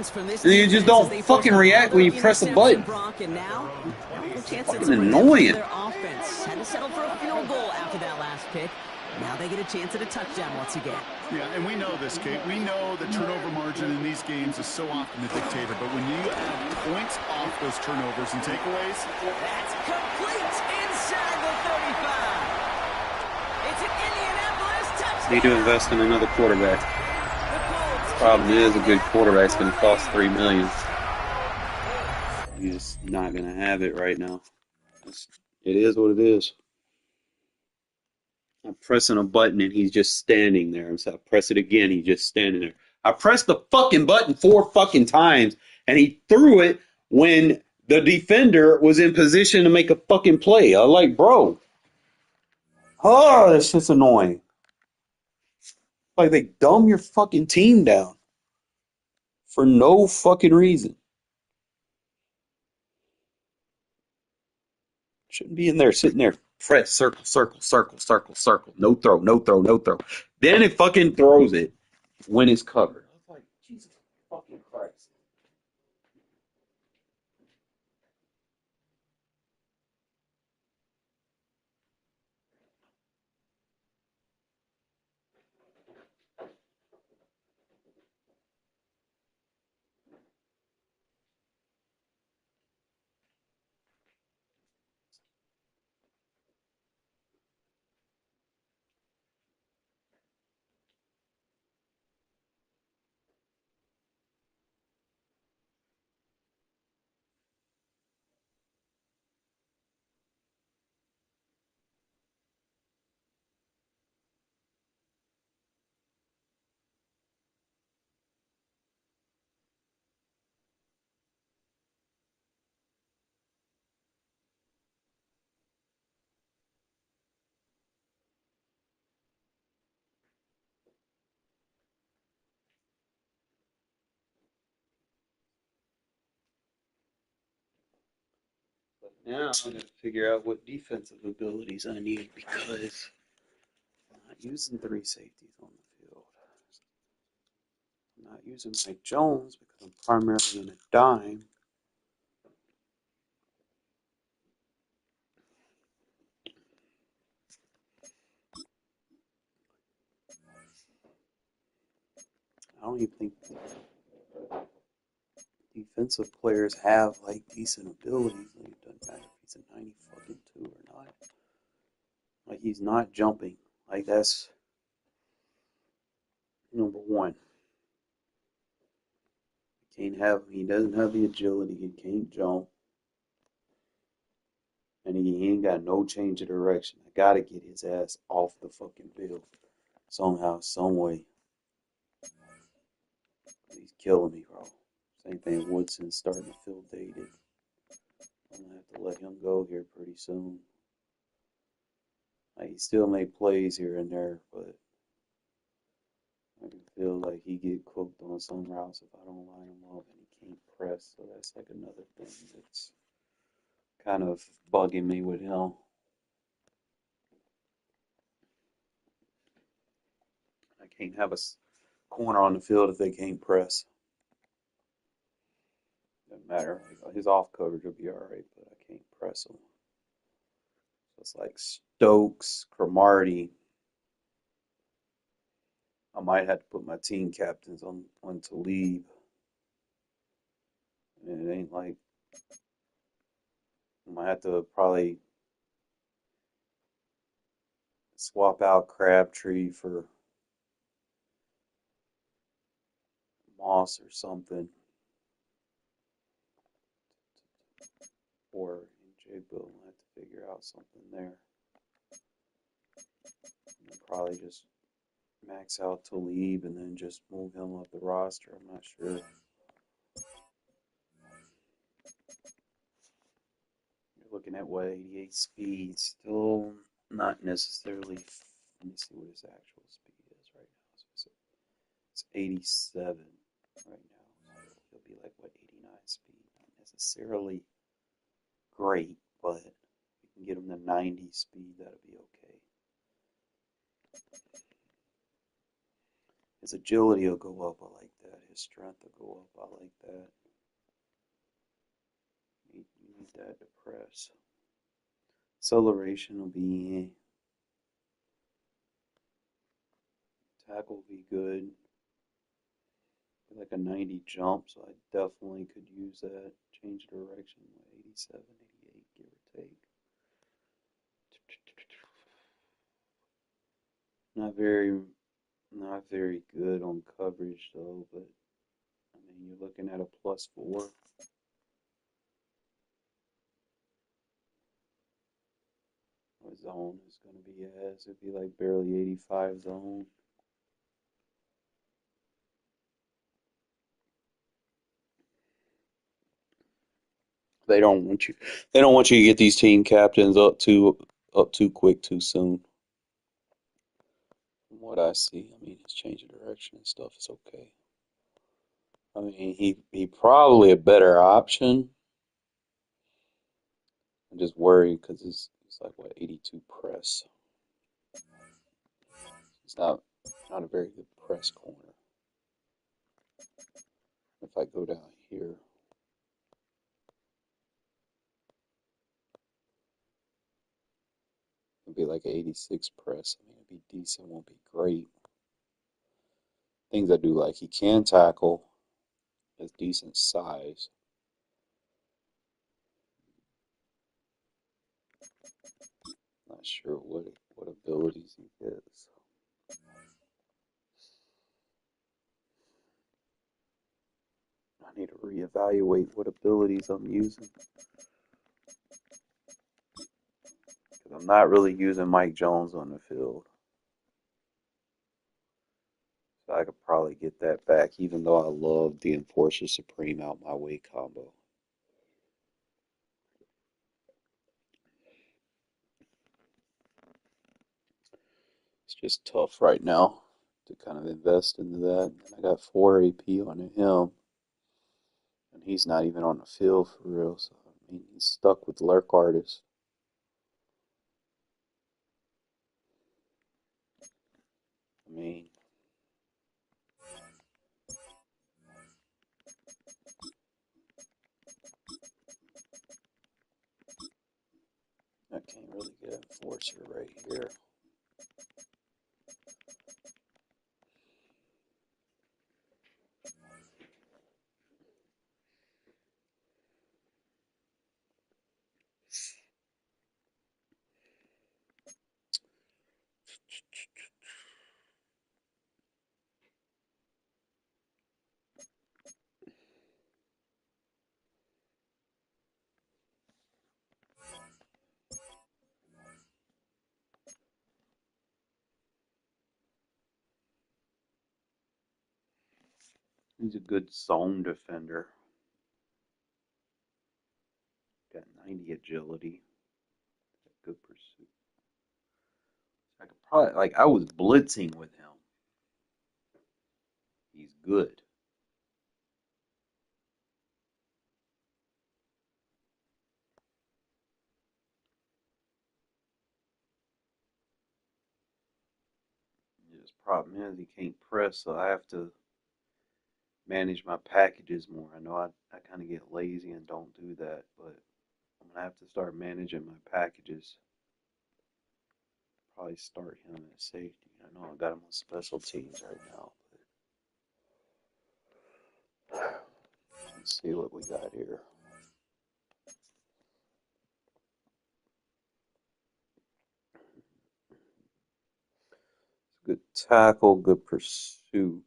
and you just don't fucking react when you press a button. Brock, and now the chance at Fucking some redemption annoying. for their offense. Had to settle for a field goal after that last pick. Now they get a chance at a touchdown once again. Yeah, and we know this, Kate. We know the turnover margin in these games is so often the dictator, but when you add points off those turnovers and takeaways, that's complete inside the 35. It's an Indianapolis touchdown. Need to invest in another quarterback. Problem is, a good quarterback's going to cost $3 million. You're just not going to have it right now. It is what it is. I'm pressing a button and he's just standing there. So I press it again, he's just standing there. I pressed the fucking button 4 fucking times and he threw it when the defender was in position to make a fucking play. I was like, bro. Oh, that's just annoying. Like they dumb your fucking team down for no fucking reason. Shouldn't be in there, sitting there. Press, circle, circle, circle, circle, circle. No throw, no throw, no throw. Then it fucking throws it when it's covered. I was like, Jesus fucking Christ. But now I'm going to figure out what defensive abilities I need because I'm not using 3 safeties on the field. I'm not using Mike Jones because I'm primarily in a dime. I don't even think defensive players have like decent abilities. Like, it doesn't matter if he's a 90 fucking 2 or not. Like he's not jumping. Like that's number one. He doesn't have the agility, he can't jump. And he ain't got no change of direction. I gotta get his ass off the fucking field. Somehow, some way. He's killing me, bro. Same thing, Woodson's starting to feel dated. I'm gonna have to let him go here pretty soon. Like, he still make plays here and there, but I can feel like he get cooked on some routes if I don't line him up and he can't press. So that's like another thing that's kind of bugging me with him. I can't have a corner on the field if they can't press. Doesn't matter. His off coverage will be all right, but I can't press him. So it's like Stokes, Cromartie. I might have to put my team captains on to leave. And it ain't like I might have to probably swap out Crabtree for Moss or something. Or J. Bill will have to figure out something there. And probably just max out Talib and then just move him up the roster. I'm not sure. You're looking at what, 88 speed, still not necessarily. Let me see what his actual speed is right now. So it's 87 right now. So he'll be like, what, 89 speed? Not necessarily great, but you can get him to 90 speed, that'll be okay. His agility will go up, I like that. His strength will go up, I like that. You need that to press. Acceleration will be tackle will be good. Like a 90 jump, so I definitely could use that. Change direction, 87, 88, give or take. Not very good on coverage though, but I mean you're looking at a +4. What zone is going to be as? It'd be like barely 85 zone. They don't want you to get these team captains up too quick too soon. From what I see, I mean he's changing direction and stuff. It's okay. I mean he probably a better option. I'm just worried because it's like what 82 press. It's not a very good press corner. If I go down here, it'd be like an 86 press. I mean, it'd be decent, won't be great. Things I do like, he can tackle, has decent size. Not sure what abilities he gets. I need to reevaluate what abilities I'm using. Because I'm not really using Mike Jones on the field. So I could probably get that back, even though I love the Enforcer Supreme out my way combo. It's just tough right now to kind of invest into that. I got 4 AP on him, and he's not even on the field for real. So I mean, he's stuck with Lurk Artist. I mean, I can't really get Enforcer right here. He's a good zone defender. Got 90 agility. Good pursuit. I could probably I was blitzing with him. He's good. His problem is he can't press, so I have to manage my packages more. I know I kind of get lazy and don't do that, but I'm gonna have to start managing my packages. Probably start him at safety. I know I got him on special teams right now, but let's see what we got here. Good tackle, good pursuit.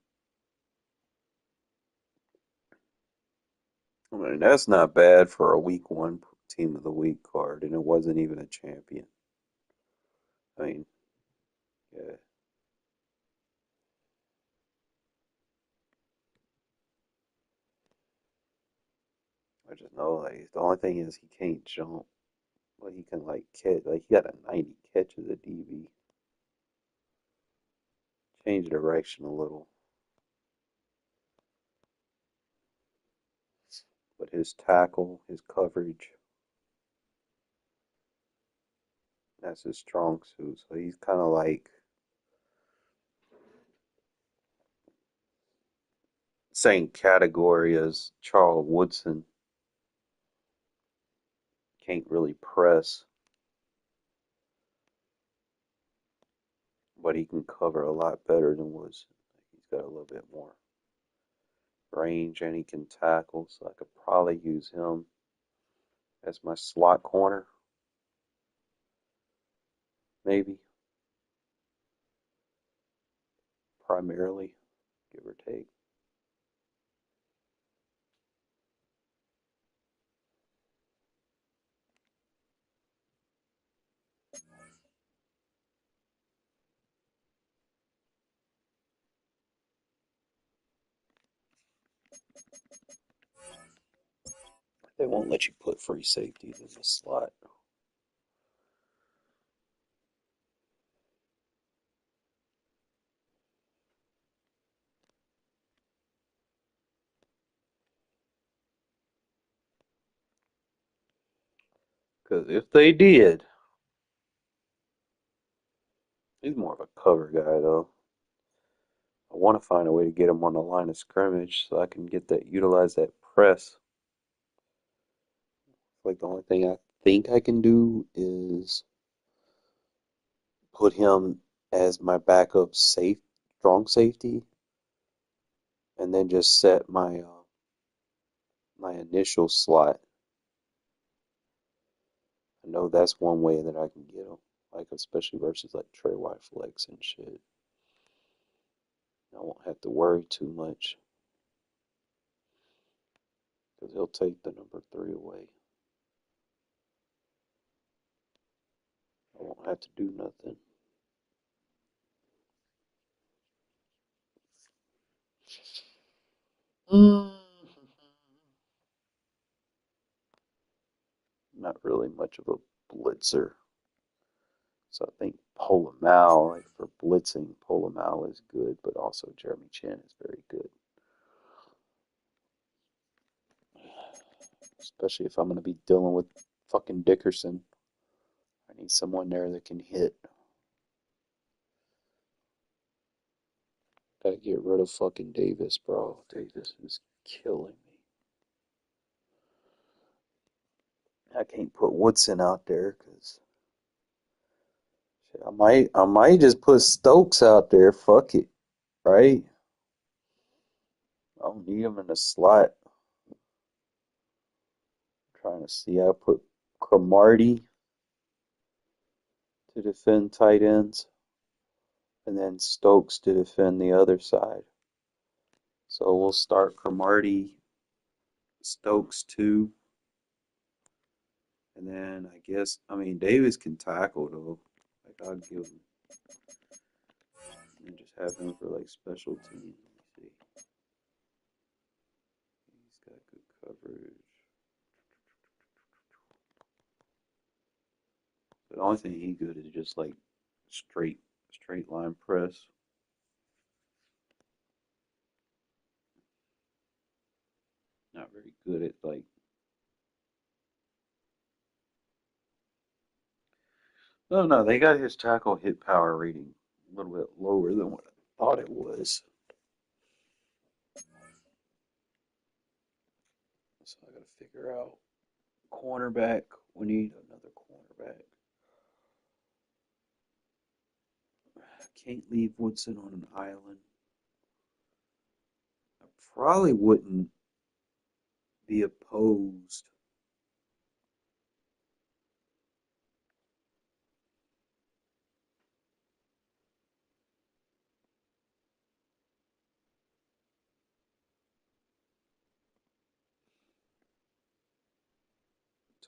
I mean, that's not bad for a week 1 team of the week card, and it wasn't even a champion. I mean, yeah. I just know the only thing is he can't jump, but he can catch. He got a 90 catch as a DB. Change direction a little. but his tackle, his coverage, that's his strong suit. So he's kind of like same category as Charles Woodson. Can't really press, but he can cover a lot better than Woodson. He's got a little bit more range and he can tackle, so I could probably use him as my slot corner, maybe, primarily, give or take. They won't let you put free safeties in the slot. Because if they did, he's more of a cover guy, though. I want to find a way to get him on the line of scrimmage so I can get that, utilize that press. Like the only thing I think I can do is put him as my backup strong safety, and then just set my initial slot. I know that's one way that I can get him, like especially versus like Trey White flex and shit. I won't have to worry too much because he'll take the number 3 away. I won't have to do nothing. Not really much of a blitzer. So I think Polomal, like for blitzing, Polomal is good, but also Jeremy Chin is very good. Especially if I'm going to be dealing with fucking Dickerson. I need someone there that can hit. Gotta get rid of fucking Davis, bro. Davis is killing me. I can't put Woodson out there because I might just put Stokes out there. Fuck it, right? I don't need him in the slot. I'm trying to see. I put Cromartie to defend tight ends, and then Stokes to defend the other side. So we'll start Cromartie, Stokes 2, and then I guess Davis can tackle though. Like I'll give him and just have him for like special teams. Let me see. He's got good coverage. The only thing he good is just like straight line press. Not very good at like no, they got his tackle hit power rating a little bit lower than what I thought it was. So I gotta figure out cornerback. We need another cornerback. Can't leave Woodson on an island. I probably wouldn't be opposed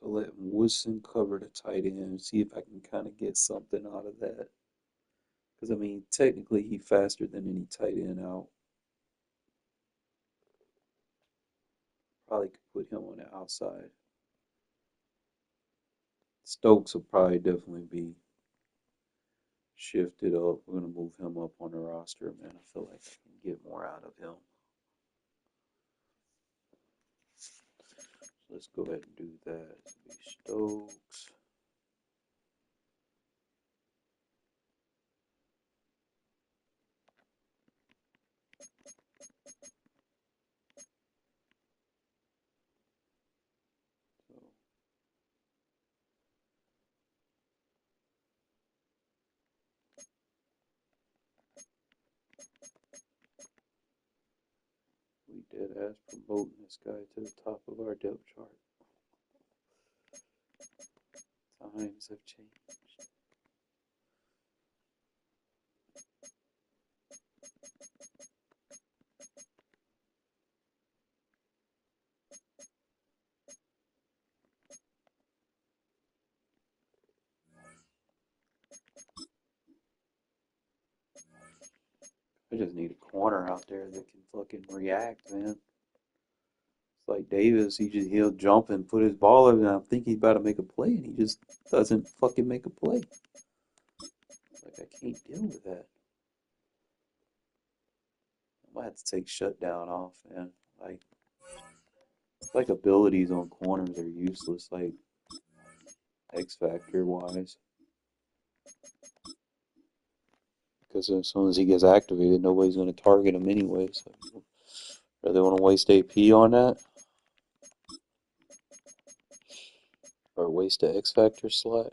to let Woodson cover the tight end and see if I can kind of get something out of that. Because technically he's faster than any tight end out. Probably could put him on the outside. Stokes will probably definitely be shifted up. We're gonna move him up on the roster, man. I feel like I can get more out of him. let's go ahead and do that. This will be Stokes. So we did as promoting this guy to the top of our depth chart. Times have changed. I just need a corner out there that can fucking react, man. It's like Davis, he'll jump and put his ball over, and I think he's about to make a play, and he just doesn't fucking make a play. Like I can't deal with that. I might have to take shutdown off, man. Like abilities on corners are useless, like X Factor wise. Because as soon as he gets activated, nobody's going to target him anyway. So, really want to waste AP on that? Or waste the X Factor slot?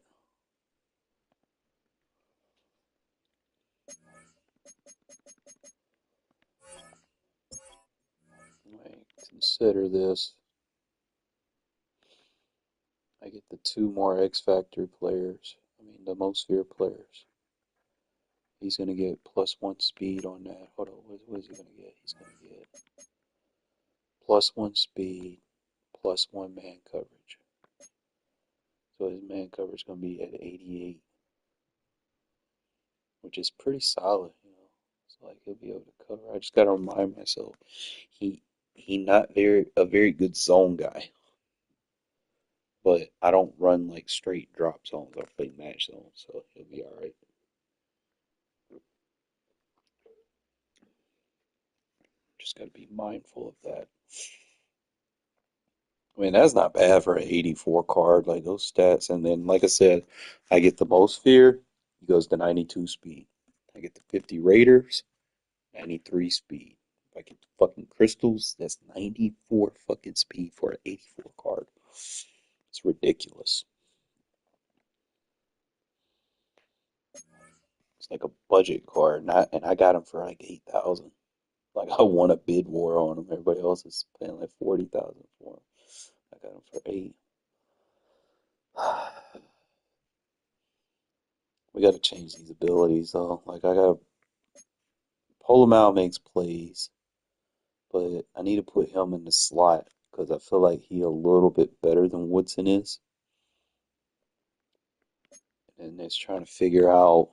Like, consider this. I get the two more X Factor players. I mean, the most fear players. He's going to get +1 speed on that. Hold on, what is he going to get? He's going to get +1 speed, +1 man coverage. So his man coverage is going to be at 88, which is pretty solid, you know. It's like he'll be able to cover. I just got to remind myself, he not a very good zone guy, but I don't run like straight drop zones. I play match zones, so he'll be all right. Just got to be mindful of that. I mean, that's not bad for an 84 card, like those stats. And then, like I said, I get the most fear, he goes to 92 speed. I get the 50 Raiders, 93 speed. If I get the fucking crystals, that's 94 fucking speed for an 84 card. It's ridiculous. It's like a budget card, and I got him for like 8,000. Like I won a bid war on him. Everybody else is paying like 40,000 for him. I got him for 8. We got to change these abilities though. Like I got to pull him out, makes plays, but I need to put him in the slot because I feel like he a little bit better than Woodson is. And it's trying to figure out.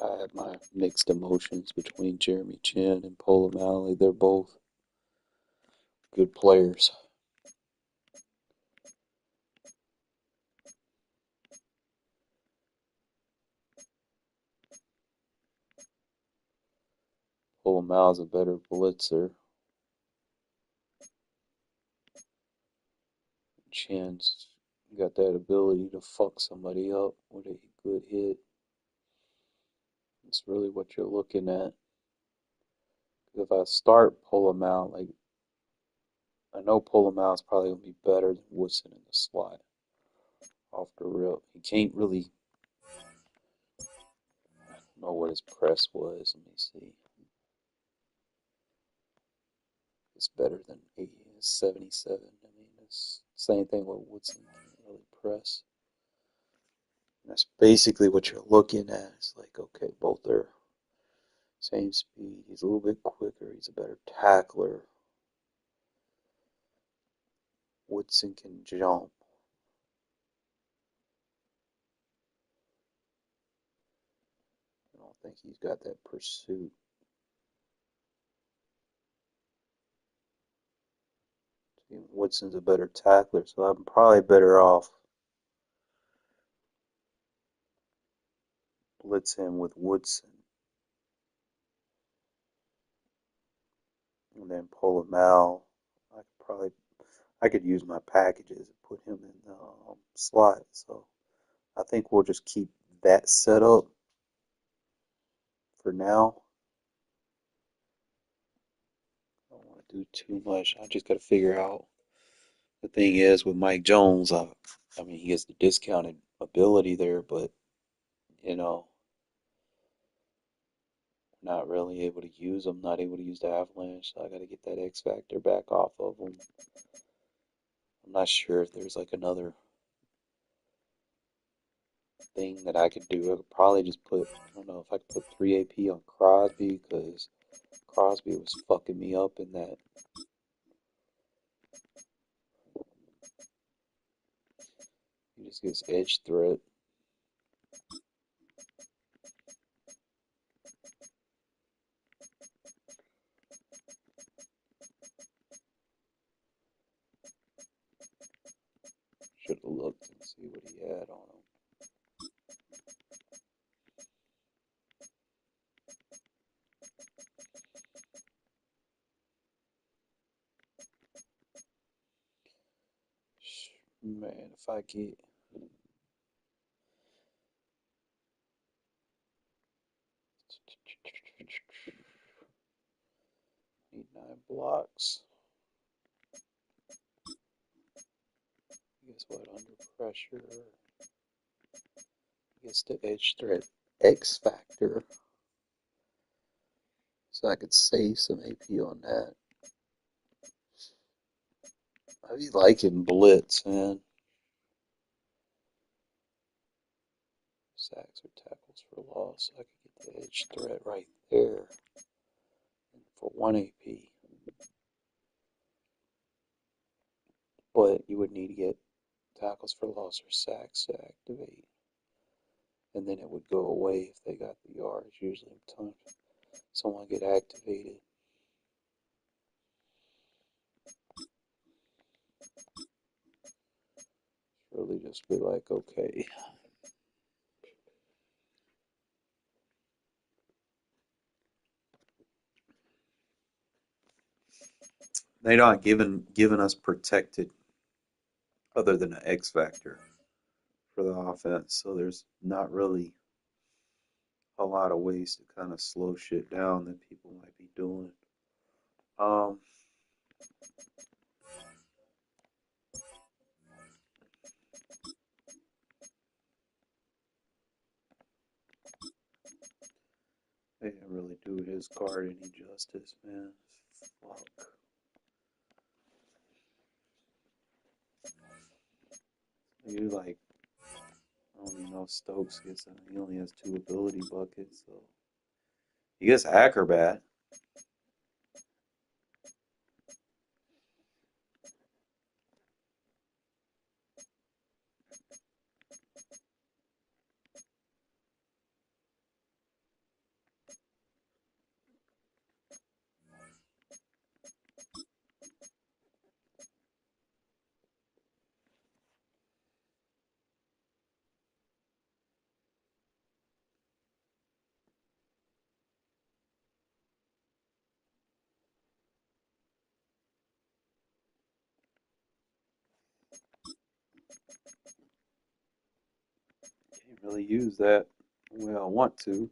I have my mixed emotions between Jeremy Chin and Polamalu. They're both good players. Polamalu's a better blitzer. Chin's got that ability to fuck somebody up with a good hit. It's really what you're looking at. If I start Polamalu, like I know Polamalu's probably gonna be better than Woodson in the slot. Off the rip, he can't really. I don't know what his press was. Let me see. It's better than 77. I mean, it's the same thing with Woodson. Can't really press. And that's basically what you're looking at. It's like, okay, both are same speed. He's a little bit quicker. He's a better tackler. Woodson can jump. I don't think he's got that pursuit. Woodson's a better tackler, so I'm probably better off blitz him with Woodson and then pull him out. I could use my packages and put him in the slot. So I think we'll just keep that set up for now. I don't want to do too much. I just got to figure out. The thing is with Mike Jones, I mean, he has the discounted ability there, but you know, not really able to use him. Not able to use the Avalanche. So I got to get that X Factor back off of him. I'm not sure if there's like another thing that I could do. I could probably just put, I don't know if I could put 3 AP on Crosby because Crosby was fucking me up in that. He just gets edge threat. Should have looked and see what he had on him. Man, if I get need 9 blocks. Guess what? Under pressure. Gets the edge threat X factor. So I could save some AP on that. I be liking blitz, man. Sacks or tackles for loss. I could get the edge threat right there for 1 AP. But you would need to get tackles for loss or sacks to activate. And then it would go away if they got the yards. Usually time someone get activated. Really just be like, okay. They're not giving us protected other than an X factor for the offense. So there's not really a lot of ways to kind of slow shit down that people might be doing. Um, they didn't really do his guard any justice, man. Fuck. You like, I don't even know if Stokes gets that. He only has 2 ability buckets, so he gets acrobat. Can't really use that the way I want to.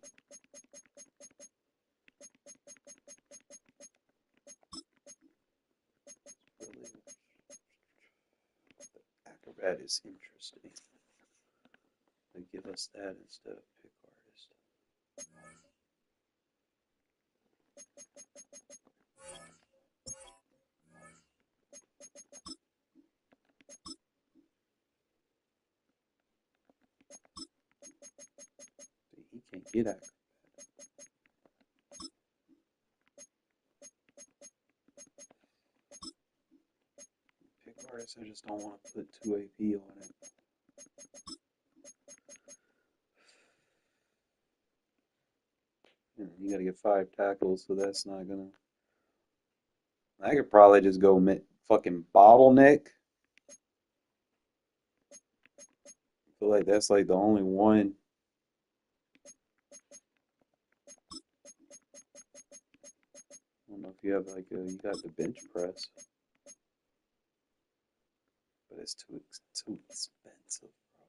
Really, acrobat is interesting. They give us that instead of pick artist. See, he can't get acrobat. Pick artist, I just don't want to put 2 AP on it. You got to get 5 tackles, so that's not gonna. I could probably just go fucking bottleneck. I feel like that's like the only one if you have like you got the bench press, but it's too expensive, bro.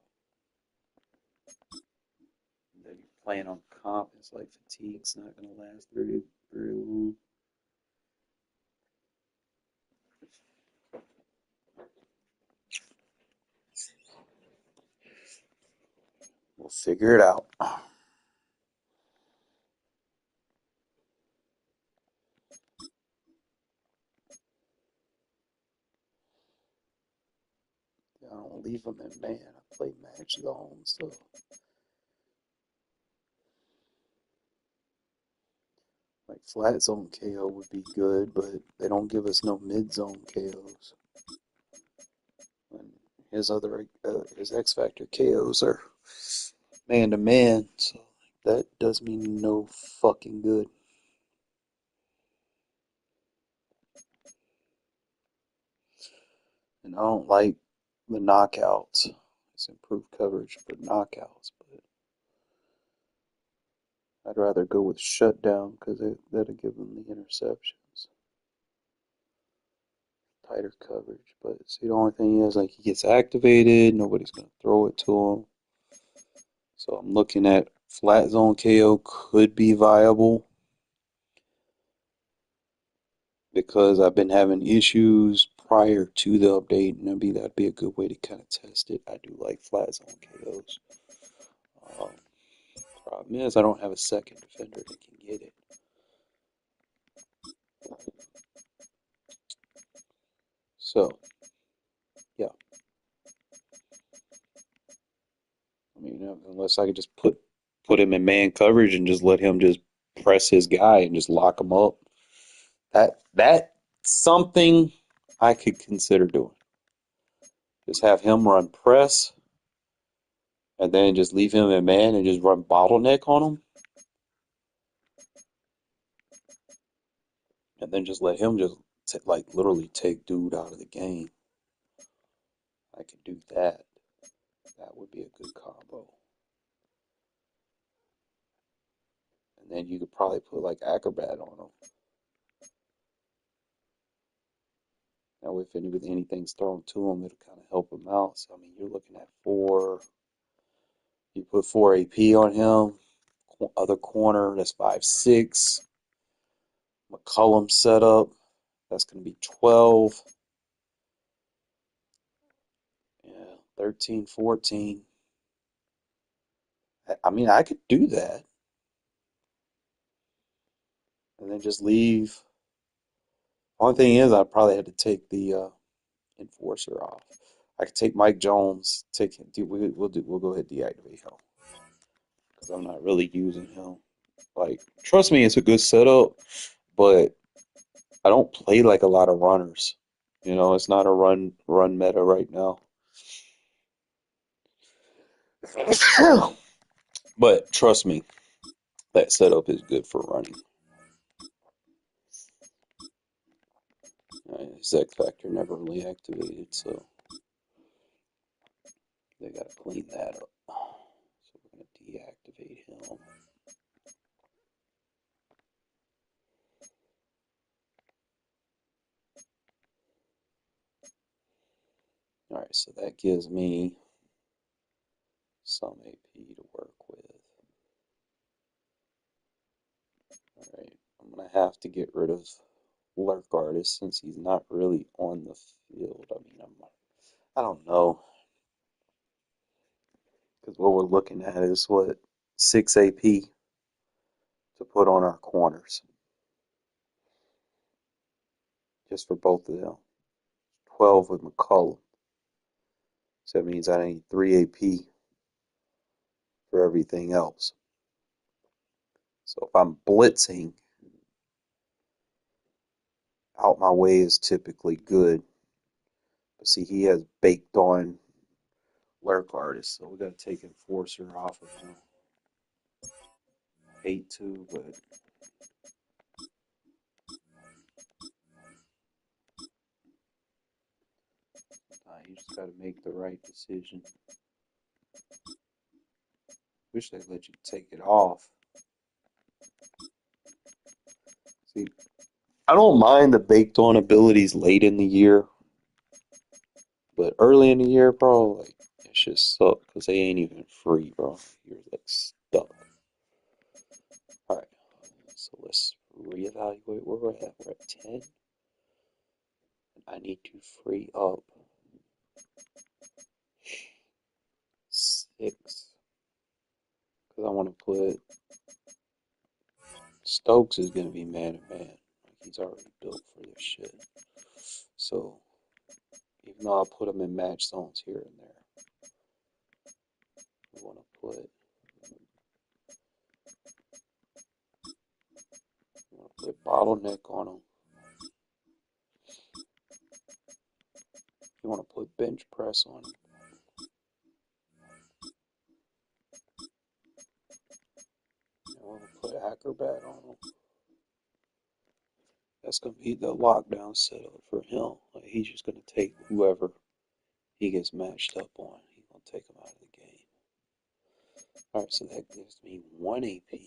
And then you're playing on comp, it's like fatigue's not gonna last very long. We'll figure it out. I don't leave them in man. I play match zone, so like flat zone KO would be good, but they don't give us no mid zone KOs. And his X Factor KOs are man to man, so that does me no fucking good. And I don't like the knockouts. It's improved coverage for knockouts, but I'd rather go with shutdown because that'll give them the interceptions. Tighter coverage. But see, the only thing is, like, he gets activated, nobody's going to throw it to him. So I'm looking at flat zone KO could be viable because I've been having issues prior to the update, and that'd be a good way to kind of test it. I do like flat zone KOs. Um, Problem is, I don't have a second defender that can get it. So, yeah. I mean, unless I could just put him in man coverage and just let him just press his guy and just lock him up. That's something I could consider doing. Just have him run press and then just leave him in man and just run bottleneck on him. And then just let him just like literally take dude out of the game. I could do that. That would be a good combo. And then you could probably put like acrobat on him. Now, if anything's thrown to him, it'll kind of help him out. So, I mean, you're looking at you put 4 AP on him. Other corner, that's 5'6". McCullum setup, that's going to be 12. Yeah, 13, 14. I mean, I could do that. And then just leave. Only thing is, I probably had to take the enforcer off. I could take Mike Jones, take him. We'll go ahead and deactivate him because I'm not really using him. Like, trust me, it's a good setup, but I don't play like a lot of runners. It's not a run meta right now. But trust me, that setup is good for running. His X Factor never really activated, so they gotta clean that up. So we're gonna deactivate him. Alright, so that gives me some AP to work with. Alright, I'm gonna have to get rid of Lurk Artist since he's not really on the field. I mean, I don't know. Because what we're looking at is what 6 AP to put on our corners. Just for both of them. 12 with McCullum. So that means I need 3 AP for everything else. So if I'm blitzing, out my way is typically good. But see, he has baked on Lurk Artist, so we got to take Enforcer off of him. Hate to, but you just got to make the right decision. Wish they'd let you take it off. See, I don't mind the baked on abilities late in the year, but early in the year, bro, like it just suck because they ain't even free, bro. You're like stuck. All right, so let's reevaluate where we're at. We're at 10. I need to free up 6 because I want to put Stokes is going to be man to man. Like he's already built for this shit. So even though I put him in match zones here and there, we want to put bottleneck on him. You want to put bench press on him. You want to put acrobat on him. That's going to be the lockdown setup for him. Like he's just going to take whoever he gets matched up on. He's going to take him out of the game. Alright, so that gives me 1 AP.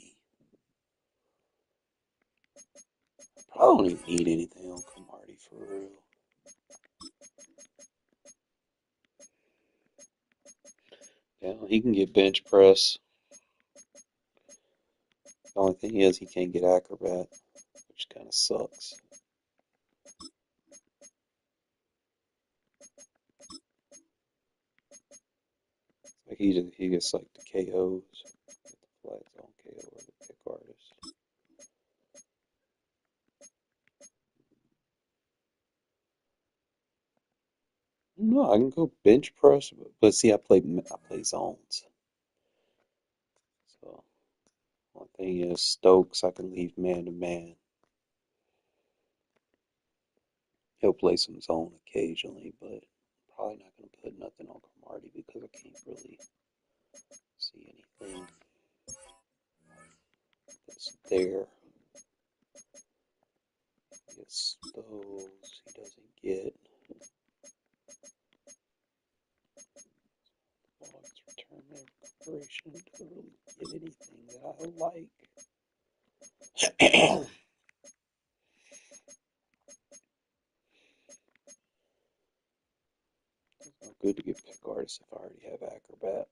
I don't even need anything on Camardi for real. Yeah, he can get bench press. The only thing is he can't get acrobat, which kind of sucks. Like he gets like the KOs, the flag zone KO or the pick artist. No, I can go bench press, but see, I play zones. So one thing is Stokes, I can leave man to man. He'll play some zone occasionally, but probably not going to put nothing on Cromartie because I can't really see anything that's there. He gets those, he doesn't get. Well, it's return recuperation. Doesn't really get anything that I like. It's not good to get pick artist if I already have acrobat.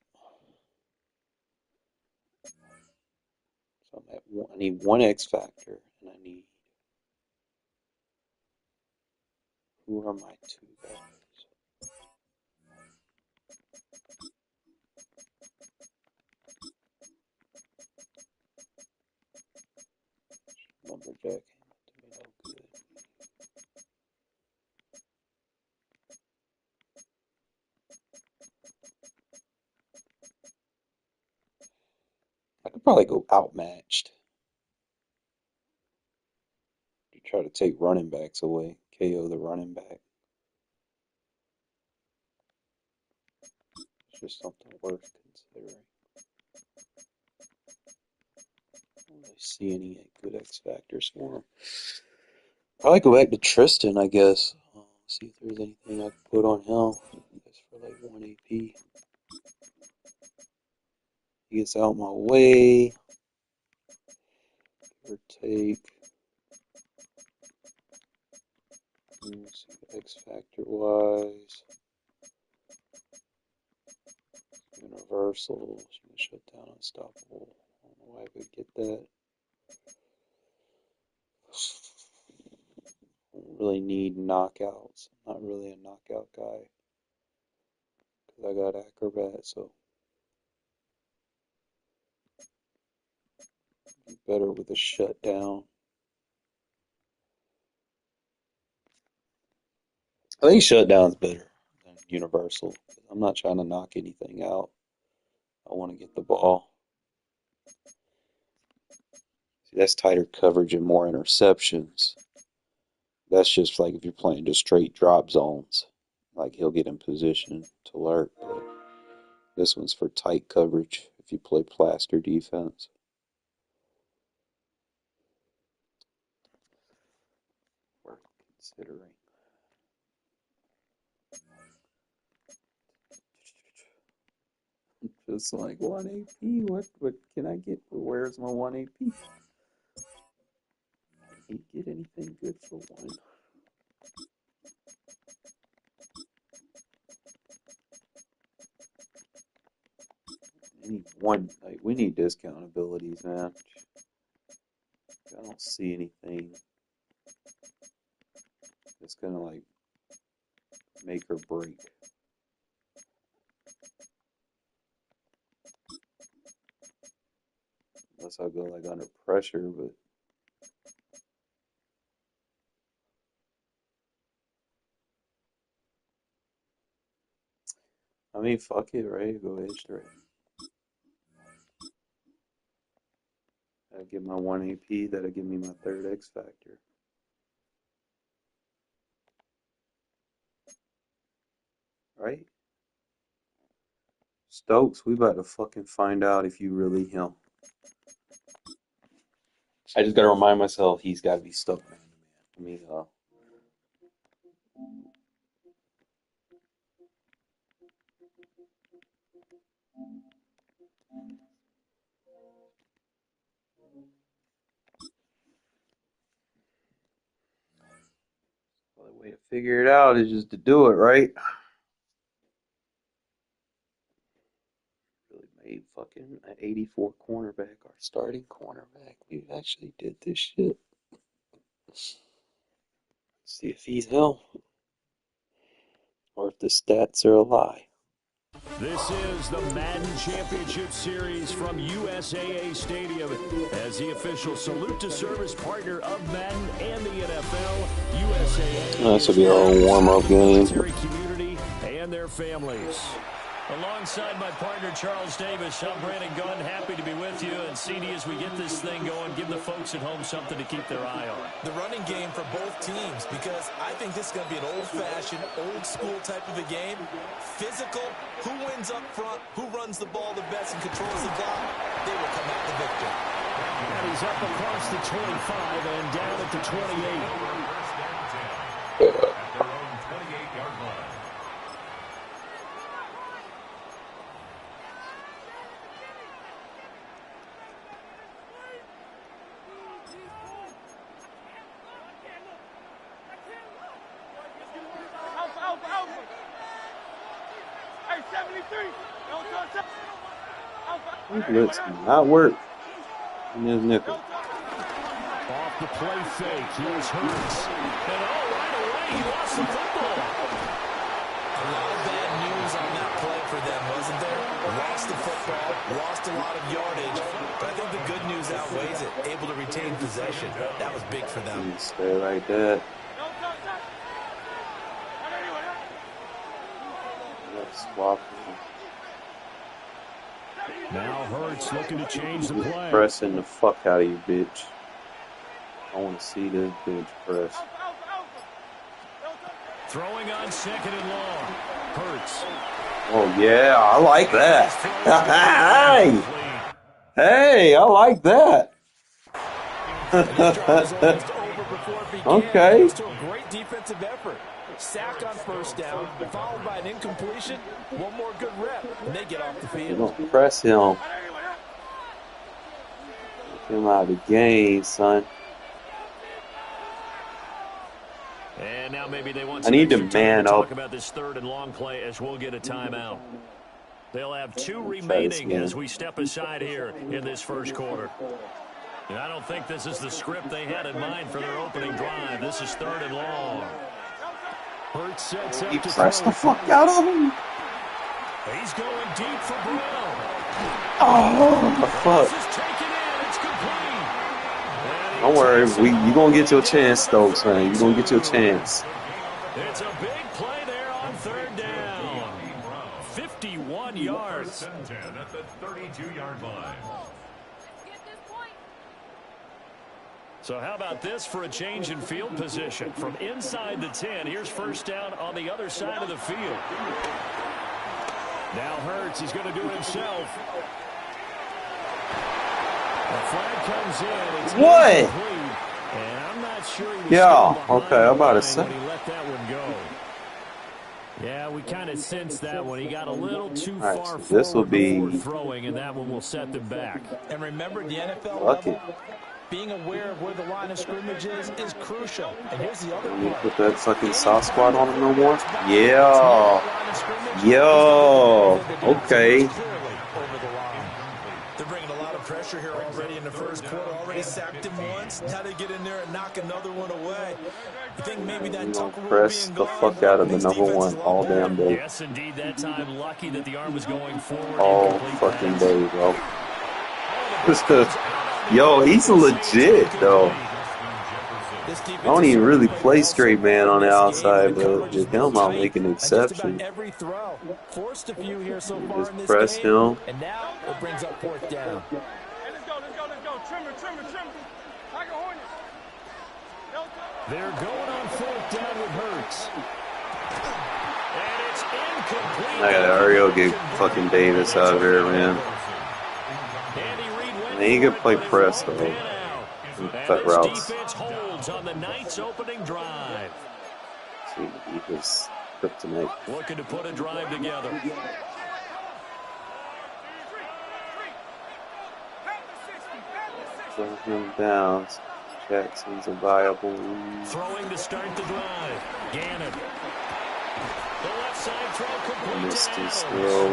So I'm at one, I need 1 X factor, and I need. Who are my 2 guys? Lumberjack came up to me no good. I could probably go outmatched to try to take running backs away. KO the running back. It's just something worth considering. I don't really see any good X factors for him. Probably go back to Tristan, I guess. See if there's anything I can put on him. That's for like 1 AP. He gets out my way. Give or take. Let's see, X factor wise. Universal. Shut down unstoppable. I don't know why I would get that. I don't really need knockouts. I'm not really a knockout guy. Because I got acrobat, so be better with a shutdown. I think shutdown's better than universal. I'm not trying to knock anything out. I want to get the ball. See, that's tighter coverage and more interceptions. That's just like if you're playing just straight drop zones. Like he'll get in position to lurk. But this one's for tight coverage if you play plaster defense. Worth considering. Just like 1 AP. What can I get? Where's my 1 AP? Can't get anything good for one. Any one, like, we need discount abilities, man. I don't see anything that's gonna like make or break. Unless I go like under pressure, but I mean, fuck it, right? Go edge threat. That'll give my 1 AP, that'll give me my third X factor. Right? Stokes, we about to fucking find out if you really him. I just gotta remind myself he's gotta be stuck man to man. Let me well, the way to figure it out is just to do it, right? Really made fucking an 84 cornerback our starting cornerback. We actually did this shit. See if he's him or if the stats are a lie. This is the Madden Championship Series from USAA Stadium as the official salute to service partner of Madden and the NFL. USAA This will be our warm-up game. military community and their families. Alongside my partner, Charles Davis, I'm Brandon Gunn. Happy to be with you. And CD, as we get this thing going, give the folks at home something to keep their eye on. The running game for both teams, because I think this is going to be an old-fashioned, old-school type of a game. Physical, who wins up front, who runs the ball the best and controls the clock, they will come out the victor. And he's up across the 25 and down at the 28. At their own 28-yard line. Let's not work in this nickel. Off the play fake, here's Hurts. And right away, he lost the football. A lot of bad news on that play for them, wasn't there? Lost the football, lost a lot of yardage, but I think the good news outweighs it. Able to retain possession. That was big for them. Stay like that. Let's swap. Now Hurts looking to change the play. Pressing the fuck out of you, bitch. I want to see this bitch press. Throwing on second and long. Hurts. Oh yeah, I like that. Hey, hey, I like that. Okay. Great defensive effort. Sack on first down, followed by an incompletion. One more good rep, and they get off the field. Don't press him. Get him out of the game, son. And now maybe they want I need to man up. talk about this third and long play as we'll get a timeout. They'll have two remaining as we step aside here in this first quarter. And I don't think this is the script they had in mind for their opening drive. This is third and long. Hurts sets up He to pressed throw. the fuck out of him. He's going deep for Brown. Oh, fuck. This is taken in. It's complete. Don't worry, you gonna get your chance, Stokes, man. You gonna get your chance. It's a big play there on third down. 51 yards. First and 10 at the 32-yard line. So how about this for a change in field position? From inside the 10, here's first down on the other side of the field. Now Hurts, he's going to do it himself. The flag comes in. It's What? incomplete, and I'm not sure he was Yeah, still behind okay, I'm about to the say. line when he let that one go. Yeah, we kind of sensed that one. He got a little too All right, far so this will forward be- before throwing, and that one will set them back. And remember, the NFL Fuck level, it. being aware of where the line of scrimmage is crucial. And here's the other Let me part. put that fucking Sasquatch on him no more. Yeah. Yo. Okay. They're bringing a lot of pressure here already in the first quarter. Already sacked him once. Now they get in there and knock another one away. You think maybe that Tucker will press be the fuck out of the number one all damn day. Yes, indeed. That time, lucky that the arm was going forward. All fucking day, bro. Yo, he's legit, though. I don't even really play straight man on the outside, but with him, I'll make an exception. Forced a few here so far Just in this press game, him. and now it brings up fourth down. Hey, let's go. Trimmer. Like a hornet. They're going on fourth down with Hurts. And it's incomplete. I gotta hurry up, get fucking Davis out of here, man. Man, he could play press, though. Cut routes. Defense holds on the Knights' opening drive. See, he was kryptonite. Looking to put a drive together. Throw him down. Jackson's a viable. Throwing to start the drive. Gannon. The left side throw complete. Missed to his Adams. throw.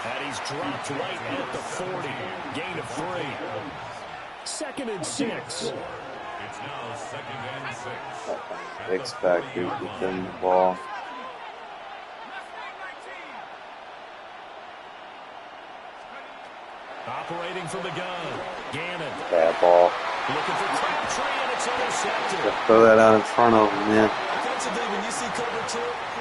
And he's dropped right at the 40. Gain of 3. 2nd and 6. It's now 2nd and 6. X Factor defending the ball. Operating from the gun. Gannon. Bad ball. Looking for Crabtree, and it's intercepted. Throw that out in front of him, man. Offensively, when you see cover 2,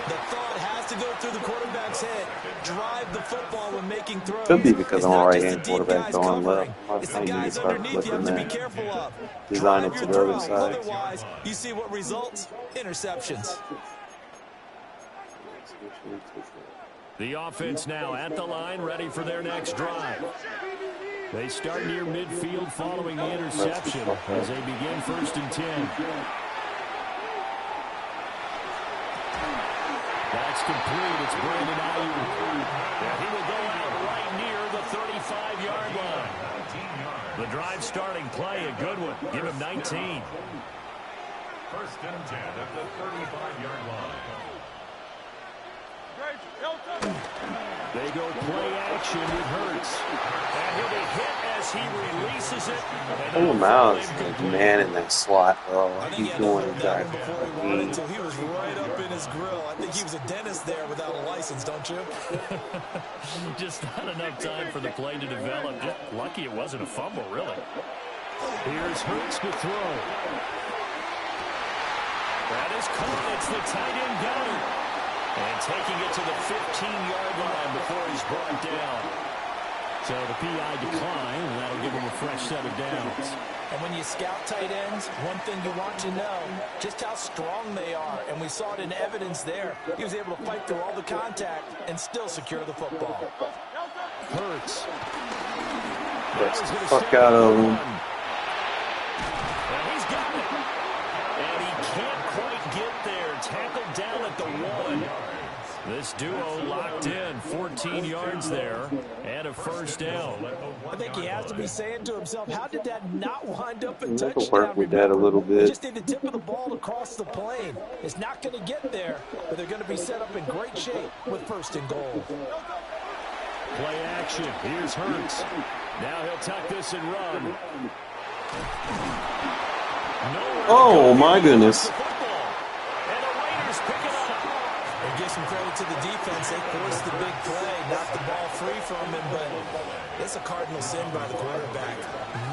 the thought has to go through the quarterback's head. Drive the football when making throws. Could be because I'm a It's not just right-hand the deep quarterback guys going left. covering. It's the I need to guys start underneath you have flipping to be that. careful of. Design it Drive to your the other throw. side. Otherwise, you see what results? Interceptions. The offense now at the line, ready for their next drive. They start near midfield following the interception as they begin 1st and 10. That's complete. It's Brandon Ayuk. And he will go out right near the 35-yard line. The drive starting play, a good one. Give him 19. 1st and 10 at the 35-yard line. They go play action with Hurts. And he'll be hit as he releases it. Oh, Miles, man in that slot, bro. He's doing That exactly one before he what wanted he to. He was right up in his grill. I think he was a dentist there without a license, don't you? Just not enough time for the play to develop. Just lucky it wasn't a fumble, really. Here's Hurts to throw. That is caught. It's the tight end gunner. And taking it to the 15-yard line before he's brought down. So the PI decline, and that'll give him a fresh set of downs. And when you scout tight ends, one thing you want to know, just how strong they are. And we saw it in evidence there. He was able to fight through all the contact and still secure the football. Hurts. Gets the fuck out of him. And he's got it. And he can't quite get there. Tackled down at the 1. This duo locked in. 14 yards there. And a first down. I think he has to be saying to himself, how did that not wind up a We touchdown? can work with that a little They bit. just need the tip of the ball across the plane. It's not going to get there, but they're going to be set up in great shape with 1st and goal. Play action. Here's Hurts. Now he'll tuck this and run. Oh, my goodness. And the Raiders pick it up. And give some credit to the defense. They forced the big play, knocked the ball free from him, but it's a cardinal sin by the quarterback.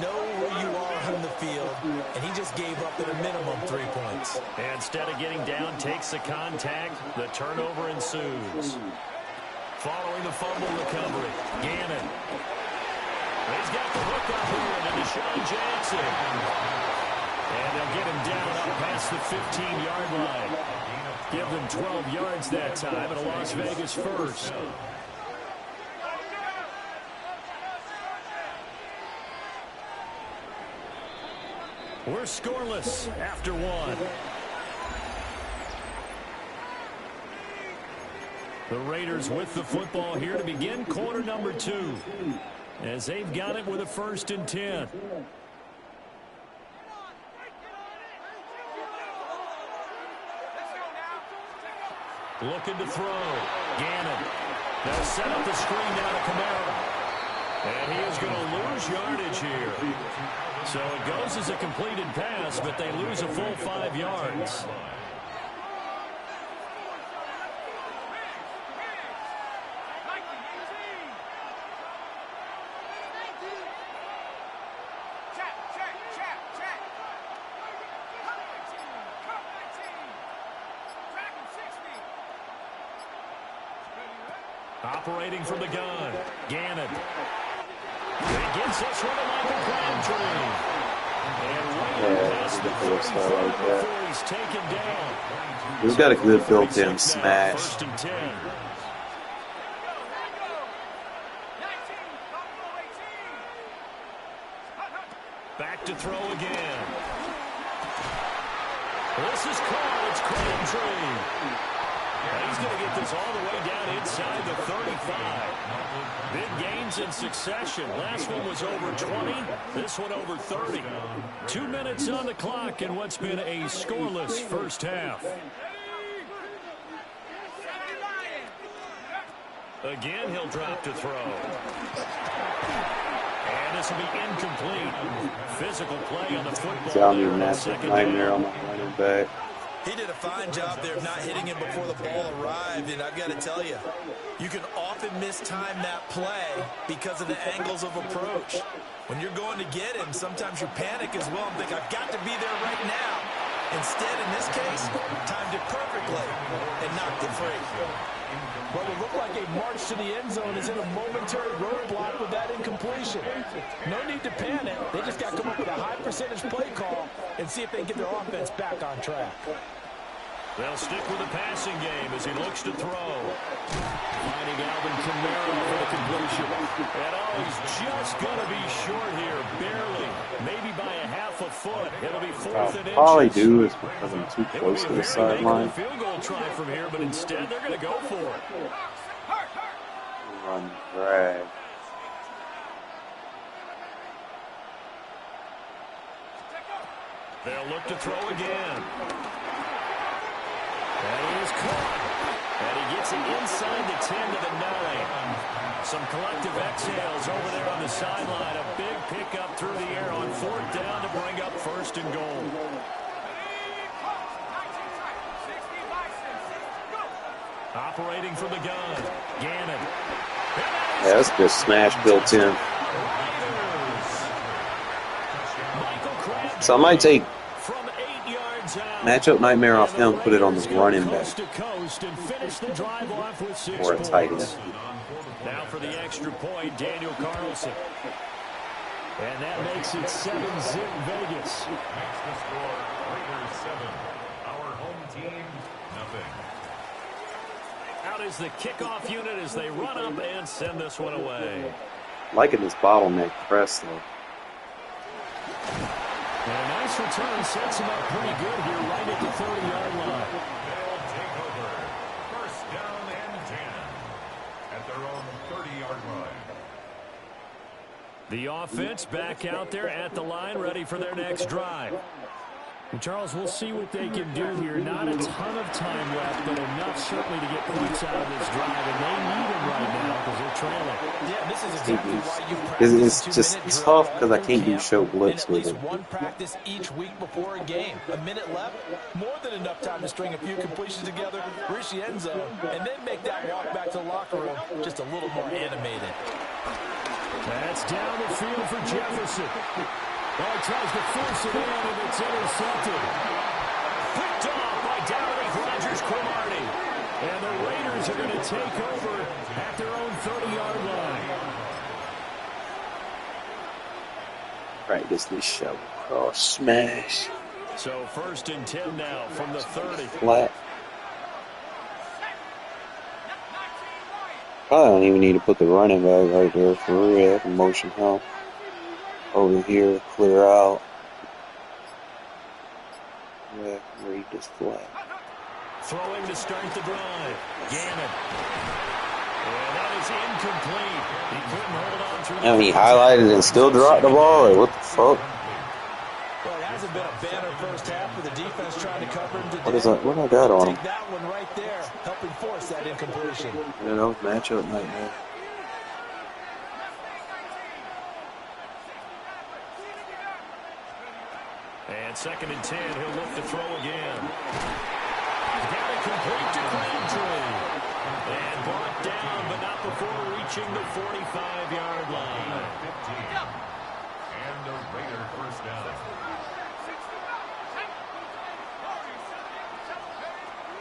Know where you are on the field, and he just gave up at a minimum 3 points. And instead of getting down, takes the contact. The turnover ensues. Following the fumble recovery, Gannon. He's got the hook up here into Deshaun Jackson. And they'll get him down up past the 15-yard line. Give them 12 yards that time, and a Las Vegas first. We're scoreless after 1. The Raiders with the football here to begin quarter number 2. As they've got it with a 1st and 10. Looking to throw. Gannon. They'll set up the screen down to Kamara. And he is going to lose yardage here. So it goes as a completed pass, but they lose a full 5 yards. Operating from the gun. Gannon. He gets this one to Michael Crabtree. And way past the 35 before he's taken down. He's got a good built-in smash. First and 10. Back to throw again. This is caught. It's Crabtree. He's going to get this all the way down inside the 35. Big gains in succession. Last one was over 20. This one over 30. 2 minutes on the clock in what's been a scoreless first half. Again, he'll drop to throw. And this will be incomplete. Physical play on the football. Tell me, massive nightmare on my running back. He did a fine job there of not hitting him before the ball arrived, and I've got to tell you, you can often mistime that play because of the angles of approach. When you're going to get him, sometimes you panic as well and think, I've got to be there right now. Instead, in this case, timed it perfectly and knocked it free. Well, it looked like a march to the end zone is in a momentary roadblock with that incompletion. No need to panic. They just got to come up with a high percentage play call and see if they can get their offense back on track. They'll stick with the passing game as he looks to throw. Finding Alvin Kamara for the completion. And he's just going to be short here, barely. Maybe by a half a foot. It'll be fourth and inches. All I do is because I'm too close to the sideline. Field goal try from here, but instead they're going to go for it. Run, drag. They'll look to throw again. And he is caught. And he gets it inside the 10 to the 9. Some collective exhales over there on the sideline. A big pickup through the air on fourth down to bring up first and goal. Operating from the gun. Gannon. Yeah, that's just smash built in. So I might take matchup nightmare off him, put it on the running back or a tight end. Now for the extra point, Daniel Carlson. And that makes it 7-zip Vegas. Makes the score Raiders 7. Our home team, nothing. Out is the kickoff unit as they run up and send this one away. Liking this bottleneck press though. And a nice return sets him up pretty good here right at the 30-yard line. They'll take over. First down and 10 at their own 30-yard line. The offense back out there at the line, ready for their next drive. And Charles, we'll see what they can do here. Not a ton of time left, but enough certainly to get points out of this drive. And they need them right now because they're trailing. Yeah, this is exactly why you practice It's just tough because I can't do show blitz with it. One practice each week before a game. A minute left, more than enough time to string a few completions together, reach the end zone, and then make that walk back to the locker room just a little more animated. That's down the field for Jefferson. Well, he tries to force it in, and it's intercepted. Picked off by Dominic Rodgers-Cromartie. And the Raiders are going to take over at their own 30-yard line. Practice this show. Oh, smash. So first and 10 now from the 30. Flat. I don't even need to put the running back right there for real. Motion help. Over here, clear out. Yeah, read this flat. Throwing to start the drive. Gannon. And that is incomplete. He couldn't hold on through the He highlighted and still dropped the ball. Like, what the fuck? Well, it hasn't been a banner first half with the defense trying to cover him today. What I got on him? Take that one right there, helping incompletion. Yeah, that was matchup night, man. And 2nd and 10, he'll look to throw again. He's got it complete to Crabtree. And brought down, but not before reaching the 45-yard line. And a Raider first down.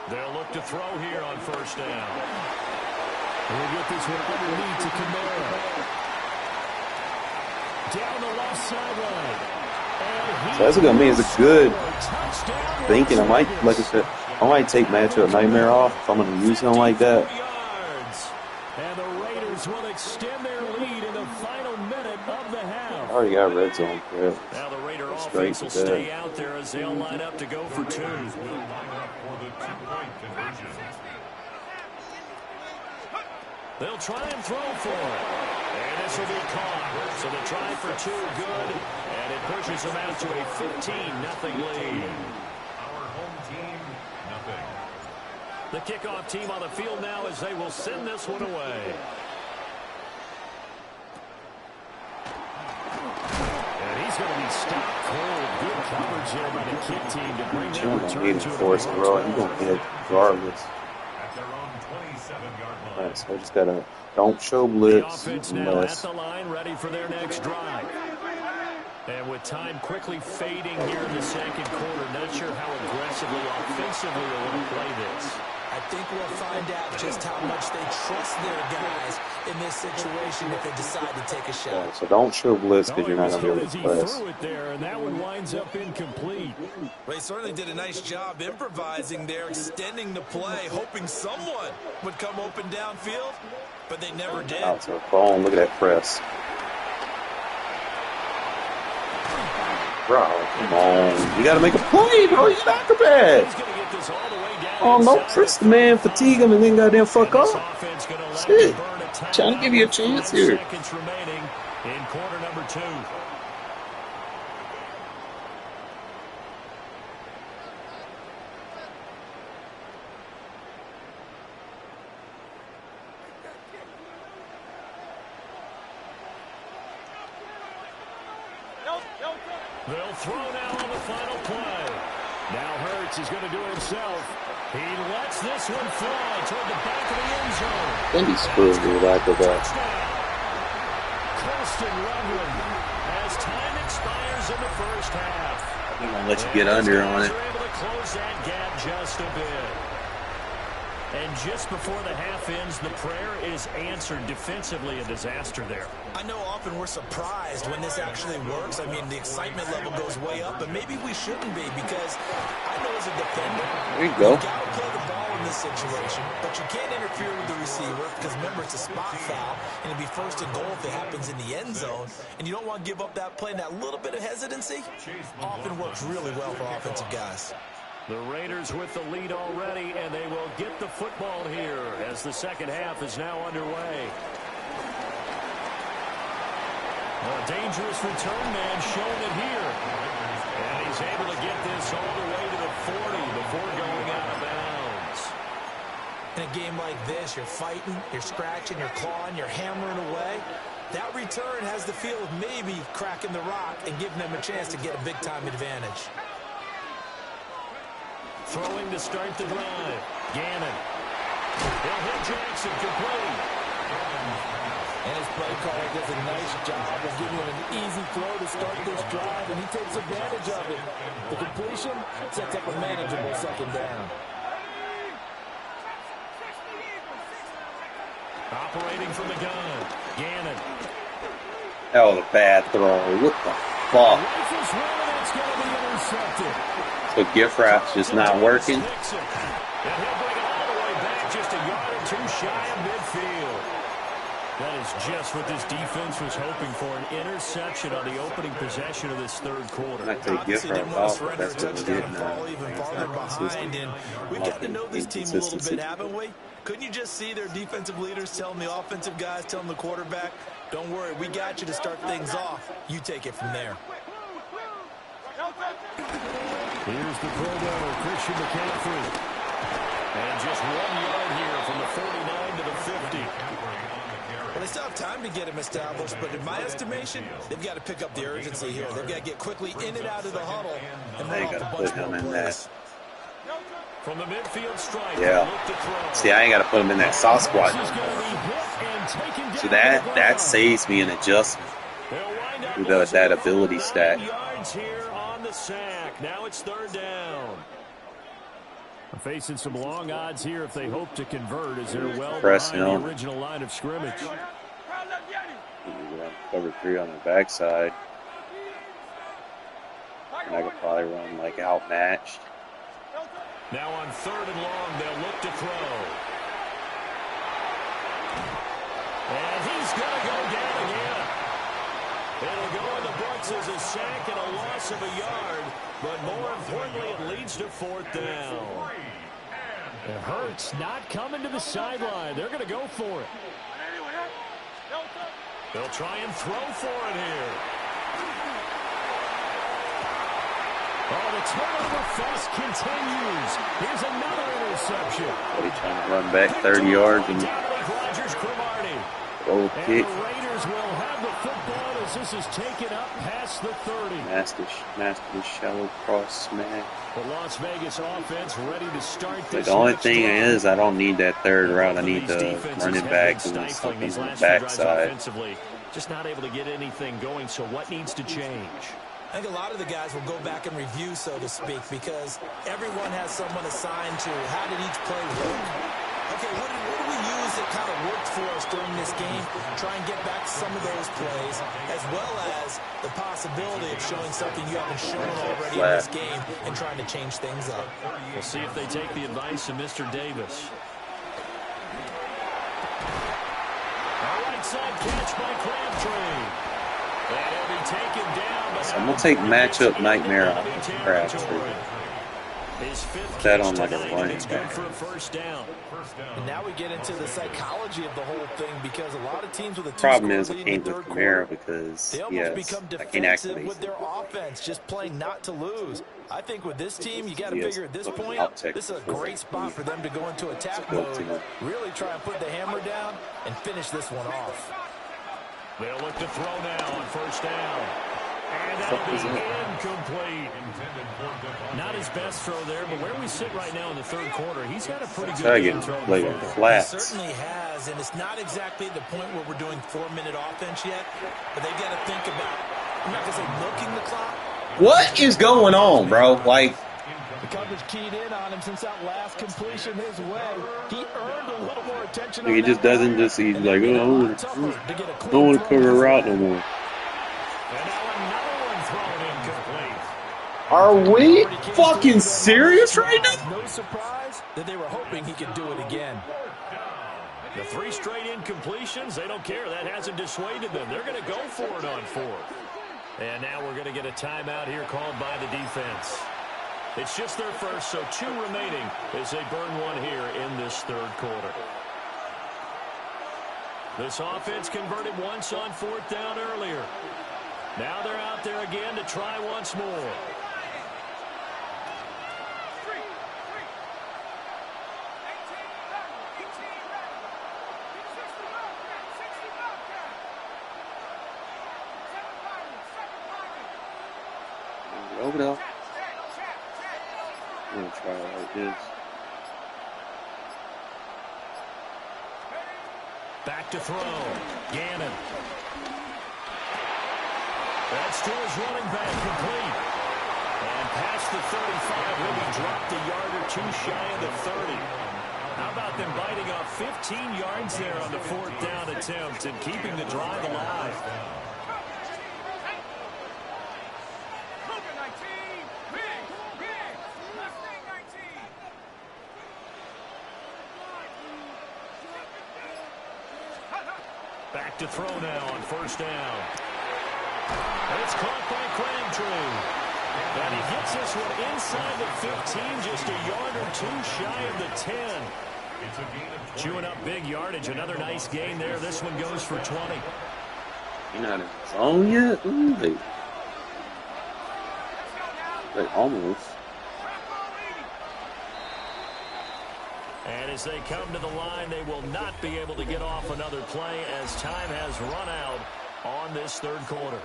They'll look to throw here on 1st down. We'll get this one underneath to Kamara. Down the left sideline. So that's what I mean. It's a good thinking. I might, like I said, I might take matchup nightmare off if I'm going to use him like that. And the Raiders will extend their lead in the final minute of the half. I already got red zone for it. Now the Raider offense will stay out there as they'll line up to go for 2. They'll try and throw for it. And this will be caught. So the try for 2 good. And it pushes them out to a 15-0 lead. Our home team, nothing. The kickoff team on the field now as they will send this one away. And he's going to be stopped cold. Good coverage here by the kick team to bring that return to force the row. He's going to get it regardless. At their own 27-yard line. All right, so I just got to don't show blitz. The offense now at the line, ready for their next drive. And with time quickly fading here in the 2nd quarter, not sure how aggressively, offensively they want to play this. I think we'll find out just how much they trust their guys in this situation if they decide to take a shot. Yeah, so don't show blitz because you're not going to be able to press. He threw it there, and that one winds up incomplete. Well, he certainly did a nice job improvising there, extending the play, hoping someone would come open downfield, but they never did. Out to the phone. Look at that press. Bro, come on. You got to make a play, bro. You're an acrobat. Oh, no, press the man, fatigue him, and then goddamn fuck off. Shit. Trying to give you a chance here. Seconds remaining in quarter number 2. They'll throw now on the final play. Now Hurts is going to do it himself. He lets this one fly toward the back of the end zone. Then he screwed me like that. Colston Loveland as time expires in the first half. I'm going to let you get under on it. They're able to close that gap just a bit. And just before the half ends, the prayer is answered. Defensively, a disaster there. I know often we're surprised when this actually works. I mean, the excitement level goes way up, but maybe we shouldn't be because I know as a defender, there you go. You got to play the ball in this situation, but you can't interfere with the receiver because remember, it's a spot foul, and it'll be 1st and goal if it happens in the end zone, and you don't want to give up that play, and that little bit of hesitancy often works really well for offensive guys. The Raiders with the lead already, and they will get the football here as the second half is now underway. A dangerous return man showing it here. And he's able to get this all the way to the 40 before going out of bounds. In a game like this, you're fighting, you're scratching, you're clawing, you're hammering away. That return has the feel of maybe cracking the rock and giving them a chance to get a big-time advantage. Throwing to start the drive. Gannon. He'll hit Jackson complete. And his play caller does a nice job of giving him an easy throw to start this drive, and he takes advantage of it. The completion sets up a manageable 2nd down. Operating from the gun. Gannon. That was a bad throw. What the fuck? Rifles one, and it's going to be intercepted. The gift wrap's just not working. And he'll bring it all the way back just a yard or 2 shy of midfield. That is just what this defense was hoping for, an interception on the opening possession of this 3rd quarter. I take gift wrap off, but that's what we're getting at. Even farther behind, and we've gotten to know this team a little bit, haven't we? Couldn't you just see their defensive leaders telling the offensive guys, telling the quarterback, don't worry, we got you to start things off. You take it from there. Here's the pro runner, Christian McCaffrey. And just 1 yard here from the 49 to the 50. Well, they still have time to get him established, but in my estimation, they've got to pick up the urgency here. They've got to get quickly in and out of the huddle and run off a bunch more plays. From the midfield strike, Yeah. See, I ain't got to put him in that soft squat. So that saves me an adjustment with that ability stack. Yards here on the sack. Now it's 3rd down. Facing some long odds here if they hope to convert as they're well behind the original line of scrimmage. Cover 3 on the backside. And I could probably run like outmatched. Now on 3rd and long, they'll look to throw. And he's going to go down again. It'll go in the books as a sack and a loss of a yard. But more importantly, it leads to 4th down. It hurts not coming to the sideline. They're going to go for it. They'll try and throw for it here. Oh, the turnover fest continues. Here's another interception. What are you trying to run back 30 yards and roll kick? And the Raiders will have the football as this is taken up past the 30. Master shallow cross smash. The Las Vegas offense ready to start this. The only thing is, I don't need that 3rd route. I need the running back doing something on the backside. Just not able to get anything going. So what needs to change? I think a lot of the guys will go back and review, so to speak, because everyone has someone assigned to how did each play work. Okay, what do we use that kind of worked for us during this game? Try and get back some of those plays, as well as the possibility of showing something you haven't shown already in this game and trying to change things up. We'll see if they take the advice of Mr. Davis. A right side catch by Crabtree. And he'll be taken down. So I'm going to take matchup nightmare out of Crabtree. Put that on like a running back. And now we get into the psychology of the whole thing because a lot of teams with a problem is I can't with Camara because they almost become defensive with their offense, just playing not to lose. I think with this team, you got to figure at this point, this is a great spot for them to go into attack mode, really try and put the hammer down and finish this one off. They'll look to throw now on 1st down. And that'll be incomplete. Not his best throw there, but where we sit right now in the 3rd quarter, he's got a pretty good game throw. He certainly has, and it's not exactly the point where we're doing 4-minute offense yet, but they've got to think about, I'm not going to say milking the clock. What is going on, bro? Like, the coverage keyed in on him since that last completion his way. He earned a little more attention. He just doesn't just, he's like, oh, I don't want to cover a route no more. Are we fucking serious right now? No surprise that they were hoping he could do it again. The 3 straight incompletions, they don't care. That hasn't dissuaded them. They're going to go for it on 4th. And now we're going to get a timeout here called by the defense. It's just their first, so 2 remaining as they burn 1 here in this 3rd quarter. This offense converted once on 4th down earlier. Now they're out there again to try once more. Over there. I'm going to try it like this. Back to throw. Gannon. That's to his running back, complete. And past the 35, will be dropped a yard or 2 shy of the 30. How about them biting off 15 yards there on the 4th down attempt and keeping the drive alive? Back to throw now on 1st down. And it's caught by Crabtree. And he gets this one inside the 15, just a yard or 2 shy of the 10. Chewing up big yardage. Another nice gain there. This one goes for 20. You're not in the zone yet? Ooh, they almost. And as they come to the line, they will not be able to get off another play as time has run out on this third quarter.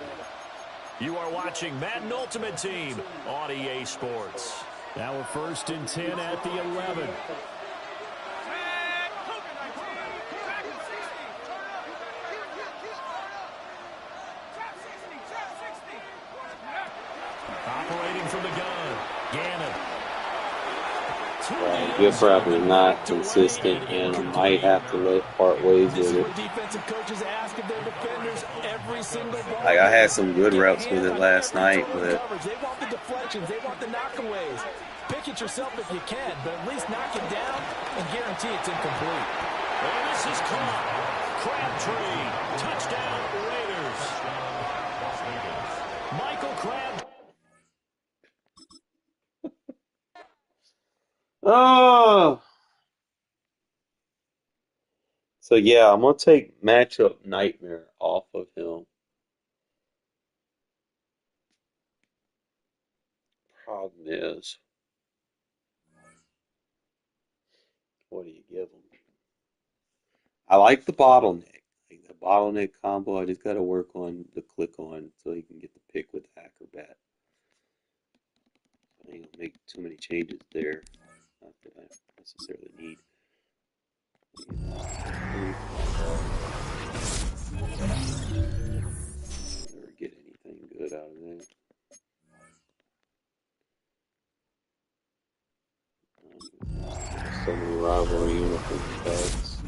You are watching Madden Ultimate Team on EA Sports. Now we're 1st and 10 at the 11. Operating from the gun, Gannon. Gifford is not consistent, and I might have to part ways with it. Defensive coaches ask of their defenders every single ball. Like, I had some good reps with it last night, but They want the deflections, they want the knockaways. Pick it yourself if you can, but at least knock it down and guarantee it's incomplete. And this is caught. Crabtree, touchdown Raiders. Michael Crabtree. oh. So yeah, I'm gonna take matchup nightmare off of him. Problem is, what do you give him? I like the bottleneck. Like the bottleneck combo, I just gotta work on the click on so he can get the pick with acrobat. I ain't gonna make too many changes there. Not that I necessarily need. Never get anything good out of that. So many rivalry uniform packs.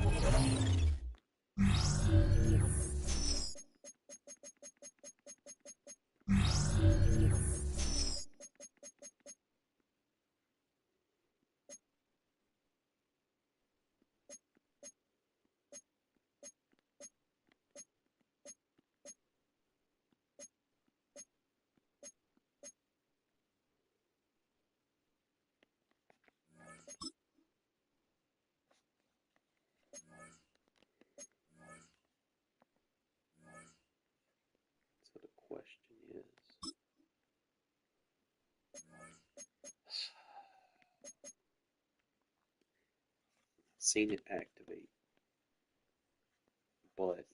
So the question is, seen it activate, but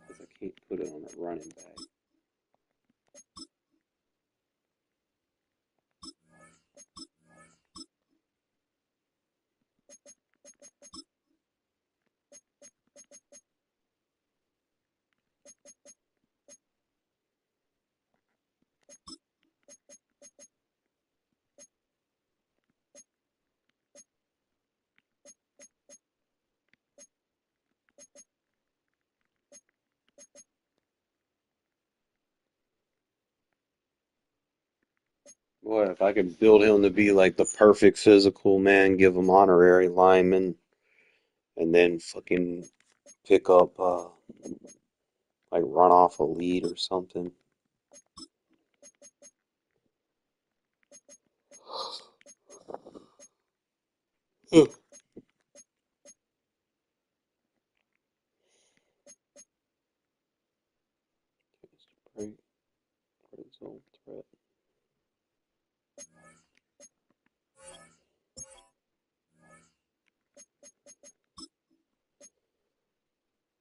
because I can't put it on a running back. Boy, if I could build him to be like the perfect physical man, give him honorary lineman, and then fucking pick up like run off a lead or something. Break, red zone threat.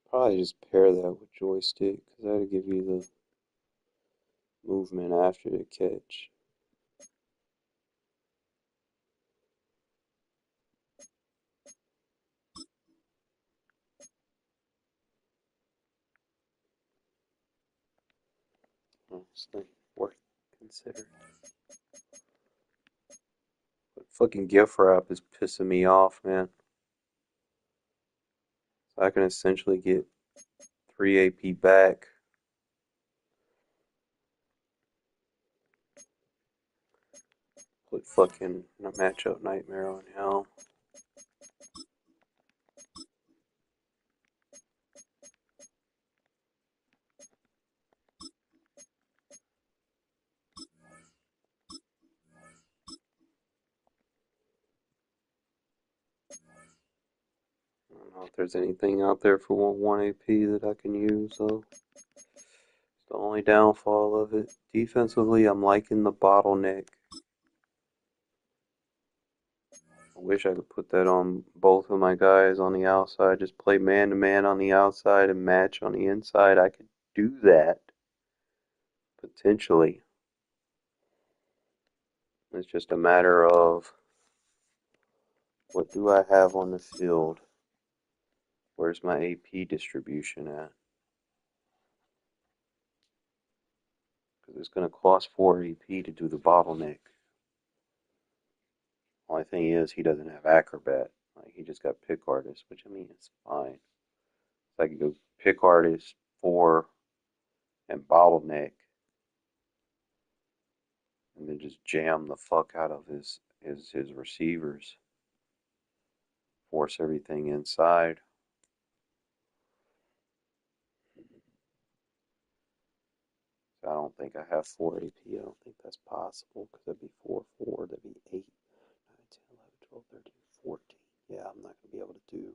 Probably just pair that with joystick because that'll give you the movement after the catch. Honestly, worth considering. But fucking gift wrap is pissing me off, man. So I can essentially get 3 AP back. Put fucking a matchup nightmare on him. I don't know if there's anything out there for 1 AP that I can use though. The only downfall of it. Defensively, I'm liking the bottleneck. I wish I could put that on both of my guys on the outside. Just play man to man on the outside and match on the inside. I could do that potentially. It's just a matter of what do I have on the field? Where's my AP distribution at? Because it's going to cost 4 AP to do the bottleneck. Only thing is, he doesn't have Acrobat. Like, he just got Pick Artist, which I mean, it's fine. So I could go Pick Artist 4 and bottleneck, and then just jam the fuck out of his receivers. Force everything inside. I don't think I have 4 AP. I don't think that's possible because that'd be 4, 4. That'd be 8, 9, 10, 11, 12, 13, 14. Yeah, I'm not going to be able to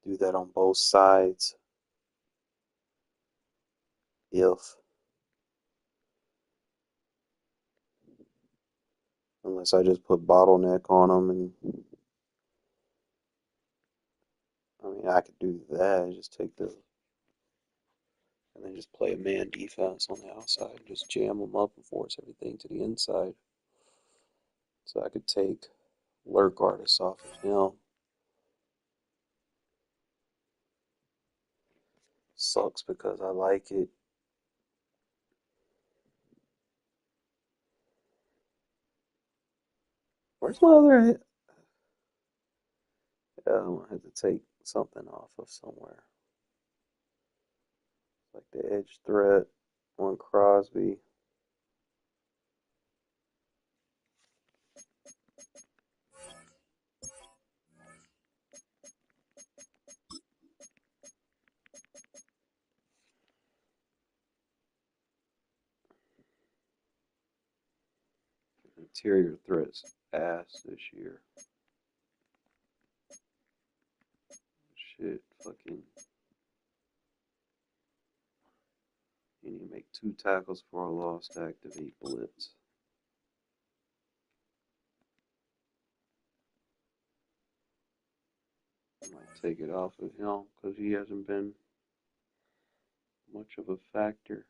do that on both sides. Unless I just put bottleneck on them, and I mean I could do that. Just take the and then just play a man defense on the outside, just jam them up and force everything to the inside. So I could take lurk artists off of him. Sucks because I like it. Where's my other hit? Yeah, I'm gonna have to take something off of somewhere. Like the edge threat on Crosby. Interior threats ass this year. Shit, fucking. You need to make 2 tackles for a loss to activate blitz. I might take it off of him because he hasn't been much of a factor.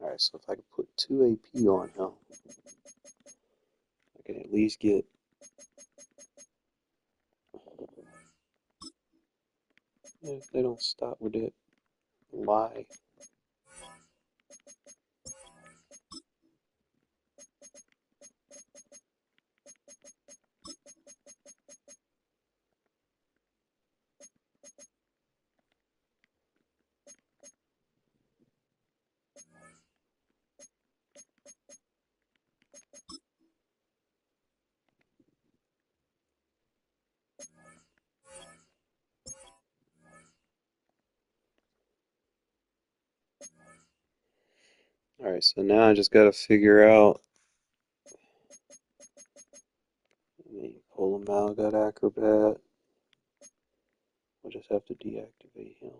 Alright, so if I could put 2 AP on him, I can at least get. If they don't stop with it, lie. Alright, so now I just gotta figure out. I mean, pull him out, got Acrobat. We'll just have to deactivate him.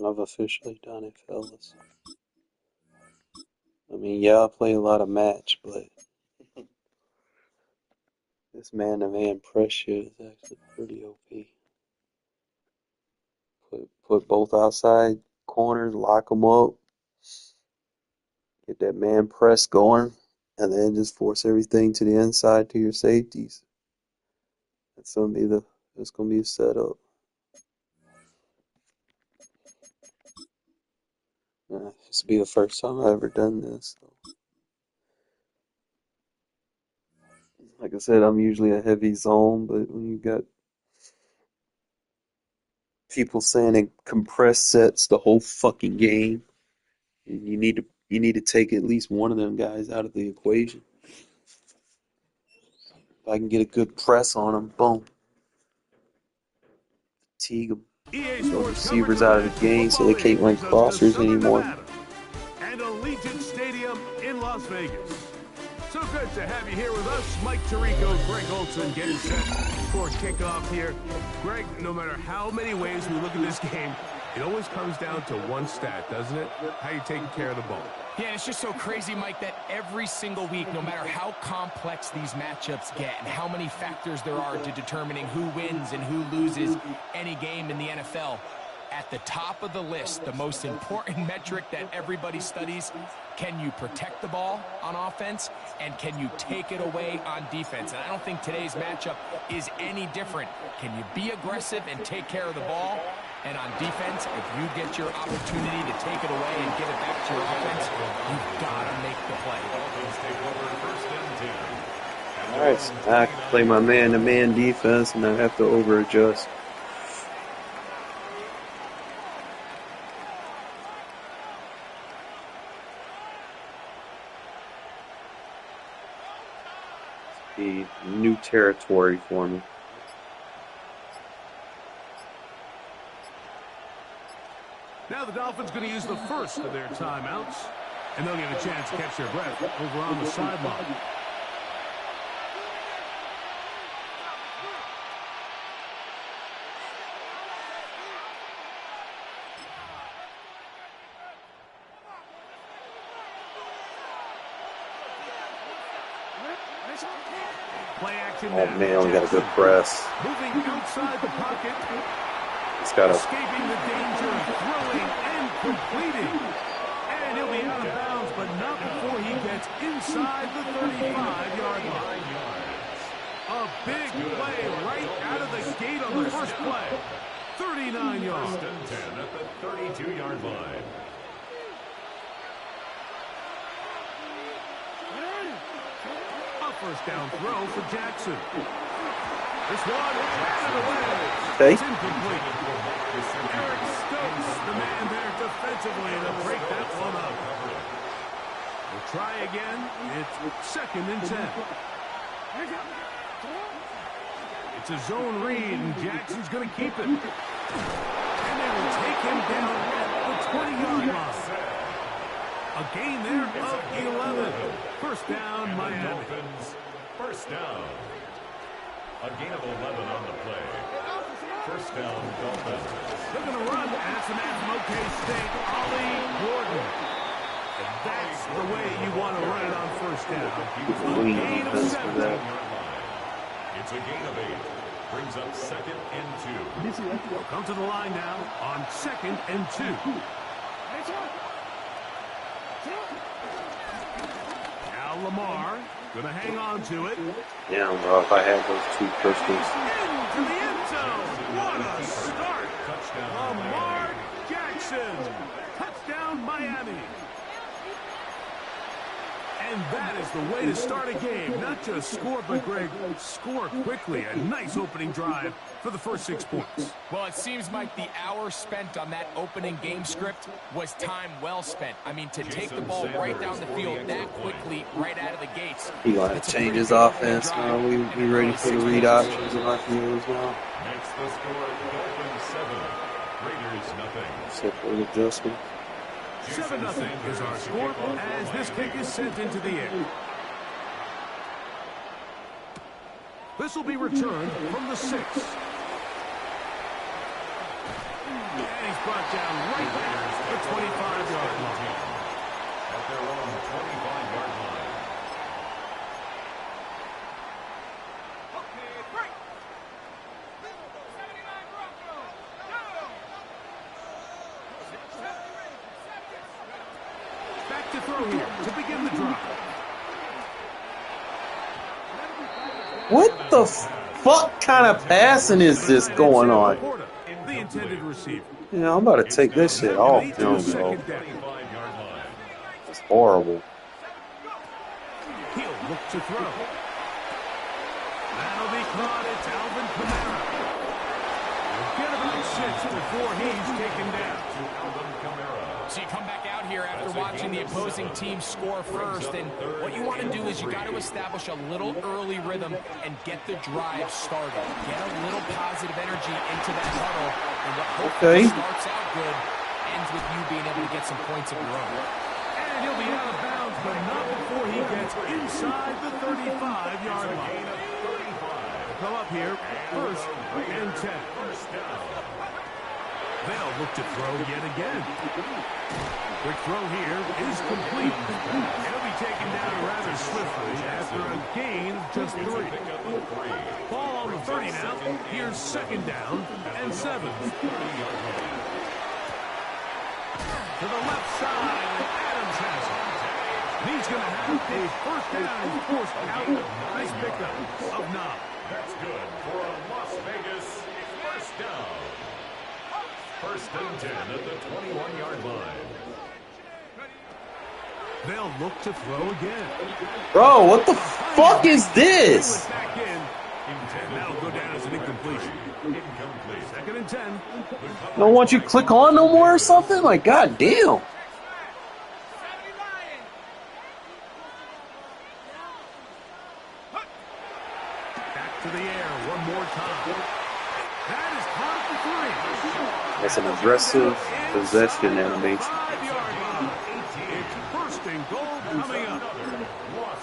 I've officially done it, fellas. I mean, yeah, I play a lot of match, but this man-to-man press shit is actually pretty OP. Put both outside corners, lock them up, get that man press going, and then just force everything to the inside to your safeties. That's gonna be a setup. This will be the first time I've ever done this. So. Like I said, I'm usually a heavy zone, but when you got people saying it compress sets the whole fucking game, and you need to take at least one of them guys out of the equation. If I can get a good press on them, boom, fatigue them. EA Those Sports coverage receivers of the out of the National game so Football they League can't run brings us to crossers Southern anymore. Nevada and Allegiant Stadium in Las Vegas. So good to have you here with us. Mike Tirico, Greg Olson getting set for kickoff here. Greg, no matter how many ways we look at this game, it always comes down to one stat, doesn't it? How you taking care of the ball. Yeah, it's just so crazy, Mike, that every single week, no matter how complex these matchups get and how many factors there are to determining who wins and who loses any game in the NFL, at the top of the list, the most important metric that everybody studies, can you protect the ball on offense and can you take it away on defense? And I don't think today's matchup is any different. Can you be aggressive and take care of the ball? And on defense, if you get your opportunity to take it away and give it back to your offense, you've got to make the play. All right, so now I can play my man-to-man defense and I have to over-adjust. Be new territory for me. Now the Dolphins going to use the first of their timeouts, and they'll get a chance to catch their breath over on the sideline. Play action Oh now. man, we got a good press. Moving outside the pocket. It's got a Escaping the danger of throwing and completing. And he'll be out of bounds, but not before he gets inside the 35-yard line. A big play right out of the gate on the first play. 39 yards. First and 10 at the 32-yard line. A first down throw for Jackson. This one batted away. Okay. It's incomplete. Eric Stokes, the man there defensively to break that one up. We'll try again. It's second and 10. It's a zone read, and Jackson's going to keep it. And they will take him down at the 20-yard line. A gain there of 11. First down, Miami. Dolphins, first down. A gain of 11 on the play. First down, Dolphins. They're going to run, and it's an man from OK State, Ollie Gordon. And that's the way you want to run it on first down. A gain of 7. It's a gain of 8. Brings up second and 2. They'll come to the line now on second and 2. Now Lamar going to hang on to it. yeah, well, if I had those two pistols. Into the end zone. What a start. Touchdown, Lamar Jackson. Touchdown, Miami. And that is the way to start a game. Not just score, but, Greg, score quickly. A nice opening drive for the first 6 points. Well, it seems, Mike, the hour spent on that opening game script was time well spent. I mean, to take the ball right down the field that quickly, right out of the gates. He gonna have to change his offense now. We ready for the read options in our fields now. Makes the score Dolphins 7. Raiders nothing. Set for an adjustment. 7-0 is our score as this kick is sent into the air. This will be returned from the 6. And he's brought down right at the 25-yard line. At their own 25-yard line. Okay, break. 79 Broncos. Back to throw here to begin the drive. What the fuck kind of passing is this going on? The intended receiver. Yeah, I'm about to take this shit off. No, bro. It's horrible. He'll look to throw. That'll be caught. It's Alvin Kamara. He'll get about 6 before he's taken down. So you come back out here after watching the opposing team score first, and what you want to do is you got to establish a little early rhythm and get the drive started. Get a little positive energy into that huddle, and what hopefully starts out good ends with you being able to get some points of your own. And he'll be out of bounds, but not before he gets inside the 35-yard line. Come up here, 1st and 10. They'll look to throw yet again. Quick throw here is complete. He'll be taken down rather swiftly after a gain of just 3. Ball on the 30 now. Here's 2nd down and 7. To the left side, and Adams has it. He's going to have a 1st down and forced out. Nice pickup of Knob. That's good for a Las Vegas 1st down. 1st and 10 at the 21-yard line. They'll look to throw again. Bro, what the fuck is this? Back in. That'll go down as an incompletion. Incomplete. 2nd and 10. Don't want you to click on no more or something? Like, goddamn. Back to the air one more time. That is caught for 3. That's an aggressive possession animation. 5-yard line. It's 1st and goal coming up.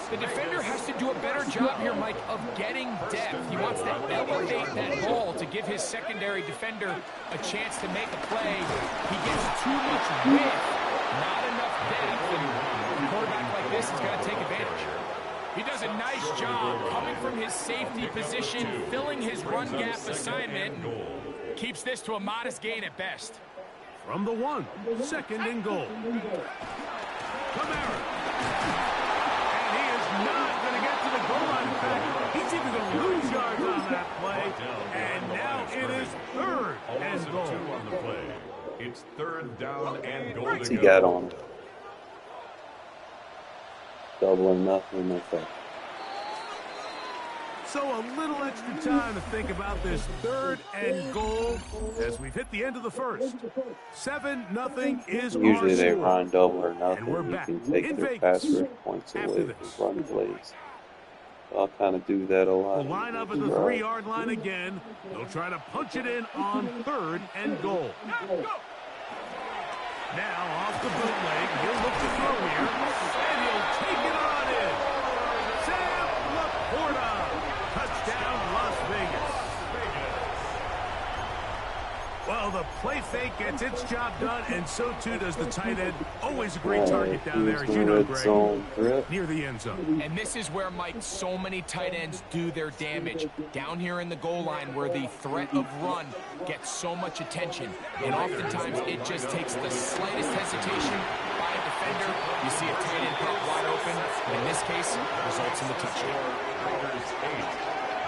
The defender has to do a better job here, Mike, of getting depth. He wants to elevate that ball to give his secondary defender a chance to make a play. He gets too much width, not enough depth, and a quarterback like this is going to take advantage. He does a nice job coming from his safety position, filling his run gap assignment, and keeps this to a modest gain at best. From the 1, 2nd and goal. Kamara. And he is not going to get to the goal line. In fact, he's even going to lose yards on that play. And now it is 3rd and goal. 2 on the play. It's 3rd down and goal What's to he go. got on? Double or nothing, okay. So a little extra time to think about this 3rd and goal as we've hit the end of the 1st. 7-0 is Usually our they score. run double or And we're nothing. You back can take in their Vegas pass rush points after away this. with run plays. So I'll kind of do that a lot. We'll line up at the 3-yard line again. They'll try to punch it in on 3rd and goal. Now off the bootleg, he'll look to throw here, and he'll take it on in. Sam Laporta, touchdown Las Vegas. Well, the play fake gets its job done, and so too does the tight end. Always a great target down there, as you know, Greg, near the end zone. And this is where, Mike, so many tight ends do their damage. Down here in the goal line where the threat of run gets so much attention. And oftentimes it just takes the slightest hesitation by a defender. You see a tight end cut wide open. And in this case, results in the touchdown.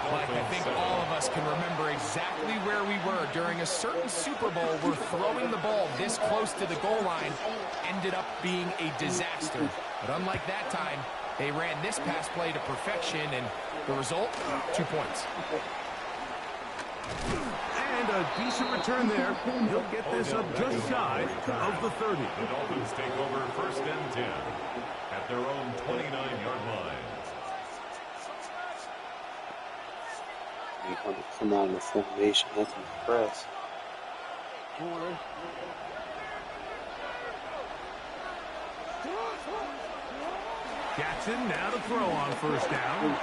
Mike, I think all of us can remember exactly where we were during a certain Super Bowl where throwing the ball this close to the goal line ended up being a disaster. But unlike that time, they ran this pass play to perfection, and the result, 2 points. And a decent return there. He'll get this up just shy of the 30. The Dolphins take over 1st and 10 at their own 29-yard line. Come out in the formation, that's impressive. Jackson now to throw on 1st down.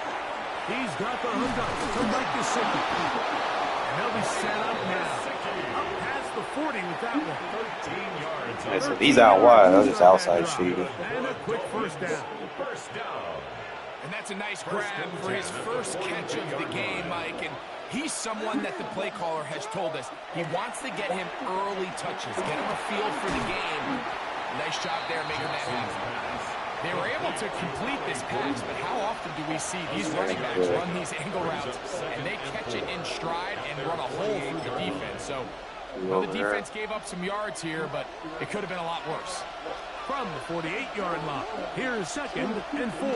He's got the hook up to Mike Gesicki. And he'll be set up now. Up past the 40 with that one. 13 yards. Yeah, so he's out wide, that's just outside shooting. And a quick 1st down. 1st down. And that's a nice grab for his first catch of the game, Mike. And he's someone that the play caller has told us he wants to get him early touches, get him a feel for the game. Nice job there making that happen. They were able to complete this pass, but how often do we see these running backs run these angle routes, and they catch it in stride and run a hole through the defense? So, well, the defense gave up some yards here, but it could have been a lot worse. From the 48-yard line, here's 2nd and 4.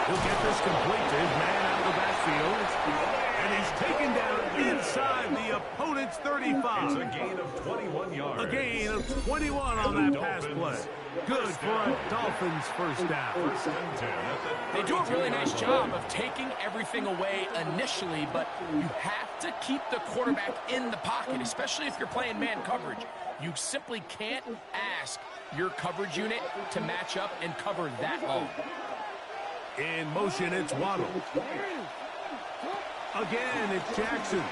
He'll get this complete to his man out of the backfield. And he's taken down inside the opponent's 35. It's a gain of 21 yards. A gain of 21 on that pass play. Good for a Dolphins first down. They do a really nice job of taking everything away initially, but you have to keep the quarterback in the pocket, especially if you're playing man coverage. You simply can't ask your coverage unit to match up and cover that long. In motion, it's Waddle. Again, it's Jackson.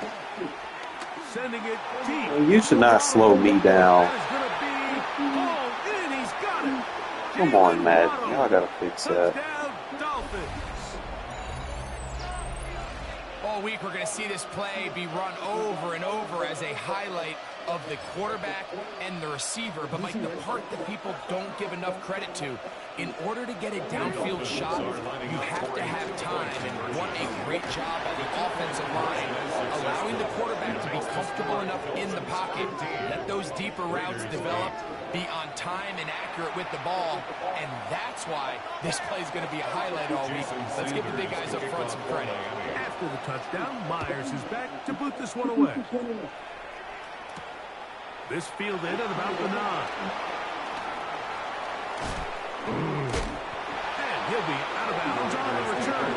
Sending it deep. Well, you should not slow me down. Come on, Madden. Y'all gotta fix that. All week, we're going to see this play be run over and over as a highlight of the quarterback and the receiver. But, Mike, the part that people don't give enough credit to, in order to get a downfield shot, you have to have time. And what a great job by the offensive line, allowing the quarterback to be comfortable enough in the pocket, let those deeper routes develop, be on time and accurate with the ball. And that's why this play is going to be a highlight all week. Let's give the big guys up front some credit. After the touchdown, Myers is back to boot this one away. This fielded at about the 9. And he'll be out of bounds on the return.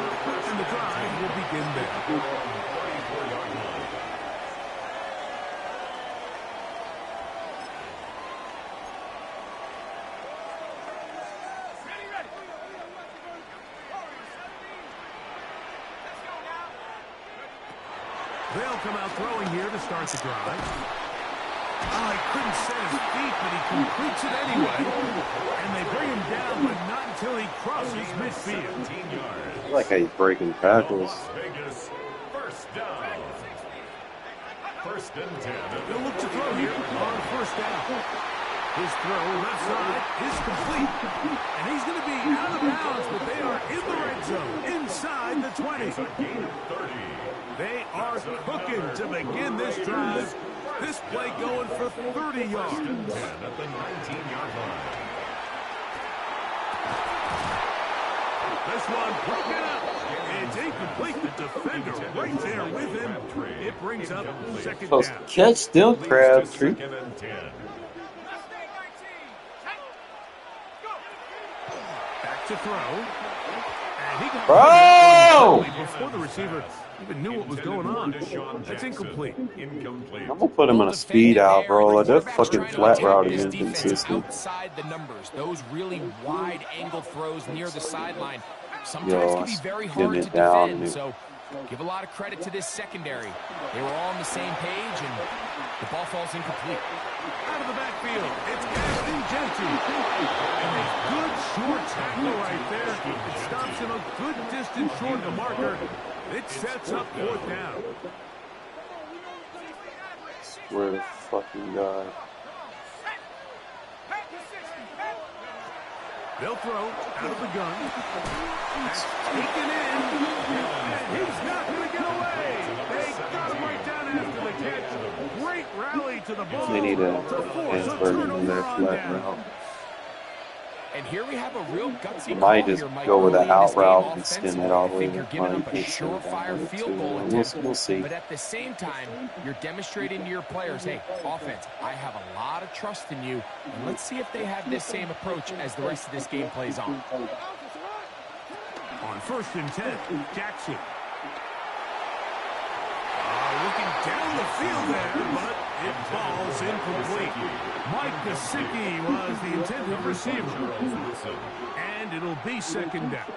And the drive will begin there. They'll come out throwing here to start the drive. Oh, he couldn't set his feet, but he completes it anyway. And they bring him down, but not until he crosses midfield. I like how he's breaking tackles. First down. First and 10. They'll look to throw here on first down. His throw left side is complete. And he's going to be out of bounds, but they are in the red zone, inside the 20. It's a gain of 30. They are cooking to begin this drive. This play going for 30 yards. First and 10 at the 19-yard line. This one broken up. It's incomplete. The defender right there with him. It brings up second down. Catch still Crabtree. Second and 10. Back to throw. And he got before the receiver even knew what was going on. That's incomplete. I'm gonna put him in a speed out, bro. Like that fucking flat route is inconsistent. Outside the numbers, those really wide angle throws near the sideline sometimes can be very hard to defend. So give a lot of credit to this secondary. They were all on the same page, and the ball falls incomplete. Out of the backfield, it's Ashton Genty. And a good short tackle right there. It stops him a good distance short of the marker. It sets up fourth down. Where the fucking guy? They'll throw out of the gun. That's taken in. And he's not going to get away. They got him right down after the catch. Great rally to the ball. They need a Hansberg in their flat route. And here we have a real gutsy Might call just here, Mike, go with early an in this out route game and send it all the way to offensively. You're giving up a surefire field goal attempt. We'll see. But at the same time, you're demonstrating to your players, hey, offense, I have a lot of trust in you. And let's see if they have this same approach as the rest of this game plays on. On first and 10, Jackson. Looking down the field there, but it falls incomplete. Mike Gesicki was the intended receiver. And it'll be second down.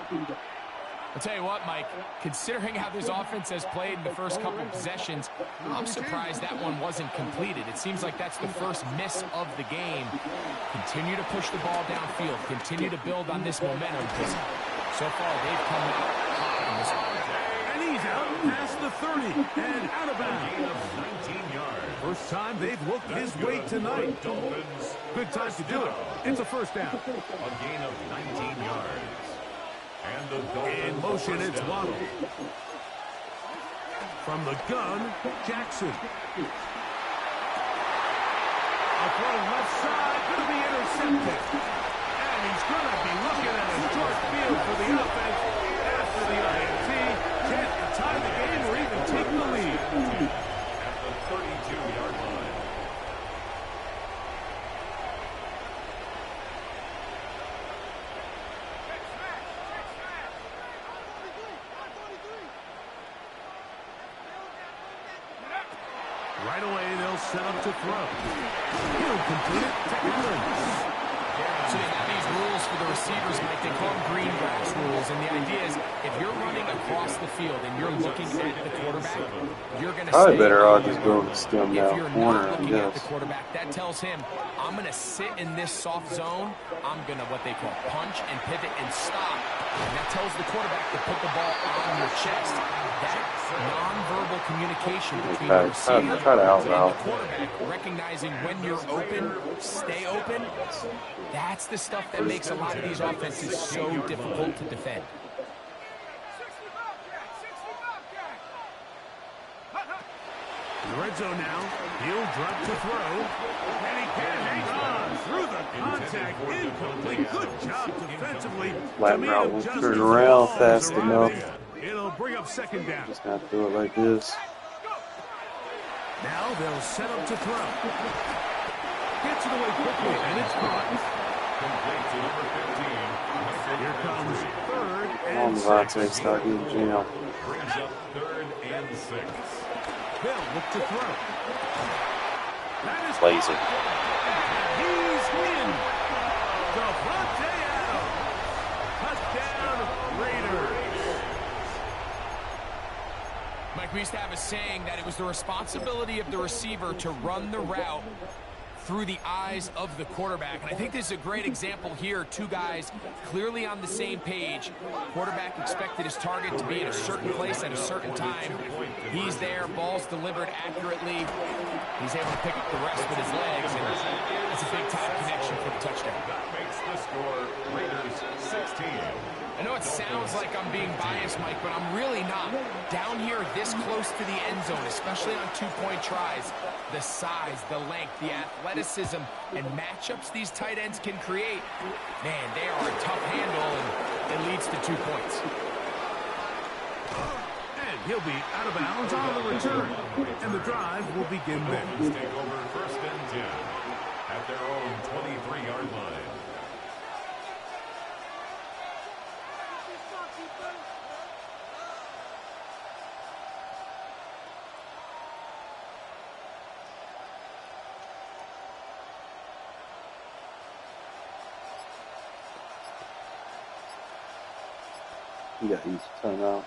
I'll tell you what, Mike, considering how this offense has played in the first couple of possessions, I'm surprised that one wasn't completed. It seems like that's the first miss of the game. Continue to push the ball downfield. Continue to build on this momentum, because so far they've come out hot in this one. And he's out past the 30 and out of bounds. Gain of 19 yards. First time they've looked his way tonight. Good time to do it. It's a first down. A gain of 19 yards. And the Dolphins in motion, it's Waddle. From the gun, Jackson. A throw left side, going to be intercepted. And he's going to be looking at a short field for the offense after the INT. Can't tie the game or even take the lead. At the 32-yard line. Right away, they'll set up to throw. He'll complete it to Evans. So they have these rules for the receivers, Mike. They call them green grass rules. And the idea is if you're running across the field and you're looking at the quarterback, you're going to stay. Probably better off just going to stem If now. you're Corner, not I looking at the guess. quarterback, that tells him, I'm going to sit in this soft zone. I'm going to what they call punch and pivot and stop. And that tells the quarterback to put the ball on your chest. That nonverbal communication between the receiver and the quarterback, recognizing when you're open, stay open, that's the stuff that makes a lot of these offenses so difficult to defend. 65 catch, 65 catch. In the red zone now, he'll drop to throw. And he can hang on through the contact. Incomplete. Good job defensively. Flat route won't turn around fast enough. It'll bring up second down. Just gotta do it like this. Now they'll set up to throw. Gets it away quickly, and it's caught. Complete to number 15. Here comes third Come on, and Devontae, six. Brings start getting jammed. up 3rd and 6. They'll look to throw. That is Laser. He's in. Devontae Adams. Touchdown, Raiders. Mike, we used to have a saying that it was the responsibility of the receiver to run the route through the eyes of the quarterback. And I think this is a great example here. Two guys clearly on the same page. Quarterback expected his target to be in a certain place at a certain time. He's there, ball's delivered accurately. He's able to pick up the rest with his legs, and it's a big-time connection for the touchdown. That makes the score Raiders 16. I know it sounds like I'm being biased, Mike, but I'm really not. Down here this close to the end zone, especially on two-point tries, the size, the length, the athleticism, and matchups these tight ends can create, man, they are a tough handle, and it leads to 2 points. And he'll be out of bounds on the return. And the drive will begin then. Dolphins take over 1st and 10 at their own 23-yard line. You got to use the timeout.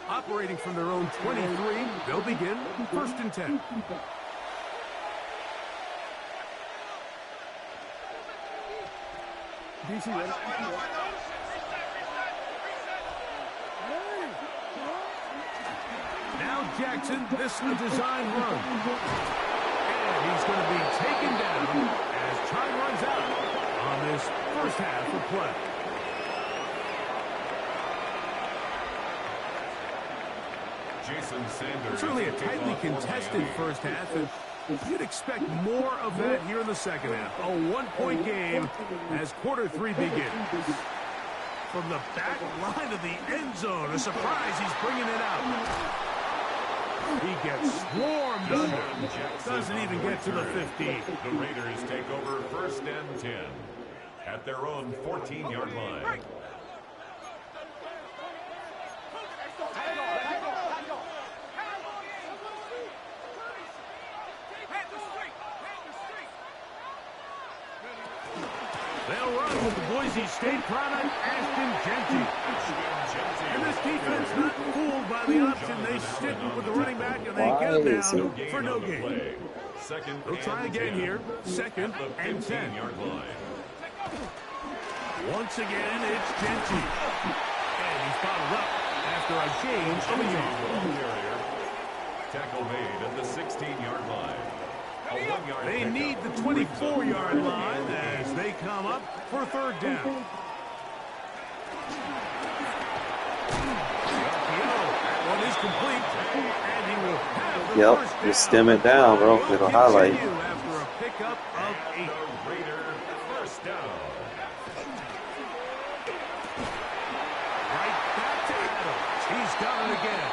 Operating from their own 23, they'll begin 1st and 10. DC ready? Now Jackson, this a design run. And he's going to be taken down as time runs out on this first half of play. Jason Sanders. Certainly a tightly contested first half, and you'd expect more of that here in the second half. A one-point game as quarter 3 begins. From the back line of the end zone, a surprise, he's bringing it out. He gets swarmed under. Doesn't even get to the 15. The Raiders take over 1st and 10 at their own 14-yard line. They'll run with the Boise State product, Ashton Genty. And this defense not fooled by the option. They stick with the running back, and they get him down for no gain. Second They'll try again here. 2nd and 10. 15-yard line. Once again, it's Genty. And he's followed up after a gain of a yard. Tackle made at the 16-yard line. They need the 24-yard line as they come up for third down. That one is complete, and he will have the Yep, first just down. stem it down, bro. Will It'll highlight. continue after a pickup of 8. The Raider first down. Right back to Adams. He's got it again.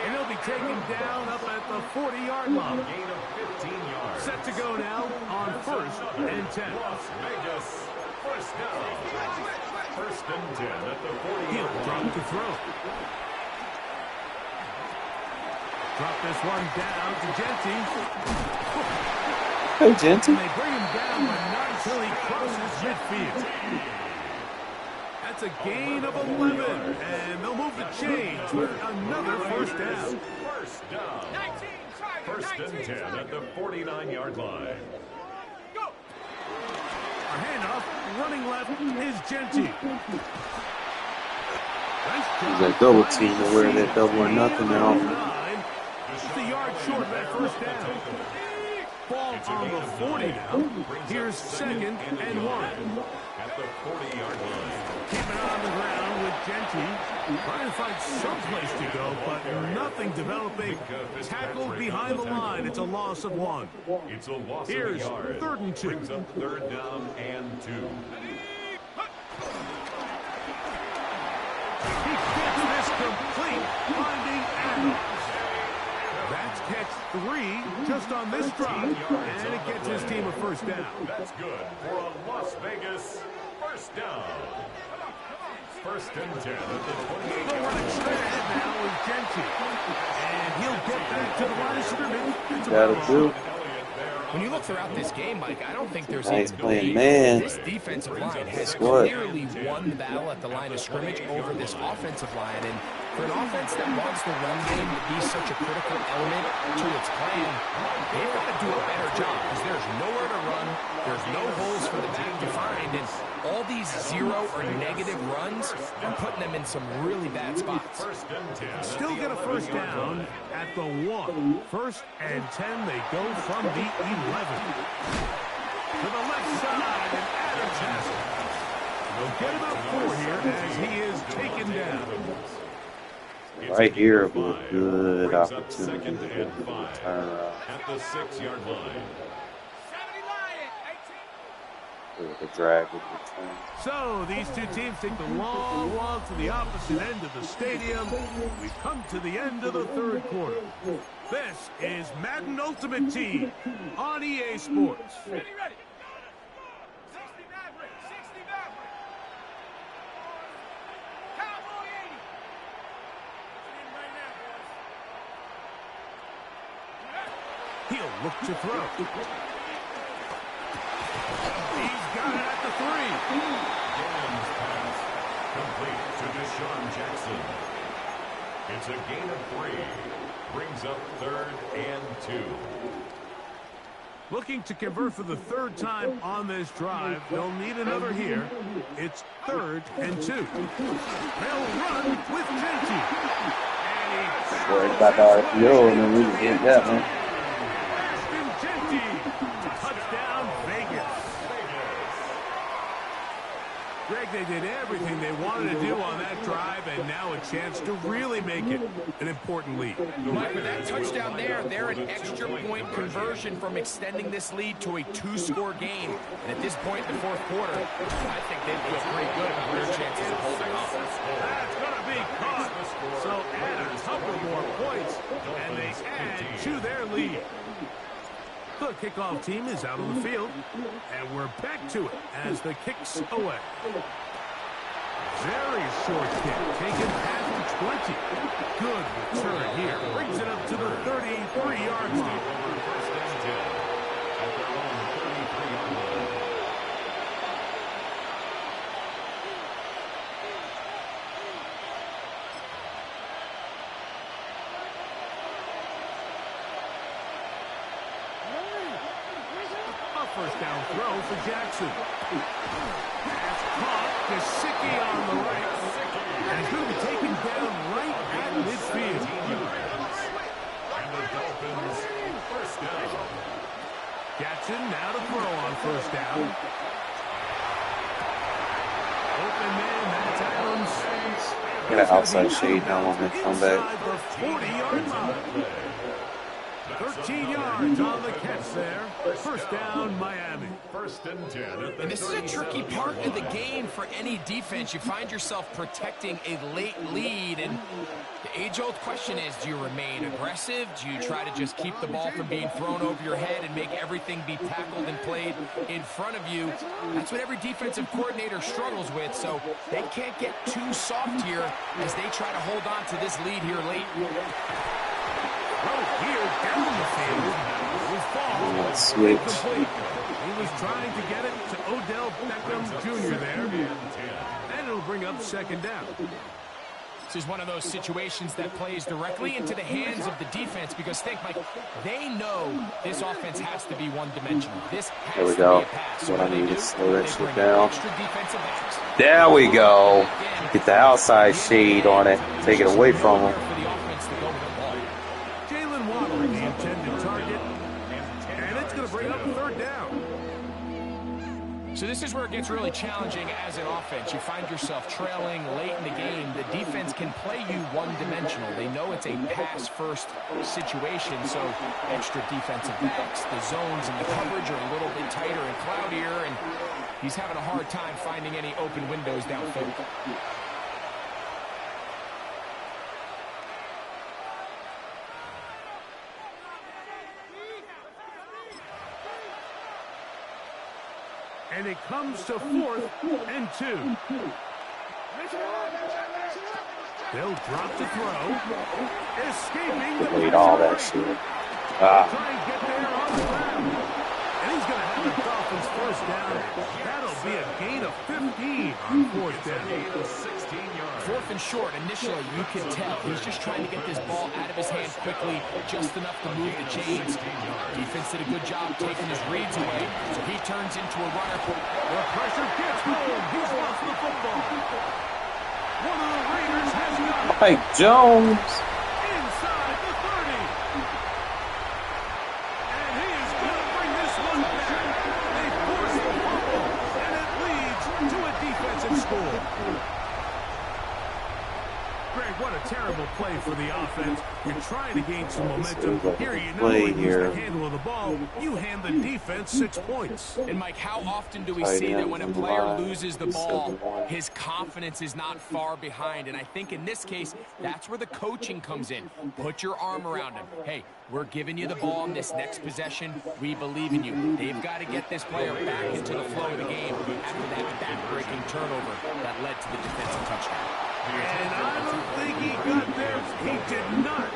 And he'll be taken down up at the 40-yard line. Gain of 15 yards. Set to go now on 1st and 10. Las Vegas first down. 1st and 10 at the 40-yard He'll line. drop to throw. Drop this one down to Genty. Hey, Genty. And they bring him down, but not until he crosses midfield. That's a gain of 11, and they'll move the chains with another first down. First down. 1st and 10 at the 49-yard line. A handoff, running left is Genty. He's a double team to wear that double or nothing now. Just a yard short of that first down. Ball on the 40 now. Here's 2nd and 1. At the 40-yard line. Keeping it on the ground with Genty. Trying to find some place to go, but nothing developing. Tackled behind the line. It's a loss of 1. It's a loss Here's of a yard. 3rd and 2. Brings up 3rd down and 2. He gets this complete, finding Adams. That's catch 3 just on this drive, and it gets his team a first down. That's good for a Las Vegas first down. 1st and 10 at the 28. They're running straight ahead now with Genty. And he'll get back to the line of scrimmage. It's Gotta about do. When you look throughout this game, Mike, I don't think there's Nice even playing, debate. man. This defensive line has What? clearly won the battle at the line of scrimmage over this offensive line. And for an offense that wants the run game to be such a critical element to its plan, they've got to do a better job because there's nowhere to run. There's no holes for the back to find. And all these 0 or negative runs are putting them in some really bad spots. 1st and 10. Still get a first down at the 1. 1st and 10, they go from the 11. To the left side, and Adams has it. They'll get about 4 here as he is taken down. Right here, a good Brings up opportunity 2nd to and 5 turn around. at the 6-yard line. The drag with the turn. So these two teams take the long walk to the opposite end of the stadium. We've come to the end of the 3rd quarter. This is Madden Ultimate Team on EA Sports. Ready. 60 Maverick. 60 Maverick. Cowboy 80. In right now, boys. He'll look to throw. He's got it at the 3. Gannon's pass complete to Deshaun Jackson. It's a gain of 3. Brings up 3rd and 2. Looking to convert for the 3rd time on this drive. They'll need another here. It's 3rd and 2. They'll run with Genty. And he Right back our RPO, and then we can get that, man. Ashton Genty. Touchdown, Vegas. Greg, they did everything they wanted to do on that drive, and now a chance to really make it an important lead. Mike, with that touchdown there, they're an extra point conversion from extending this lead to a 2-score game. And at this point in the 4th quarter, I think they feel pretty good about their chances of holding off. That's going to be caught. So add a couple more points, and they add to their lead. The kickoff team is out on the field, and we're back to it as the kick's away. Very short kick, taken at the 20. Good return here. Brings it up to the 33-yard line. 1st and 10 at their own 33-yard line. A first down throw for Jackson. Pass Gesicki on the right. And he's going to be taken down right at midfield. And the Dolphins, first down. Jackson now to throw on first down. Open man, that's Adams. Get an outside shade now on the comeback. Inside the 40-yard line. 13 yards on the catch there. First down, Miami. First and 10 at the And this is a tricky part of the game for any defense. You find yourself protecting a late lead, and the age-old question is, do you remain aggressive? Do you try to just keep the ball from being thrown over your head and make everything be tackled and played in front of you? That's what every defensive coordinator struggles with, so they can't get too soft here as they try to hold on to this lead here late. Well, here down the field was ball Switch. incomplete. He was trying to get it to Odell Beckham Jr. there, and it'll bring up second down. This is one of those situations that plays directly into the hands of the defense because think, Mike, they know this offense has to be one-dimensional. This has There we to go. be a pass. That's what I need to slow that They shit bring down. extra defensive backs. There we go. Get the outside shade on it. Take it away from him. For the offense to go with the ball. Jalen Waddle, the intended target, and it's going to bring up third down. So this is where it gets really challenging as an offense. You find yourself trailing late in the game. The defense can play you one-dimensional. They know it's a pass-first situation, so extra defensive backs. The zones and the coverage are a little bit tighter and cloudier, and he's having a hard time finding any open windows downfield. And it comes to 4th and 2. They'll drop to throw. Escaping the Delete all that pressure. shit. Try and get there on the ground. And he's going to have the Dolphins first down. That'll be a gain of 15 on 4th down. 16 yards. 4th and short, initially, you can tell he's just trying to get this ball out of his hand quickly, just enough to move the chains. Defense did a good job taking his reads away, so he turns into a runner. The pressure gets home. He's lost the football. One of the Raiders has got it. Mike Jones. Inside the 30. And he is going to bring this one back. They force the fumble, and it leads to a defensive score. Greg, what a terrible play for the offense. You're trying to gain some momentum. Here you not only lose the handle of the ball, you hand the defense 6 points. And, Mike, how often do we see that when a player loses the ball, his confidence is not far behind? And I think in this case, that's where the coaching comes in. Put your arm around him. Hey, we're giving you the ball in this next possession. We believe in you. They've got to get this player back into the flow of the game after that back-breaking turnover that led to the defensive touchdown. And I don't think he got there. He did not.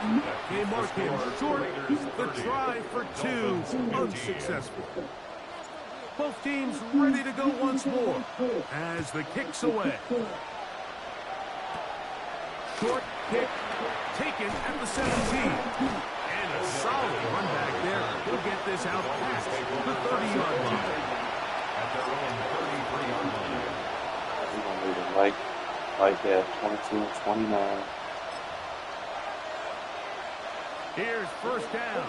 They mark him short. The try for 2 unsuccessful. Both teams ready to go once more as the kick's away. Short kick taken at the 17. And a solid run back there. He'll get this out past the 30-yard line. At their own 33-yard line. Like that, 22 and 29. Here's first down.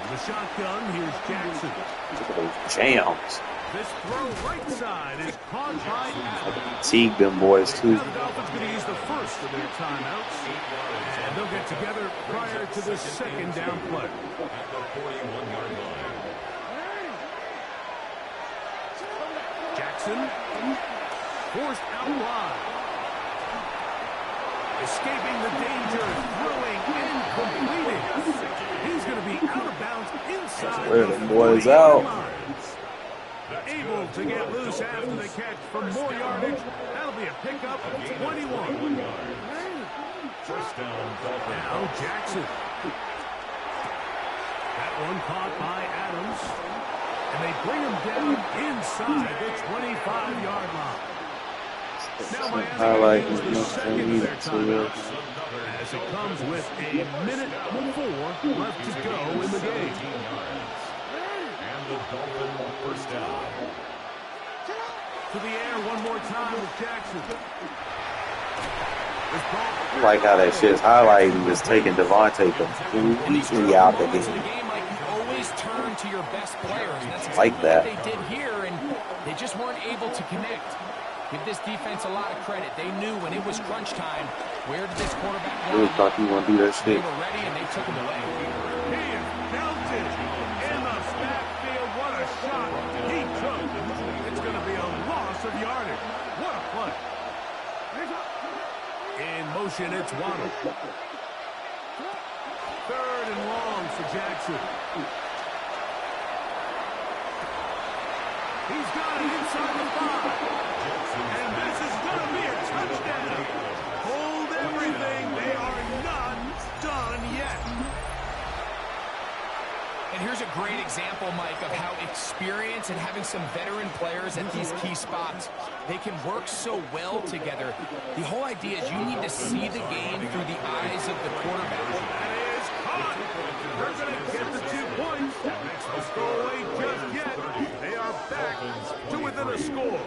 In the shotgun, here's Jackson. Look at those jams. This throw right side is caught by Adams. Fatigue them boys too. Now the Dolphins going to use the first of their timeouts. And they'll get together prior to the second down play. At the 41-yard line. Jackson forced out wide. Escaping the danger, throwing and completing. He's going to be out of bounds inside Where the the boys 40-yard out. line. Able to get loose after the catch for more yardage. That'll be a pickup of 21. First down, Dolphins. Now Jackson. That one caught by Adams. And they bring him down inside the 25-yard line. Now Miami uses the second of their timeouts as it comes with a minute 4 left to go in the game. And the Dolphin first down. To the air one more time with Jackson. I like how that shit's highlighting just taking Devontae completely out the game. Always turn to your best players. And that's Like exactly that. what they did here, and they just weren't able to connect. Give this defense a lot of credit. They knew when it was crunch time, where did this quarterback I really thought you want to do that They shit. were ready, and they took him away. He is belted in the backfield. What a shot he took. It's going to be a loss of yardage. What a play. In motion, it's Waddle. 3rd and long for Jackson. He's got it inside the 5. And this is going to be a touchdown. Hold everything. They are not done yet. And here's a great example, Mike, of how experience and having some veteran players at these key spots, they can work so well together. The whole idea is you need to see the game through the eyes of the quarterback. That is caught. They're going to get the 2 points. Let's go away just yet. They are back to within a score.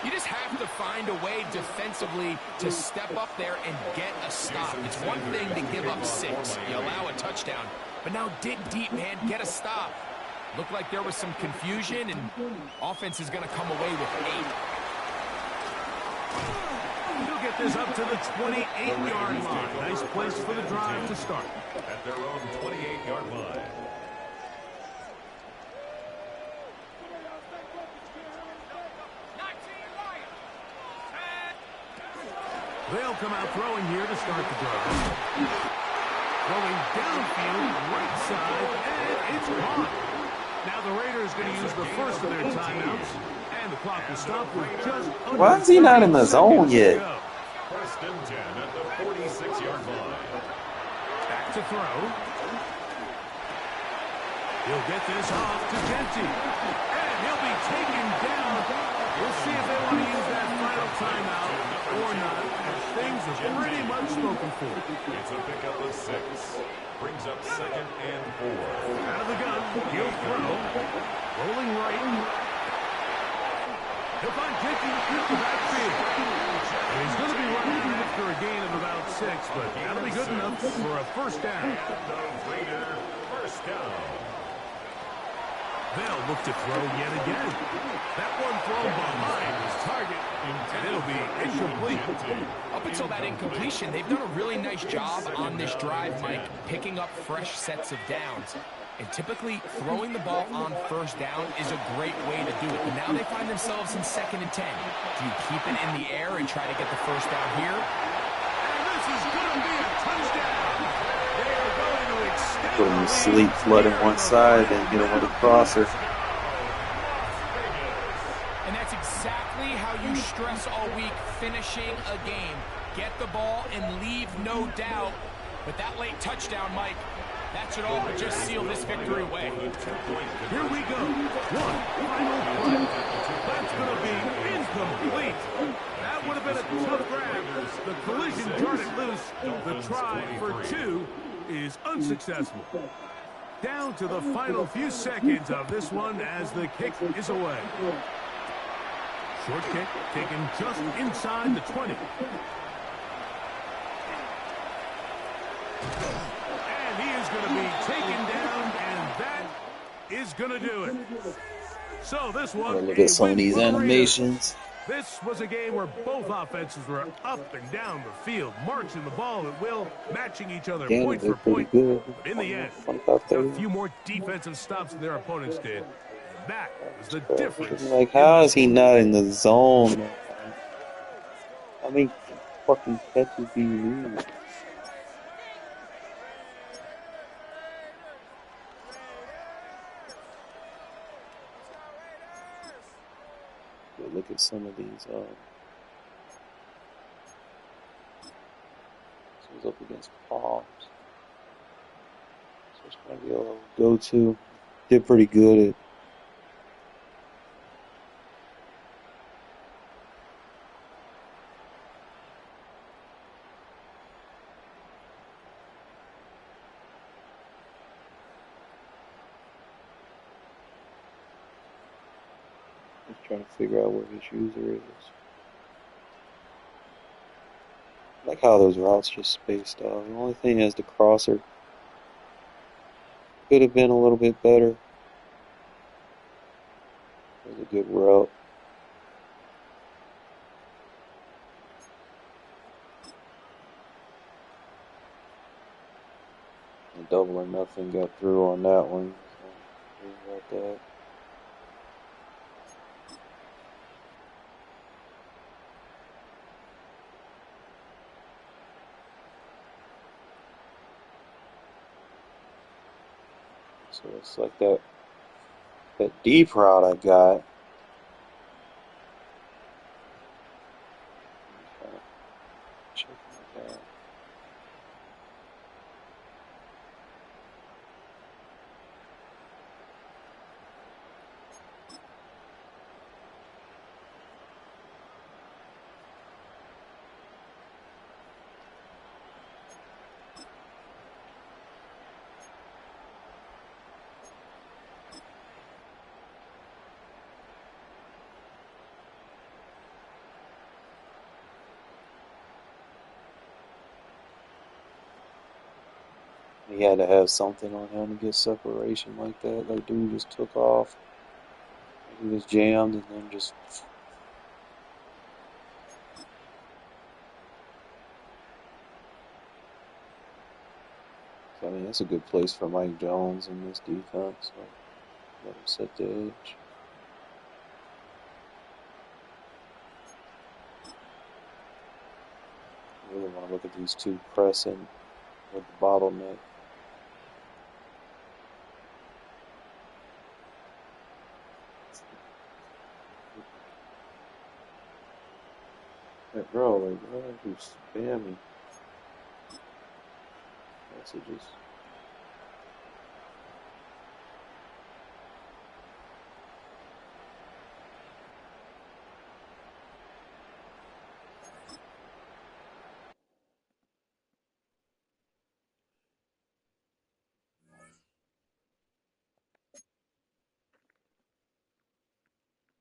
You just have to find a way defensively to step up there and get a stop. It's one thing to give up 6. You allow a touchdown. But now dig deep, man. Get a stop. Looked like there was some confusion, and offense is going to come away with 8. He'll get this up to the 28-yard line. Nice place for the drive to start. At their own 28-yard line. They'll come out throwing here to start the drive. Throwing downfield, right side, and it's caught. Now the Raiders going to use the first of their timeouts, and the clock will stop with just under Why is he not in the 30 zone seconds to yet? go. 1st and 10 at the 46-yard line. Back to throw. He'll get this off to Genty. And he'll be taken down. We'll see if they want to use that final timeout or not. Things are pretty much spoken for. It's a pickup of 6. Brings up 2nd and 4. Out of the gun. He'll throw. Rolling right. He'll find Genty through the backfield. And he's going to be running after a gain of about 6, but that'll be good enough for a first down. The Raider first down. They'll look to throw yet again. That one thrown behind his target, and it'll be incomplete. Up until that incompletion, they've done a really nice job on this drive, Mike, picking up fresh sets of downs. And typically, throwing the ball on first down is a great way to do it. But now they find themselves in 2nd and 10. Do you keep it in the air and try to get the first down here? And this is going to be a touchdown. They are going to extend Put him to sleep, flooding one side, then get him with a crosser. And that's exactly how you stress all week, finishing a game. Get the ball and leave no doubt. But that late touchdown, Mike, that should all but just seal this victory away. Here we go. One final play. That's going to be incomplete. That would have been a tough grab. The collision jarred it loose. The try for 2 is unsuccessful. Down to the final few seconds of this one as the kick is away. Short kick taken just inside the 20. And he is going to be taken down, and that is going to do it. So this one, Look at some of these animations. this was a game where both offenses were up and down the field, marching the ball at will, matching each other Damn, point they're for point. pretty good. But in the end, 25, a 30. few more defensive stops than their opponents did. That was the difference. Like, how is he not in the zone? How many fucking catches do you need? But look at some of these. This was up against Palms. So it's going to be a little go-to. Did pretty good at Just trying to figure out where his user is. I like how those routes just spaced out. The only thing is the crosser could have been a little bit better. It was a good route. The double or nothing got through on that one. So, about that. So it's like that deep route I got. Check that out. He had to have something on him to get separation like that. Like, dude just took off. He was jammed and then just. So, I mean, that's a good place for Mike Jones in this defense. So let him set the edge. I really want to look at these two pressing with the bottleneck. That bro, like, why are you spamming messages?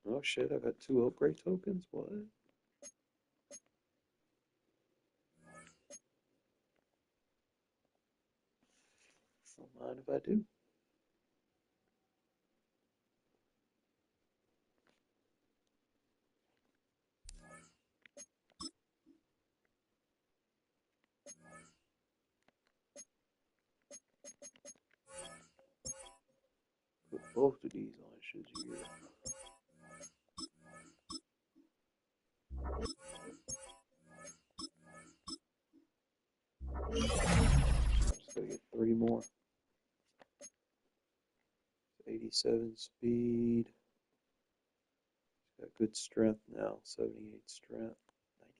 Oh shit, I got 2 upgrade tokens? What? Don't mind if I do. Put both of these on should you get. I just gotta get 3 more. 87 speed. Got good strength now. 78 strength. 90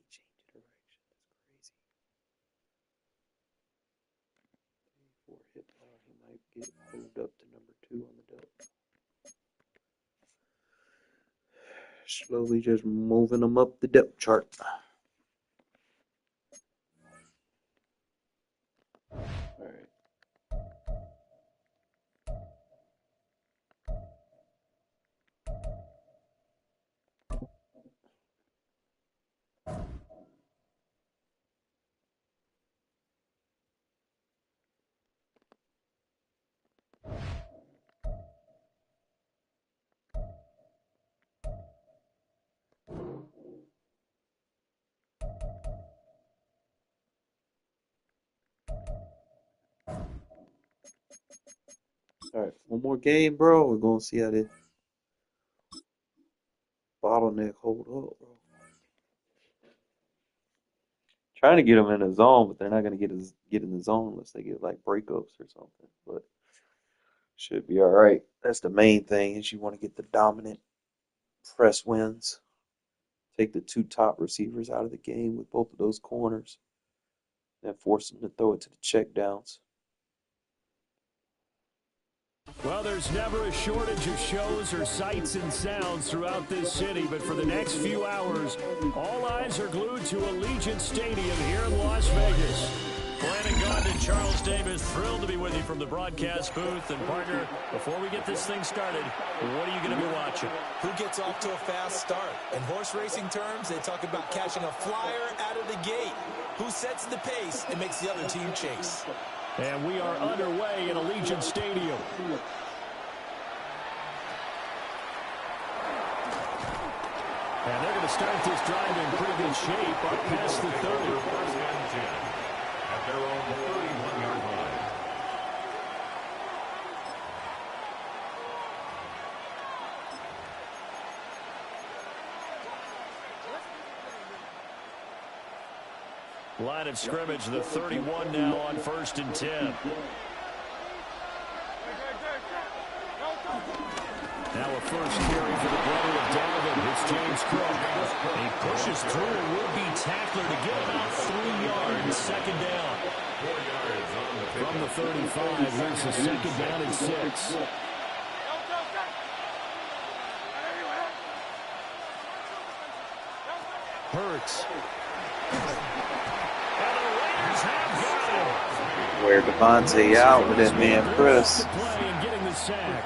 change of direction. That's crazy. 84 hit bar. He might get moved up to number 2 on the depth. Slowly just moving them up the depth chart. Alright. Alright, one more game, bro. We're gonna see how this bottleneck hold up, bro. Trying to get them in the zone, but they're not gonna get in the zone unless they get like breakups or something. But should be alright. That's the main thing is you want to get the dominant press wins. Take the 2 top receivers out of the game with both of those corners. And force them to throw it to the check downs. Well, there's never a shortage of shows or sights and sounds throughout this city, but for the next few hours, all eyes are glued to Allegiant Stadium here in Las Vegas. Glenn and Gordon, Charles Davis, thrilled to be with you from the broadcast booth. And partner, before we get this thing started, what are you going to be watching? Who gets off to a fast start? In horse racing terms, they talk about catching a flyer out of the gate. Who sets the pace and makes the other team chase? And we are underway in Allegiant Stadium. And they're going to start this drive in pretty good shape up past the 30. First and 10 at their own 31-yard line. Line of scrimmage, the 31 now on 1st and 10. Now a first carry for the brother of Donovan. It's James Cook. He pushes through a would-be tackler to get about 3 yards. Second down. 4 yards on the From the 35, here's the second down and 6. Hurts. And the Raiders have got him. Where Devontae out with that man Chris. Play and getting the sack.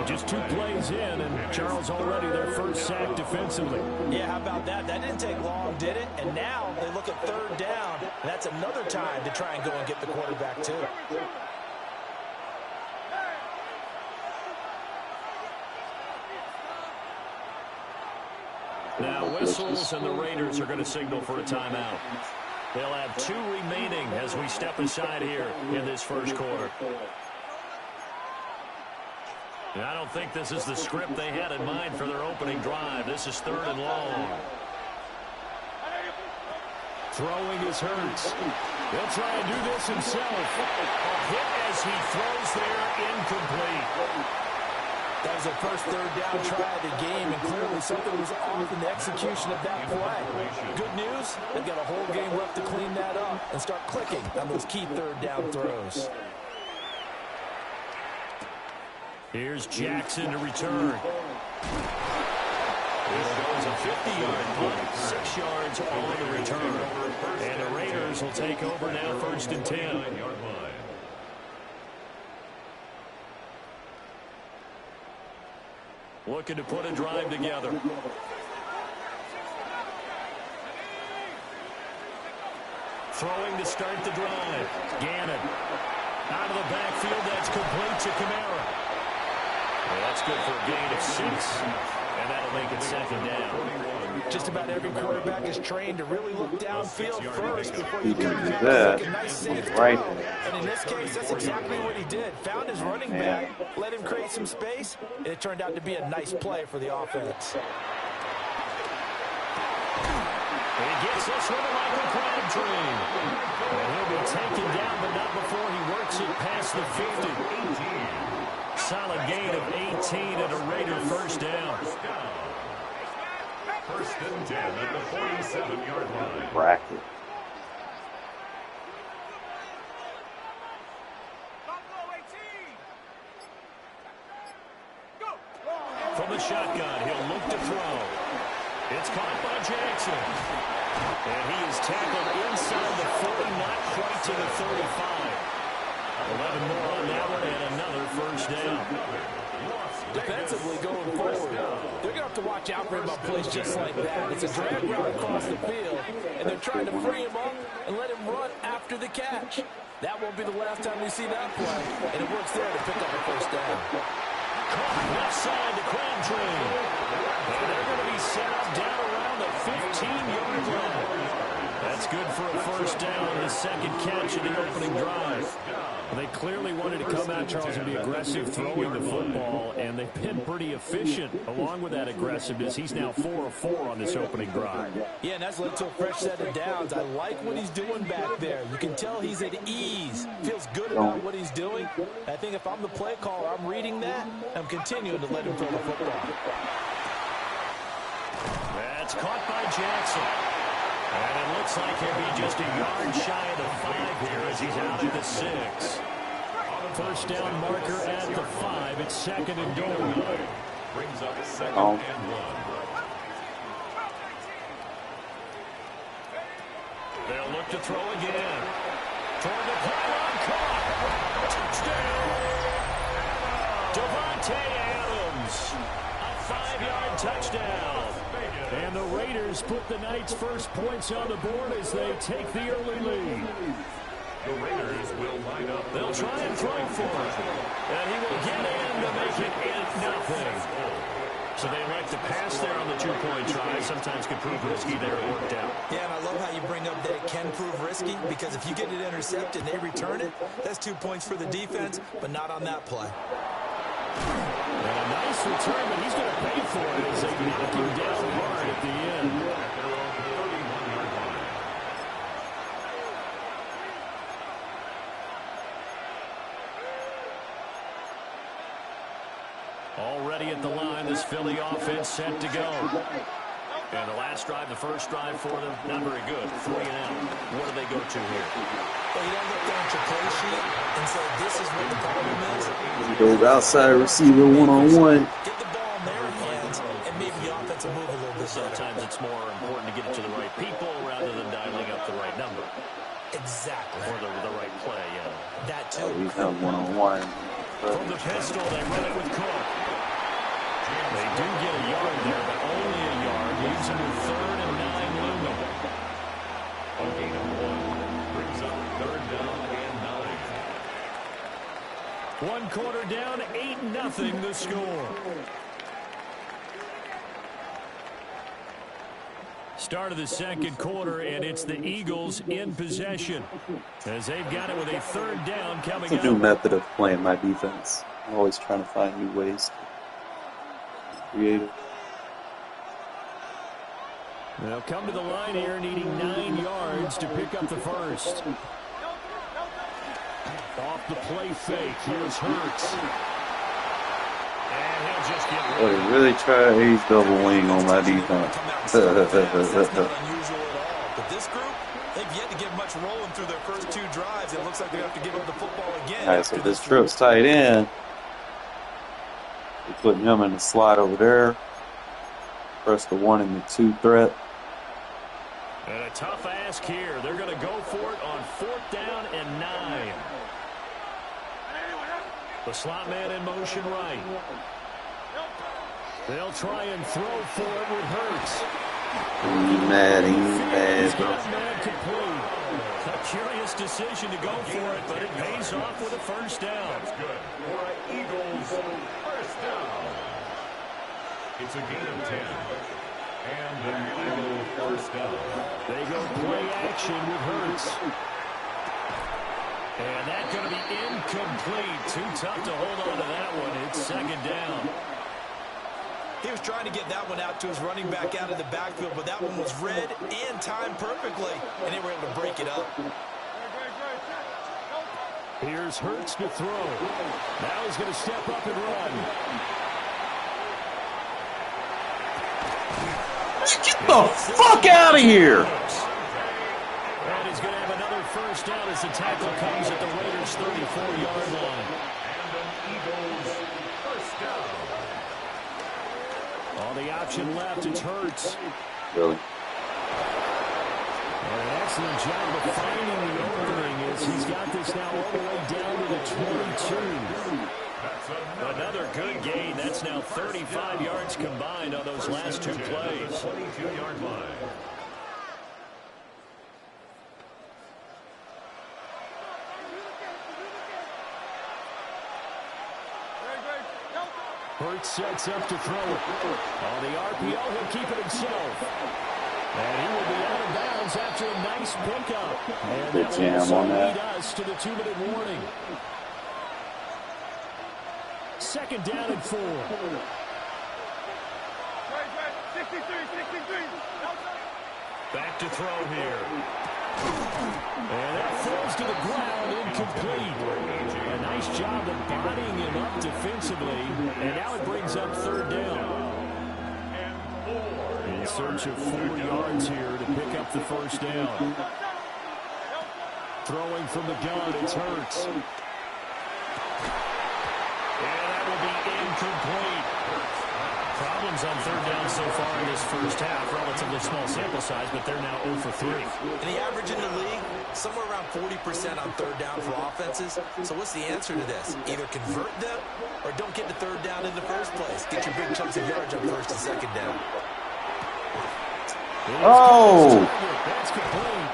Just 2 plays in, and Charles already their first sack defensively. Yeah, how about that? That didn't take long, did it? And now they look at 3rd down. And that's another time to try and go and get the quarterback, too. Now whistles, and the Raiders are going to signal for a timeout. They'll have 2 remaining as we step aside here in this first quarter. And I don't think this is the script they had in mind for their opening drive. This is 3rd and long. Throwing is Hurts. He'll try and do this himself. Hit as he throws there, incomplete. That was their first 3rd down try of the game, and clearly something was off in the execution of that play. Good news, they've got a whole game left to clean that up and start clicking on those key 3rd down throws. Here's Jackson to return. This goes a 50-yard punt, 6 yards on the return. And the Raiders will take over now 1st and 10. Looking to put a drive together. Throwing to start the drive. Gannon. Out of the backfield, that's complete to Kamara. Well, that's good for a gain of 6, and that'll make it 2nd down. Just about every quarterback is trained to really look downfield first before you can come do back that. and make a nice safe Right. throw. And in this case, that's exactly what he did. Found his running back, let him create some space, and it turned out to be a nice play for the offense. He gets this one to Michael Crabtree. And he'll be taken down, but not before he works it past the 50. Solid gain of 18 and a Raider first down. 1st and 10 at the 47-yard line. Bracket. From the shotgun, he'll look to throw. It's caught by Jackson. And he is tackled inside the 40, not quite to the 35. 11 more on that one, and another first down. Defensively going forward, they're going to have to watch out for him on plays just like that. It's a drag route across the field, and they're trying to free him up and let him run after the catch. That won't be the last time we see that play, and it works there to pick up a first down. Left side to Crabtree. And they're going to be set up down around the 15-yard line. That's good for a first down, his 2nd catch of the opening drive. They clearly wanted to come out, Charles, and be aggressive throwing the football, and they've been pretty efficient along with that aggressiveness. He's now 4 of 4 on this opening drive. Yeah, and that's led to a fresh set of downs. I like what he's doing back there. You can tell he's at ease, feels good about what he's doing. I think if I'm the play caller, I'm reading that, I'm continuing to let him throw the football. That's caught by Jackson. And it looks like he'll be just a yard shy of the 5 here as he's out at the 6. First down marker at the 5. It's 2nd and goal. Brings up 2nd and 1. They'll look to throw again. Toward the pylon, caught. Touchdown. Devontae Adams. A 5-yard touchdown. And the Raiders put the Knights' first points on the board as they take the early lead. The Raiders will line up. They'll try and throw for it. And he will get in to make it 8-0. So they elect to pass there on the 2-point try. Sometimes can prove risky there. It worked out. Yeah, and I love how you bring up that it can prove risky, because if you get it intercepted and they return it, that's 2 points for the defense, but not on that play. And a nice return, but he's going to pay for it as they knock him down hard at the end. Already at the line, this Philly offense set to go. And the last drive, the first drive for them, not very good. 3 and out. What do they go to here? Well, you don't look down at your play sheet and say, this is what the problem is. Goes outside receiver one-on-one. Get the ball in their hands, and maybe the offense will move a little bit better. Sometimes it's more important to get it to the right people rather than dialing up the right number. Exactly. Or the right play, yeah. That too. He's got one-on-one. From the pistol, they run it with Cook. They do get a yard there, but only a yard. Leaves them with 3rd and 9 looming. A gain of 1 brings up 3rd down and 9. 1 quarter down, 8-0 the score. Start of the second quarter, and it's the Eagles in possession as they've got it with a 3rd down coming It's a new up. method of playing my defense. I'm always trying to find new ways to be creative. They'll come to the line here needing 9 yards to pick up the first. Off the play fake, here's Hurts. And he'll just get Oh, they really try to ace double wing on my defense. That's not unusual at all. But this group, they've yet to get much rolling through their first 2 drives. It looks like they have to give up the football again. Alright, so this trip's tight end. We're putting him in the slot over there. Press the 1 and the 2 threat. And a tough ask here. They're going to go for it on 4th down and 9. The slot man in motion right. They'll try and throw for it with Hurts. He's mad, bro. Not complete. A curious decision to go for it, but it pays off with a 1st down. That's good for an Eagles 1st down. It's a gain of 10. And the final 1st down. They go play action with Hurts. And that's going to be incomplete. Too tough to hold on to that one. It's 2nd down. He was trying to get that one out to his running back out of the backfield, but that one was read and timed perfectly, and they were able to break it up. Here's Hurts to throw. Now he's going to step up and run. Get the fuck out of here! And he's going to have another 1st down as the tackle comes at the Raiders' 34-yard line. And an Eagles 1st down. On the option left, it's Hurts. Really? And an excellent job of finding the opening as he's got this now all the way down to the 22. Another good gain. That's now 35 yards combined on those last 2 plays. 22-yard line. Hurts sets up to throw it. On the RPO, he'll keep it himself. And he will be out of bounds after a nice pickup. And Good jam on that. lead us to the 2-minute warning. 2nd down and 4. 63. Back to throw here. And that falls to the ground, incomplete. A nice job of bodying him up defensively. And now it brings up 3rd down. In search of 4 yards here to pick up the 1st down. Throwing from the gun, it's Hurts. And that will be incomplete. Problems things on third down so far in this first half. Relatively small sample size, but they're now 0 for 3. And the average in the league, somewhere around 40% on third down for offenses. So what's the answer to this? Either convert them or don't get to third down in the first place. Get your big chunks of yards on first and second down. Oh! That's complete.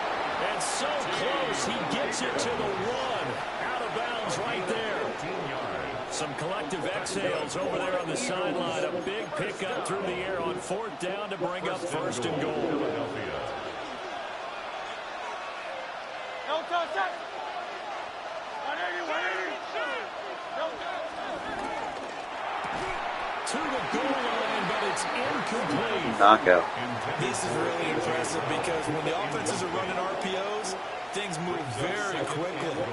And so close, he gets it to the 1. Out of bounds right there. Some collective exhales over there on the sideline. A big pickup through the air on fourth down to bring up first and goal. To the goal line, but it's incomplete. Knockout. This is really impressive because when the offenses are running RPOs, things move very quickly.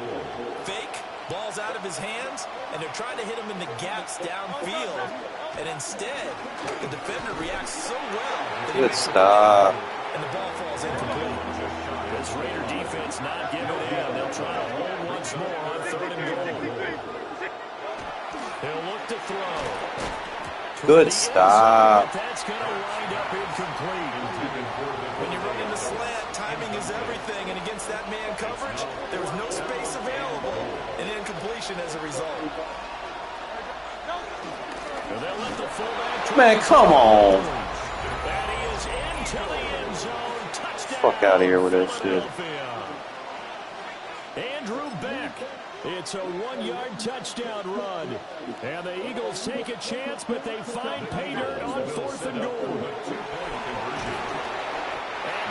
Fake, ball's out of his hands, and they're trying to hit him in the gaps downfield. And instead, the defender reacts so well that Good stop. And the ball falls incomplete. This Raider defense not giving in. They'll try to hold once more on third and goal. They'll look to throw. Good stop. That's going to wind up incomplete. When you're running the slant, timing is everything. And against that man coverage, there was no space available. And incompletion as a result. They'll let the fullback. Man, come on. That is into the end zone. Touchdown. Fuck out of here with that shit. Andrew Beck. It's a 1-yard touchdown run. And the Eagles take a chance, but they find pay dirt on fourth and goal. And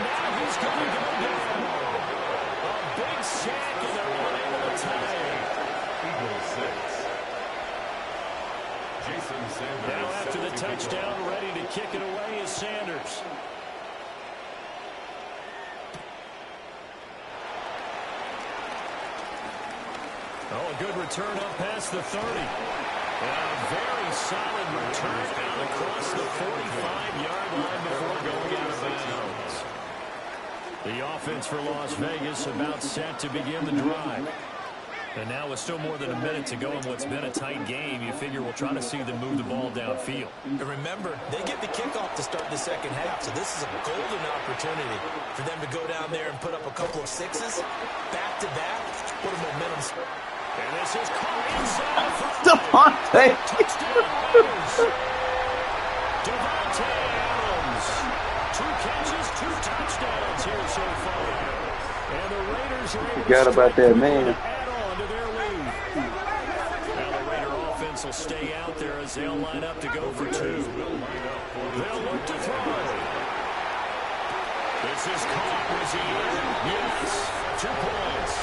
now he's going to go down. A big sack, and they're unable to tie it. Now after the touchdown, ready to kick it away is Sanders. Oh, a good return up past the 30. And a very solid return out across the 45-yard line before going out of bounds. The offense for Las Vegas about set to begin the drive. And now with still more than a minute to go in what's been a tight game, you figure we'll try to see them move the ball downfield. And remember, they get the kickoff to start the second half, so this is a golden opportunity for them to go down there and put up a couple of sixes, back-to-back. What a momentum. And this is caught inside from Devontae. Devontae Adams. 2 catches, 2 touchdowns here so far. And the Raiders are able Forgot about that man. to add on to their lead. Now the Raider offense will stay out there as they'll line up to go for 2. They'll look to throw. This is caught. Was he in? Yes. 2 points.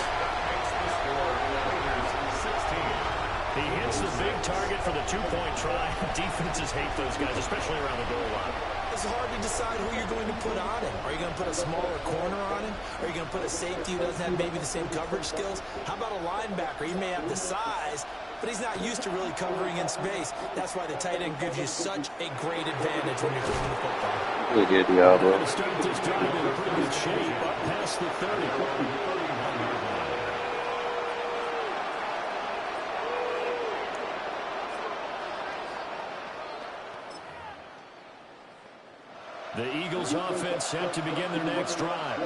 He hits the big target for the 2-point try. Defenses hate those guys, especially around the goal line. It's hard to decide who you're going to put on him. Are you going to put a smaller corner on him? Are you going to put a safety who doesn't have maybe the same coverage skills? How about a linebacker? He may have the size, but he's not used to really covering in space. That's why the tight end gives you such a great advantage when you're throwing the football. Look at Diablo. To start this drive in pretty good shape up past the 30. The Eagles offense set to begin their next drive.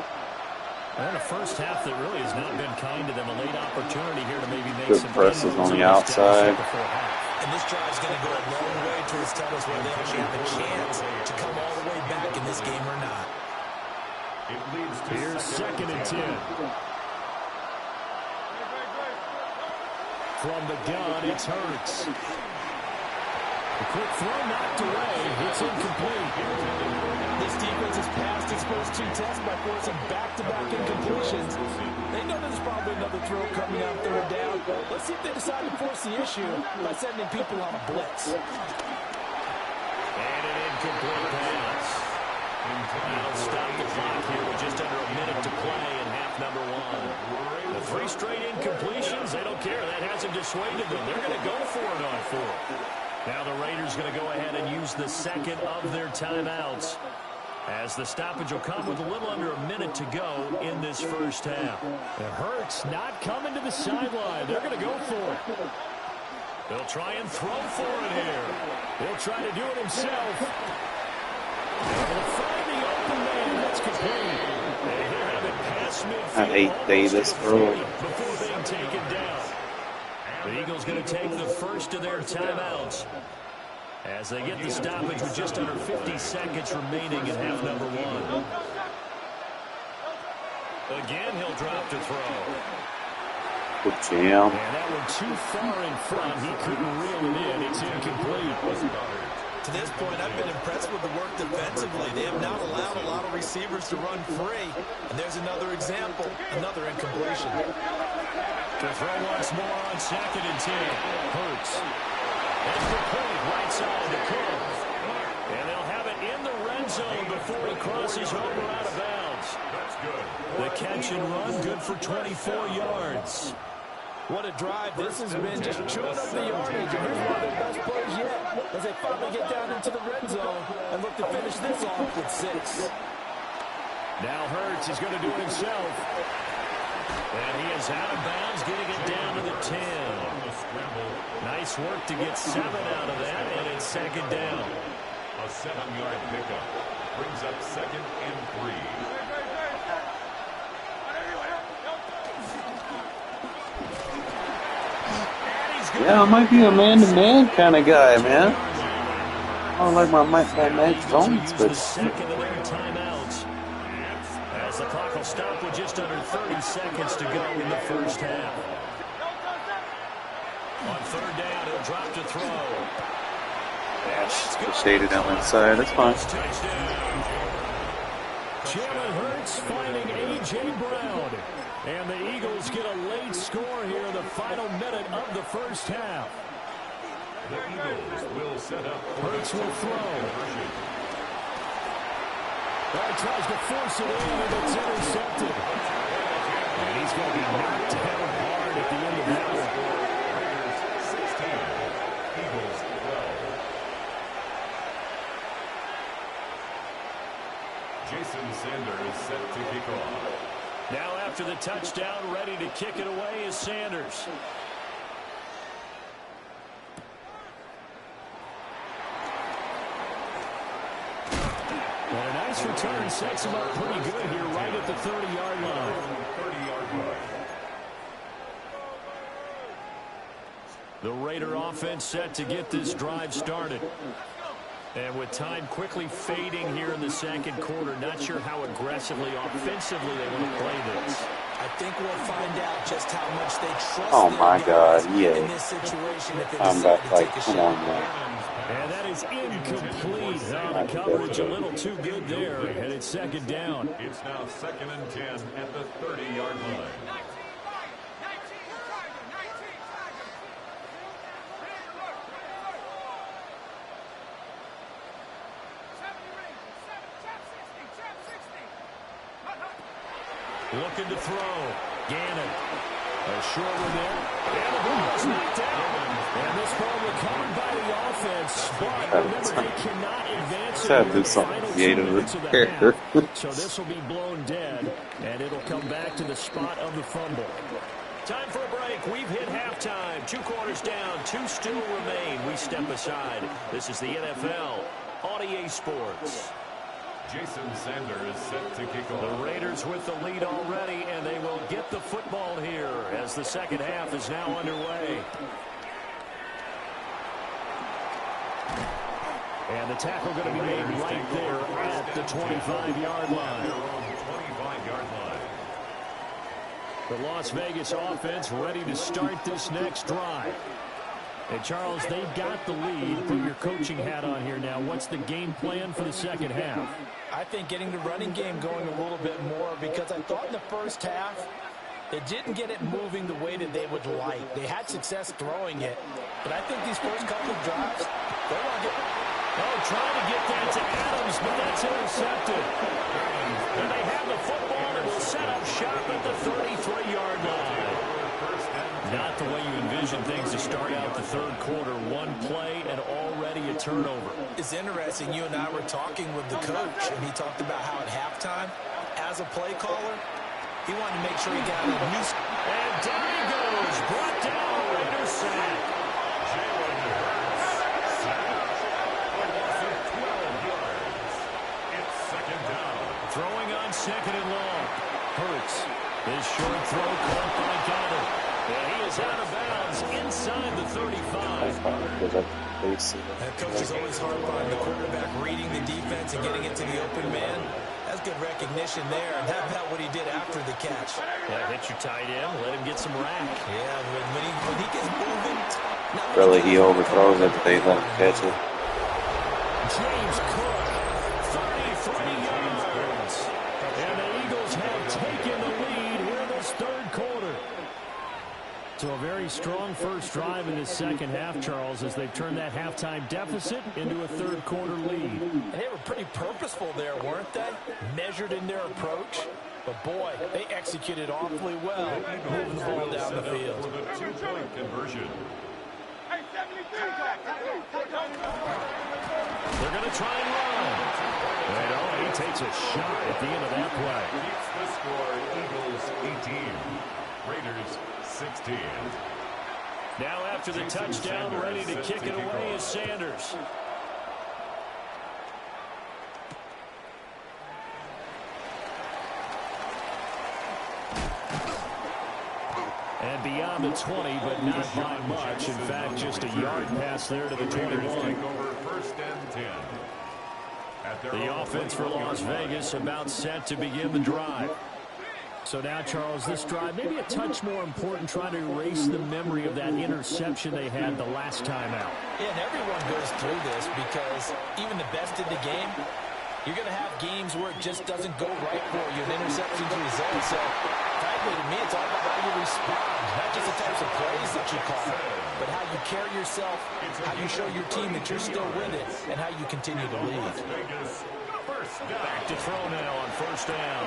And a first half that really has not been kind to them. A late opportunity here to maybe make some presses on the outside. And this drive is going to go a long way towards telling us whether they actually have a chance to come all the way back in this game or not. Here's 2nd and 10. From the gun, it's Hurts. A quick throw knocked away. It's incomplete. This defense has passed its first 2 tests by forcing back-to-back incompletions. They know there's probably another throw coming on third down. Let's see if they decide to force the issue by sending people on a blitz. And an incomplete pass. That'll stop the clock here with just under a minute to play in half number 1. The 3 straight incompletions, they don't care. That hasn't dissuaded them. They're going to go for it on 4th. Now the Raiders going to go ahead and use the second of their timeouts, as the stoppage will come with a little under a minute to go in this first half. The Hurts not coming to the sideline. They're going to go for it. He'll try and throw for it here. He'll try to do it himself. He'll find the open man. That's complete. And he'll have it past midfield. I hate Davis early. Before being taken down. The Eagles going to take the first of their timeouts as they get the stoppage with just under 50 seconds remaining in half number one. Again, he'll drop to throw. Good jam. And that one too far in front. He couldn't reel it in. It's incomplete. To this point, I've been impressed with the work defensively. They have not allowed a lot of receivers to run free. And there's another example, another incompletion. To throw once more on 2nd and 10. Hurts. That's complete. Right side to Cook. And they'll have it in the red zone before he crosses over out of bounds. That's good. The catch and run, good for 24 yards. What a drive. This has been just chewing up the yardage. And here's one of their best plays yet as they finally get down into the red zone and look to finish this off with 6. Now Hurts is going to do it himself. And he is out of bounds, getting it down to the 10. Nice work to get 7 out of that, and it's 2nd down. A 7-yard pickup brings up 2nd and 3. Yeah, I might be a man-to-man kind of guy, man. I don't like my Mac zones, but as the clock will stop with just under 30 seconds to go in the first half. On 3rd down, he'll drop to throw. yeah, shaded down that side. That's fine. Jalen Hurts finding A.J. Brown. And the Eagles get a late score here in the final minute of the first half. The Eagles will set up. Hurts will throw. He tries to force it in, and it's intercepted. And he's going to be knocked down hard at the end of that one. Raiders 16, Eagles 12. Jason Sanders set to kick off. Now after the touchdown, ready to kick it away is Sanders. And a nice return sets him up pretty good here right at the 30-yard line. 30-yard line. The Raider offense set to get this drive started. And with time quickly fading here in the second quarter, not sure how aggressively, offensively they want to play this. I think we'll find out just how much they trust Oh my God, yeah. in this situation if they I'm decide about to like, take a come shot. on, man. And that is incomplete. The coverage a little too good there, and it's 2nd down. It's now 2nd and 10 at the 30-yard line. 19 Looking to throw. Gannon. A short one there. And the ball is knocked out. And this ball recovered by the offense. But remember, they cannot advance it in the final 2 minutes of the half. So this will be blown dead, and it'll come back to the spot of the fumble. Time for a break. We've hit halftime. 2 quarters down. 2 still remain. We step aside. This is the NFL on EA Sports. Jason Sanders set to kick off. The Raiders with the lead already, and they will get the football here as the second half is now underway. And the tackle going to be made right there at the 25-yard line. 25-yard line. The Las Vegas offense ready to start this next drive. And Charles, they've got the lead. Put your coaching hat on here now. What's the game plan for the second half? I think getting the running game going a little bit more because I thought in the first half they didn't get it moving the way that they would like. They had success throwing it, but I think these first couple of drives, they want to get... Oh, trying to get that to Adams, but that's intercepted. And they have the football and will set up shop at the 33-yard line. Not the way you envision things to start out the third quarter. One play and already a turnover. It's interesting. You and I were talking with the coach, and he talked about how at halftime, as a play caller, he wanted to make sure he got a new... And down he goes. Brought down. Raider sack. his short throw caught by Goddard. And he is out of bounds inside the 35. That coach is always hard on the quarterback reading the defense and getting into the open man. That's good recognition there. And how about what he did after the catch? Yeah, hit your tight end, let him get some rack. Yeah, when he gets moving. Really, he overthrows it, but they let him catch it. James Cook, 33 yards. And the Eagles have taken the lead here in this third quarter. So a very strong first drive in the second half, Charles, as they've turned that halftime deficit into a third quarter lead. And they were pretty purposeful there, weren't they? Measured in their approach. But boy, they executed awfully well, moving the ball down the field. For the two-point conversion. They're going to try and run. And oh, he takes a shot at the end of that play. Keeps the score Eagles 18, Raiders 16. Now after the touchdown, ready to kick it away is Sanders. And beyond the 20, but not by much. In fact, just a yard pass there to the 21. Over first and 10. The offense for Las Vegas about set to begin the drive. So now, Charles, this drive maybe a touch more important, trying to erase the memory of that interception they had the last time out. Yeah, and everyone goes through this because even the best in the game, you're going to have games where it just doesn't go right for you. An interception's a result. So, frankly, to me, it's all about how you respond. Not just the types of plays that you call, but how you carry yourself, how you show your team that you're still with it, and how you continue to lead. Back to throw now on first down.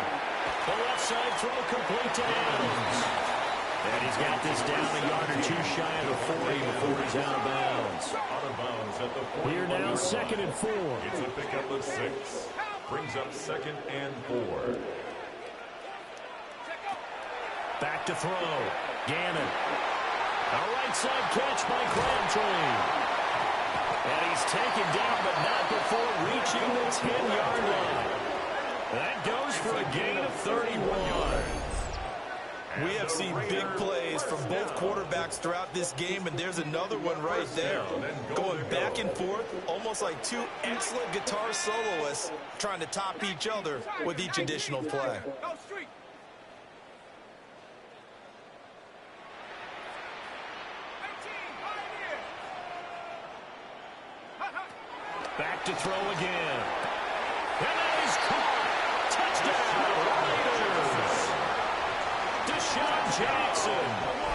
The left side throw complete to Adams. And he's got this down a yard or two shy of the 40 before he's out of bounds. At the Here now, 2nd and 4. It's a pickup of 6. Brings up 2nd and 4. Back to throw. Gannon. A right side catch by Crabtree. And he's taken down, but not before reaching the 10-yard line. That goes for a gain of 31. We have seen big plays from both quarterbacks throughout this game, and there's another one right there. Going back and forth, almost like two excellent guitar soloists trying to top each other with each additional play. Back to throw again. And that is caught. Touchdown, Raiders. Deshaun Jackson,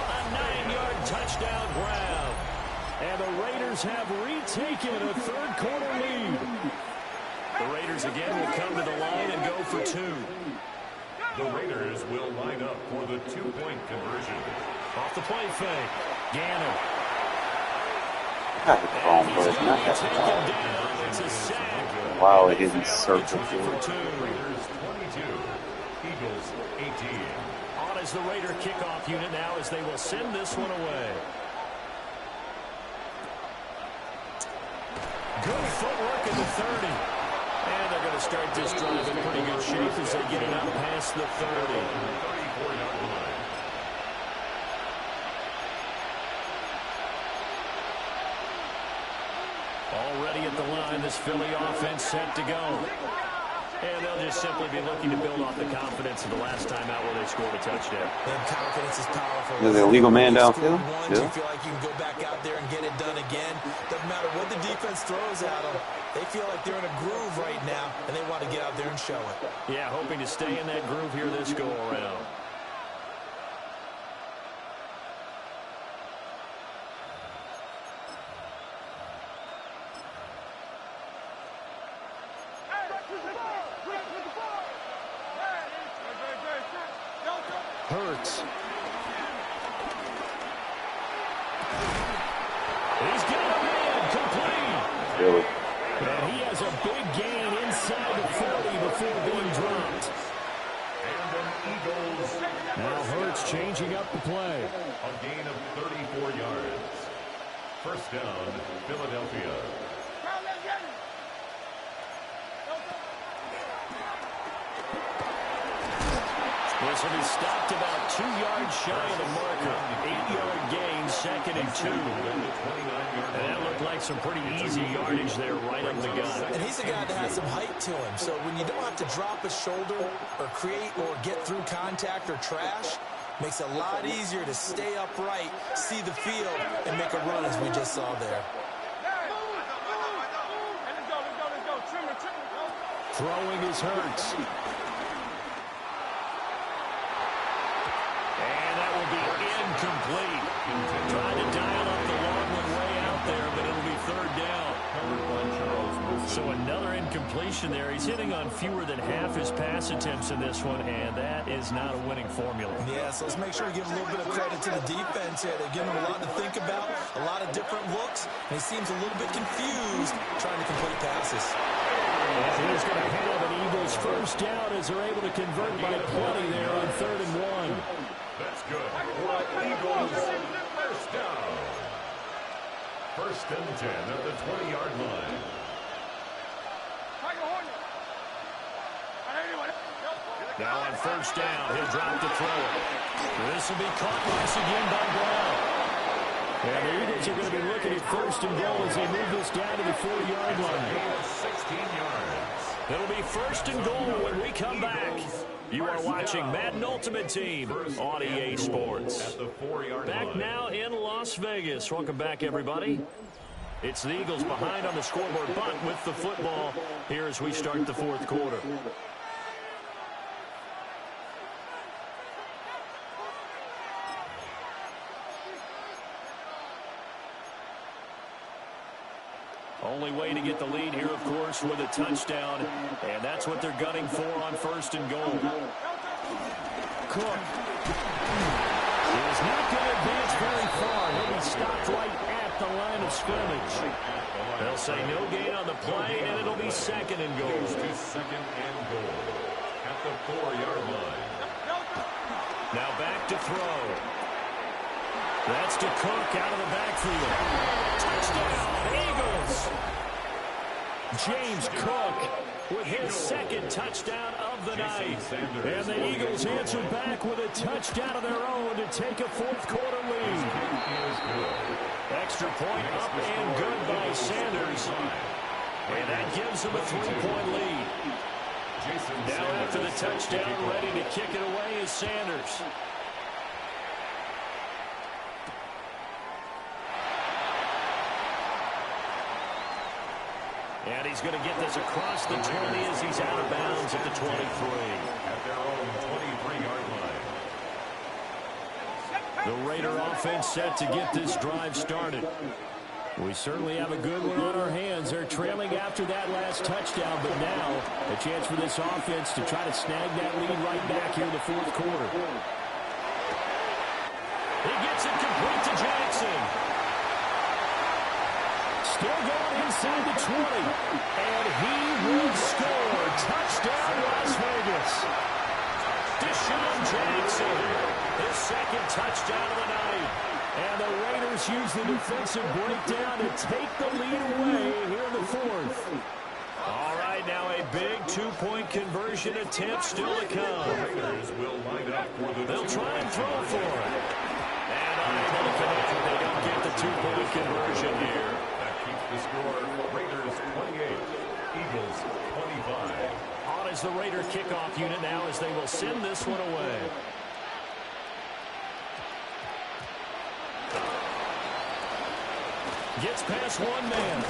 a 9-yard touchdown grab. And the Raiders have retaken a third quarter lead. The Raiders again will come to the line and go for 2. The Raiders will line up for the two-point conversion. Off the play fake. Gannon. Wow, it didn't circle through. Raiders 22, Eagles 18. On as the Raider kickoff unit now as they will send this one away. Good footwork in the 30. And they're going to start this drive in pretty good shape as they get it out past the 30. 34-yard line. Already at the line, this Philly offense set to go. And they'll just simply be looking to build off the confidence of the last time out where they scored a touchdown. And confidence is powerful. Is it a legal man downfield? You feel like you can go back out there and get it done again. Doesn't matter what the defense throws at them. They feel like they're in a groove right now, and they want to get out there and show it. Yeah, hoping to stay in that groove here this go-around. Hurts. He's got a man complete. Really? And he has a big gain inside the 40 before being dropped. And an Eagles. Now Hurts changing up the play. A gain of 34 yards. First down, Philadelphia. Split This will be stopped about 2 yards shy of the marker. 8-yard gain, 2nd and 2. And that looked like some pretty easy yardage there right up the gut. And he's a guy that has some height to him. So when you don't have to drop a shoulder or create or get through contact or trash, makes it a lot easier to stay upright, see the field, and make a run as we just saw there. Throwing is Hurts. And that will be incomplete. Trying to dial up the long one way out there, but it'll be 3rd down. So another incompletion there. He's hitting on fewer than half his pass attempts in this one, and that is not a winning formula. Yeah, so let's make sure we give a little bit of credit to the defense here. They're giving him a lot to think about, a lot of different looks, and he seems a little bit confused trying to complete passes. And he's going to have an Eagles 1st down as they're able to convert by plenty there on 3rd and 1. That's good. Eagles 1st down. 1st and 10 at the 20-yard line. Now on 1st down, he'll drop the throw. This will be caught once again by Brown. And the Eagles are going to be looking at 1st and goal as they move this down to the 4-yard line. 16 yards. It'll be 1st and goal when we come back. You are watching Madden Ultimate Team on EA Sports. Back now in Las Vegas. Welcome back, everybody. It's the Eagles behind on the scoreboard, but with the football here as we start the 4th quarter. Only way to get the lead here, of course, with a touchdown, and that's what they're gunning for on 1st and goal. Cook is not going to advance very far. He'll be stopped right at the line of scrimmage. They'll say no gain on the play, and it'll be 2nd and goal. 2nd and goal at the 4-yard line. Now back to throw. That's to Cook out of the backfield. Touchdown, Eagles! James Cook with his 2nd touchdown of the night. And the Eagles answer back with a touchdown of their own to take a 4th quarter lead. Extra point up and good by Sanders. And that gives them a 3-point lead. Now after the touchdown, ready to kick it away is Sanders. And he's going to get this across the 20 as he's out of bounds at the 23. At their own 23-yard line. The Raider offense set to get this drive started. We certainly have a good one on our hands. They're trailing after that last touchdown, but now a chance for this offense to try to snag that lead right back here in the 4th quarter. He gets it complete to Jackson. Still going inside the 20. And he will score. Touchdown, Las Vegas. Deshaun Jackson, his 2nd touchdown of the night. And the Raiders use the defensive breakdown to take the lead away here in the 4th. All right, now a big 2-point conversion attempt still to come. They'll try and throw for it. And unable to connect. They don't get the 2-point conversion here. The score, Raiders 28, Eagles 25. On is the Raider kickoff unit now as they will send this one away. Gets past one man.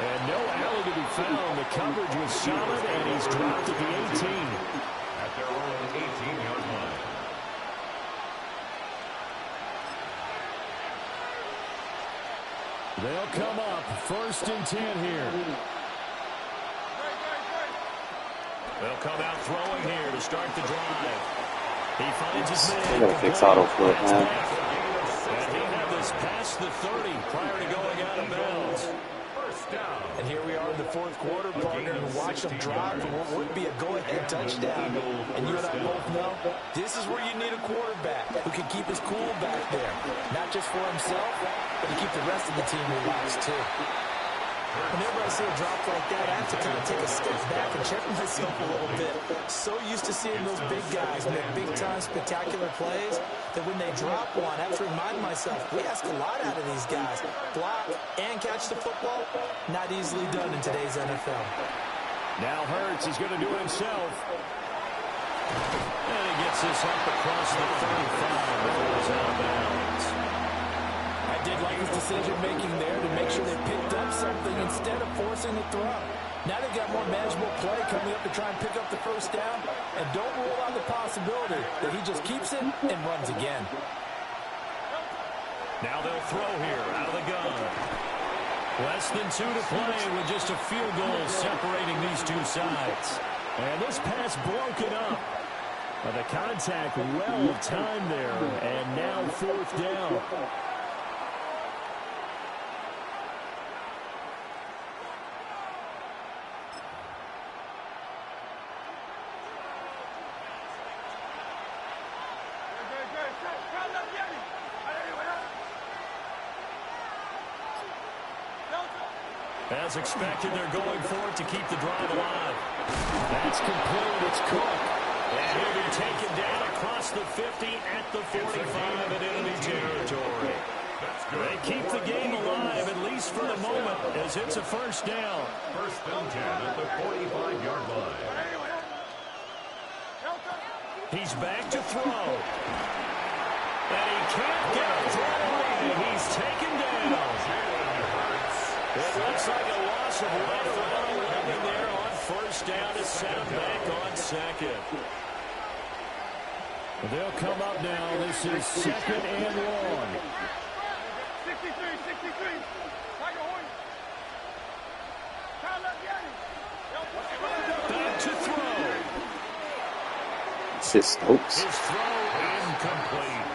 And no alley to be found. The coverage was solid, and he's dropped at the 18. At their own 18-yard line. They'll come up 1st and 10 here. They'll come out throwing here to start the drive. He finds his man. I gotta fix auto flip, man. And he had this past the 30 prior to going out of bounds. And here we are in the 4th quarter, partner, and watch them drive for what would be a go-ahead touchdown. And you and I both know this is where you need a quarterback who can keep his cool back there. Not just for himself, but to keep the rest of the team relaxed, too. Whenever I see a drop like that, I have to kind of take a step back and check myself a little bit. So used to seeing those big guys make big-time spectacular plays that when they drop one, I have to remind myself, we ask a lot out of these guys. Block and catch the football, not easily done in today's NFL. Now Hurts is going to do it himself. And he gets this up across the 35. It's out of bounds. I did like his decision-making there to make sure they picked up something instead of forcing the throw. Now they've got more manageable play coming up to try and pick up the first down, and don't rule out the possibility that he just keeps it and runs again. Now they'll throw here out of the gun. Less than 2 to play with just a field goal separating these two sides. And this pass broken up. The contact well timed there, and now 4th down. As expected, they're going for it to keep the drive alive. That's complete. It's Cook. And he'll be taken down across the 50 at the 45 in enemy territory. They keep the game alive, at least for the moment, as it's a first down. First and 10 at the 45-yard line. He's back to throw. And he can't get it through. He's taken down. It looks like a loss of right around 11 there on first down to sound back on second. They'll come up now. This is 2nd and 1. 63. Back to throw. It's just Stokes. His throw incomplete.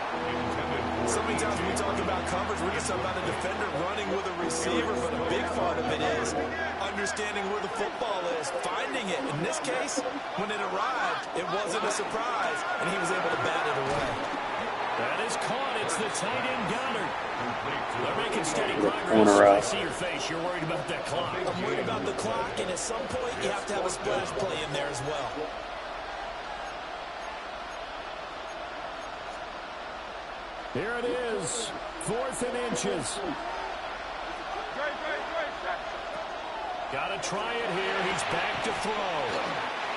So many times when we talk about coverage, we're just about a defender running with a receiver, but a big part of it is understanding where the football is, finding it. In this case, when it arrived, it wasn't a surprise, and he was able to bat it away. That is caught. It's the tight end Goddard. They're making steady progress. I see your face. You're worried about that clock. I'm worried about the clock, and at some point, you have to have a splash play in there as well. Here it is, 4th and inches. Got to try it here. He's back to throw.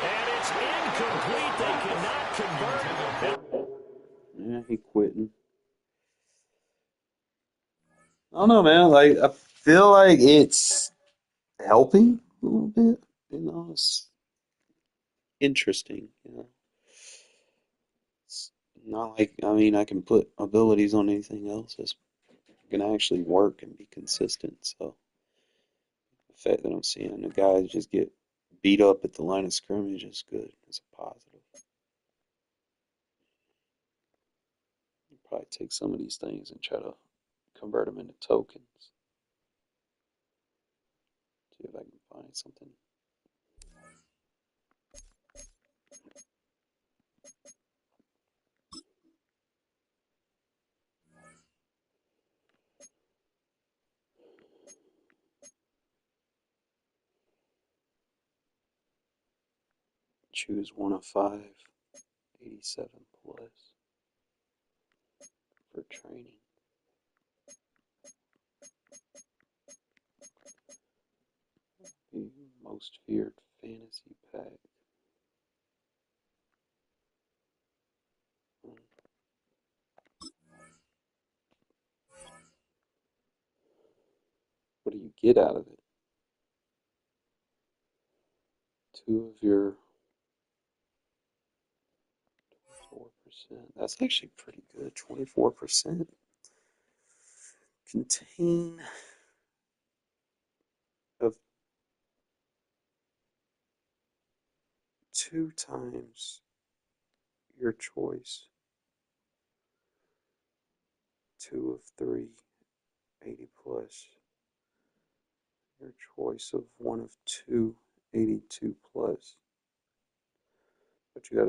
And it's incomplete. They cannot convert. Yeah, he quitting. I don't know, man. Like, I feel like it's helping a little bit. You know, it's interesting. You know, it's not like, I mean, I can put abilities on anything else. It's going to actually work and be consistent. So the fact that I'm seeing the guys just get beat up at the line of scrimmage is good. It's a positive. I'll probably take some of these things and try to convert them into tokens. See if I can find something. Choose one of 5, 87 plus for training. Most feared fantasy pack. What do you get out of it? 2 of your 4%. That's actually pretty good. 24%. Contain of 2 times your choice. 2 of 3, 80 plus. Your choice of 1 of 2, 82 plus. But you got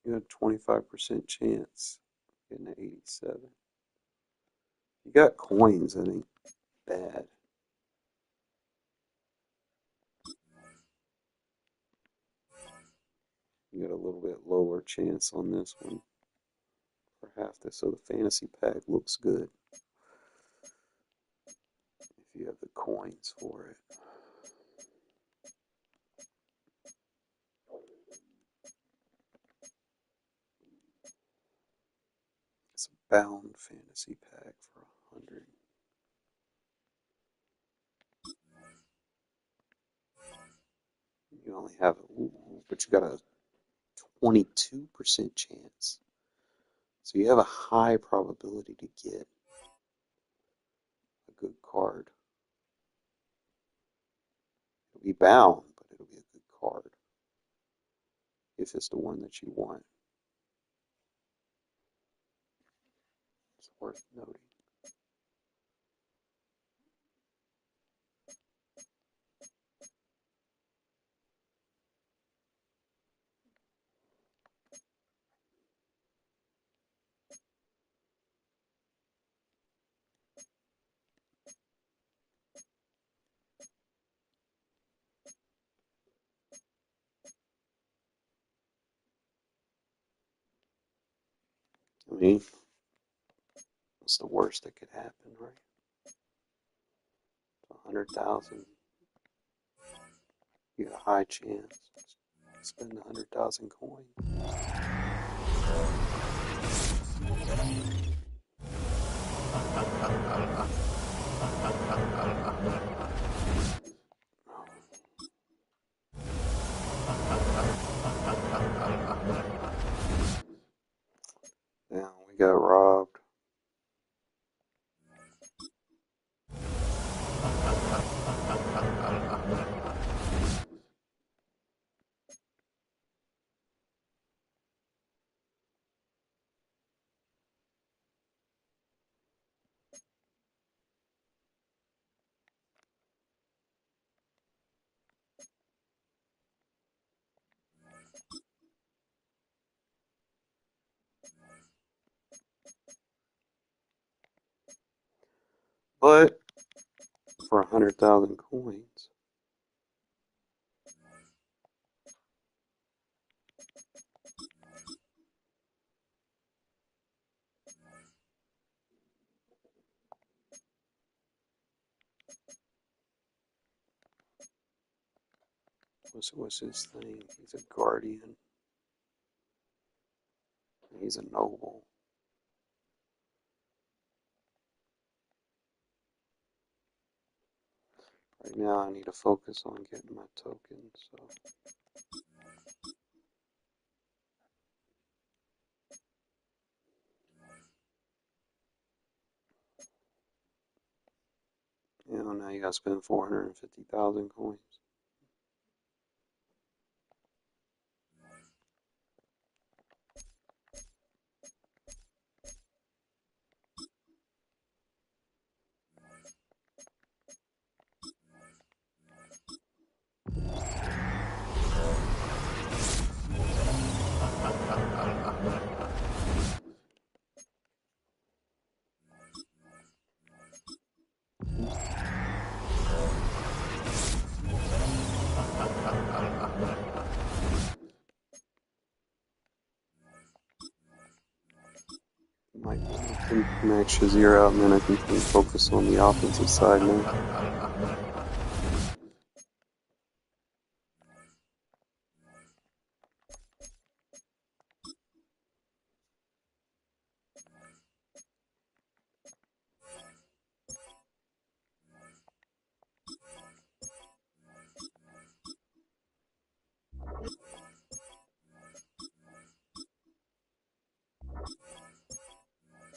you got a 25% chance of getting an 87. You got coins, that ain't bad. You got a little bit lower chance on this one for half this, so the fantasy pack looks good if you have the coins for it. It's a bound fantasy pack for 100. You only have, but you got a 22% chance. So you have a high probability to get a good card. It'll be bound, but it'll be a good card if it's the one that you want. It's worth noting. I mean, what's the worst that could happen, right? 100,000. You got a high chance. Spend 100,000 coins. Now we got robbed. But for 100,000 coins, what's his thing? He's a guardian. He's a noble. Right now I need to focus on getting my tokens, so now you gotta spend 450,000 coins. Might max Shazier out, and then I can focus on the offensive side now.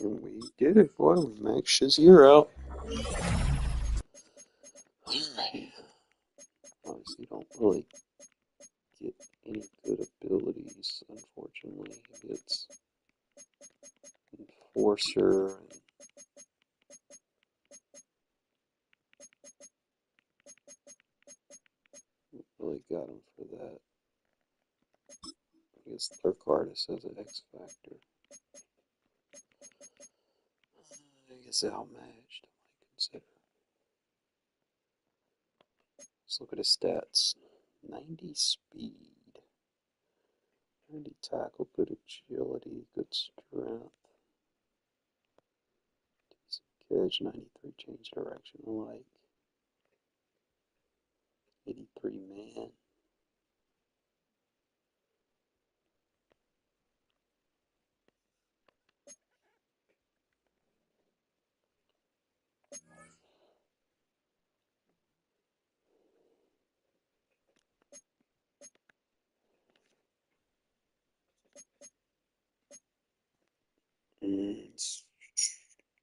And we did it, boy. We maxed Shazier out. Alright. Obviously, don't really get any good abilities, unfortunately. It's Enforcer and really got him for that. I guess their card has an X Factor. I guess outmatched, I might consider. Let's look at his stats. 90 speed. 90 tackle, good agility, good strength. Decent catch, 93 change direction, I like. 83 man. It's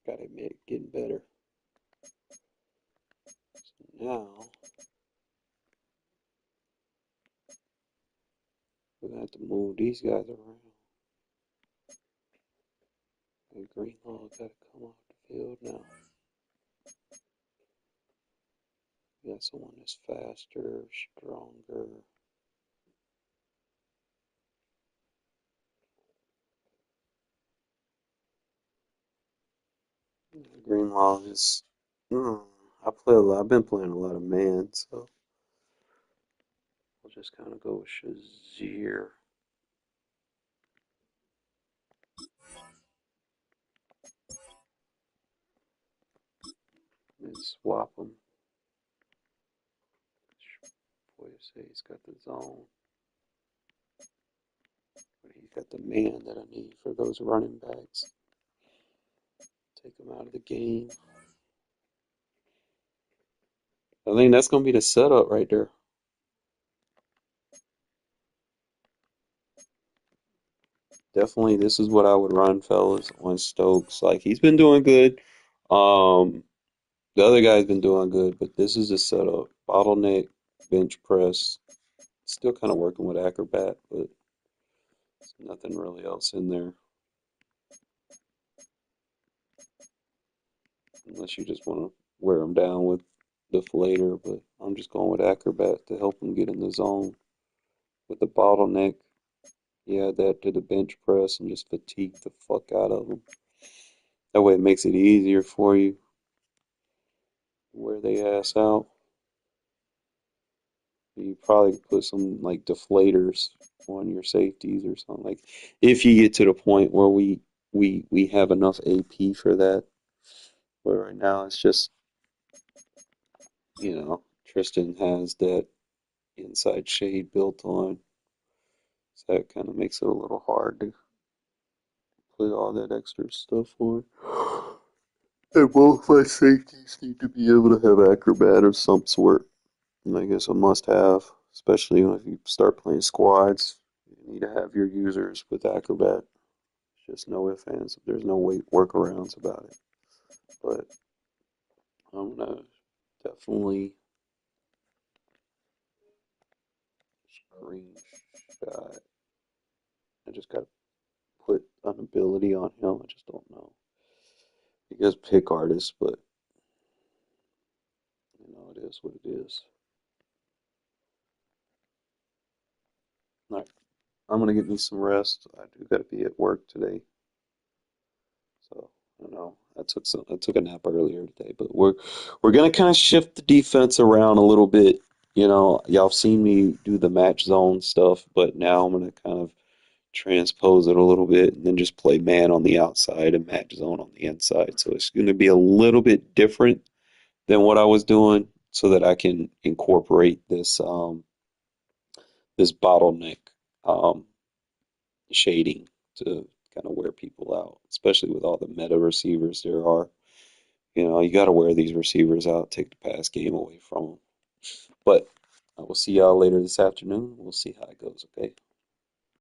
gotta admit, getting better. So now we're gonna have to move these guys around. And Greenlaw gotta come off the field now. We got someone that's faster, stronger. Greenlaw is. I've been playing a lot of man, so I'll just kind of go with Shazier. And swap him. Boy, you say he's got the zone. But he's got the man that I need for those running backs. Take him out of the game. I think that's going to be the setup right there. Definitely, this is what I would run, fellas, on Stokes. Like, he's been doing good. Um, the other guy's been doing good, but this is the setup. Bottleneck, bench press. Still kind of working with Acrobat, but there's nothing really else in there. Unless you just want to wear him down with Deflator, but I'm just going with Acrobat to help him get in the zone. With the bottleneck, you add that to the bench press and just fatigue the fuck out of them. That way it makes it easier for you. Wear they ass out. You probably put some like deflators on your safeties or something. Like if you get to the point where we have enough AP for that. But right now it's just, Tristan has that inside shade built on. So that kind of makes it a little hard to put all that extra stuff on. And both my safeties need to be able to have Acrobat of some sort. And I guess a must have, especially if you start playing squads. You need to have your users with Acrobat. Just no ifs, ands. There's no workarounds about it. But I'm gonna definitely screenshot. I just gotta put an ability on him. I just don't know. He goes pick artist, but it is what it is. All right, I'm gonna get me some rest. I do gotta be at work today, so I don't know. I took a nap earlier today, but we're gonna kind of shift the defense around a little bit. Y'all have seen me do the match zone stuff, but now I'm gonna kind of transpose it a little bit and then just play man on the outside and match zone on the inside. So it's gonna be a little bit different than what I was doing, so that I can incorporate this bottleneck um, shading to kind of wear people out, especially with all the meta receivers there are. You got to wear these receivers out, take the pass game away from them. But I will see y'all later this afternoon. We'll see how it goes, okay?